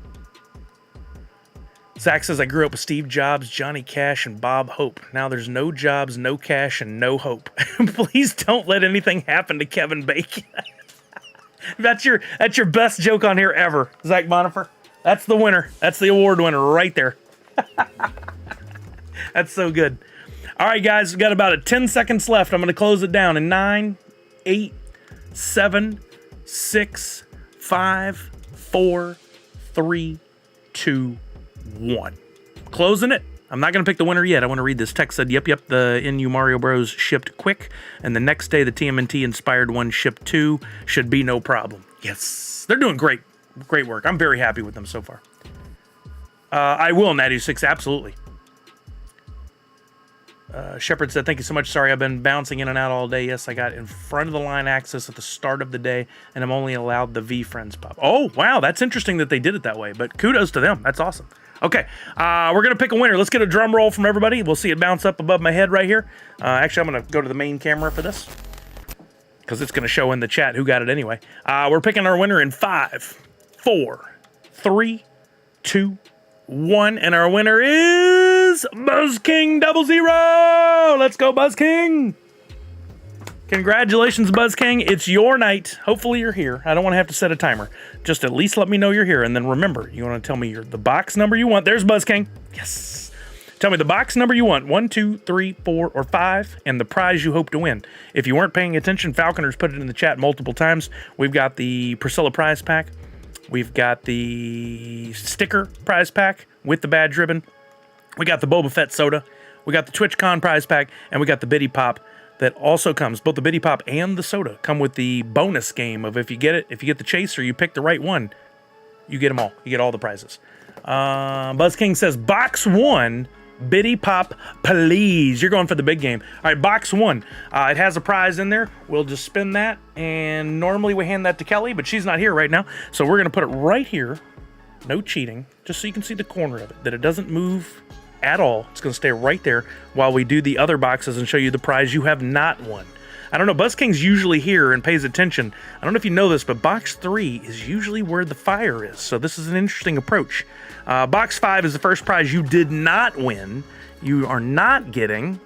Speaker 1: Zach says, I grew up with Steve Jobs, Johnny Cash, and Bob Hope. Now there's no jobs, no cash, and no hope. Please don't let anything happen to Kevin Bacon. That's your best joke on here ever, Zach Bonifer. That's the winner. That's the award winner right there. That's so good. All right, guys, we've got about 10 seconds left. I'm going to close it down in 9, 8, 7, 6, 5, 4, 3, 2, 1. Closing it. I'm not going to pick the winner yet. I want to read this. Text said, yep, the NU Mario Bros. Shipped quick, and the next day the TMNT inspired one shipped too. Should be no problem. Yes. They're doing great. Great work. I'm very happy with them so far. I will, Natty6, absolutely. Shepard said, thank you so much. Sorry, I've been bouncing in and out all day. Yes, I got in front of the line access at the start of the day, and I'm only allowed the V-Friends pop. Oh, wow, that's interesting that they did it that way, but kudos to them. That's awesome. Okay, we're going to pick a winner. Let's get a drum roll from everybody. We'll see it bounce up above my head right here. Actually, I'm going to go to the main camera for this because it's going to show in the chat who got it anyway. We're picking our winner in 5, 4, 3, 2, 1, and our winner is BuzzKing00. Let's go, BuzzKing. Congratulations, BuzzKing. It's your night. Hopefully you're here. I don't want to have to set a timer. Just at least let me know you're here. And then remember, you want to tell me the box number you want. There's BuzzKing. Yes. Tell me the box number you want. 1, 2, 3, 4, or 5, and the prize you hope to win. If you weren't paying attention, Falconer's put it in the chat multiple times. We've got the Priscilla prize pack. We've got the sticker prize pack with the badge ribbon. We got the Boba Fett soda. We got the TwitchCon prize pack, and we got the Biddy Pop that also comes. Both the Biddy Pop and the soda come with the bonus game of if you get the chase or you pick the right one, you get them all. You get all the prizes. BuzzKing says, box 1, Biddy Pop, please. You're going for the big game. All right, box 1. It has a prize in there. We'll just spin that, and normally we hand that to Kelly, but she's not here right now, so we're going to put it right here. No cheating, just so you can see the corner of it, that it doesn't move at all. It's going to stay right there while we do the other boxes and show you the prize you have not won. I don't know, BuzzKing's usually here and pays attention. I don't know if you know this, but box 3 is usually where the fire is, so this is an interesting approach. Box 5 is the first prize you did not win. You are not getting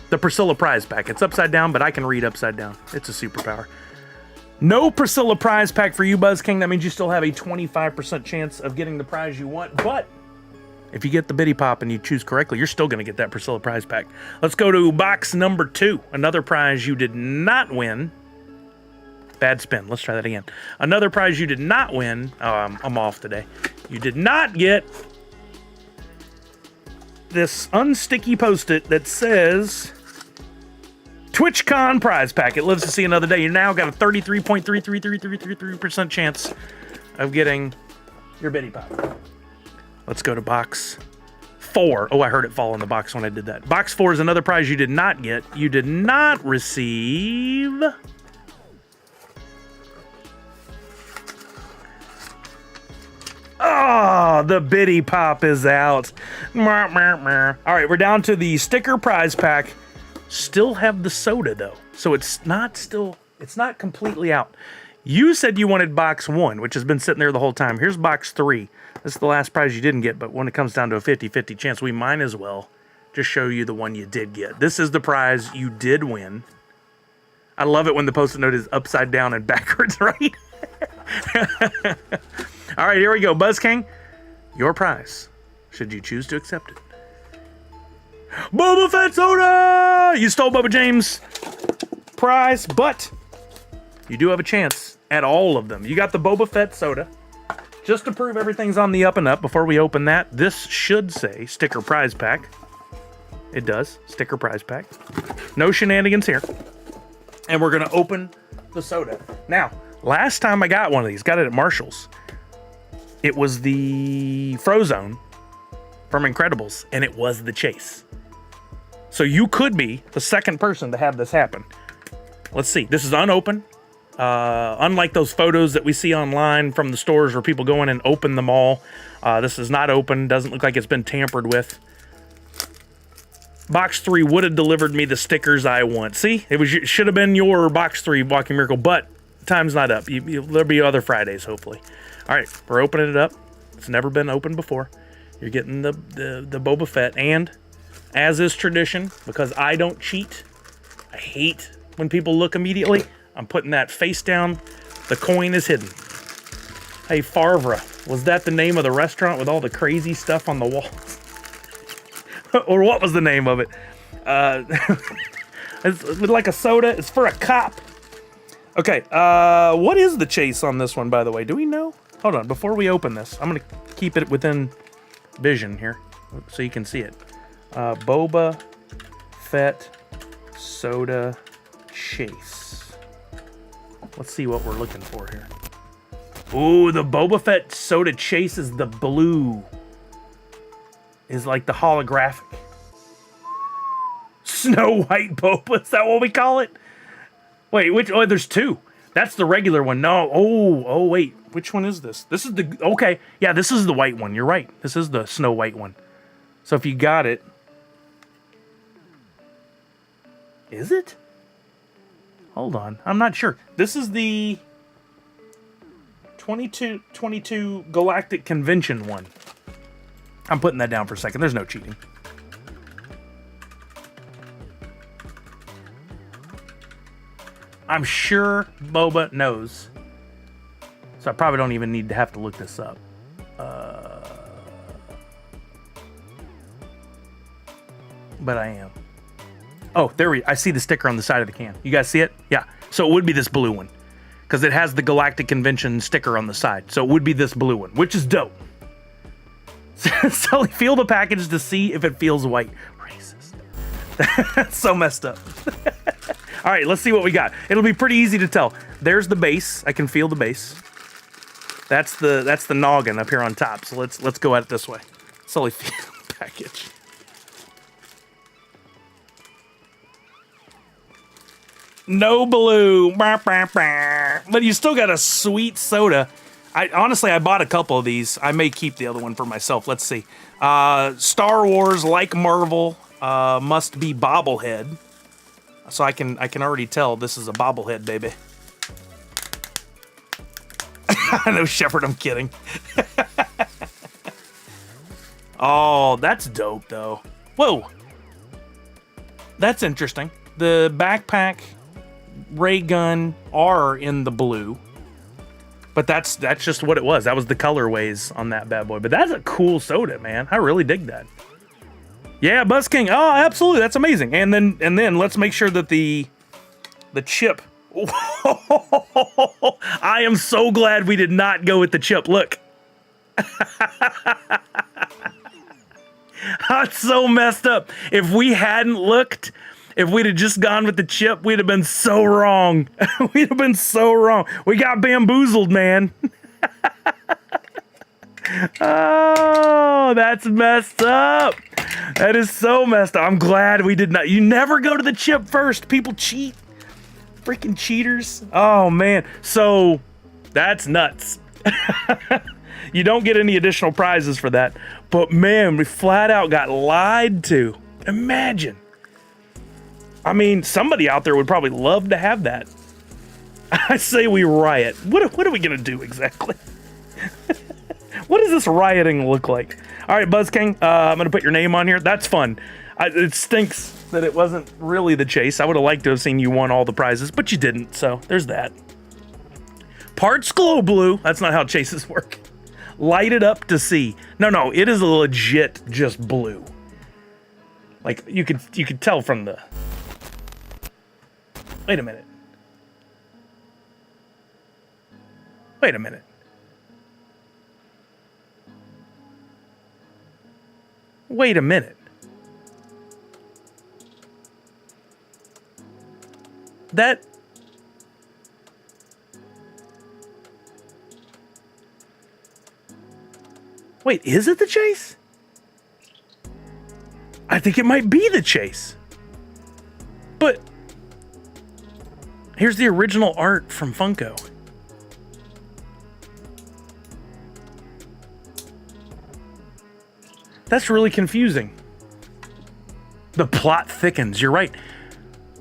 Speaker 1: the Priscilla prize pack. It's upside down, but I can read upside down. It's a superpower. No Priscilla prize pack for you, BuzzKing. That means you still have a 25% chance of getting the prize you want, but if you get the Biddy Pop and you choose correctly, you're still going to get that Priscilla prize pack. Let's go to box number 2. Another prize you did not win. Bad spin. Let's try that again. Another prize you did not win. Oh, I'm off today. You did not get this unsticky Post-it that says TwitchCon prize pack. It lives to see another day. You now got a 33.33333% chance of getting your Biddy Pop. Let's go to box 4. Oh, I heard it fall in the box when I did that. Box 4 is another prize you did not get. You did not receive oh, the Biddy Pop is out. All right, we're down to the sticker prize pack. Still have the soda though, so it's not completely out. You said you wanted box 1, which has been sitting there the whole time. Here's box 3. This is the last prize you didn't get, but when it comes down to a 50-50 chance, we might as well just show you the one you did get. This is the prize you did win. I love it when the Post-it note is upside down and backwards, right? All right, here we go. BuzzKing, your prize, should you choose to accept it. Boba Fett soda! You stole Bubba James' prize, but you do have a chance at all of them. You got the Boba Fett soda. Just to prove everything's on the up and up, before we open that, this should say sticker prize pack. It does. Sticker prize pack. No shenanigans here. And we're going to open the soda. Now, last time I got one of these, got it at Marshall's, it was the Frozone from Incredibles, and it was the chase. So you could be the second person to have this happen. Let's see. This is unopened. Unlike those photos that we see online from the stores where people go in and open them all, this is not open. Doesn't look like it's been tampered with. Box 3 would have delivered me the stickers I want. See, it should have been your box 3 Walking Miracle, but time's not up. There'll be other Fridays, hopefully. All right, we're opening it up. It's never been opened before. You're getting the Boba Fett, and as is tradition, because I don't cheat, I hate when people look immediately. I'm putting that face down. The coin is hidden. Hey, Farvra, was that the name of the restaurant with all the crazy stuff on the walls? Or what was the name of it? It's like a soda. It's for a cop. Okay, what is the chase on this one, by the way? Do we know? Hold on, before we open this, I'm gonna keep it within vision here so you can see it. Boba Fett soda chase. Let's see what we're looking for here. Ooh, the Boba Fett soda chase is the blue. Is like the holographic. Snow White Boba, is that what we call it? Wait, which? Oh, there's two. That's the regular one. No, oh, wait. Which one is this? This is the, okay. Yeah, this is the white one. You're right. This is the Snow White one. So if you got it. Is it? Hold on. I'm not sure. This is the 22 Galactic Convention one. I'm putting that down for a second. There's no cheating. I'm sure Boba knows. So I probably don't even need to have to look this up. But I am. Oh, I see the sticker on the side of the can. You guys see it? Yeah. So it would be this blue one. Because it has the Galactic Convention sticker on the side. So it would be this blue one, which is dope. So feel the package to see if it feels white. Racist. That's so messed up. All right, let's see what we got. It'll be pretty easy to tell. There's the base. I can feel the base. That's the noggin up here on top. So let's go at it this way. Sully, feel the package. No blue. But you still got a sweet soda. Honestly, I bought a couple of these. I may keep the other one for myself. Let's see. Star Wars, like Marvel, must be bobblehead. So I can already tell this is a bobblehead, baby. I know, Shepard, I'm kidding. Oh, that's dope, though. Whoa. That's interesting. The backpack, ray gun are in the blue. But that's just what it was. That was the colorways on that bad boy. But that's a cool soda, man. I really dig that. Yeah, Buzz King. Oh, absolutely. That's amazing. And then let's make sure that the chip. I am so glad we did not go with the chip. Look. That's so messed up. If we hadn't looked, if we'd have just gone with the chip, we'd have been so wrong. We'd have been so wrong. We got bamboozled, man. Oh, that's messed up. That is so messed up. I'm glad we did not. You never go to the chip first. People cheat. Freaking cheaters. Oh, man. So, that's nuts. You don't get any additional prizes for that. But, man, we flat out got lied to. Imagine. I mean, somebody out there would probably love to have that. I say we riot. What are we going to do exactly? What does this rioting look like? All right, Buzz King, I'm going to put your name on here. That's fun. It stinks that it wasn't really the chase. I would have liked to have seen you won all the prizes, but you didn't, so there's that. Parts glow blue. That's not how chases work. Light it up to see. No, it is legit just blue. Like, you could tell from the... Wait a minute. Wait a minute. Wait a minute. That... Wait, is it the chase? I think it might be the chase. But... Here's the original art from Funko. That's really confusing. The plot thickens. You're right.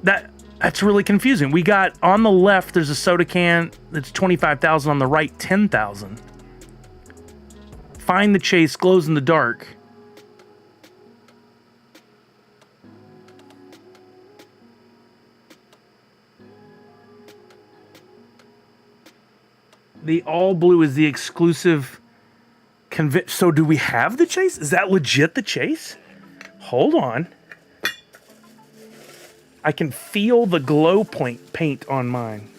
Speaker 1: That's really confusing. We got on the left, there's a soda can that's 25,000. On the right, 10,000. Find the chase, glows in the dark. The all blue is the exclusive. So do we have the chase? Is that legit the chase? Hold on. I can feel the glow paint on mine.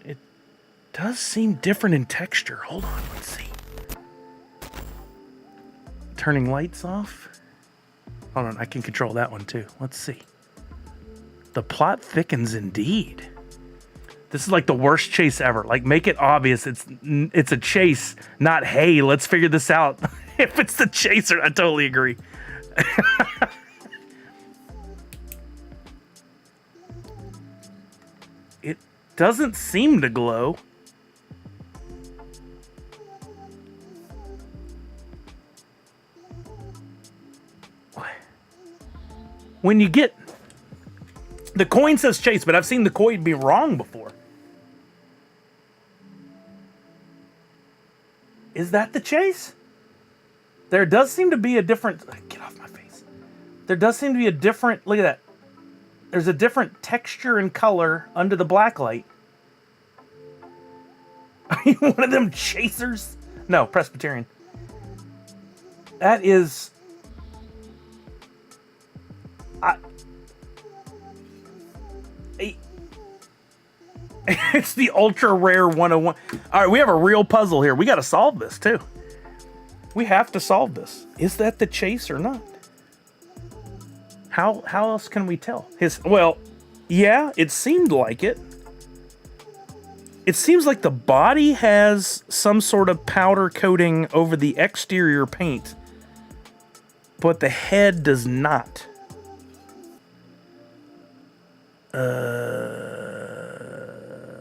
Speaker 1: It does seem different in texture. Hold on, let's see. Turning lights off. Hold on, I can control that one too. Let's see. The plot thickens indeed. This is like the worst chase ever. Like, make it obvious it's a chase, not, hey, let's figure this out. If it's the chaser, I totally agree. It doesn't seem to glow. When you get... The coin says chase, but I've seen the coin be wrong before. Is that the chase? There does seem to be a different... Get off my face. There does seem to be a different... Look at that. There's a different texture and color under the black light. Are you one of them chasers? No, Presbyterian. That is... It's the ultra rare 101. All right, we have a real puzzle here. We got to solve this too. We have to solve this. Is that the chase or not? How else can we tell? Well, yeah, it seemed like it. It seems like the body has some sort of powder coating over the exterior paint, but the head does not.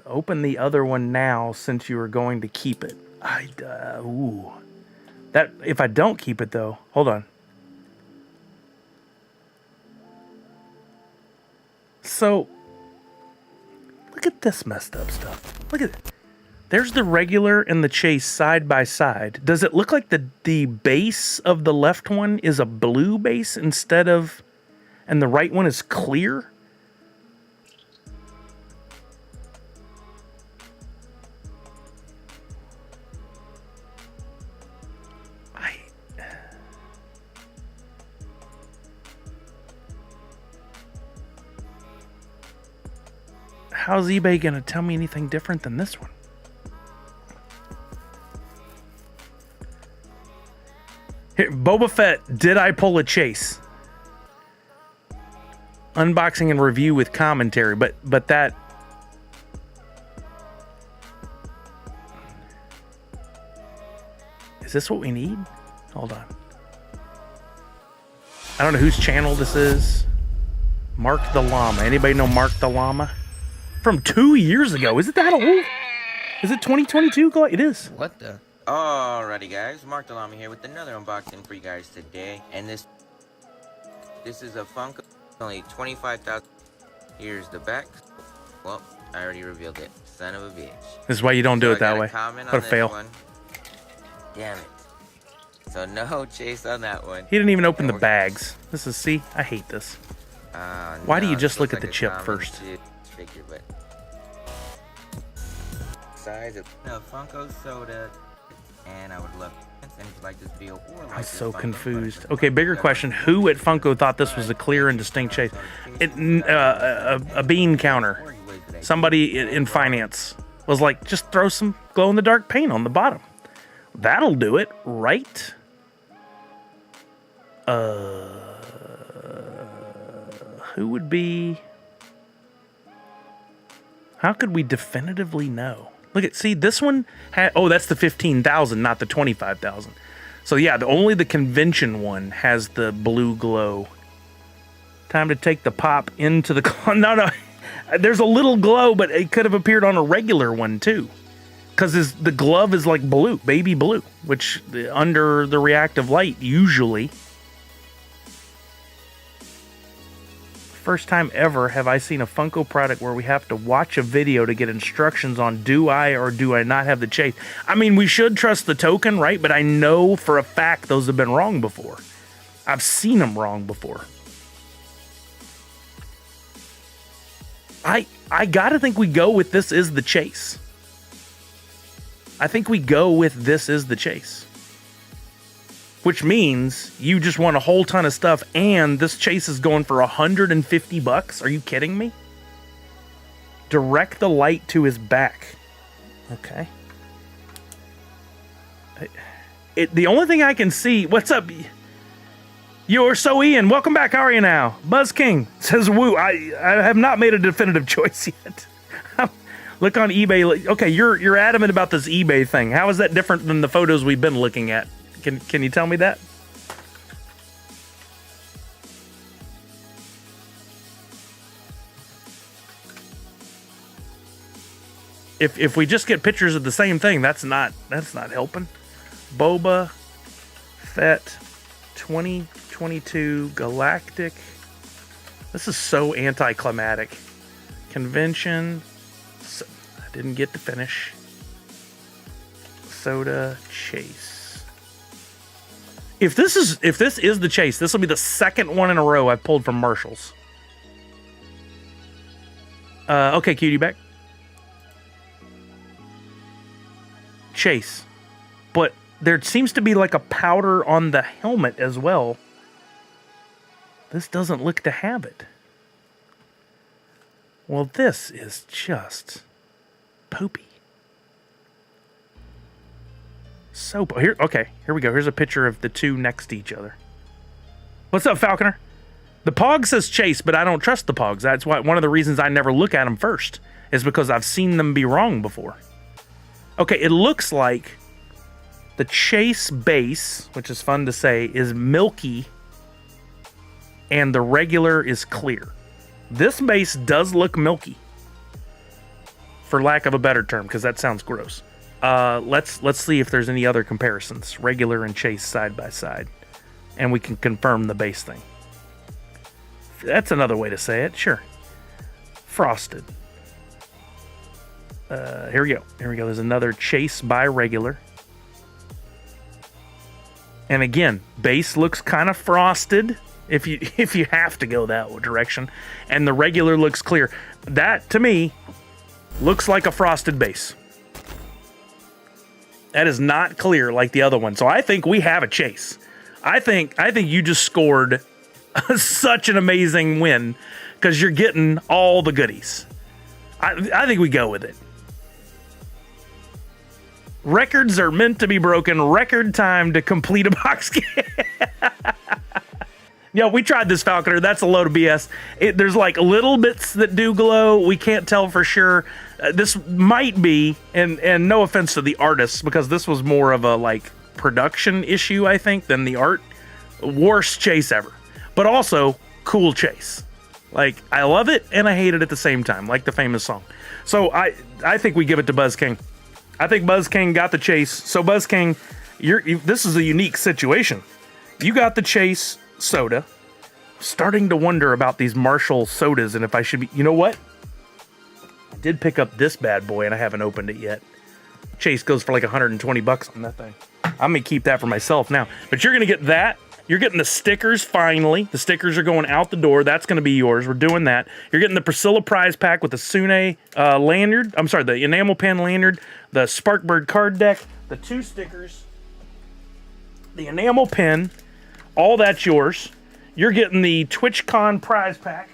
Speaker 1: Open the other one now since you are going to keep it. Ooh. That, if I don't keep it though, hold on. So, look at this messed up stuff. Look at it. There's the regular and the chase side by side. Does it look like the base of the left one is a blue base instead of, and the right one is clear? How's eBay gonna tell me anything different than this one? Here, Boba Fett, did I pull a chase? Unboxing and review with commentary, but that... Is this what we need? Hold on. I don't know whose channel this is. Mark the Llama. Anybody know Mark the Llama? From 2 years ago. Is it that old? Is it 2022? It is.
Speaker 9: What the? Alrighty guys, Mark the Llama here with another unboxing for you guys today. And this is a Funko, only 25,000. Here's the back. Well, I already revealed it. Son of a bitch.
Speaker 1: This is why you don't do it that way. What a fail.
Speaker 9: One. Damn it. So no chase on that one.
Speaker 1: He didn't even open the bags. This is, see, I hate this. Why do you just look at the chip first?
Speaker 9: Figure, but size of Funko soda, and I would love and if you like this video or like
Speaker 1: I'm so confused. Okay, bigger question: who at Funko thought this was a clear and distinct chase? A bean counter. Somebody in finance was like, just throw some glow-in-the-dark paint on the bottom. That'll do it, right? Who would be? How could we definitively know? Look at, see, this one had, oh, that's the 15,000, not the 25,000. So yeah, only the convention one has the blue glow Time to take the pop into the... No. There's a little glow, but it could have appeared on a regular one, too. Because the glove is like blue, baby blue, which under the reactive light, usually... First time ever have I seen a Funko product where we have to watch a video to get instructions on do I or do I not have the chase. I mean, we should trust the token, right? But I know for a fact those have been wrong before. I've seen them wrong before. I gotta think we go with this is the chase. I think we go with this is the chase. Which means you just want a whole ton of stuff, and this chase is going for $150. Are you kidding me? Direct the light to his back. Okay. The only thing I can see... What's up? You're so Ian. Welcome back. How are you now? Buzz King says, woo. I have not made a definitive choice yet. Look on eBay. Okay, you're adamant about this eBay thing. How is that different than the photos we've been looking at? Can you tell me that? If we just get pictures of the same thing, that's not helping. Boba Fett 2022 Galactic. This is so anticlimactic. Convention. I didn't get to finish. Soda Chase. If this is the chase, this will be the second one in a row I've pulled from Marshall's. Okay, cutie back. Chase. But there seems to be like a powder on the helmet as well. This doesn't look to have it. Well, this is just poopy. So here, okay, here we go. Here's a picture of the two next to each other. What's up, Falconer? The Pog says chase, but I don't trust the Pogs. That's why one of the reasons I never look at them first is because I've seen them be wrong before. Okay, it looks like the chase base, which is fun to say, is milky, and the regular is clear. This base does look milky, for lack of a better term, because that sounds gross. Let's see if there's any other comparisons. Regular and chase side by side. And we can confirm the base thing. That's another way to say it, sure. Frosted. Here we go. There's another chase by regular. And again, base looks kind of frosted if you have to go that direction. And the regular looks clear. That, to me, looks like a frosted base. That is not clear like the other one. So I think we have a chase. I think you just scored such an amazing win because you're getting all the goodies. I think we go with it. Records are meant to be broken. Record time to complete a box game. Yeah, we tried this, Falconer. That's a load of BS. There's like little bits that do glow. We can't tell for sure. This might be, and no offense to the artists, because this was more of a like production issue, I think, than the art. Worst chase ever. But also, cool chase. Like, I love it and I hate it at the same time, like the famous song. So I think we give it to Buzz King. I think Buzz King got the chase. So Buzz King, this is a unique situation. You got the chase soda. Starting to wonder about these Marshall sodas and if I should be... You know what? I did pick up this bad boy and I haven't opened it yet. Chase goes for like $120 on that thing. I'm going to keep that for myself now. But you're going to get that. You're getting the stickers finally. The stickers are going out the door. That's going to be yours. We're doing that. You're getting the Priscilla prize pack with the Sune lanyard. I'm sorry, the enamel pen lanyard, the Sparkbird card deck, the 2 stickers, the enamel pen. All that's yours. You're getting the TwitchCon prize pack.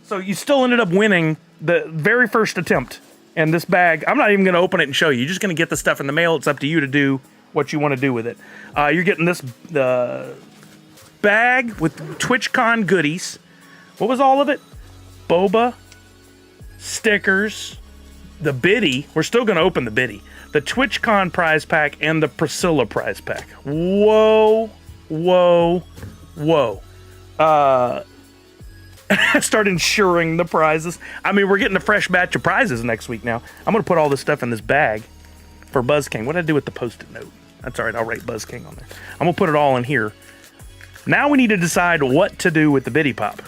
Speaker 1: So you still ended up winning the very first attempt. And this bag, I'm not even going to open it and show you. You're just going to get the stuff in the mail. It's up to you to do what you want to do with it. You're getting this bag with TwitchCon goodies. What was all of it? Boba, stickers, the biddy. We're still going to open the biddy. The TwitchCon prize pack and the Priscilla prize pack. Whoa. Whoa. Whoa. Start insuring the prizes. I mean, we're getting a fresh batch of prizes next week now. I'm going to put all this stuff in this bag for Buzz King. What did I do with the Post-it note? That's all right. I'll write Buzz King on there. I'm going to put it all in here. Now we need to decide what to do with the Biddy Pop.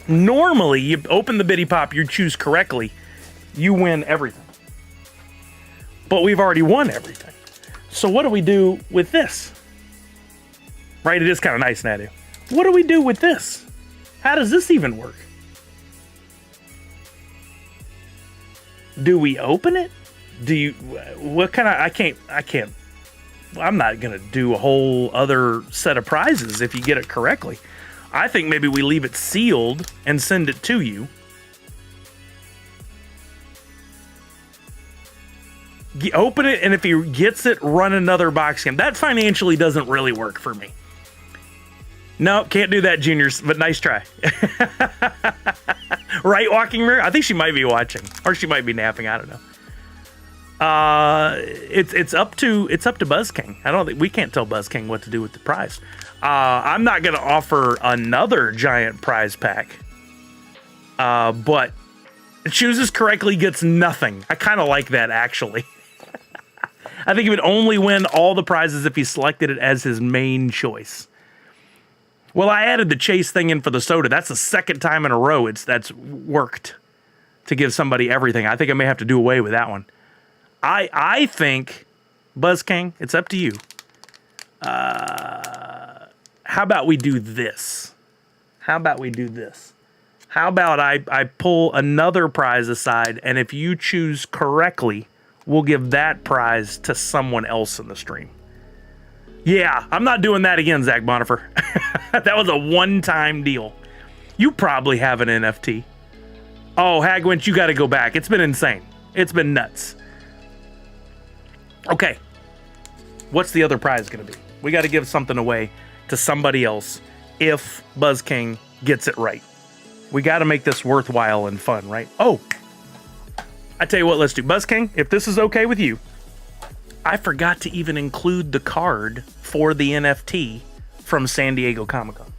Speaker 1: Normally, you open the Biddy Pop, you choose correctly, you win everything. But we've already won everything. So what do we do with this? Right? It is kind of nice, Nadu. What do we do with this? How does this even work? Do we open it? Do you, what kind of, I can't, I'm not going to do a whole other set of prizes if you get it correctly. I think maybe we leave it sealed and send it to you. Open it, and if he gets it, run another box game. That financially doesn't really work for me. No, can't do that, juniors, but nice try. Right, Walking Mirror? I think she might be watching, or she might be napping. I don't know. It's up to Buzz King. I don't think we can't tell Buzz King what to do with the prize. I'm not gonna offer another giant prize pack. But chooses correctly gets nothing. I kind of like that, actually. I think he would only win all the prizes if he selected it as his main choice. Well, I added the chase thing in for the soda. That's the second time in a row that's worked to give somebody everything. I think I may have to do away with that one. I think, Buzz King, it's up to you. How about we do this? How about I pull another prize aside, and if you choose correctly, we'll give that prize to someone else in the stream. Yeah, I'm not doing that again, Zach Bonifer. That was a one-time deal. You probably have an NFT. Oh, Hagwinch, you got to go back. It's been insane. It's been nuts. Okay. What's the other prize going to be? We got to give something away to somebody else if Buzz King gets it right. We got to make this worthwhile and fun, right? Oh, I tell you what, let's do. Buzz King, if this is okay with you, I forgot to even include the card for the NFT from San Diego Comic-Con.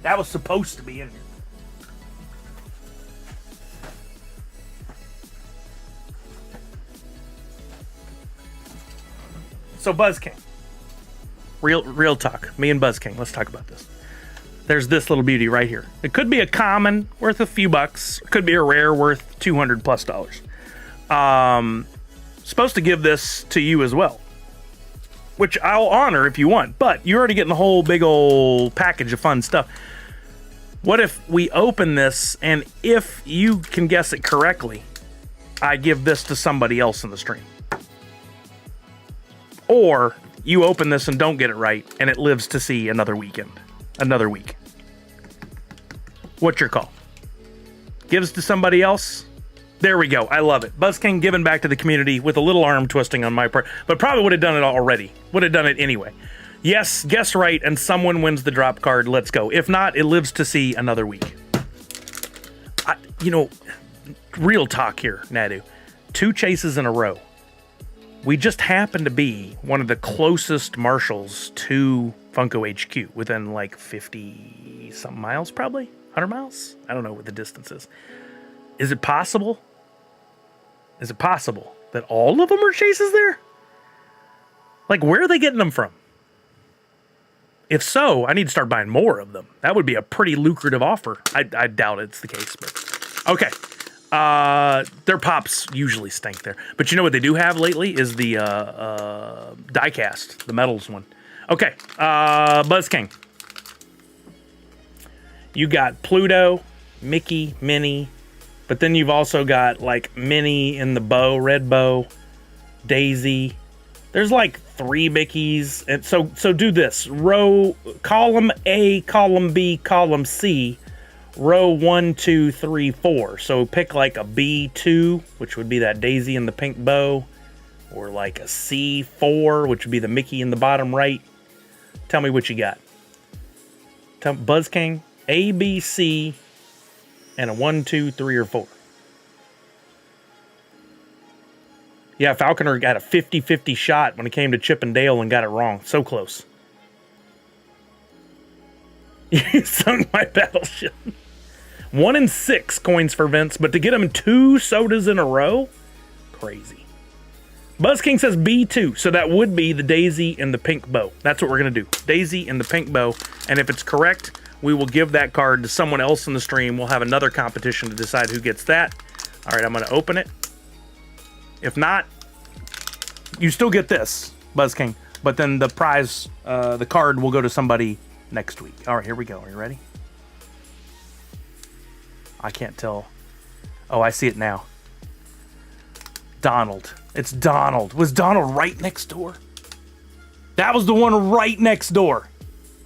Speaker 1: That was supposed to be in here. So Buzz King, real talk. Me and Buzz King, let's talk about this. There's this little beauty right here. It could be a common worth a few bucks. It could be a rare worth $200+. Supposed to give this to you as well, which I'll honor if you want, but you're already getting the whole big old package of fun stuff. What if we open this, and if you can guess it correctly, I give this to somebody else in the stream? Or you open this and don't get it right, and it lives to see another week. What's your call? Gives to somebody else? There we go. I love it. Buzz King giving back to the community with a little arm twisting on my part, but probably would have done it already. Would have done it anyway. Yes, guess right, and someone wins the drop card. Let's go. If not, it lives to see another week. Real talk here, Nadu. 2 chases in a row. We just happen to be one of the closest marshals to Funko HQ, within like 50-something miles, probably 100 miles. I don't know what the distance is. Is it possible? Is it possible that all of them are chases there? Like, where are they getting them from? If so, I need to start buying more of them. That would be a pretty lucrative offer. I doubt it's the case, but okay. Their pops usually stink there. But you know what they do have lately is the die-cast, the metals one. Okay, Buzz King. You got Pluto, Mickey, Minnie, but then you've also got like Minnie in the bow, red bow, Daisy. There's like 3 Mickeys, and so do this. Column A, column B, column C. Row 1, 2, 3, 4. So pick like a B2, which would be that Daisy in the pink bow, or like a C4, which would be the Mickey in the bottom right. Tell me what you got. Buzz King, A, B, C, and a 1, 2, 3, or 4. Yeah, Falconer got a 50-50 shot when it came to Chip and Dale and got it wrong. So close. You sunk my battleship. 1 in 6 coins for Vince, but to get him 2 sodas in a row? Crazy. Buzz King says B2, so that would be the Daisy and the pink bow. That's what we're going to do. Daisy and the pink bow. And if it's correct, we will give that card to someone else in the stream. We'll have another competition to decide who gets that. All right, I'm going to open it. If not, you still get this, Buzz King. But then the prize, the card will go to somebody next week. All right, here we go. Are you ready? I can't tell. Oh, I see it now. Donald. It's Donald. Was Donald right next door? That was the one right next door.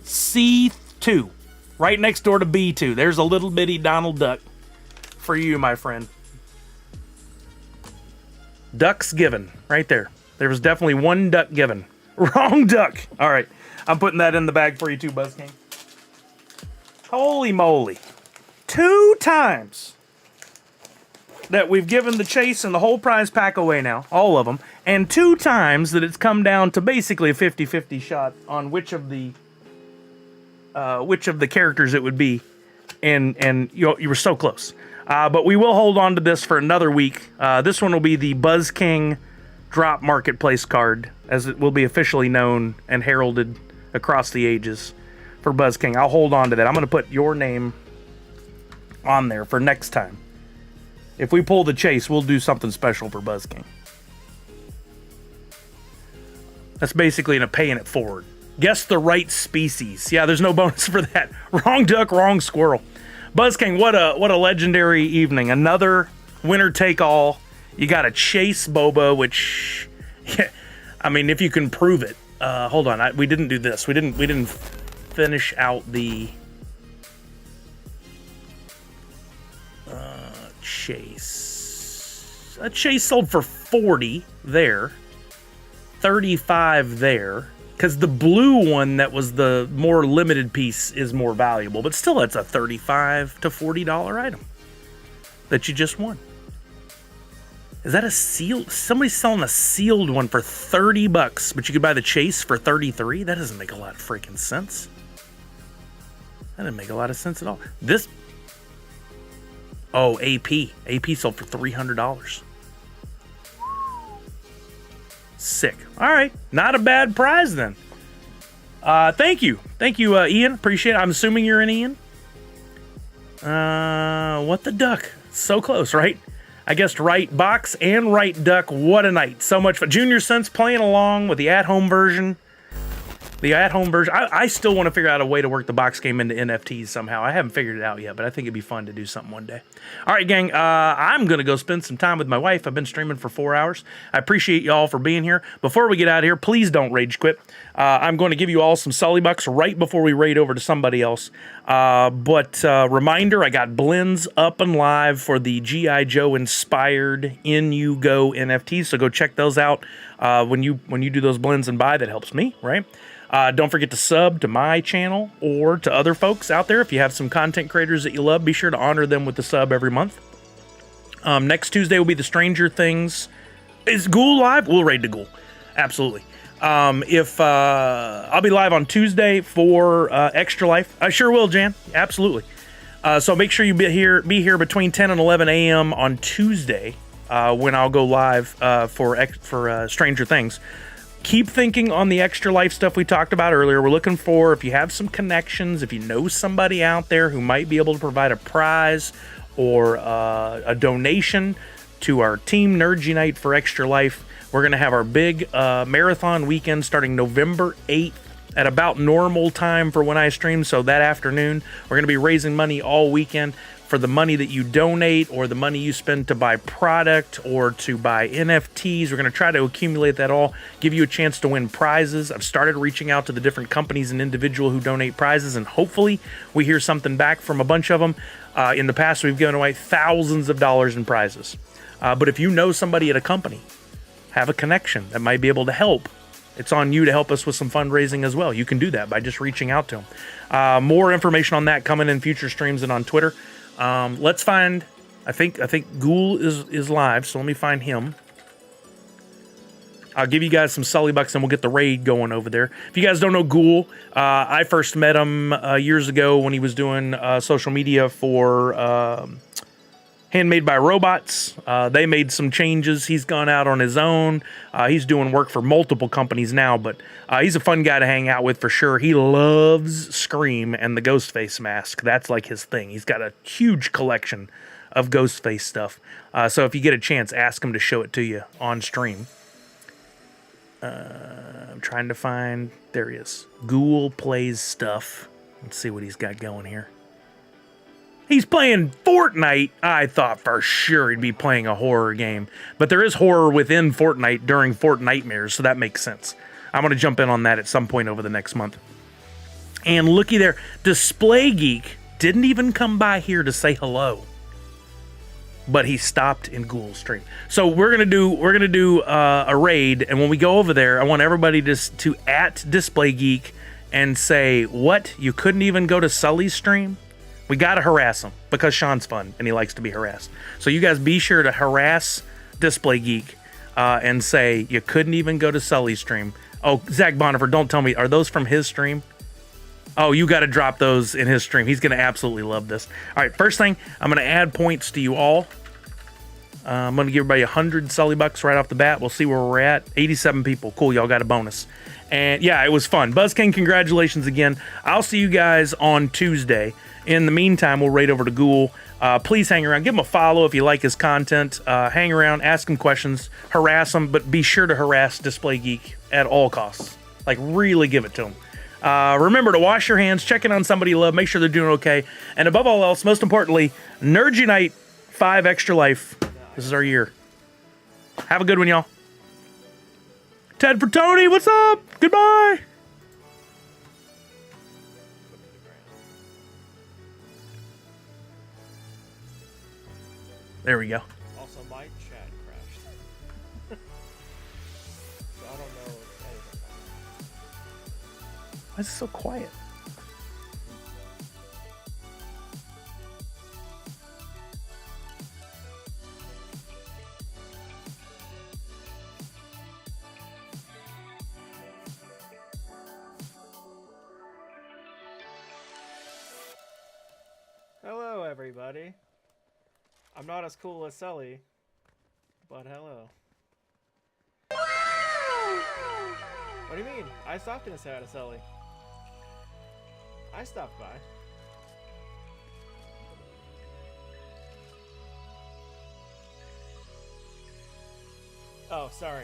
Speaker 1: C2. Right next door to B2. There's a little bitty Donald Duck for you, my friend. Ducks given. Right there. There was definitely one duck given. Wrong duck. All right. I'm putting that in the bag for you too, Buzz King. Holy moly. 2 times that we've given the chase and the whole prize pack away now, all of them, and 2 times that it's come down to basically a 50-50 shot on which of the characters it would be, and you were so close. But we will hold on to this for another week. This one will be the Buzz King Drop Marketplace card, as it will be officially known and heralded across the ages for Buzz King. I'll hold on to that. I'm going to put your name on there for next time. If we pull the chase, we'll do something special for Buzz King. That's basically a paying it forward. Guess the right species. Yeah, there's no bonus for that. Wrong duck, wrong squirrel. Buzz King, what a legendary evening. Another winner take all. You got a chase boba, which, yeah, I mean, if you can prove it. Hold on, we didn't do this. We didn't finish out the chase. A chase sold for 40 there, 35 there, because the blue one that was the more limited piece is more valuable, but still it's a $35 to $40 item that you just won. Is that a sealed? Somebody's selling a sealed one for $30, but you could buy the chase for 33. That doesn't make a lot of freaking sense. That didn't make a lot of sense at all. This, oh, AP sold for $300. Sick. All right, not a bad prize then. Thank you, Ian. Appreciate it. I'm assuming you're in Ian. What the duck? So close, right? I guessed right box and right duck. What a night. So much fun. Junior Sense playing along with the at-home version. I still want to figure out a way to work the box game into NFTs somehow. I haven't figured it out yet, but I think it'd be fun to do something one day. All right, gang. I'm going to go spend some time with my wife. I've been streaming for 4 hours. I appreciate y'all for being here. Before we get out of here, please don't rage quit. I'm going to give you all some Sully bucks right before we raid over to somebody else. But reminder, I got blends up and live for the G.I. Joe inspired In You Go NFTs. So go check those out. When you do those blends and buy, that helps me, right? Don't forget to sub to my channel or to other folks out there. If you have some content creators that you love, be sure to honor them with the sub every month. Next Tuesday will be the Stranger Things. Is Ghoul live? We'll raid the Ghoul. Absolutely. If I'll be live on Tuesday for Extra Life. I sure will, Jan. Absolutely. So make sure you be here between 10 and 11 a.m. on Tuesday when I'll go live for Stranger Things. Keep thinking on the Extra Life stuff we talked about earlier. We're looking for, if you have some connections, if you know somebody out there who might be able to provide a prize or a donation to our Team Nerd Unite for Extra Life. We're going to have our big marathon weekend starting November 8th at about normal time for when I stream. So that afternoon, we're going to be raising money all weekend for the money that you donate or the money you spend to buy product or to buy NFTs. We're going to try to accumulate that all, give you a chance to win prizes. I've started reaching out to the different companies and individuals who donate prizes, and hopefully we hear something back from a bunch of them. In the past, we've given away thousands of dollars in prizes. But if you know somebody at a company, have a connection that might be able to help, it's on you to help us with some fundraising as well. You can do that by just reaching out to them. More information on that coming in future streams and on Twitter. Let's find, I think Ghoul is live, so let me find him. I'll give you guys some Sully bucks and we'll get the raid going over there. If you guys don't know Ghoul, I first met him years ago when he was doing social media for Handmade by Robots. They made some changes. He's gone out on his own. He's doing work for multiple companies now, but he's a fun guy to hang out with for sure. He loves Scream and the Ghostface mask. That's like his thing. He's got a huge collection of Ghostface stuff. So if you get a chance, ask him to show it to you on stream. I'm trying to find... There he is. Ghoul Plays Stuff. Let's see what he's got going here. He's playing Fortnite. I thought for sure he'd be playing a horror game. But there is horror within Fortnite during Fortnitemares, so that makes sense. I'm going to jump in on that at some point over the next month. And looky there, Display Geek didn't even come by here to say hello. But he stopped in Ghoul's stream. So we're gonna do a raid, and when we go over there, I want everybody to at Display Geek and say, what? You couldn't even go to Sully's stream? We gotta harass him because Sean's fun and he likes to be harassed. So you guys be sure to harass Display Geek and say you couldn't even go to Sully's stream. Oh, Zach Bonifer, don't tell me, are those from his stream? Oh, you got to drop those in his stream. He's going to absolutely love this. All right, first thing, I'm going to add points to you all. I'm going to give everybody 100 Sully bucks right off the bat. We'll see where we're at. 87 people. Cool, y'all got a bonus. And yeah, it was fun. Buzz King, congratulations again. I'll see you guys on Tuesday. In the meantime, we'll raid over to Ghoul. Please hang around. Give him a follow if you like his content. Hang around, ask him questions, harass him, but be sure to harass Display Geek at all costs. Like, really give it to him. Remember to wash your hands, check in on somebody you love, make sure they're doing okay. And above all else, most importantly, Nerd Unite 5 Extra Life. This is our year. Have a good one, y'all. Ted for Tony, what's up? Goodbye. There we go.
Speaker 10: Also, my chat crashed. So I don't know anything.
Speaker 1: Why is it so quiet?
Speaker 10: Hello, everybody. I'm not as cool as Sully, but hello. What do you mean? I stopped in to say hi to Sully. I stopped by. Oh, sorry.